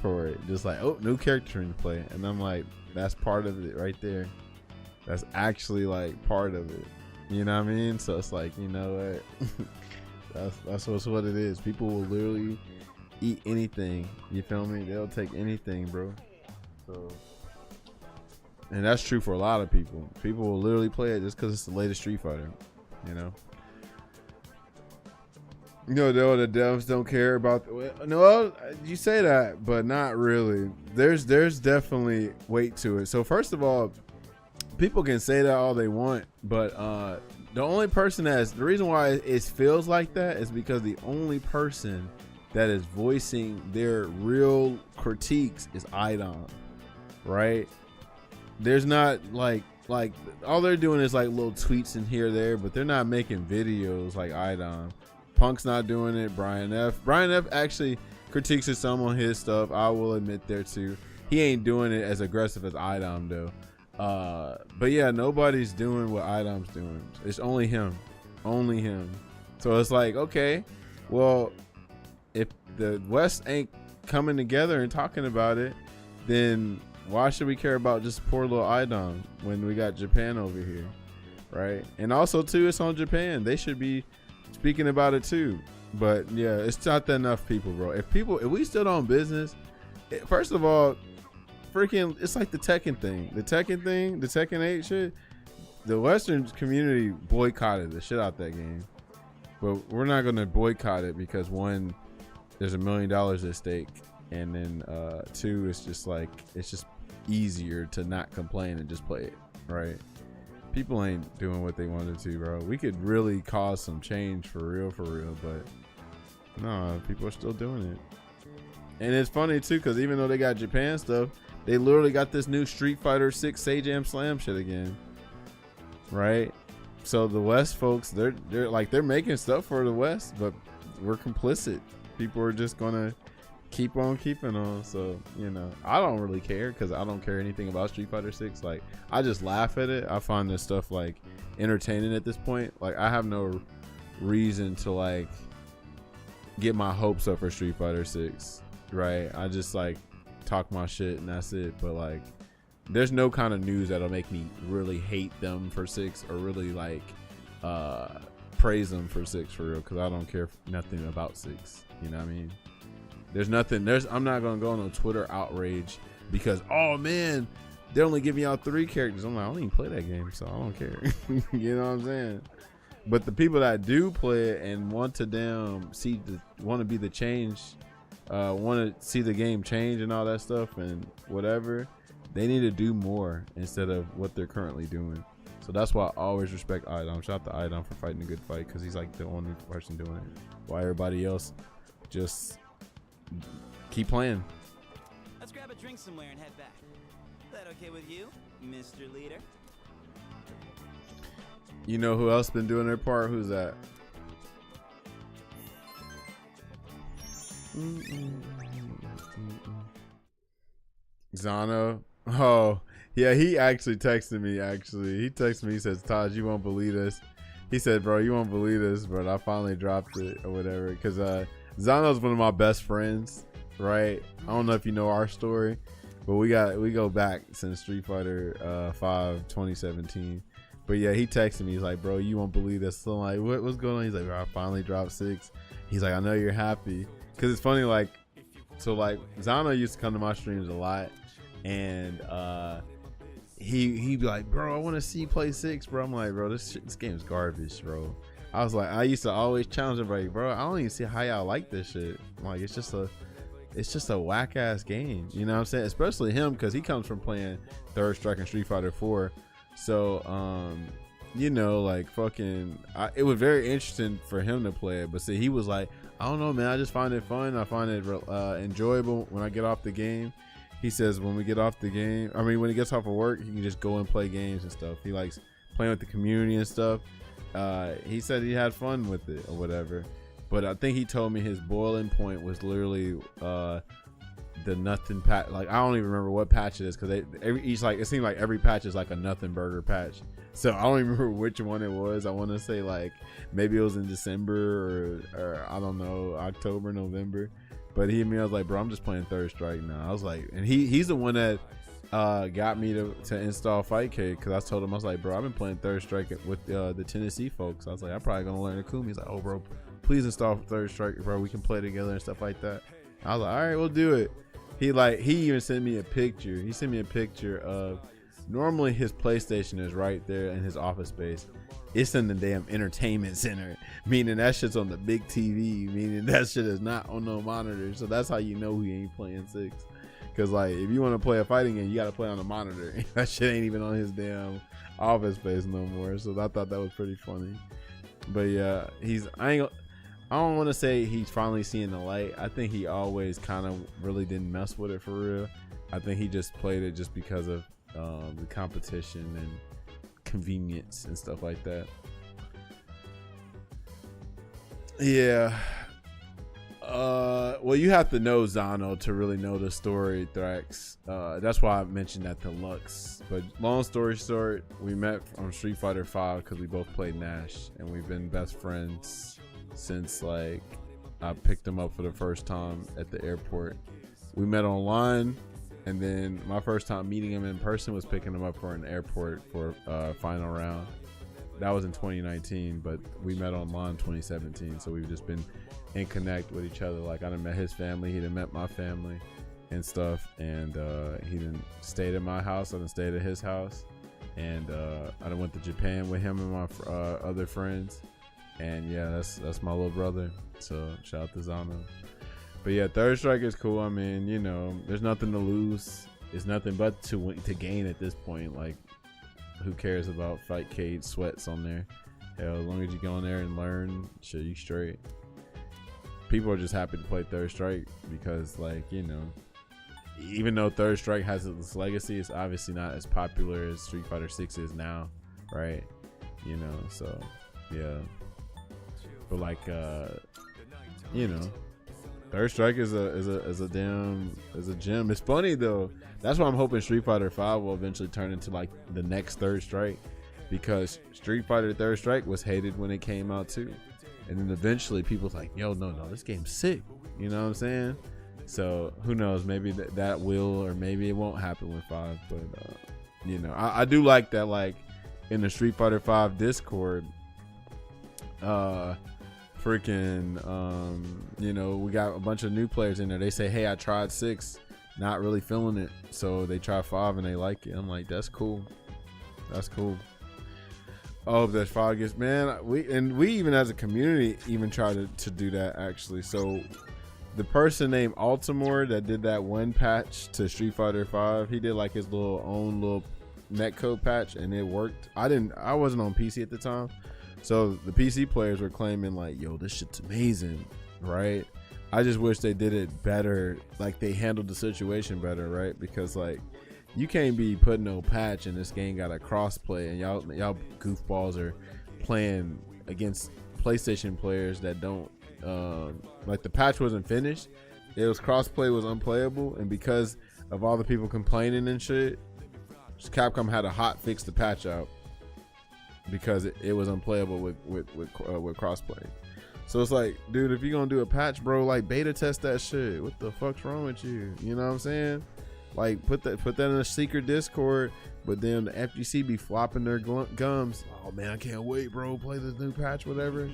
for it. Just like, oh, new character for me to play. And I'm like, that's part of it right there. That's actually like part of it. You know what I mean? So it's like, you know what? that's what it is. People will literally eat anything. You feel me? They'll take anything, bro. So, and that's true for a lot of people. People will literally play it just because it's the latest Street Fighter. You know? No, the devs don't care about no, you say that, but not really. There's definitely weight to it. So first of all, people can say that all they want, but the only person the reason why it feels like that is because the only person that is voicing their real critiques is IDOM, right? There's not like all they're doing is like little tweets in here or there, but they're not making videos like IDOM. Punk's not doing it. Brian F actually critiques some on his stuff. I will admit there too. He ain't doing it as aggressive as IDOM though. But yeah, nobody's doing what IDOM's doing. It's only him. So it's like, okay, well, if the West ain't coming together and talking about it, then why should we care about just poor little IDOM when we got Japan over here, right? And also too, it's on Japan. They should be speaking about it too. But yeah, it's not that enough people, bro. If we still on business, first of all, freaking, it's like the Tekken 8 shit. The Western community boycotted the shit out that game, but we're not gonna boycott it because one, there's $1 million at stake, and then two, it's just easier to not complain and just play it, right? People ain't doing what they wanted to, bro. We could really cause some change for real, but no, people are still doing it. And it's funny too, because even though they got Japan stuff, they literally got this new Street Fighter 6 Sage Slam shit again, right? So the West folks, they're making stuff for the West, but we're complicit. People are just gonna keep on keeping on. So, you know, I don't really care because I don't care anything about Street Fighter 6. Like, I just laugh at it. I find this stuff like entertaining at this point. Like, I have no reason to like get my hopes up for Street Fighter 6, right? I just like talk my shit and that's it. But like, there's no kind of news that'll make me really hate them for 6 or really like praise them for 6 for real, because I don't care nothing about 6. You know what I mean? I'm not gonna go on a Twitter outrage because, oh man, they're only giving out 3 characters. I'm like, I don't even play that game, so I don't care. You know what I'm saying? But the people that do play it and want to be the change, want to see the game change and all that stuff and whatever, they need to do more instead of what they're currently doing. So that's why I always respect IDOM. Shout out to IDOM for fighting a good fight, because he's like the only person doing it. Why everybody else just keep playing. Let's grab a drink somewhere and head back. Is that okay with you, Mr. Leader? You know who else been doing their part? Who's that? Zano. Oh, yeah, he actually texted me. He texted me. He says, Taj, you won't believe this. He said, bro, you won't believe this, but I finally dropped it or whatever. Because Zano's one of my best friends, right? I don't know if you know our story, but we go back since Street Fighter 5 2017. But yeah, he texted me. He's like, bro, you won't believe this. So I'm like, what's going on? He's like, bro, I finally dropped 6. He's like, I know you're happy. Because it's funny, like, so like Zano used to come to my streams a lot. And he'd be like, bro, I want to see you play 6, bro. I'm like, bro, this game's garbage, bro. I was like, I used to always challenge everybody, bro. I don't even see how y'all like this shit. I'm like, it's just a whack ass game. You know what I'm saying? Especially him, because he comes from playing Third Strike and Street Fighter 4. So, you know, like fucking, it was very interesting for him to play it. But see, he was like, I don't know, man. I just find it fun. I find it enjoyable when I get off the game. He says when we get off the game, I mean, when he gets off of work, he can just go and play games and stuff. He likes playing with the community and stuff. He said he had fun with it or whatever. But I think he told me his boiling point was literally the nothing patch. Like, I don't even remember what patch it is, because it seemed like every patch is like a nothing burger patch. So I don't even remember which one it was. I want to say like maybe it was in December or I don't know, October, November. But he and me, I was like, bro, I'm just playing Third Strike now. I was like, and he's the one that got me to install Fightcade, because I told him, I was like, bro, I've been playing Third Strike with the Tennessee folks. I was like, I'm probably gonna learn Akumi. He's like, oh, bro, please install Third Strike, bro. We can play together and stuff like that. I was like, all right, we'll do it. He even sent me a picture. He sent me a picture of, normally his PlayStation is right there in his office space. It's in the damn entertainment center, meaning that shit's on the big TV, meaning that shit is not on no monitor. So that's how you know he ain't playing 6. Because like, if you want to play a fighting game, you got to play on a monitor. That shit ain't even on his damn office space no more. So I thought that was pretty funny. But yeah, I don't want to say he's finally seeing the light. I think he always kind of really didn't mess with it for real. I think he just played it just because of the competition and convenience and stuff like that. Yeah. Well, you have to know Zano to really know the story, Thrax. That's why I mentioned that to Lux. But long story short, we met on Street Fighter 5 because we both played Nash, and we've been best friends since like I picked him up for the first time at the airport. We met online, and then my first time meeting him in person was picking him up for an airport for final round. That was in 2019, but we met online in 2017. So we've just been in connect with each other. Like, I done met his family, he done met my family and stuff, and he done stayed at my house, I done stayed at his house, and I done went to Japan with him and my other friends. And yeah, that's my little brother. So shout out to Zano. But yeah, Third Strike is cool. I mean, you know, there's nothing to lose. It's nothing but to gain at this point. Like, who cares about Fightcade sweats on there? Hell, as long as you go in there and learn, shit, you straight. People are just happy to play Third Strike because, like, you know, even though Third Strike has its legacy, it's obviously not as popular as Street Fighter 6 is now, right? You know, so yeah. But like, you know, Third Strike is a gem. It's funny though. That's why I'm hoping Street Fighter 5 will eventually turn into like the next Third Strike, because Street Fighter Third Strike was hated when it came out too, and then eventually people's like, yo, no, this game's sick. You know what I'm saying? So who knows? Maybe that will, or maybe it won't happen with 5. But you know, I do like that. Like in the Street Fighter 5 Discord, you know, we got a bunch of new players in there. They say, hey, I tried 6, not really feeling it, so they try 5 and they like it. I'm like, that's cool. Oh, that 5 gets, man, we even as a community even try to do that actually. So the person named Altimore that did that one patch to Street Fighter 5, he did like his own little netcode patch, and it worked. I wasn't on PC at the time, so the PC players were claiming like, yo, this shit's amazing, right? I just wish they did it better, like they handled the situation better, right? Because like, you can't be putting no patch and this game got a crossplay, and y'all goofballs are playing against PlayStation players that don't like, the patch wasn't finished. It was crossplay was unplayable, and because of all the people complaining and shit, Capcom had to hot fix the patch out. because it was unplayable with crossplay. So it's like, dude, if you're gonna do a patch, bro, like beta test that shit. What the fuck's wrong with you? You know what I'm saying? Like put that in a secret Discord, but then the FGC be flopping their gums. Oh man, I can't wait, bro. Play this new patch, whatever.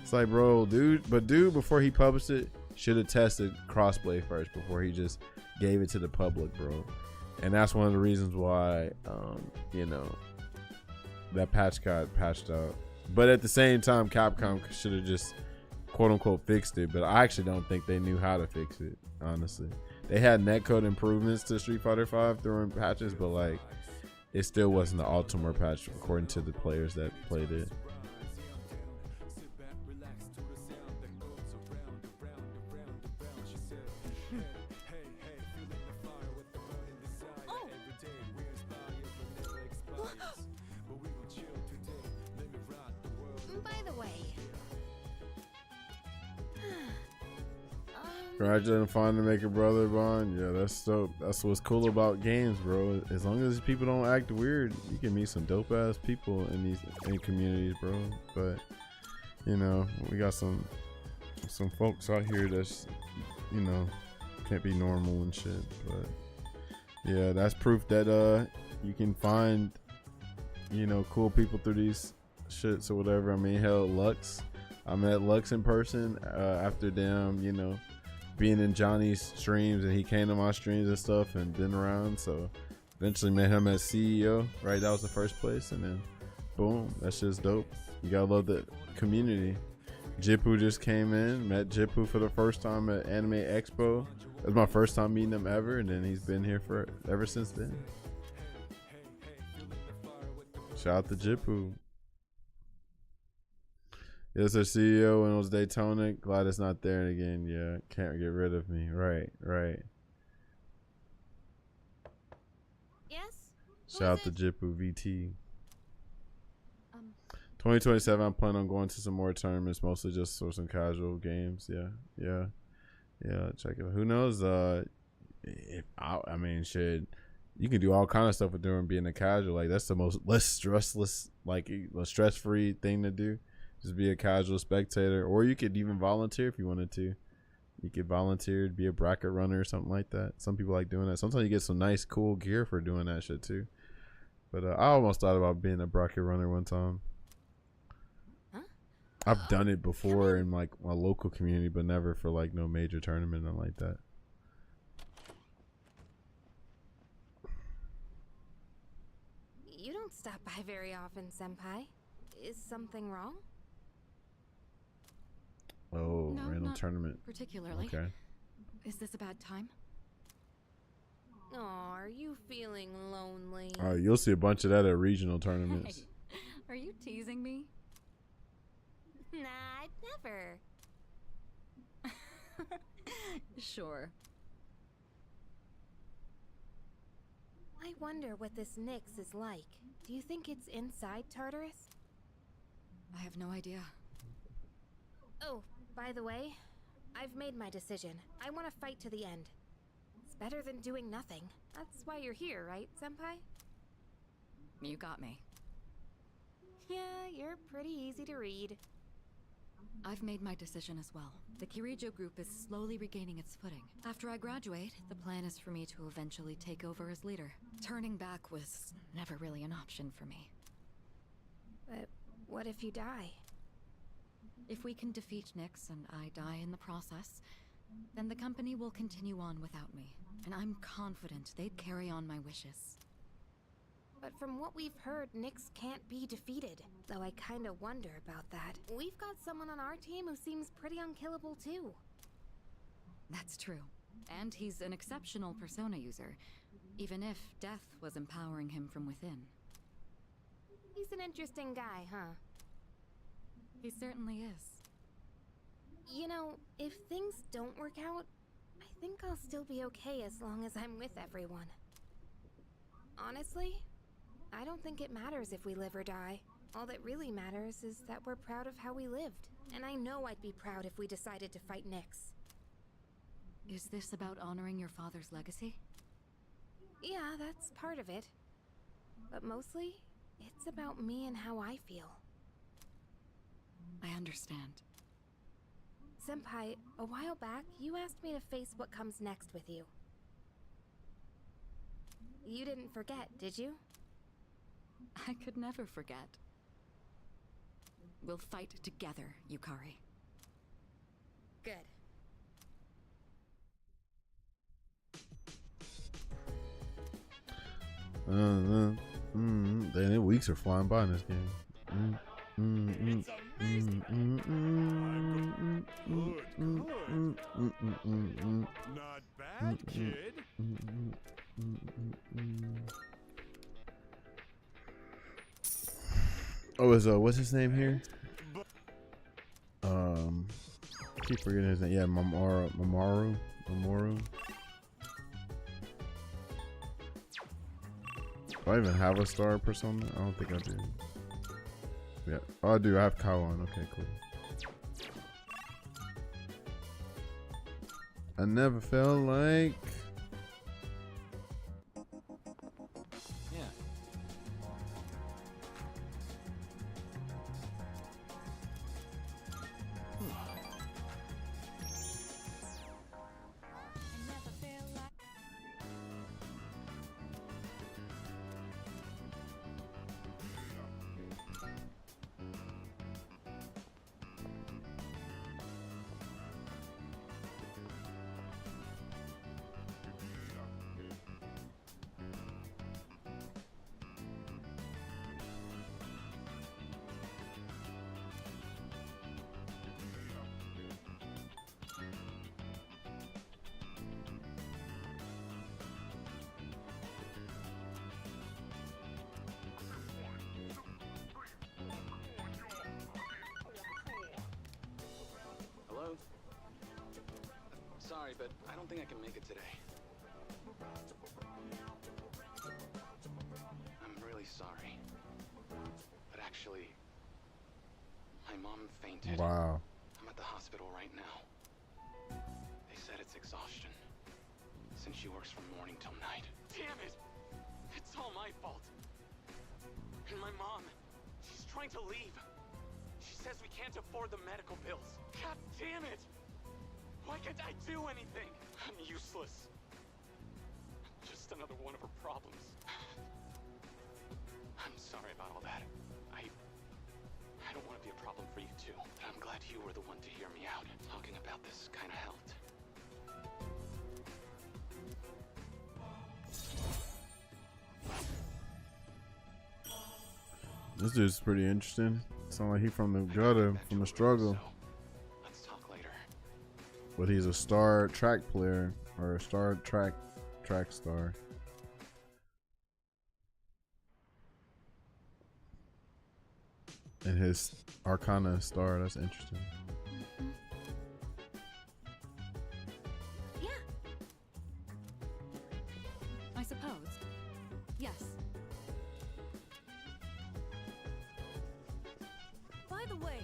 It's like, bro, dude, before he published it, should have tested crossplay first before he just gave it to the public, bro. And that's one of the reasons why, you know, that patch got patched out. But at the same time, Capcom should have just quote unquote fixed it. But I actually don't think they knew how to fix it, honestly. They had netcode improvements to Street Fighter V during patches, but like it still wasn't the ultimate patch according to the players that played it. By the way, Congratulating finding to make a brother bond. Yeah, that's dope. That's what's cool about games, bro. As long as people don't act weird, you can meet some dope ass people in communities, bro. But you know, we got some folks out here that's, you know, can't be normal and shit. But yeah, that's proof that you can find, you know, cool people through these shits or whatever. I mean, hell, Lux. I met Lux in person after them, you know, being in Johnny's streams, and he came to my streams and stuff and been around. So eventually met him as CEO, right? That was the first place, and then boom, that shit's dope. You gotta love the community. Jippu just came in, met Jippu for the first time at Anime Expo. It was my first time meeting him ever, and then he's been here for ever since then. Shout out to Jippu. Yes, our CEO and it was Daytona. Glad it's not there again. Yeah, can't get rid of me. Right. yes? Shout out to Jippu VT. 2027, I'm planning on going to some more tournaments, mostly just for some casual games. Yeah. Check it out. Who knows? I mean, shit. You can do all kind of stuff with doing being a casual. Like that's the most less stressless, like a stress-free thing to do. Just be a casual spectator, or you could even volunteer if you wanted to. You could volunteer to be a bracket runner or something like that. Some people like doing that. Sometimes you get some nice, cool gear for doing that shit too. But I almost thought about being a bracket runner one time. I've done it before in like my local community, but never for like no major tournament or like that. You don't stop by very often, Senpai. Is something wrong? Oh, No, random not tournament. particularly. Okay. Is this a bad time? Aw, are you feeling lonely? You'll see a bunch of that at regional tournaments. Hey, are you teasing me? Nah, never. Sure. I wonder what this Nyx is like. Do you think it's inside Tartarus? I have no idea. Oh, by the way, I've made my decision. I want to fight to the end. It's better than doing nothing. That's why you're here, right, Senpai? You got me. Yeah, you're pretty easy to read. I've made my decision as well. The Kirijo group is slowly regaining its footing. After I graduate, the plan is for me to eventually take over as leader. Turning back was never really an option for me. But what if you die? If we can defeat Nyx and I die in the process, then the company will continue on without me. And I'm confident they'd carry on my wishes. But from what we've heard, Nyx can't be defeated. Though I kinda wonder about that. We've got someone on our team who seems pretty unkillable too. That's true. And he's an exceptional persona user, even if death was empowering him from within. He's an interesting guy, huh? He certainly is. You know, if things don't work out, I think I'll still be okay as long as I'm with everyone. Honestly, I don't think it matters if we live or die. All that really matters is that we're proud of how we lived. And I know I'd be proud if we decided to fight Nyx. Is this about honoring your father's legacy? Yeah, that's part of it. But mostly, It's about me and how I feel. I understand. Senpai, a while back, you asked me to face what comes next with you. You didn't forget, did you? I could never forget. We'll fight together, Yukari. Good. The weeks are flying by in this game. Not bad, kid. Oh, is what's his name here? Keep forgetting his name. Yeah, Mamoru. Do I even have a star persona? I don't think I do. Yeah. Oh, I do. I have Kawan. Okay, cool. I never felt like. Yeah. Hello? Sorry, but I don't think I can make it today. I'm really sorry. But actually, my mom fainted. Wow. I'm at the hospital right now. They said it's exhaustion, since she works from morning till night. Damn it! It's all my fault. And my mom, she's trying to leave. She says we can't afford the medical bills. God damn it! Why can't I do anything? I'm useless. Just another one of her problems. I'm sorry about all that. I don't want to be a problem for you too, but I'm glad you were the one to hear me out. Talking about this kind of helped. This dude's pretty interesting. Sound like he from the gutter, from the struggle. Let's talk later. But he's a star track player, or a star track star. And his Arcana star, that's interesting. Yeah. I suppose. Yes. By the way,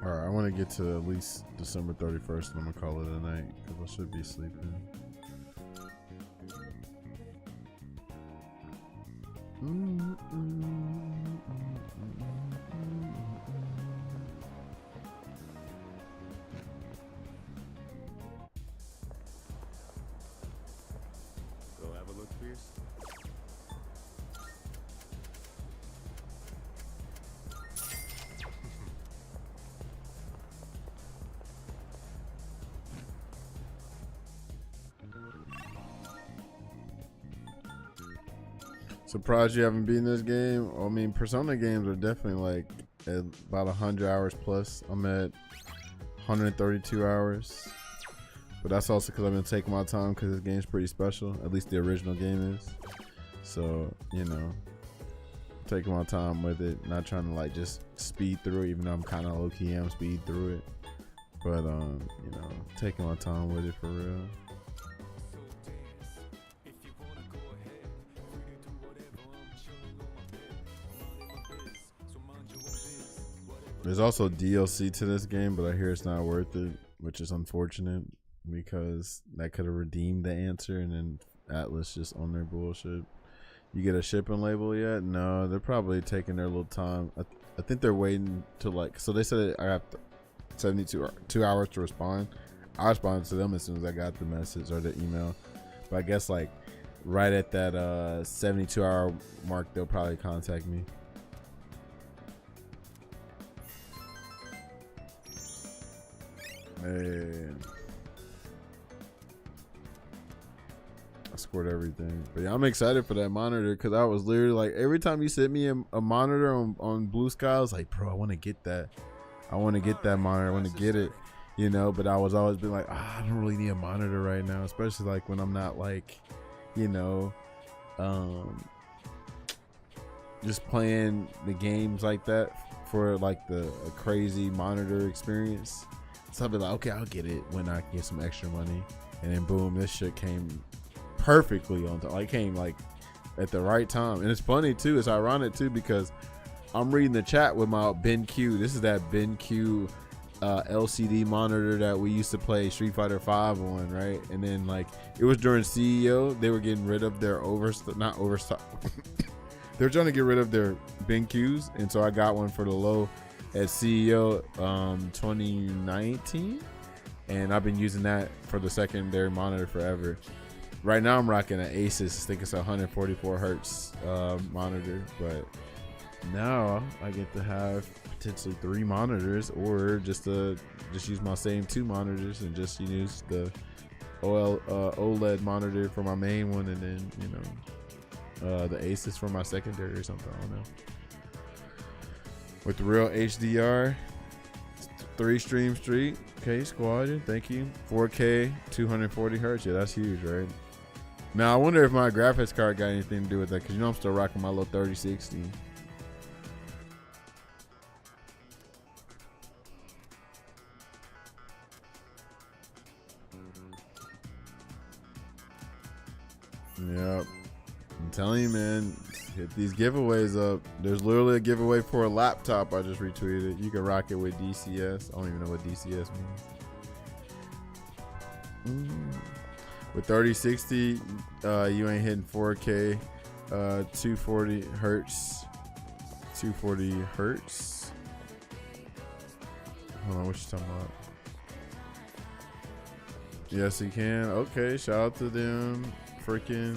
Alright, I want to get to at least December 31st and I'm going to call it a night because I should be sleeping. Go have a look for yourself. Surprised you haven't beaten this game. I mean, Persona games are definitely like at about 100 hours plus. I'm at 132 hours. But that's also because I've been taking my time because this game's pretty special. At least the original game is. So, you know, taking my time with it. Not trying to like just speed through it, even though I'm kind of low-key am speed through it. But, you know, taking my time with it for real. There's also DLC to this game, but I hear it's not worth it, which is unfortunate because that could have redeemed the answer, and then Atlas just on their bullshit. You get a shipping label yet? No, they're probably taking their little time. I think they're waiting to like. So they said I have 72 hours to respond. I responded to them as soon as I got the message or the email, but I guess like right at that 72-hour mark, they'll probably contact me. Man, I scored everything, but yeah, I'm excited for that monitor because I was literally like, every time you sent me a monitor on Blue Sky, I was like, bro, I want to get that. I want to get that monitor. I want to get it, you know. But I was always been like, I don't really need a monitor right now, especially like when I'm not like, you know, just playing the games like that for like a crazy monitor experience. So I'll be like, okay, I'll get it when I get some extra money. And then boom, this shit came perfectly on time. Like, came like at the right time. And it's funny too, it's ironic too, because I'm reading the chat with my BenQ. This is that BenQ LCD monitor that we used to play Street Fighter 5 on, right? And then like it was during CEO, they were getting rid of their not overstock. They were trying to get rid of their BenQs, and so I got one for the low at CEO 2019, and I've been using that for the secondary monitor forever. Right now I'm rocking an Asus. I think it's a 144 hertz monitor, but now I get to have potentially 3 monitors, or just use my same 2 monitors and just use the OLED monitor for my main one, and then the Asus for my secondary or something. I don't know. With the real HDR 3-stream street. Okay, Squadron, thank you. 4K 240 hertz. Yeah, that's huge, right? Now I wonder if my graphics card got anything to do with that, because I'm still rocking my little 3060. Yep, I'm telling you, man, hit these giveaways up. There's literally a giveaway for a laptop. I just retweeted. You can rock it with DCS. I don't even know what DCS means. With 3060, you ain't hitting 4K, 240 hertz. 240 hertz. Hold on, what you talking about? Yes, you can. Okay, shout out to them. Freaking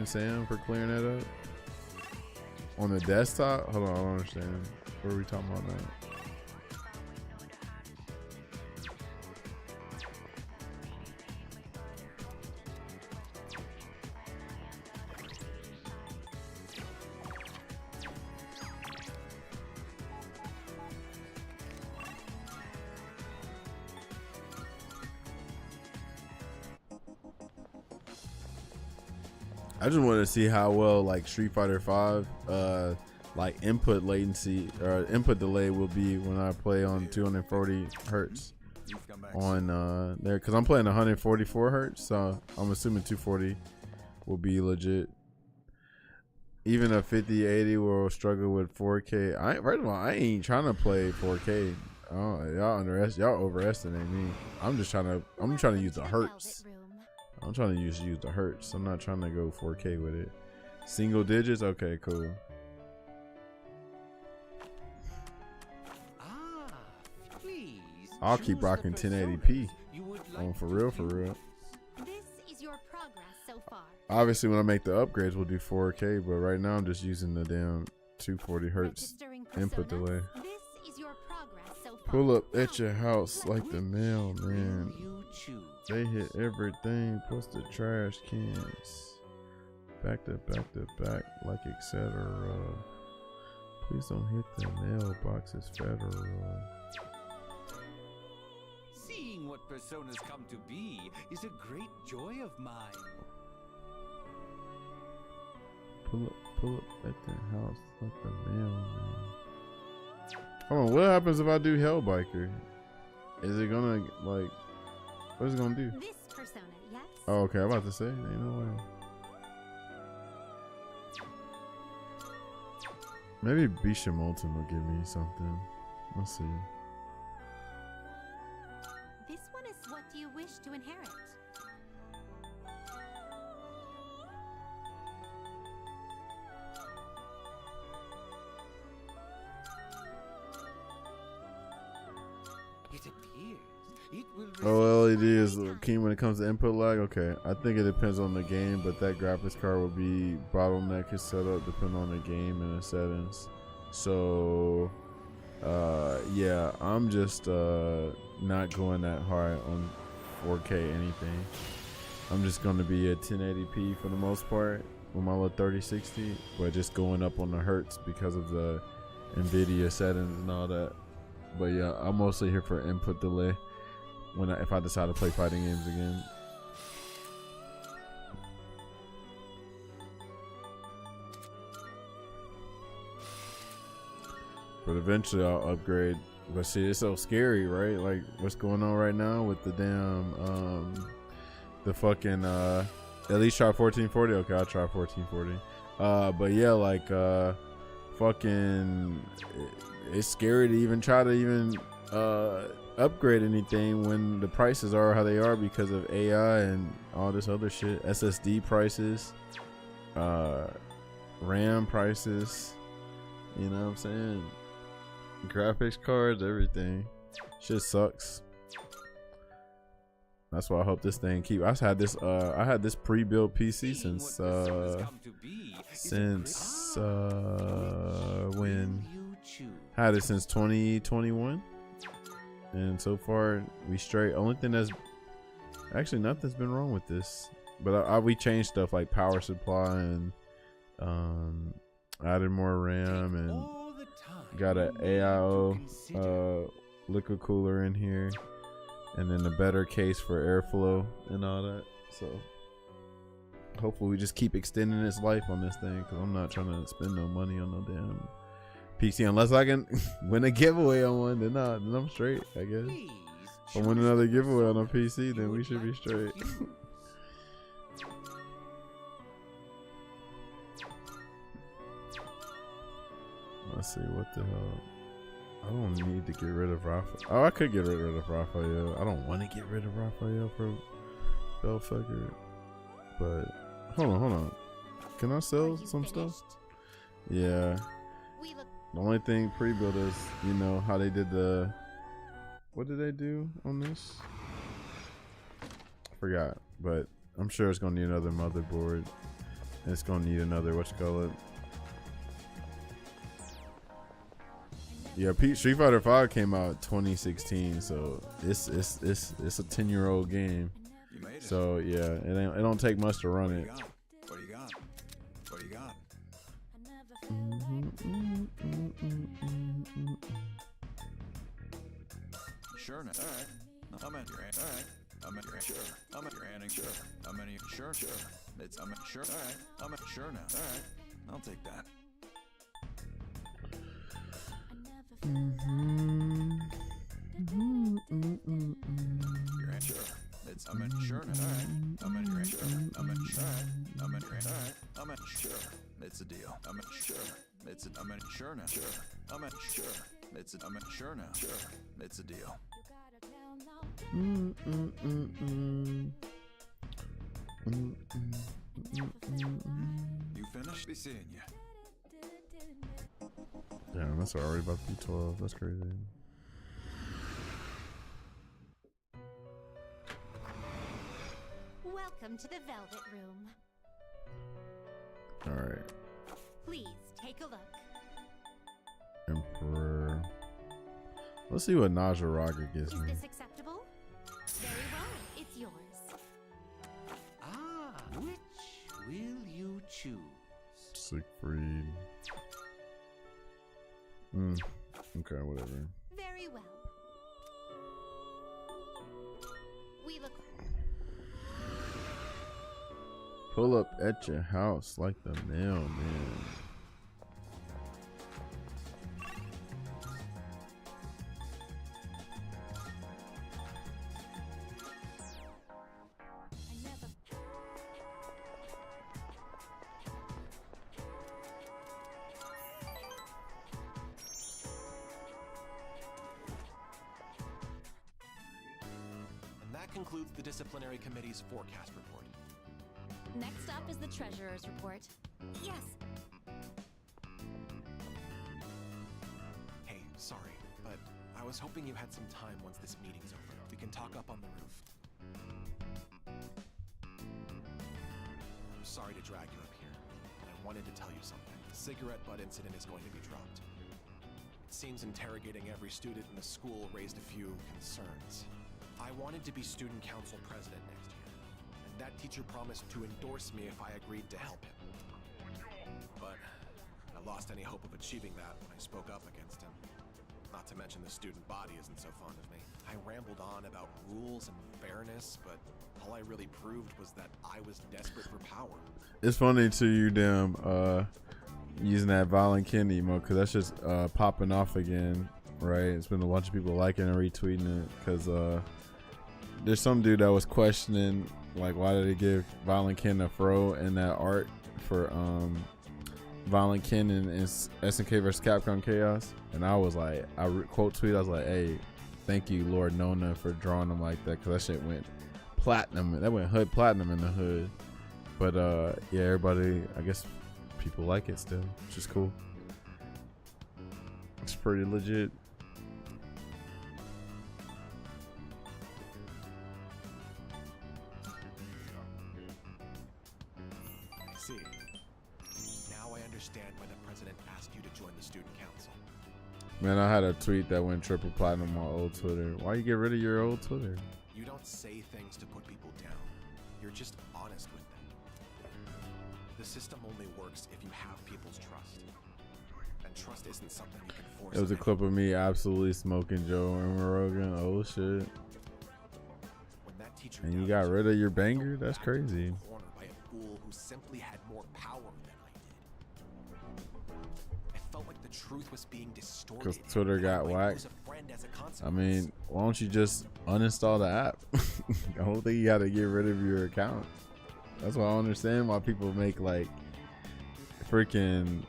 Sam for clearing that up. On the desktop? Hold on, I don't understand. What are we talking about now? I just wanted to see how well like Street Fighter 5 like input latency or input delay will be when I play on 240 hertz on there, because I'm playing 144 hertz, so I'm assuming 240 will be legit. Even a 5080 will struggle with 4K. First of all, I ain't trying to play 4K. Y'all overestimate me. I'm trying to use the hertz. I'm trying to use the hertz. I'm not trying to go 4K with it. Single digits? Okay, cool. Please. I'll keep rocking 1080p. For real, for real. This is your progress so far. Obviously, when I make the upgrades, we'll do 4K, but right now I'm just using the damn 240 hertz input delay. This is your progress so far. Pull up at your house like the mail, man. They hit everything, plus the trash cans. Back to back, like etc. Please don't hit the mailboxes, federal. Seeing what personas come to be is a great joy of mine. Pull up at the house like the mail, man. Hold on, what happens if I do Hellbiker? Is it gonna like? What is it gonna do? This persona, yes? Oh, okay. I'm about to say, ain't no way. Maybe Bisha Molten will give me something. Let's see. This one is what do you wish to inherit? It appears it will Oh, LED is key when it comes to input lag. Okay, I think it depends on the game, but that graphics card will be bottleneck is set up depending on the game and the settings. So, yeah, I'm just not going that hard on 4K anything. I'm just going to be at 1080p for the most part with my little 3060, but just going up on the hertz because of the NVIDIA settings and all that. But yeah, I'm mostly here for input delay when if I decide to play fighting games again. But eventually I'll upgrade. But see, it's so scary, right? Like what's going on right now with the damn the fucking at least try 1440. Okay, I'll try 1440. But yeah, like fucking it's scary to even try to even upgrade anything when the prices are how they are because of AI and all this other shit. SSD prices, RAM prices, you know what I'm saying? Graphics cards, everything. Shit sucks. That's why I hope this thing keep. I had this pre-built PC since when? Had it since 2021, and so far we straight. Only thing that's actually nothing's been wrong with this, but we changed stuff like power supply and added more RAM and got an AIO liquid cooler in here, and then a better case for airflow and all that. So hopefully we just keep extending its life on this thing, because I'm not trying to spend no money on no damn PC unless I can win a giveaway on one. Then I'm straight, I guess. If I win another giveaway on a PC, then we should be straight. Let's see, what the hell? I don't need to get rid of Raphael. Oh, I could get rid of Raphael. I don't want to get rid of Raphael for Bellfucker. But hold on. Can I sell some stuff? Yeah. The only thing pre-built is, you know, how they did the. What did they do on this? I forgot, but I'm sure it's gonna need another motherboard. And it's gonna need another whatchamacallit. Yeah, Street Fighter 5 came out 2016, so it's a 10-year-old game. So yeah, it don't take much to run it. What do you got? What do you got? Sure. All right. I'm at your hand. All right. I'm at your hand. Sure. I'm at your hand. Sure. I'm at your sure. I'm at sure. All right. I'm at sure now. All right. I'll take that. Your hand. Sure. I'm at sure now. All right. I'm at your hand. Sure. I'm at sure. All right. I'm at your hand. All right. I'm at sure. It's a deal. I'm at sure. I'm at sure now. Sure. I'm at sure. I'm at sure now. Sure. It's a deal. You finished? Be seeing you. Damn, that's already about to be 12. That's crazy. Welcome to the Velvet Room. Alright. Please take a look. Emperor. Let's see what Naja Raga gives Is me. this acceptable? Very well. It's yours. Ah, which will you choose? Siegfried. Okay, whatever. Very well. We look. Pull up at your house like the mailman. concludes the disciplinary committee's forecast report. Next up is the treasurer's report. Yes. Hey, sorry, but I was hoping you had some time once this meeting's over. We can talk up on the roof. I'm sorry to drag you up here, but I wanted to tell you something. The cigarette butt incident is going to be dropped. It seems interrogating every student in the school raised a few concerns. I wanted to be student council president next year, and that teacher promised to endorse me if I agreed to help him. But I lost any hope of achieving that when I spoke up against him. Not to mention the student body isn't so fond of me. I rambled on about rules and fairness, but all I really proved was that I was desperate for power. It's funny to you, damn, using that Violent Ken emo, because that's just popping off again, right? It's been a bunch of people liking and retweeting it, because there's some dude that was questioning, like, why did they give Violent Ken a fro in that art for Violent Ken and SNK vs. Capcom Chaos? And I was like, quote tweet, I was like, hey, thank you, Lord Nona, for drawing them like that, because that shit went platinum. That went hood platinum in the hood. But yeah, everybody, I guess people like it still, which is cool. It's pretty legit. I see. Now I understand why the president asked you to join the student council. Man, I had a tweet that went triple platinum on old Twitter. Why you get rid of your old Twitter? You don't say things to put people down. You're just honest with them. The system only works if you have people's trust. And trust isn't something you can force. It was a clip of me absolutely smoking Joe and Rogan. Oh shit. And you got rid of your banger? That's crazy. Cornered by a fool who simply had more power than I did. I felt like the truth was being distorted. Because Twitter got whacked. I mean, why don't you just uninstall the app? I don't think you got to get rid of your account. That's why I understand why people make like freaking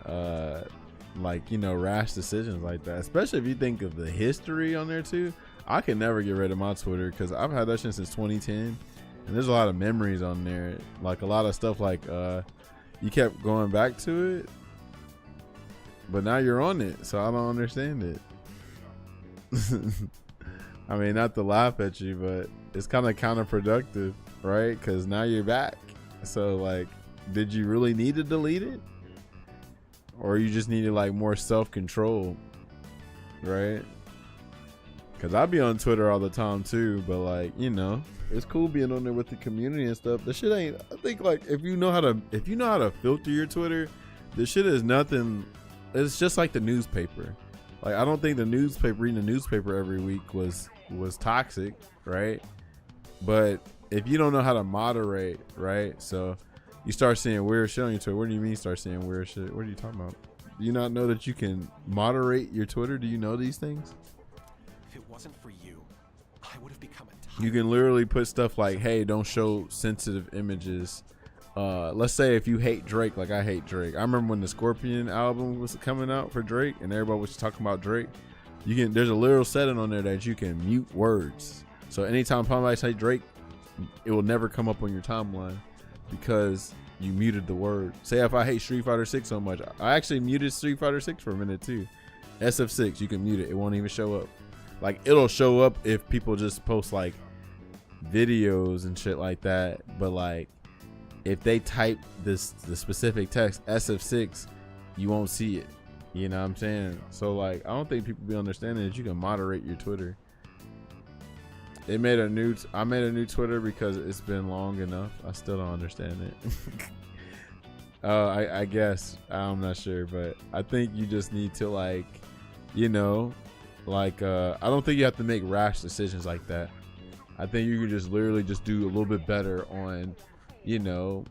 like, you know, rash decisions like that, especially if you think of the history on there too. I can never get rid of my Twitter because I've had that shit since 2010, and there's a lot of memories on there, like a lot of stuff like you kept going back to it, but now you're on it, so I don't understand it. I mean, not to laugh at you, but it's kind of counterproductive, right? Because now you're back. So like, did you really need to delete it, or you just needed like more self-control, right? Because I be on Twitter all the time too, but like, you know, it's cool being on there with the community and stuff. The shit ain't, I think like if you know how to filter your Twitter, this shit is nothing. It's just like the newspaper. Like, I don't think reading the newspaper every week was toxic, right? But if you don't know how to moderate, right? So you start seeing weird shit on your Twitter. What do you mean start seeing weird shit? What are you talking about? Do you not know that you can moderate your Twitter? Do you know these things? If it wasn't for you, I would have become a tyrant. You can literally put stuff like, hey, don't show sensitive images. Let's say if you hate Drake, like I hate Drake. I remember when the Scorpion album was coming out for Drake and everybody was talking about Drake. There's a literal setting on there that you can mute words. So anytime somebody say Drake, it will never come up on your timeline because you muted the word. Say if I hate Street Fighter 6 so much, I actually muted Street Fighter 6 for a minute too. SF6, you can mute it. It won't even show up. Like, it'll show up if people just post like videos and shit like that. But like, if they type the specific text SF6, you won't see it. You know what I'm saying? So like, I don't think people be understanding that you can moderate your Twitter. I made a new Twitter because it's been long enough. I still don't understand it. I guess I'm not sure, but I think you just need to like, you know, like I don't think you have to make rash decisions like that. I think you can just literally just do a little bit better on, you know,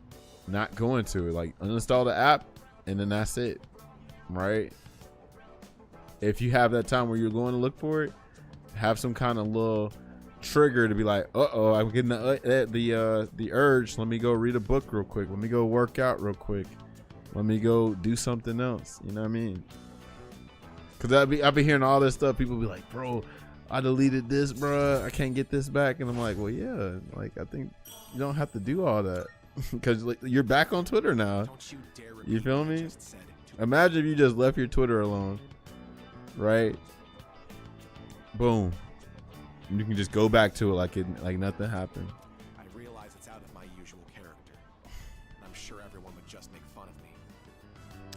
not going to it. Like, uninstall the app and then that's it, right? If you have that time where you're going to look for it, have some kind of little trigger to be like, uh-oh, I'm getting the urge. Let me go read a book real quick. Let me go work out real quick. Let me go do something else. You know what I mean? Because I be hearing all this stuff. People be like, bro, I deleted this, bruh. I can't get this back. And I'm like, well, yeah. Like, I think you don't have to do all that because like, you're back on Twitter now. You feel me? Imagine if you just left your Twitter alone, right? Boom. You can just go back to it like nothing happened. I realize it's out of my usual character. And I'm sure everyone would just make fun of me.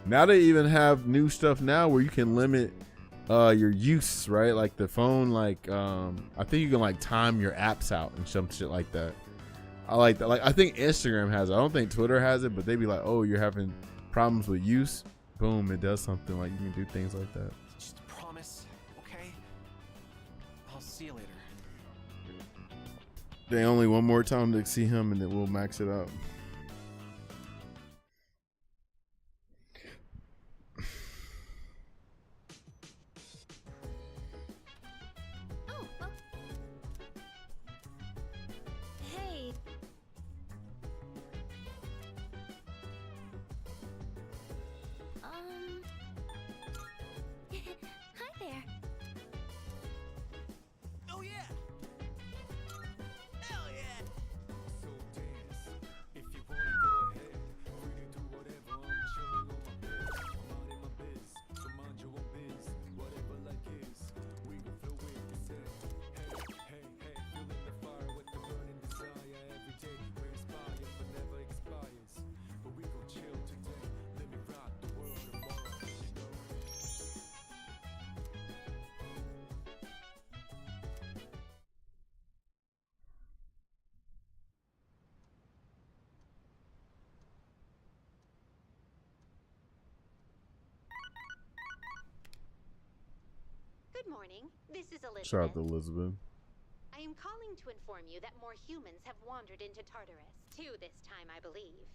Now they even have new stuff now where you can limit your use, right? Like the phone, like I think you can like time your apps out and some shit like that. I like that. Like I think Instagram has it. I don't think Twitter has it, but they be like, oh, you're having problems with use. Boom, it does something. Like you can do things like that. Just a promise, okay? I'll see you later. They only one more time to see him and then we'll max it out. Hey. Hi there. Oh yeah! Hell yeah! So dance. If you wanna go ahead, free to do whatever. I'm chilling on my bed. I'm out in my biz, so mind your own biz. Whatever like is, we gon' flow with the set. Hey, hey, hey, feeling the fire with the burning desire. Every day we're inspired, but never expires. But we gon' chill today. Let me rock the world tomorrow, you know. Good morning. This is Elizabeth. Shout out to Elizabeth. I am calling to inform you that more humans have wandered into Tartarus. 2 this time, I believe.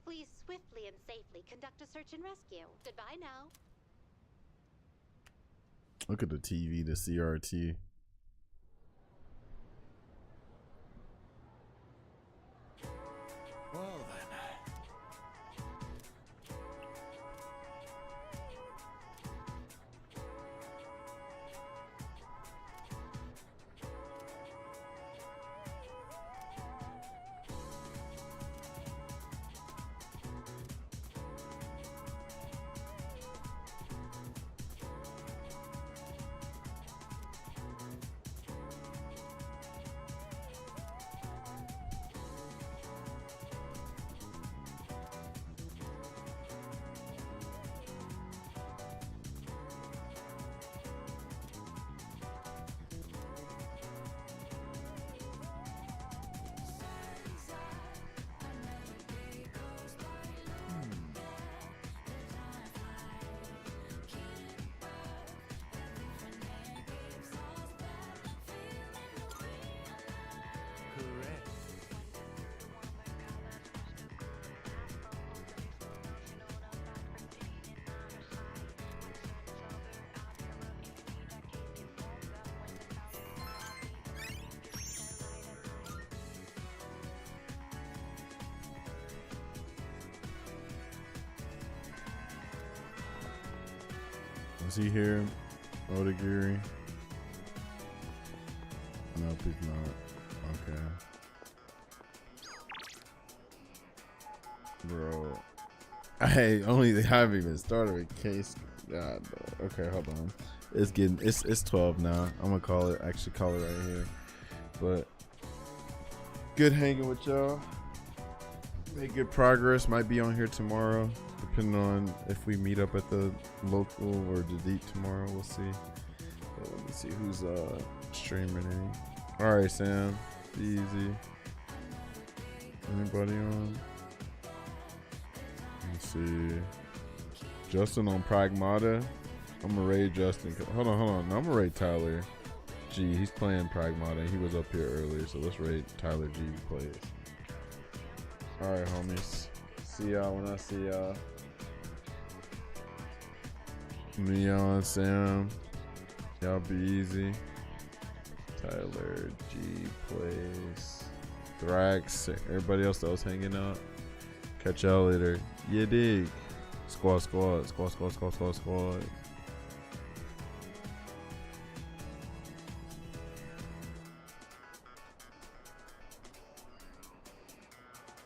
Please swiftly and safely conduct a search and rescue. Goodbye now. Look at the TV, the CRT. Well then. Is he here? Odagiri? Nope, he's not. Okay. Bro. Hey, only they haven't even started with case. God, okay, hold on. It's 12 now. I'm gonna call it right here. But good hanging with y'all. Made good progress. Might be on here tomorrow, depending on if we meet up at the local or the deep tomorrow. We'll see. But let me see who's streaming any. All right, Sam. Be easy. Anybody on? Let's see. Justin on Pragmata. I'm gonna raid Justin. Hold on. No, I'm gonna raid Tyler G. He's playing Pragmata. He was up here earlier, so let's raid Tyler G plays. All right, homies. See y'all when I see y'all. Neon, Sam. Y'all be easy. Tyler G plays. Thrax. Everybody else that was hanging out. Catch y'all later. You dig? Squad.